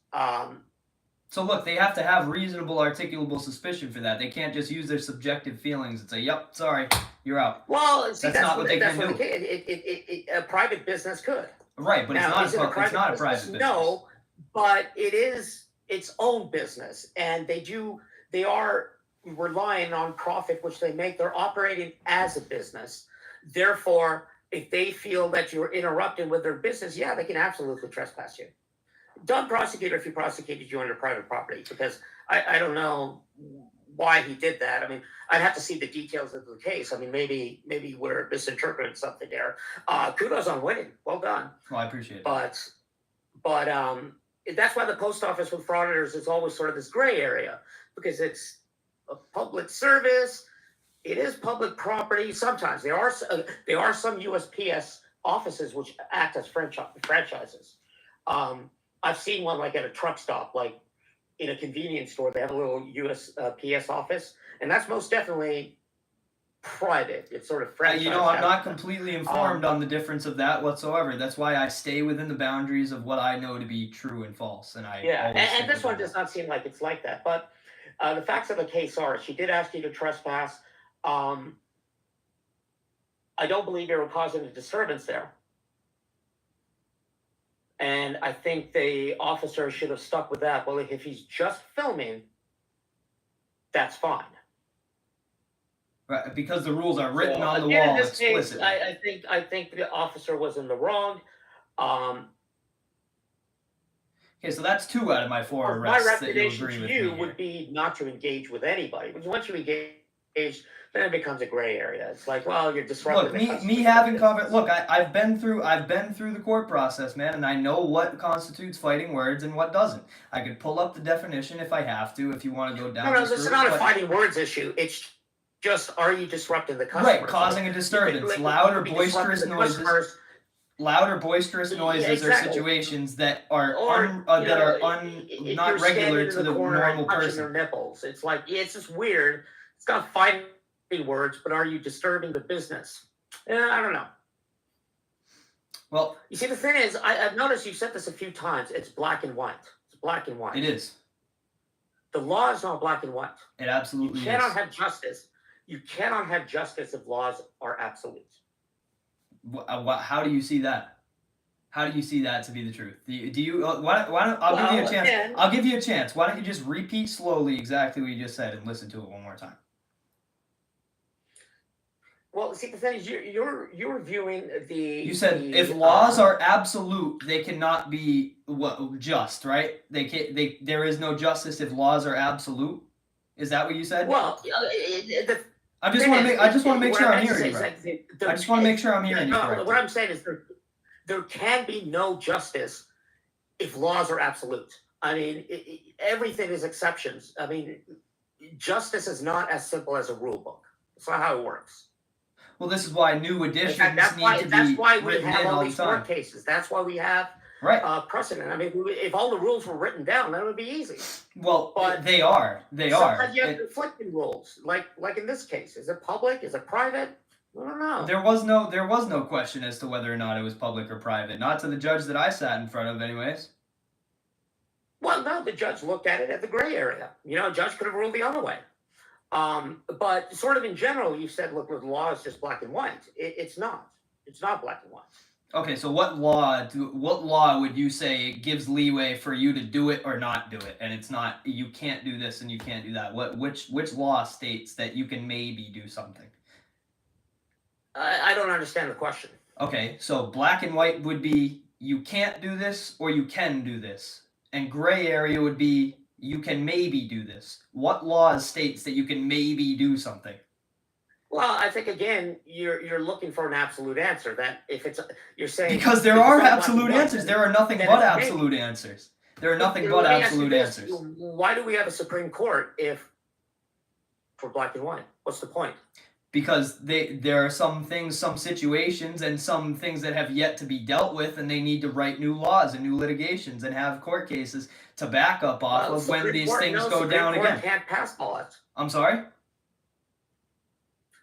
So look, they have to have reasonable, articulable suspicion for that. They can't just use their subjective feelings and say, "Yep, sorry, you're out." Well, see, that's not what they can do. A private business could. Right, but now, it's not a private business. No, but it is its own business, and they are relying on profit, which they make. They're operating as a business. Therefore, if they feel that you're interrupting with their business, yeah, they can absolutely trespass you. Don't prosecute if he prosecuted you under private property, because I don't know why he did that. I mean, I'd have to see the details of the case. I mean, maybe we're misinterpreting something there. Kudos on winning. Well done. Well, I appreciate it. But that's why the post office with frauditors is always sort of this gray area, because it's a public service. It is public property. Sometimes there are some USPS offices which act as franchises. I've seen one like at a truck stop, like in a convenience store. They have a little USPS office, and that's most definitely private. It's sort of franchise. I'm not completely informed on the difference of that whatsoever. That's why I stay within the boundaries of what I know to be true and false. And and this one does not seem like it's like that. But the facts of the case are, she did ask you to trespass. I don't believe you were causing a disturbance there. And I think the officer should have stuck with that. Well, if he's just filming, that's fine. Right, because the rules are written on the wall explicitly. I think the officer was in the wrong. Okay, so that's 2 out of my 4 arrests. My recommendation that to you you agree would be not to engage with anybody. Because once you engage, then it becomes a gray area. It's like, well, you're disrupting. Look, me having covered. Look, I've been through the court process, man, and I know what constitutes fighting words and what doesn't. I could pull up the definition if I have to. If you want to go down. No, this is not a fighting words issue. It's just, are you disrupting the customer? Right, causing a disturbance, loud or boisterous noises. Loud or boisterous noises or situations that are not regular to the normal person. Their nipples. It's like, it's just weird. It's not fighting words, but are you disturbing the business? I don't know. Well, you see, the thing is, I've noticed you've said this a few times. It's black and white. It's black and white. It is. The law is not black and white. It absolutely is. You cannot have justice. You cannot have justice if laws are absolute. How do you see that? How do you see that to be the truth? Do you? Why don't I'll give you a chance. Again, I'll give you a chance. Why don't you just repeat slowly exactly what you just said and listen to it one more time? Well, see, the thing is, you're viewing the. You said if laws are absolute, they cannot be just, right? They can't. There is no justice if laws are absolute. Is that what you said? Well, I just want to make sure I'm hearing you right. I just want to make sure I'm hearing you correctly. What I'm saying is there can be no justice if laws are absolute. I mean, everything is exceptions. I mean, justice is not as simple as a rule book. It's not how it works. Well, this is why new additions that's need why, to be That's why we written have in all all these the time. court cases. That's why we have precedent. I mean, if all the rules were written down, that would be ezy. Well, but they are. Sometimes you have conflicting rules, like in this case. Is it public? Is it private? I don't know. There was no question as to whether or not it was public or private. Not to the judge that I sat in front of, anyways. Well, no, the judge looked at it at the gray area. A judge could have ruled the other way. But sort of in general, you said, look, the law is just black and white. It's not. It's not black and white. Okay, so what law would you say gives leeway for you to do it or not do it? And it's not, you can't do this and you can't do that. Which law states that you can maybe do something? I don't understand the question. Okay, so black and white would be you can't do this or you can do this. And gray area would be you can maybe do this. What law states that you can maybe do something? Well, I think again, you're looking for an absolute answer. That if it's you're saying because there are absolute answers. There are nothing but absolute answers. There are nothing but absolute answers. Why do we have a Supreme Court if for black and white? What's the point? Because there are some things, some situations, and some things that have yet to be dealt with, and they need to write new laws and new litigations and have court cases to back up off of when these things go down again. Supreme Court can't pass laws. I'm sorry?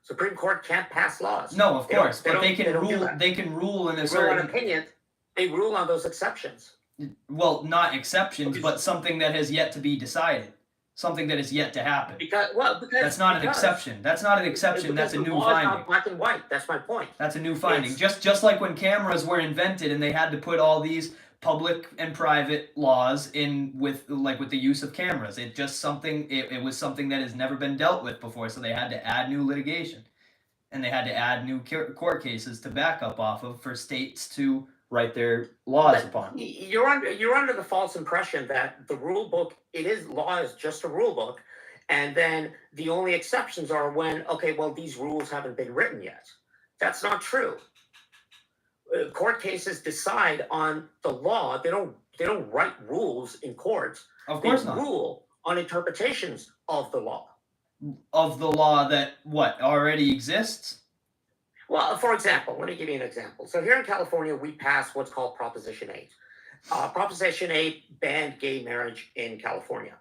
Supreme Court can't pass laws. No, of course, but they can rule. They can rule in a certain opinion. They rule on those exceptions. Well, not exceptions, but something that has yet to be decided. Something that is yet to happen. Because that's not an exception. That's not an exception. That's a new finding. Not black and white. That's my point. That's a new finding. Just like when cameras were invented and they had to put all these public and private laws in with the use of cameras. It just something. It was something that has never been dealt with before. So they had to add new litigation, and they had to add new court cases to back up off of for states to write their laws upon. You're under the false impression that the rule book, law is just a rule book, and then the only exceptions are when, okay, well, these rules haven't been written yet. That's not true. Court cases decide on the law. They don't write rules in courts. Of course not. They rule on interpretations of the law. of the law that already exists? Well, for example, let me give you an example. So here in California, we passed what's called Proposition 8. Proposition 8 banned gay marriage in California.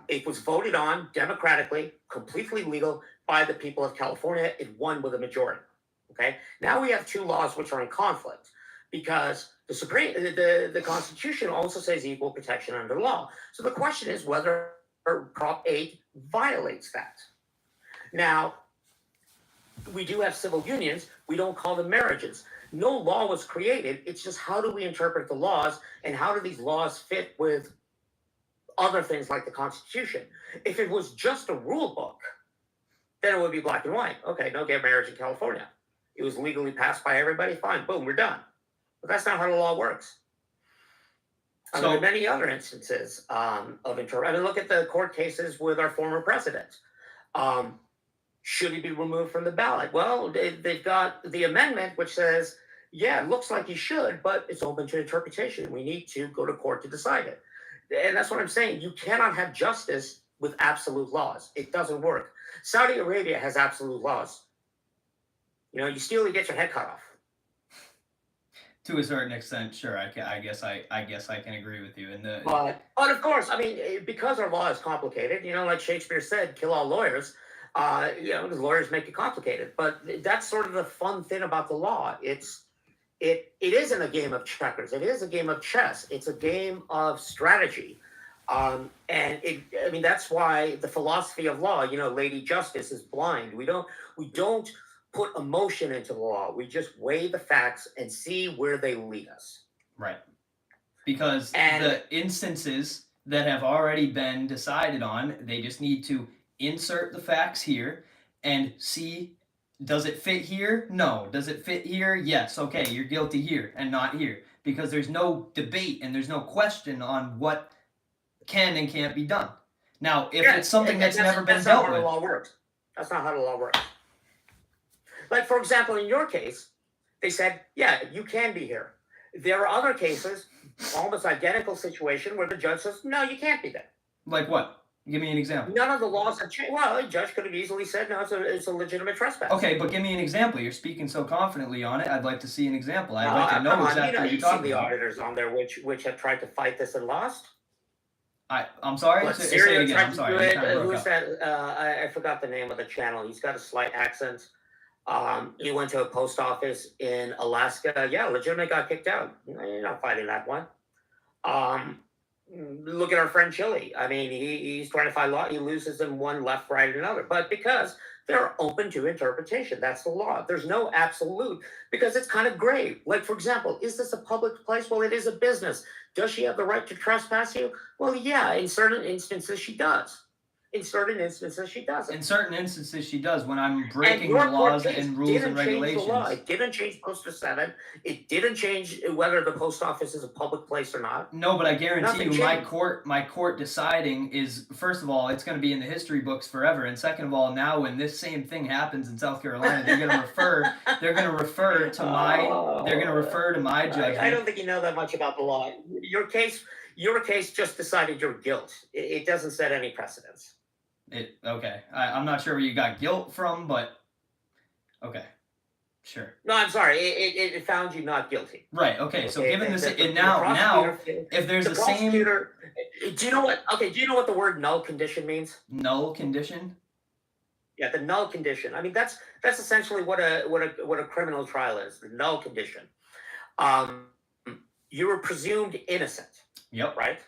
It was voted on democratically, completely legal by the people of California. It won with a majority. Okay. Now we have two laws which are in conflict because the Constitution also says equal protection under law. So the question is whether Prop 8 violates that. Now, we do have civil unions. We don't call them marriages. No law was created. It's just how do we interpret the laws and how do these laws fit with other things like the Constitution? If it was just a rule book, then it would be black and white. Okay, no gay marriage in California. It was legally passed by everybody. Fine, boom, we're done. But that's not how the law works. There are many other instances of interpretation. I mean, look at the court cases with our former president. Should he be removed from the ballot? Well, they've got the amendment which says, yeah, it looks like he should, but it's open to interpretation. We need to go to court to decide it. And that's what I'm saying. You cannot have justice with absolute laws. It doesn't work. Saudi Arabia has absolute laws. You know, you steal, you get your head cut off. To a certain extent, sure. I guess I can agree with you. But of course, I mean, because our law is complicated, you know, like Shakespeare said, kill all lawyers. You know, because lawyers make it complicated. But that's sort of the fun thing about the law. It isn't a game of checkers. It is a game of chess. It's a game of strategy. I mean, that's why the philosophy of law, you know, Lady Justice is blind. We don't put emotion into the law. We just weigh the facts and see where they lead us. Right. Because the instances that have already been decided on, they just need to insert the facts here and see, does it fit here? No. Does it fit here? Yes. Okay, you're guilty here and not here. Because there's no debate and there's no question on what can and can't be done. Now, if it's something that's never been dealt with. That's not how the law works. That's not how the law works. Like, for example, in your case, they said, yeah, you can be here. There are other cases, almost identical situation, where the judge says, no, you can't be there. Like what? Give me an example. None of the laws have changed. Well, a judge could have easily said, no, it's a legitimate trespass. Okay, but give me an example. You're speaking so confidently on it. I'd like to see an example. I'd like to know exactly what you're talking about. You see the auditors on there which have tried to fight this and lost? I'm sorry? Say it again. I'm sorry. Who's that? I forgot the name of the channel. He's got a slight accent. He went to a post office in Alaska. Yeah, legitimate got kicked out. You're not fighting that one. Look at our friend Chile. I mean, he's trying to fight law. He loses in one, left, right, and another. But because they're open to interpretation, that's the law. There's no absolute because it's kind of gray. Like, for example, is this a public place? Well, it is a business. Does she have the right to trespass you? Well, yeah, in certain instances she does. In certain instances, she doesn't. In certain instances, she does when I'm breaking the laws and rules and regulations. It didn't change Poster 7. It didn't change whether the post office is a public place or not. No, but I guarantee you, my court deciding is, first of all, it's going to be in the history books forever, and second of all, now when this same thing happens in South Carolina, they're going to refer. They're going to refer to my. They're going to refer to my judgment. I don't think you know that much about the law. Your case just decided your guilt. It doesn't set any precedents. Okay. I'm not sure where you got guilt from, but okay. Sure. No, I'm sorry. It found you not guilty. Right. Okay. So given this, and now, if there's the same. Do you know what? Okay. Do you know what the word null condition means? Null condition. Yeah, the null condition. I mean, that's essentially what a criminal trial is. The null condition. You were presumed innocent. Yep. Right.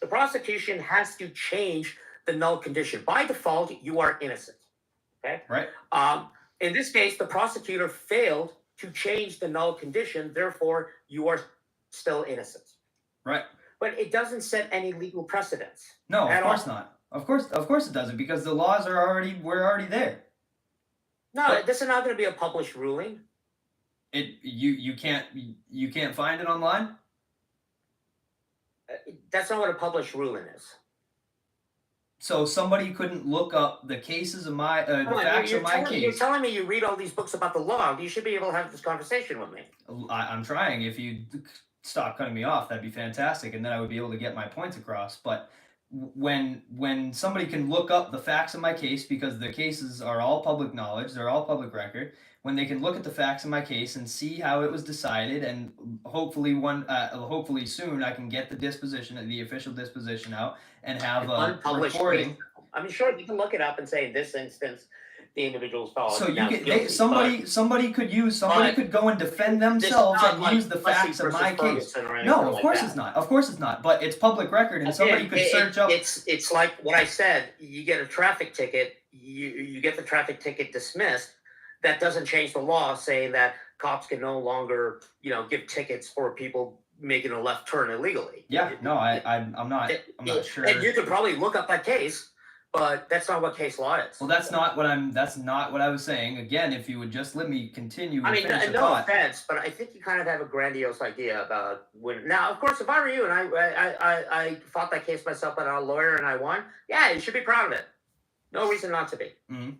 The prosecution has to change the null condition. By default, you are innocent. Okay? Right. In this case, the prosecutor failed to change the null condition, therefore you are still innocent. Right. But it doesn't set any legal precedents. No, of course not. Of course it doesn't, because the laws we're already there. No, this is not going to be a published ruling. You can't find it online? That's not what a published ruling is. So somebody couldn't look up the cases of my the facts of my case. You're telling me you read all these books about the law. You should be able to have this conversation with me. I'm trying. If you stop cutting me off, that'd be fantastic, and then I would be able to get my points across. But when somebody can look up the facts of my case, because the cases are all public knowledge, they're all public record. When they can look at the facts of my case and see how it was decided, and hopefully soon I can get the official disposition out and have a Unpublished recording. case. I'm sure you can look it up and say in this instance the individual's followed. So somebody could go and defend themselves and use the facts of my case. No, of course it's not. Of course it's not. But it's public record, and somebody could search up. It's like what I said. You get a traffic ticket. You get the traffic ticket dismissed. That doesn't change the law saying that cops can no longer, give tickets for people making a left turn illegally. Yeah, no, I'm not sure. And you could probably look up that case, but that's not what case law is. Well, that's not what I was saying. Again, if you would just let me continue. No offense, but I think you kind of have a grandiose idea about when. Now, of course, if I were you and I fought that case myself, but I'm a lawyer and I won, yeah, you should be proud of it. No reason not to be. Mm-hmm.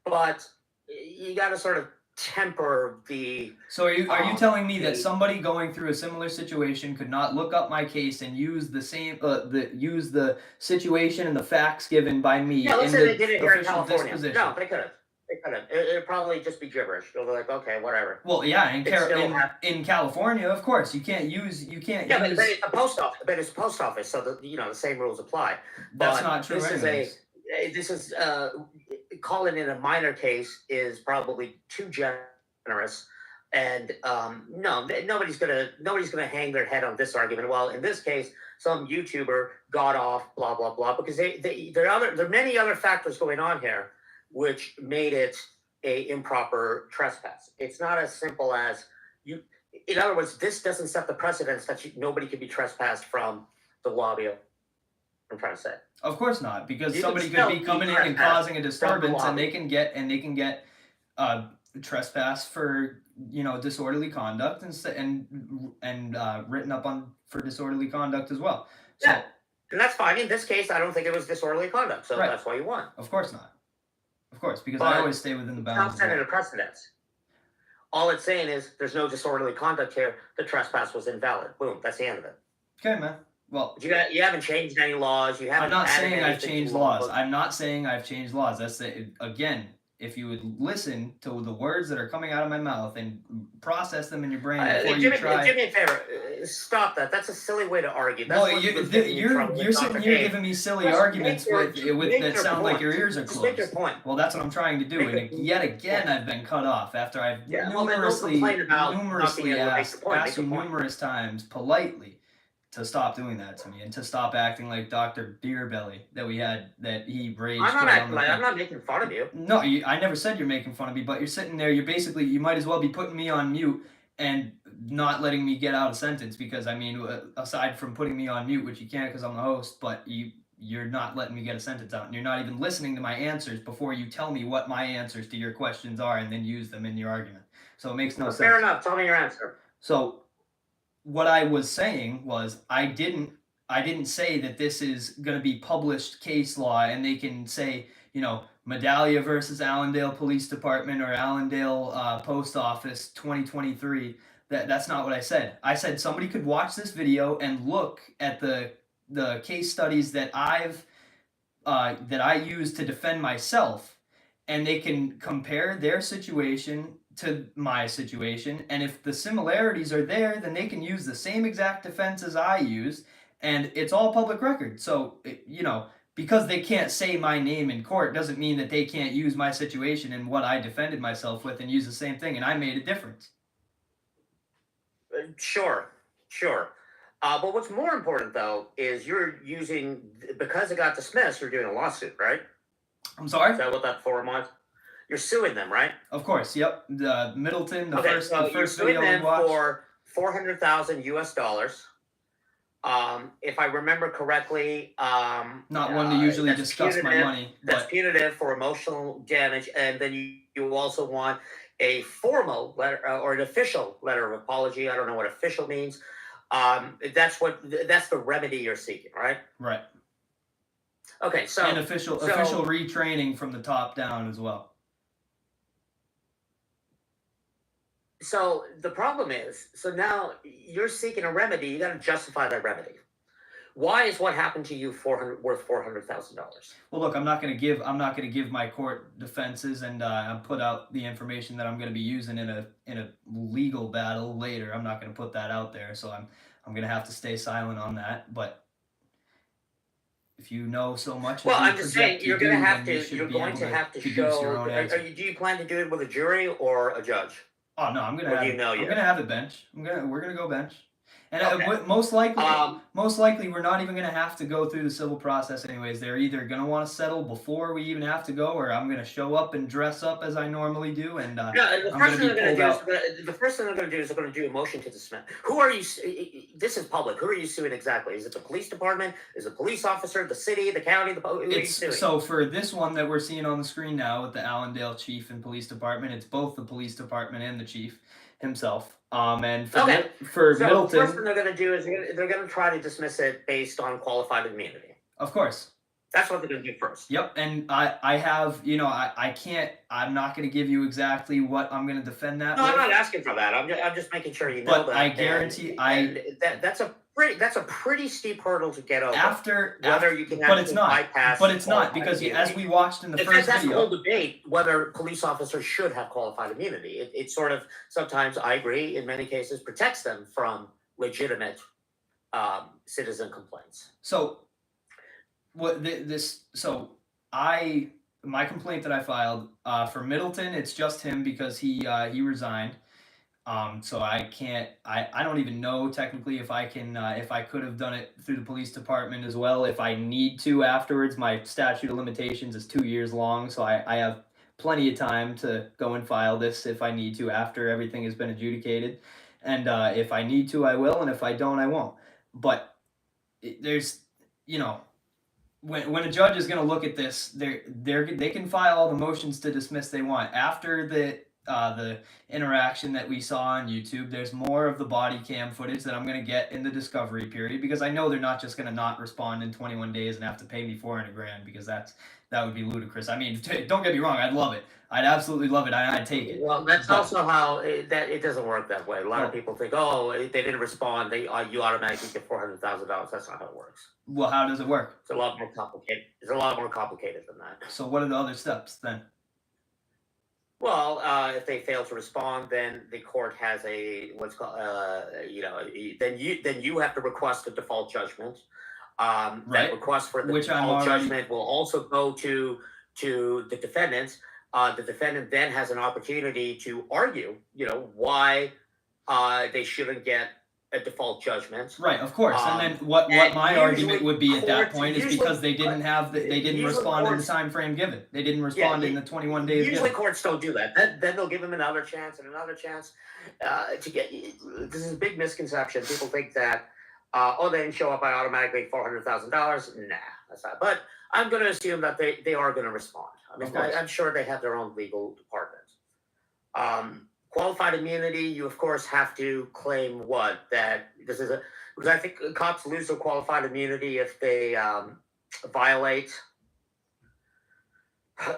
But you got to sort of temper the. So are you telling me that somebody going through a similar situation could not look up my case and use the same use the situation and the facts given by me let's in say the they did it here in official California. disposition? No, they couldn't. It'd probably just be gibberish. They'll be like, okay, whatever. Well, yeah, in California, of course, you can't use. Yeah, but it's a post office. But it's a post office, so the same rules apply. That's not true. This is calling it a minor case is probably too generous, and no, nobody's gonna hang their head on this argument. Well, in this case, some YouTuber got off, blah blah blah, because there are many other factors going on here, which made it a improper trespass. It's not as simple as you. In other words, this doesn't set the precedence that nobody can be trespassed from the lobby. I'm trying to say. Of course not, because somebody could be coming in and causing a disturbance, and they can get trespass for disorderly conduct and written up for disorderly conduct as well. So, yeah, and that's fine. In this case, I don't think it was disorderly conduct, so that's why you won. Of course not. Of course, because I always stay within the bounds. It's not setting a precedence. All it's saying is there's no disorderly conduct here. The trespass was invalid. Boom. That's the end of it. Okay, man. Well, you haven't changed any laws. I'm not saying I've changed laws. I'm not saying I've changed laws. That's again, if you would listen to the words that are coming out of my mouth and process them in your brain before you try. Do me a favor. Stop that. That's a silly way to argue. That's you're sitting here giving me silly arguments with that sound like your ears are closed. Make your point. Well, that's what I'm trying to do, and yet again I've been cut off after I've numerously asked you numerous times politely to stop doing that to me and to stop acting like Dr. Beerbelly that he raised. I'm not making fun of you. No, I never said you're making fun of me, but you're sitting there, you might as well be putting me on mute and not letting me get out a sentence, because aside from putting me on mute, which you can't because I'm the host, but you're not letting me get a sentence out, and you're not even listening to my answers before you tell me what my answers to your questions are and then use them in your argument. So it makes no sense. Fair enough. Tell me your answer. So what I was saying was I didn't say that this is going to be published case law and they can say, Medallia versus Allendale Police Department or Allendale Post Office 2023. That's not what I said. I said somebody could watch this video and look at the case studies that I use to defend myself, and they can compare their situation to my situation, and if the similarities are there, then they can use the same exact defense as I used, and it's all public record. So, because they can't say my name in court doesn't mean that they can't use my situation and what I defended myself with and use the same thing, and I made a difference. Sure. But what's more important, though, is you're using, because it got dismissed, you're doing a lawsuit, right? I'm sorry? Is that what that form was? You're suing them, right? Of course, yep. The Middleton, the first video we watched. For $400,000 US. If I remember correctly, not one to usually discuss my money. That's punitive for emotional damage, and then you also want a formal letter or an official letter of apology. I don't know what official means. That's the remedy you're seeking, right? Right. Okay, so and official retraining from the top down as well. So the problem is, so now you're seeking a remedy. You got to justify that remedy. Why is what happened to you worth $400,000? Well, look, I'm not gonna give my court defenses and put out the information that I'm gonna be using in a legal battle later. I'm not gonna put that out there, so I'm gonna have to stay silent on that. But if you know so much Well, as you I'm just saying project you're you going to do, have then you to. should You're be going able to have to deduce your show. own answer. Do you plan to do it with a jury or a judge? Oh no, I'm Or gonna do have you know I'm yet? gonna have it bench. We're gonna go bench, and Okay. most likely we're not even gonna have to go through the civil process anyways. They're either gonna want to settle before we even have to go, or I'm gonna show up and dress up as I normally do, and Yeah, and I'm gonna be pulled out. the first thing they're going to do is they're going to do a motion to dismiss. Who are you? This is public. Who are you suing exactly? Is it the police department? Is it the police officer? The city? The county? Who are you suing? So for this one that we're seeing on the screen now with the Allendale chief and police department, it's both the police department and the chief himself. And for Okay. for So Middleton, the first thing they're going to do is they're going to try to dismiss it based on qualified immunity. of course. That's what they're going to do first. Yep, and I have, I'm not going to give you exactly what I'm going to defend that No, with. I'm not asking for that. I'm just making sure you know But that. I guarantee that's a pretty steep hurdle to get over. Whether you can but it's not. bypass. But it's not because as we watched in the first That's the video. whole debate whether police officers should have qualified immunity. It sort of sometimes, I agree, in many cases protects them from legitimate citizen complaints. So my complaint that I filed for Middleton, it's just him because he resigned. So I can't. I don't even know technically if I can if I could have done it through the police department as well. If I need to afterwards, my statute of limitations is 2 years long, so I have plenty of time to go and file this if I need to after everything has been adjudicated. And if I need to, I will, and if I don't, I won't. But there's when a judge is going to look at this, they can file all the motions to dismiss they want after the interaction that we saw on YouTube. There's more of the body cam footage that I'm going to get in the discovery period because I know they're not just going to not respond in 21 days and have to pay me $400,000 because that would be ludicrous. I mean, don't get me wrong, I'd love it. I'd absolutely love it. I'd take it. Well, that's also how it doesn't work that way. A lot of people think, oh, they didn't respond, you automatically get $400,000. That's not how it works. Well, how does it work? It's a lot more complicated. It's a lot more complicated than that. So what are the other steps then? Well, if they fail to respond, then the court has what's called then you have to request a default judgment. Right. That request for the default judgment will also go to the defendants. The defendant then has an opportunity to argue, why they shouldn't get a default judgment. Right, of course. And then what my argument would be at that point is because they didn't respond in the time frame given. They didn't respond in the 21 days Usually given. courts don't do that. Then they'll give them another chance and another chance to get. This is a big misconception. People think that they didn't show up, I automatically $400,000. Nah, that's not. But I'm going to assume that they are going to respond. I mean, I'm sure they have their own legal department. Qualified immunity, you of course have to claim because I think cops lose their qualified immunity if they violate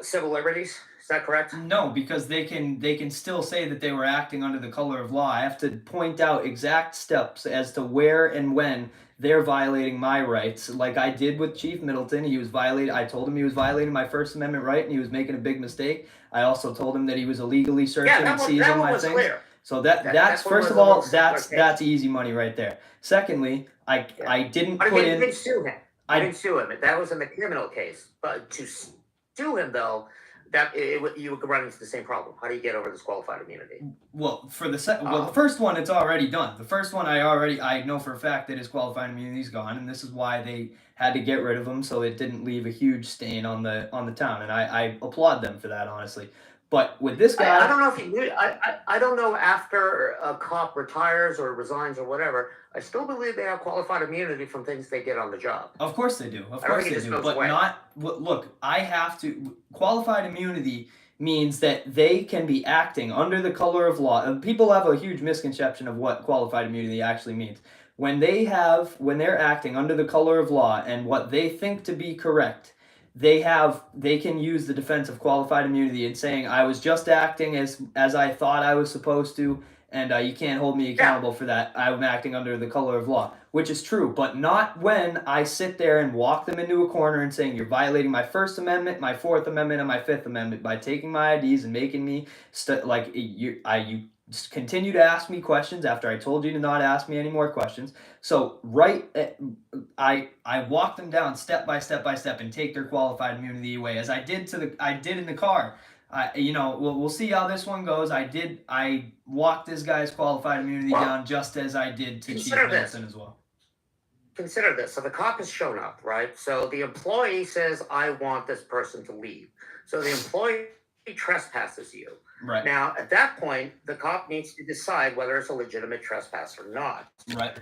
civil liberties. Is that correct? No, because they can still say that they were acting under the color of law. I have to point out exact steps as to where and when they're violating my rights, like I did with Chief Middleton. I told him he was violating my First Amendment right, and he was making a big mistake. I also told him that he was illegally searching and seizing my things. Clear. So that's first of all, that's easy money right there. Secondly, I didn't put in. You didn't sue him. I didn't sue him. That was in the criminal case. But to sue him though, you would run into the same problem. How do you get over this qualified immunity? Well, the first one, it's already done. The first one, I know for a fact that his qualified immunity is gone, and this is why they had to get rid of him, so it didn't leave a huge stain on the town, and I applaud them for that, honestly. But with this guy, I don't know if you knew. I don't know after a cop retires or resigns or whatever. I still believe they have qualified immunity from things they did on the job. Of course they do. Of course they do. But look, I have to. Qualified immunity means that they can be acting under the color of law. People have a huge misconception of what qualified immunity actually means. When they're acting under the color of law and what they think to be correct, they can use the defense of qualified immunity and saying I was just acting as I thought I was supposed to, and you can't hold me accountable for that. I'm acting under the color of law, which is true, but not when I sit there and walk them into a corner and saying you're violating my First Amendment, my Fourth Amendment, and my Fifth Amendment by taking my IDs and making me you just continue to ask me questions after I told you to not ask me any more questions. So I walk them down step by step and take their qualified immunity away, as I did in the car. We'll see how this one goes. I walked this guy's qualified immunity down just as I did to Chief Middleton as well. Consider this. So the cop has shown up, right? So the employee says, I want this person to leave. So the employee trespasses you. Right. Now, at that point, the cop needs to decide whether it's a legitimate trespass or not. Right.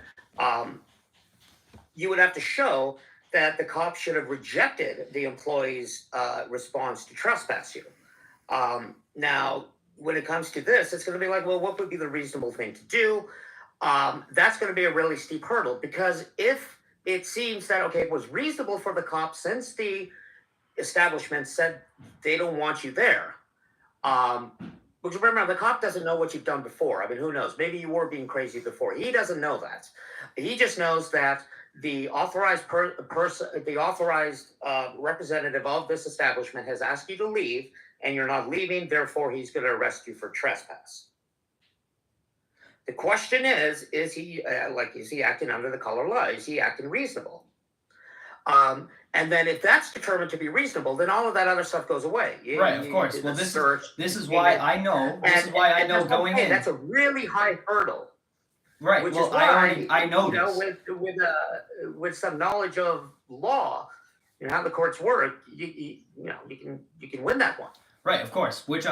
You would have to show that the cop should have rejected the employee's response to trespass you. Now, when it comes to this, it's going to be like, well, what would be the reasonable thing to do? That's going to be a really steep hurdle, because if it seems that, okay, it was reasonable for the cop, since the establishment said they don't want you there. Because remember, the cop doesn't know what you've done before. I mean, who knows? Maybe you were being crazy before. He doesn't know that. He just knows that the authorized representative of this establishment has asked you to leave, and you're not leaving. Therefore, he's going to arrest you for trespass. The question is he acting under the color of law? Is he acting reasonable? And then if that's determined to be reasonable, then all of that other stuff goes away. Right, of course. Well, this is why I know. This is why I know going in. That's a really high hurdle. Right. Which well, is why I know this. With some knowledge of law, how the courts work, you can win that one. Right, of course. Which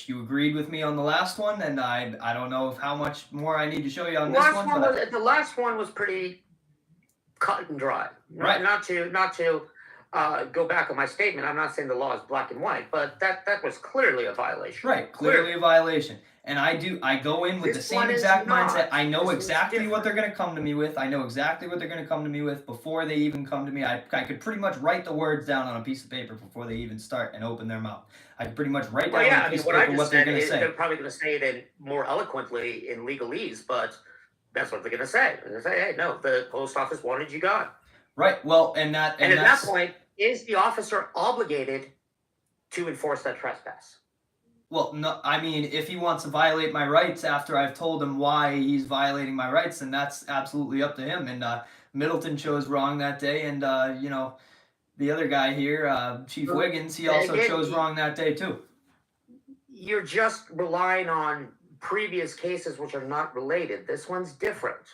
you agreed with me on the last one, and I don't know how much more I need to show you on this one. The last one was pretty cut and dry. Right. Not to go back on my statement. I'm not saying the law is black and white, but that was clearly a violation. Right, clearly a violation. And I go in with the same exact mindset. I know exactly what they're going to come to me with. I know exactly what they're going to come to me with before they even come to me. I could pretty much write the words down on a piece of paper before they even start and open their mouth. I could pretty much write down on a piece of paper what they're going to say. They're probably going to say it in more eloquently in legalese, but that's what they're going to say. They're going to say, hey, no, the post office wanted you gone. Right. Well, and at that point, is the officer obligated to enforce that trespass? Well, no. I mean, if he wants to violate my rights after I've told him why he's violating my rights, then that's absolutely up to him. And Middleton chose wrong that day, and the other guy here, Chief Wiggins, he also chose wrong that day too. You're just relying on previous cases which are not related. This one's different.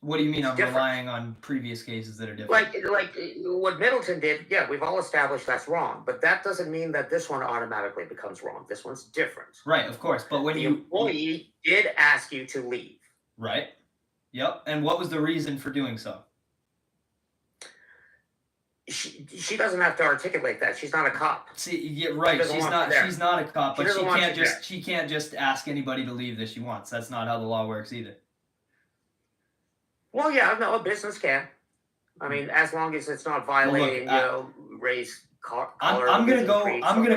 What do you mean I'm relying on previous cases that are different? Like what Middleton did, yeah, we've all established that's wrong. But that doesn't mean that this one automatically becomes wrong. This one's different. Right, of course. But when the employee did ask you to leave. Right. Yep. And what was the reason for doing so? She doesn't have to articulate that. She's not a cop. See, yeah, right. She's not a cop, but she can't just ask anybody to leave that she wants. That's not how the law works either. Well, yeah, no, a business can. I mean, as long as it's not violating, race, color. I'm gonna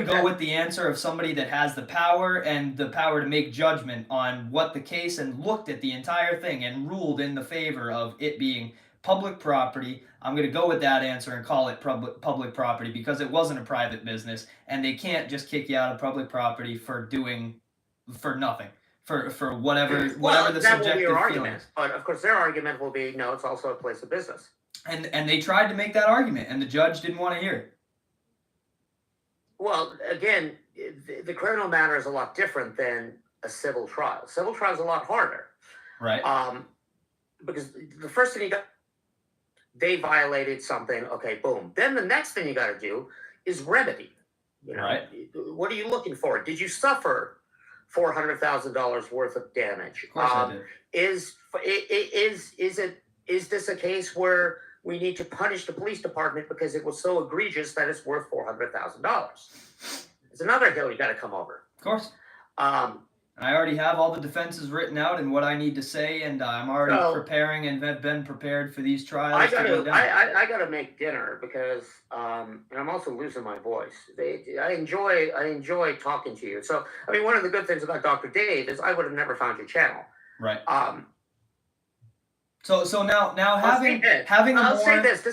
go with the answer of somebody that has the power to make judgment on what the case and looked at the entire thing and ruled in the favor of it being public property. I'm gonna go with that answer and call it public property because it wasn't a private business, and they can't just kick you out of public property for nothing. For whatever the subjective feeling is. But of course their argument will be, no, it's also a place of business. And they tried to make that argument, and the judge didn't want to hear it. Well, again, the criminal matter is a lot different than a civil trial. Civil trial is a lot harder. Right. Because the first thing they violated something, okay, boom. Then the next thing you got to do is remedy. Right. What are you looking for? Did you suffer $400,000 worth of damage? Of course I did. Is this a case where we need to punish the police department because it was so egregious that it's worth $400,000? It's another hill you got to come over. Of course. I already have all the defenses written out and what I need to say, and I'm already So- preparing and have been prepared for these trials I to go gotta, down. I gotta make dinner because, and I'm also losing my voice. I enjoy talking to you. So, I mean, one of the good things about Dr. Dave is I would have never found your channel. Right. Um, So now I'll say this. having a I'll more say this.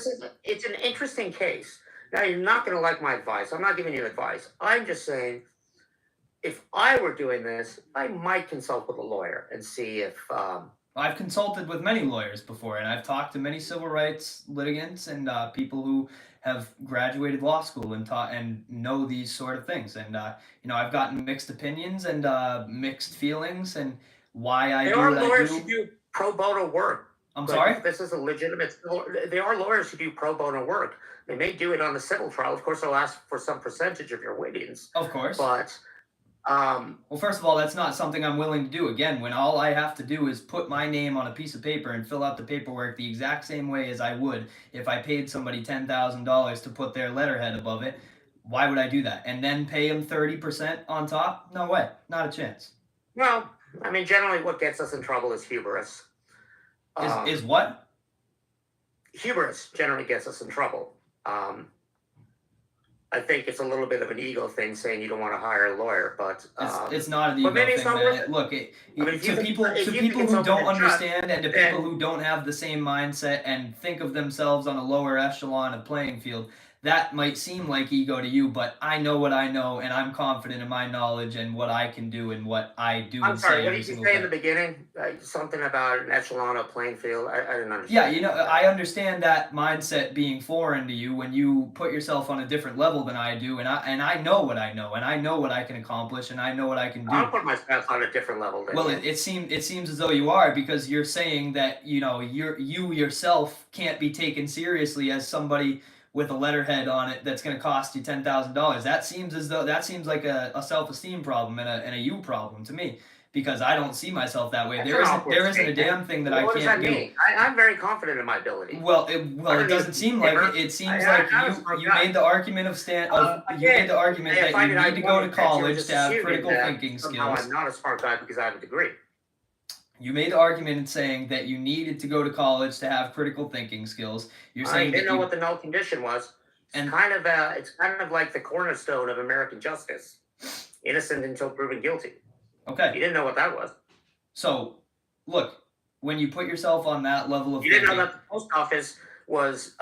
It's an interesting case. Now you're not going to like my advice. I'm not giving you advice. I'm just saying, if I were doing this, I might consult with a lawyer and see if. I've consulted with many lawyers before, and I've talked to many civil rights litigants and people who have graduated law school and taught and know these sort of things. And you know, I've gotten mixed opinions and mixed feelings, and why I there do are what lawyers I who do pro bono work. I'm But sorry? This is a legitimate. There are lawyers who do pro bono work. They may do it on a civil trial. Of course, they'll ask for some percentage of your winnings. Of course. But well, first of all, that's not something I'm willing to do. Again, when all I have to do is put my name on a piece of paper and fill out the paperwork the exact same way as I would if I paid somebody $10,000 to put their letterhead above it, why would I do that? And then pay them 30% on top? No way. Not a chance. Well, I mean, generally what gets us in trouble is hubris. Is what? Hubris generally gets us in trouble. I think it's a little bit of an ego thing saying you don't want to hire a lawyer, but it's not an ego maybe it's thing, not man. worth it. Look, I mean, to people who don't understand and to people who don't have the same mindset and think of themselves on a lower echelon of playing field, that might seem like ego to you, but I know what I know, and I'm confident in my knowledge and what I can do and what I do I'm and sorry, say what every did you single say day. in the beginning? Something about an echelon of playing field? I didn't understand. Yeah, you know, I understand that mindset being foreign to you when you put yourself on a different level than I do, and I know what I know, and I know what I can accomplish, and I know what I can do. I'll put myself on a different level than Well, you. it seems as though you are, because you're saying that, you know, you yourself can't be taken seriously as somebody with a letterhead on it that's going to cost you $10,000. That seems like a self-esteem problem and a you problem to me, because I don't see myself that way. That's There an awkward isn't a statement. damn thing that What I can't does that do. mean? I'm very confident in my ability. Well, it doesn't seem like it. It seems like you made the argument you made the argument that you need to go to college to have critical thinking somehow skills. I'm not a smart guy because I have a degree. You made the argument in saying that you needed to go to college to have critical thinking skills. You're I saying didn't that know you, what the null condition was. It's kind of like the cornerstone of American justice: innocent until proven guilty. Okay. You didn't know what that was. So, look, when you put yourself on that level of You didn't know thinking, that the post office was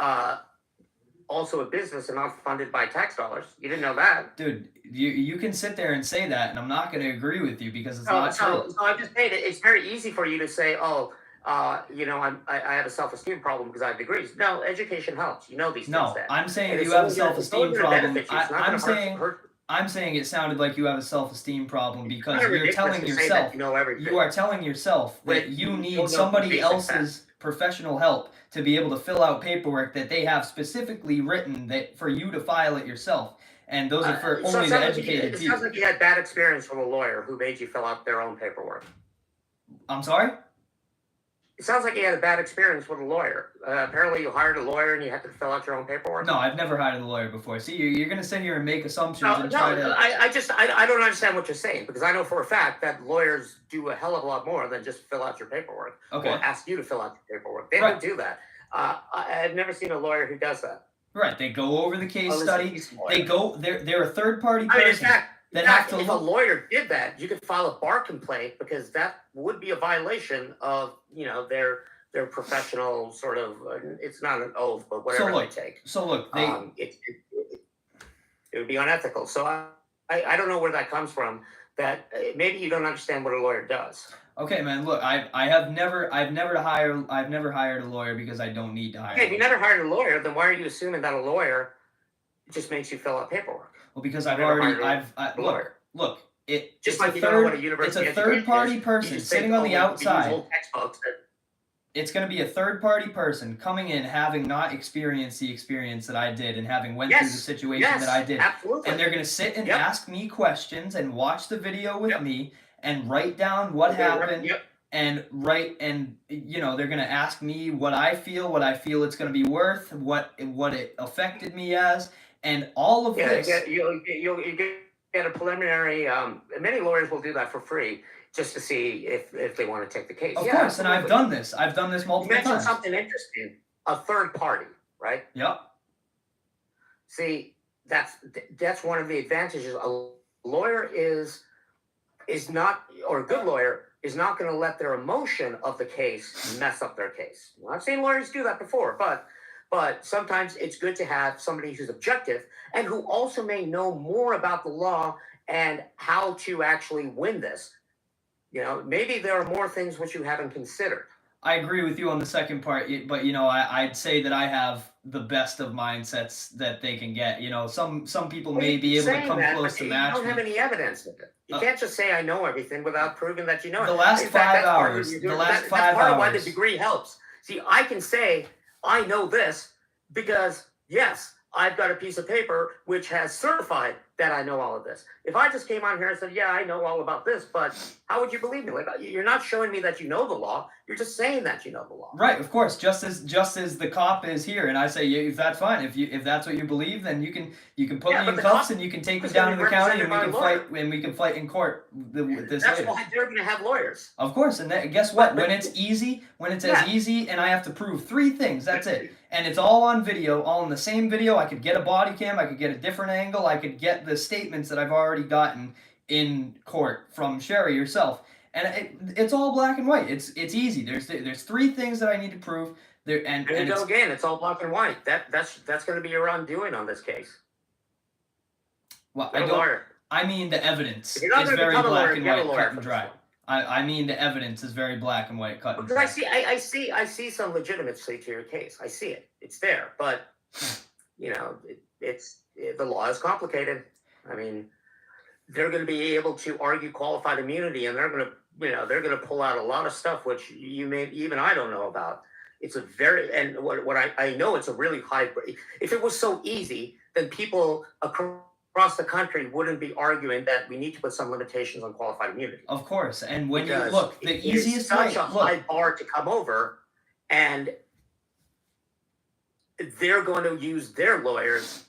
also a business and not funded by tax dollars. You didn't know that. dude, you can sit there and say that, and I'm not going to agree with you because it's not So true. I'm just saying it's very easy for you to say, oh, you know, I have a self-esteem problem because I have degrees. No, education helps. You know these things. No, then. I'm saying And you it's have a only gonna- it's self-esteem only gonna problem. benefit you. It's not gonna hurt you. I'm saying it sounded like you have a self-esteem problem because kind of you're ridiculous telling to say yourself that you know everything. you are telling yourself that When you you need don't know somebody basic else's professional help to be able to fill out paperwork that they have specifically written that for you to file it yourself. And those are for So only it the sounds like educated it people. sounds like you had bad experience from a lawyer who made you fill out their own paperwork. I'm sorry? It sounds like you had a bad experience with a lawyer. Apparently, you hired a lawyer and you had to fill out your own paperwork. No, I've never hired a lawyer before. See, you're going to sit here and make assumptions No, and try to... I don't understand what you're saying, because I know for a fact that lawyers do a hell of a lot more than just fill out your paperwork Okay. or ask you to fill out your paperwork. They Right. don't do that. I've never seen a lawyer who does that. Right, they go over the case Unless study. he's a lawyer. They go. They're a third party I mean, in person fact, that have to if a look. lawyer did that, you could file a bar complaint because that would be a violation of their professional sort of. It's not an oath, but whatever look, they take. So look, they. It would be unethical. So I don't know where that comes from. That maybe you don't understand what a lawyer does. Okay, man. Look, I've never hired a lawyer because I don't need to hire. Okay, if you never hired a lawyer, then why are you assuming that a lawyer just makes you fill out paperwork? Well, because You I've never already hired a lawyer. look. It Just it's like a you don't know what a third. It's university a education third party is, you person just think, sitting on oh, the we use outside. old textbooks that- It's going to be a third party person coming in having not experienced the experience that I did and having went through the Yes, situation yes, that I did. absolutely. And they're going to sit and Yep. ask me questions and watch the video with me and write down what happened Yep. and they're going to ask me what I feel it's going to be worth, what it affected me as, and all of Yeah, this. you'll get get a preliminary. Many lawyers will do that for free just to see if they want to take the case. Of Yeah, course, and I've absolutely. done this. I've done this You multiple mentioned times. something interesting. A third party, right? Yep. See, that's one of the advantages. A lawyer is not, or a good lawyer is not going to let their emotion of the case mess up their case. Well, I've seen lawyers do that before, but sometimes it's good to have somebody who's objective and who also may know more about the law and how to actually win this. You know, maybe there are more things which you haven't considered. I agree with you on the second part, but you know, I'd say that I have the best of mindsets that they can get. You know, some people may be able to come close to match You don't me. have any evidence of it. You can't just say I know everything without proving that you know it. The last In fact, 5 hours. that's part of why the degree helps. See, I can say I know this because yes, I've got a piece of paper which has certified that I know all of this. If I just came on here and said, yeah, I know all about this, but how would you believe me? Like, you're not showing me that you know the law. You're just saying that you know the law. Right, of course. Just as the cop is here, and I say, yeah, if that's fine, if that's what you believe, then you can put me in cuffs and you can take me down to the county and we can fight in court with this That's later. why they're going to have lawyers. Of course, and guess what? When it's as easy, and I have to prove 3 things. That's it, and it's all on video, all in the same video. I could get a body cam, I could get a different angle, I could get the statements that I've already gotten in court from Sherry herself. And it's all black and white. It's easy. There's 3 things that I need to prove. There and you go again. It's all black and white. That's going to be your undoing on this case. Well, Get a lawyer. I mean the evidence is not gonna very become a black lawyer, and get a white, lawyer cut and dry. I mean the evidence is very black and white, cut and Because dry. I see some legitimacy to your case. I see it. It's there, but you know, the law is complicated. I mean, they're going to be able to argue qualified immunity, and they're going to pull out a lot of stuff which even I don't know about. It's a very, and what I know, it's a really high. If it was so easy, then people across the country wouldn't be arguing that we need to put some limitations on qualified immunity. Of course, and when Because you look, the easiest such way, a high bar to come over, and they're going to use their lawyers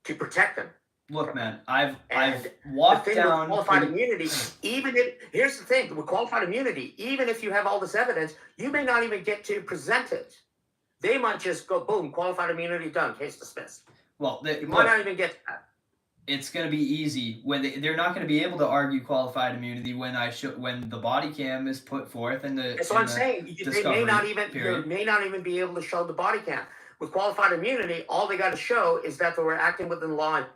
to protect them. Look, man, I've walked down with qualified immunity. Here's the thing with qualified immunity, even if you have all this evidence, you may not even get to present it. They might just go boom, qualified immunity done, case dismissed. Well, you might not even get to that. It's going to be easy when they're not going to be able to argue qualified immunity when the body cam is put forth and the. That's what I'm saying. They may not even be able to show the body cam. With qualified immunity, all they got to show is that they were acting within law and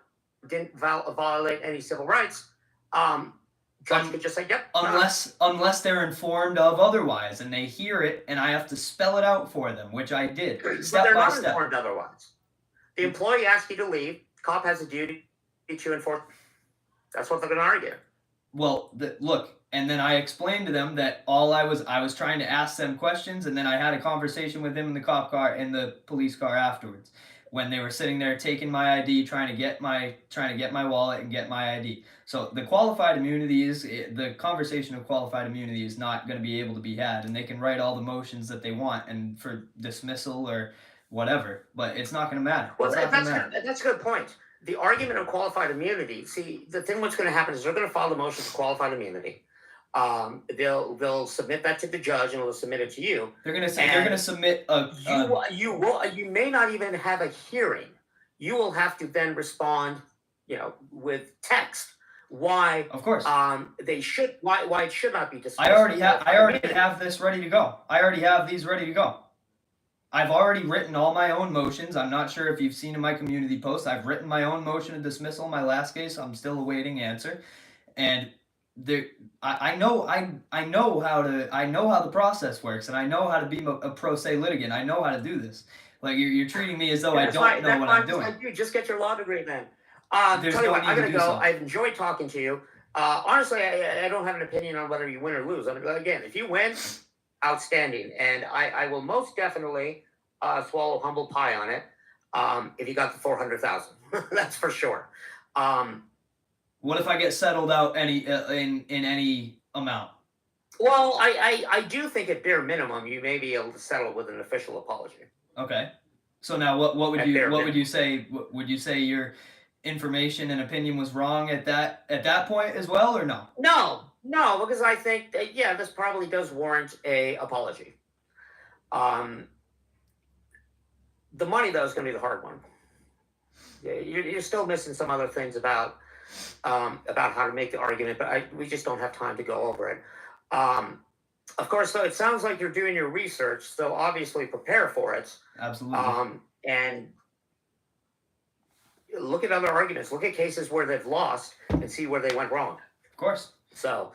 didn't violate any civil rights. Judge could just say, "Yep." Unless they're informed of otherwise, and they hear it, and I have to spell it out for them, which I did step they're by not step. informed otherwise. The employee asks you to leave. Cop has a duty to enforce. That's what they're going to argue. Well, look, and then I explained to them that I was trying to ask them questions, and then I had a conversation with him in the cop car, in the police car afterwards, when they were sitting there taking my ID, trying to get my wallet and get my ID. So the qualified immunity the conversation of qualified immunity is not going to be able to be had, and they can write all the motions that they want and for dismissal or whatever, but it's not going to matter. Well, that's a good point. The argument of qualified immunity. See, the thing what's going to happen is they're going to file the motion for qualified immunity. They'll submit that to the judge and they'll submit it to you. They're going to submit you may not even have a hearing. You will have to then respond, with text. Why? Of course. Why it should not be dismissed. I already have this ready to go. I already have these ready to go. I've already written all my own motions. I'm not sure if you've seen in my community post. I've written my own motion of dismissal in my last case. I'm still awaiting answer, and I know how the process works, and I know how to be a pro se litigant. I know how to do this. Like you're treating me as though I don't know what I'm doing. Just get your law degree then. Tell you what, I gotta go. I've enjoyed talking to you. Honestly, I don't have an opinion on whether you win or lose. I mean, again, if you win, outstanding, and I will most definitely swallow humble pie on it. If you got the 400,000, that's for sure. What if I get settled out in any amount? Well, I do think at bare minimum you may be able to settle with an official apology. Okay. So now what would you say? Would you say information and opinion was wrong at that point as well, or no? No, because I think that, yeah, this probably does warrant a apology. The money, though, is going to be the hard one. Yeah, you're still missing some other things about how to make the argument, but we just don't have time to go over it. Of course, though, it sounds like you're doing your research, so obviously prepare for it. Absolutely. And look at other arguments. Look at cases where they've lost and see where they went wrong. Of course. So,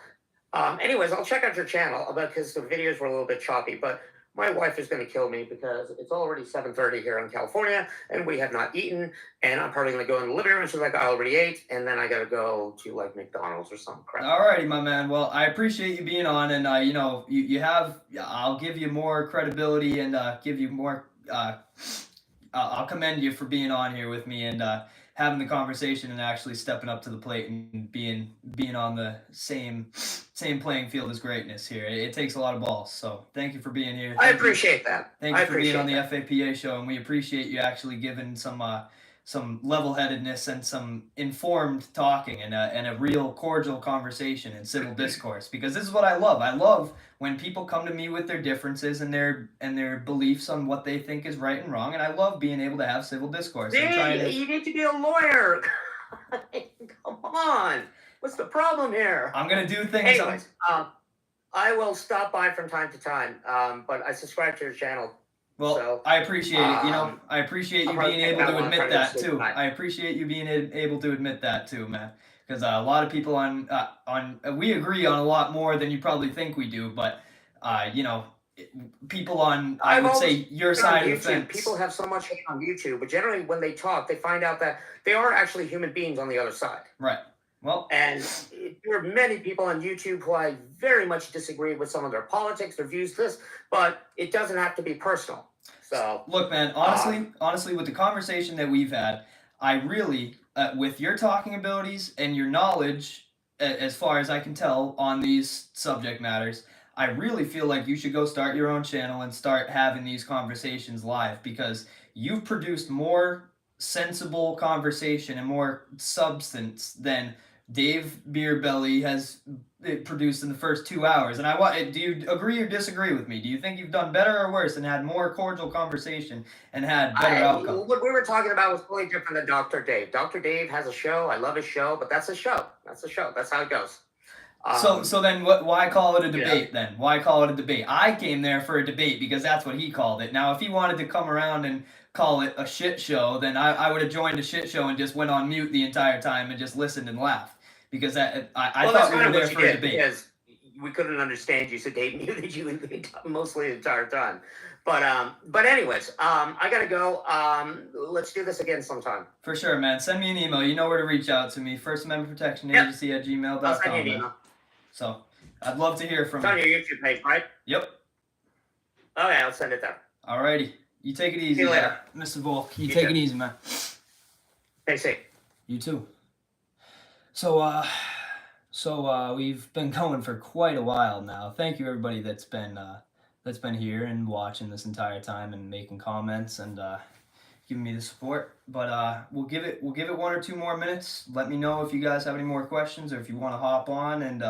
anyways, I'll check out your channel because the videos were a little bit choppy, but my wife is going to kill me because it's already 7:30 here in California and we have not eaten. And I'm probably going to go in the living room. And she's like, I already ate. And then I got to go to like McDonald's or some crap. Alrighty, my man. Well, I appreciate you being on, and you know, you have. I'll give you more credibility and give you more. I'll commend you for being on here with me and having the conversation and actually stepping up to the plate and being on the same playing field as greatness here. It takes a lot of balls. So thank you for being here. I appreciate that. Thank you for being on the FAPA show, and we appreciate you actually giving some level-headedness and some informed talking and a real cordial conversation and civil discourse, because this is what I love. I love when people come to me with their differences and their beliefs on what they think is right and wrong, and I love being able to have civil discourse. You need to be a lawyer. Come on. What's the problem here? I'm going to do things. Anyways, I will stop by from time to time, but I subscribe to your channel. Well, so, I appreciate it. You know, I appreciate you being able to admit that too. tonight. I appreciate you being able to admit that too, man. Because a lot of people on we agree on a lot more than you probably think we do. But you know, people on I would say your side of the fence. People have so much hate on YouTube, but generally when they talk, they find out that they are actually human beings on the other side. Right. Well, and there are many people on YouTube who I very much disagree with some of their politics, their views, but it doesn't have to be personal. So look, man, honestly, with the conversation that we've had, I really, with your talking abilities and your knowledge, as far as I can tell on these subject matters, I really feel like you should go start your own channel and start having these conversations live, because you've produced more sensible conversation and more substance than Dave Beerbelly has produced in the first 2 hours. And do you agree or disagree with me? Do you think you've done better or worse and had more cordial conversation and had better outcome? What we were talking about was totally different than Dr. Dave. Dr. Dave has a show. I love his show, but that's a show. That's a show. That's how it goes. So then why call it a debate then? Why call it a debate? I came there for a debate because that's what he called it. Now, if he wanted to come around and call it a shit show, then I would have joined a shit show and just went on mute the entire time and just listened and laughed. Because I thought we were there for a debate. Because we couldn't understand you, so Dave muted you mostly the entire time. But anyways, I gotta go. Let's do this again sometime. For sure, man. Send me an email. You know where to reach out to me. First Amendment Protection Agency at gmail.com. I'll send you an email. So I'd love to hear from you. It's on your YouTube page, right? Yep. Okay, I'll send it there. Alrighty. You take it easy. See you later. Mr. Volk. You take it easy, man. Stay safe. You too. So we've been going for quite a while now. Thank you everybody that's been here and watching this entire time and making comments and giving me the support. But we'll give it 1 or 2 more minutes. Let me know if you guys have any more questions or if you want to hop on and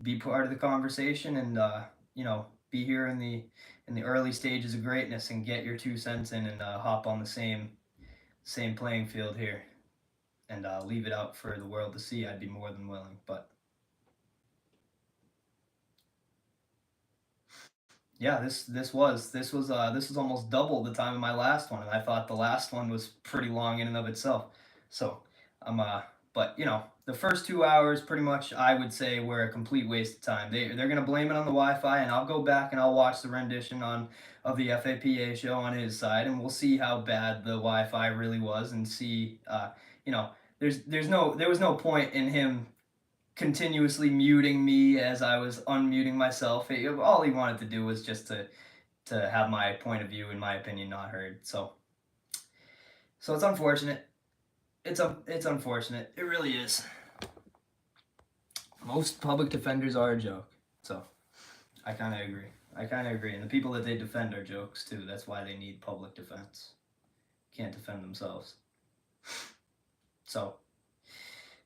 be part of the conversation and you know, be here in the early stages of greatness and get your 2 cents in and hop on the same playing field here. And leave it out for the world to see. I'd be more than willing, but yeah, this was almost double the time of my last one, and I thought the last one was pretty long in and of itself. So but you know, the first 2 hours pretty much I would say were a complete waste of time. They're gonna blame it on the Wi-Fi, and I'll go back and I'll watch the rendition of the FAPA show on his side, and we'll see how bad the Wi-Fi really was, and see you know. There was no point in him continuously muting me as I was unmuting myself. All he wanted to do was just to have my point of view and my opinion not heard. So it's unfortunate. It's unfortunate. It really is. Most public defenders are a joke. So I kind of agree. And the people that they defend are jokes too. That's why they need public defense. Can't defend themselves. So,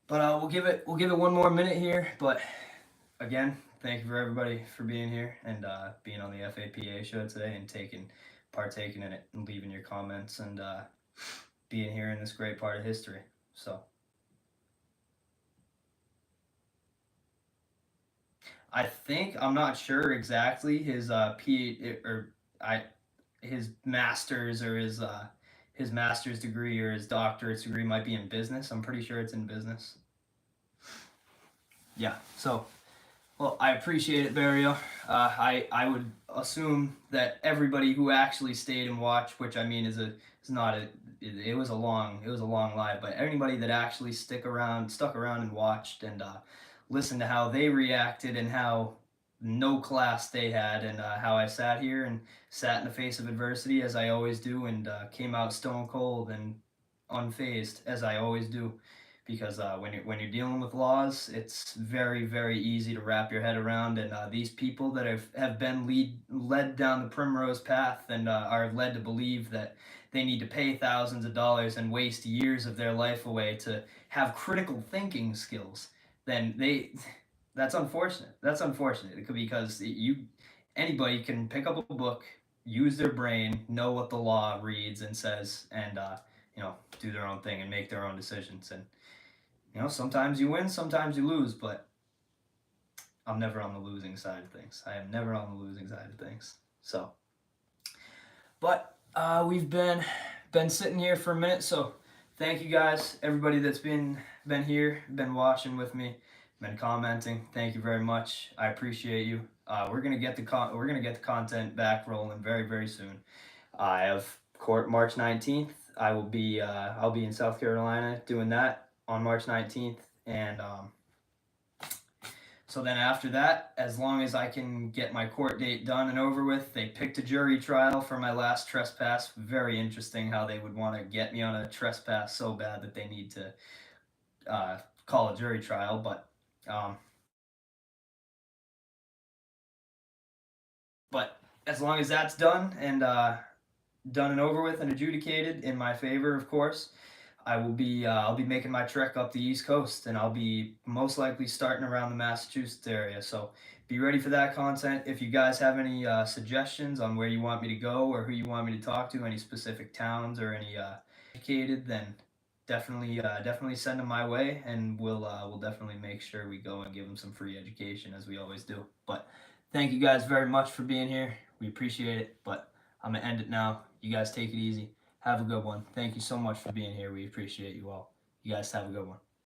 but we'll give it one more minute here. But again, thank you for everybody for being here and being on the FAPA show today and partaking in it and leaving your comments and being here in this great part of history. So I think, I'm not sure exactly, his his master's or his master's degree or his doctorate's degree might be in business. I'm pretty sure it's in business. Yeah. So, well, I appreciate it, Barrio. I would assume that everybody who actually stayed and watched, which I mean it was a long live, but anybody that actually stuck around and watched and listened to how they reacted and how no class they had and how I sat here and sat in the face of adversity as I always do and came out stone cold and unfazed as I always do. Because when you're dealing with laws, it's very, very easy to wrap your head around. And these people that have been led down the primrose path and are led to believe that they need to pay thousands of dollars and waste years of their life away to have critical thinking skills, then that's unfortunate. That's unfortunate because anybody can pick up a book, use their brain, know what the law reads and says, and do their own thing and make their own decisions. And sometimes you win, sometimes you lose, but I'm never on the losing side of things. I am never on the losing side of things. So, but we've been sitting here for a minute, so thank you guys, everybody that's been here, been watching with me, been commenting. Thank you very much. I appreciate you. We're gonna get the content back rolling very, very soon. I have court March 19th. I'll be in South Carolina doing that on March 19th, and so then after that, as long as I can get my court date done and over with, they picked a jury trial for my last trespass. Very interesting how they would want to get me on a trespass so bad that they need to call a jury trial, but as long as that's done and over with and adjudicated in my favor, of course, I'll be making my trek up the East Coast, and I'll be most likely starting around the Massachusetts area. So be ready for that content. If you guys have any suggestions on where you want me to go or who you want me to talk to, any specific towns or any educated, then definitely send them my way, and we'll definitely make sure we go and give them some free education as we always do. But thank you guys very much for being here. We appreciate it. But I'm gonna end it now. You guys take it easy. Have a good one. Thank you so much for being here. We appreciate you all. You guys have a good one.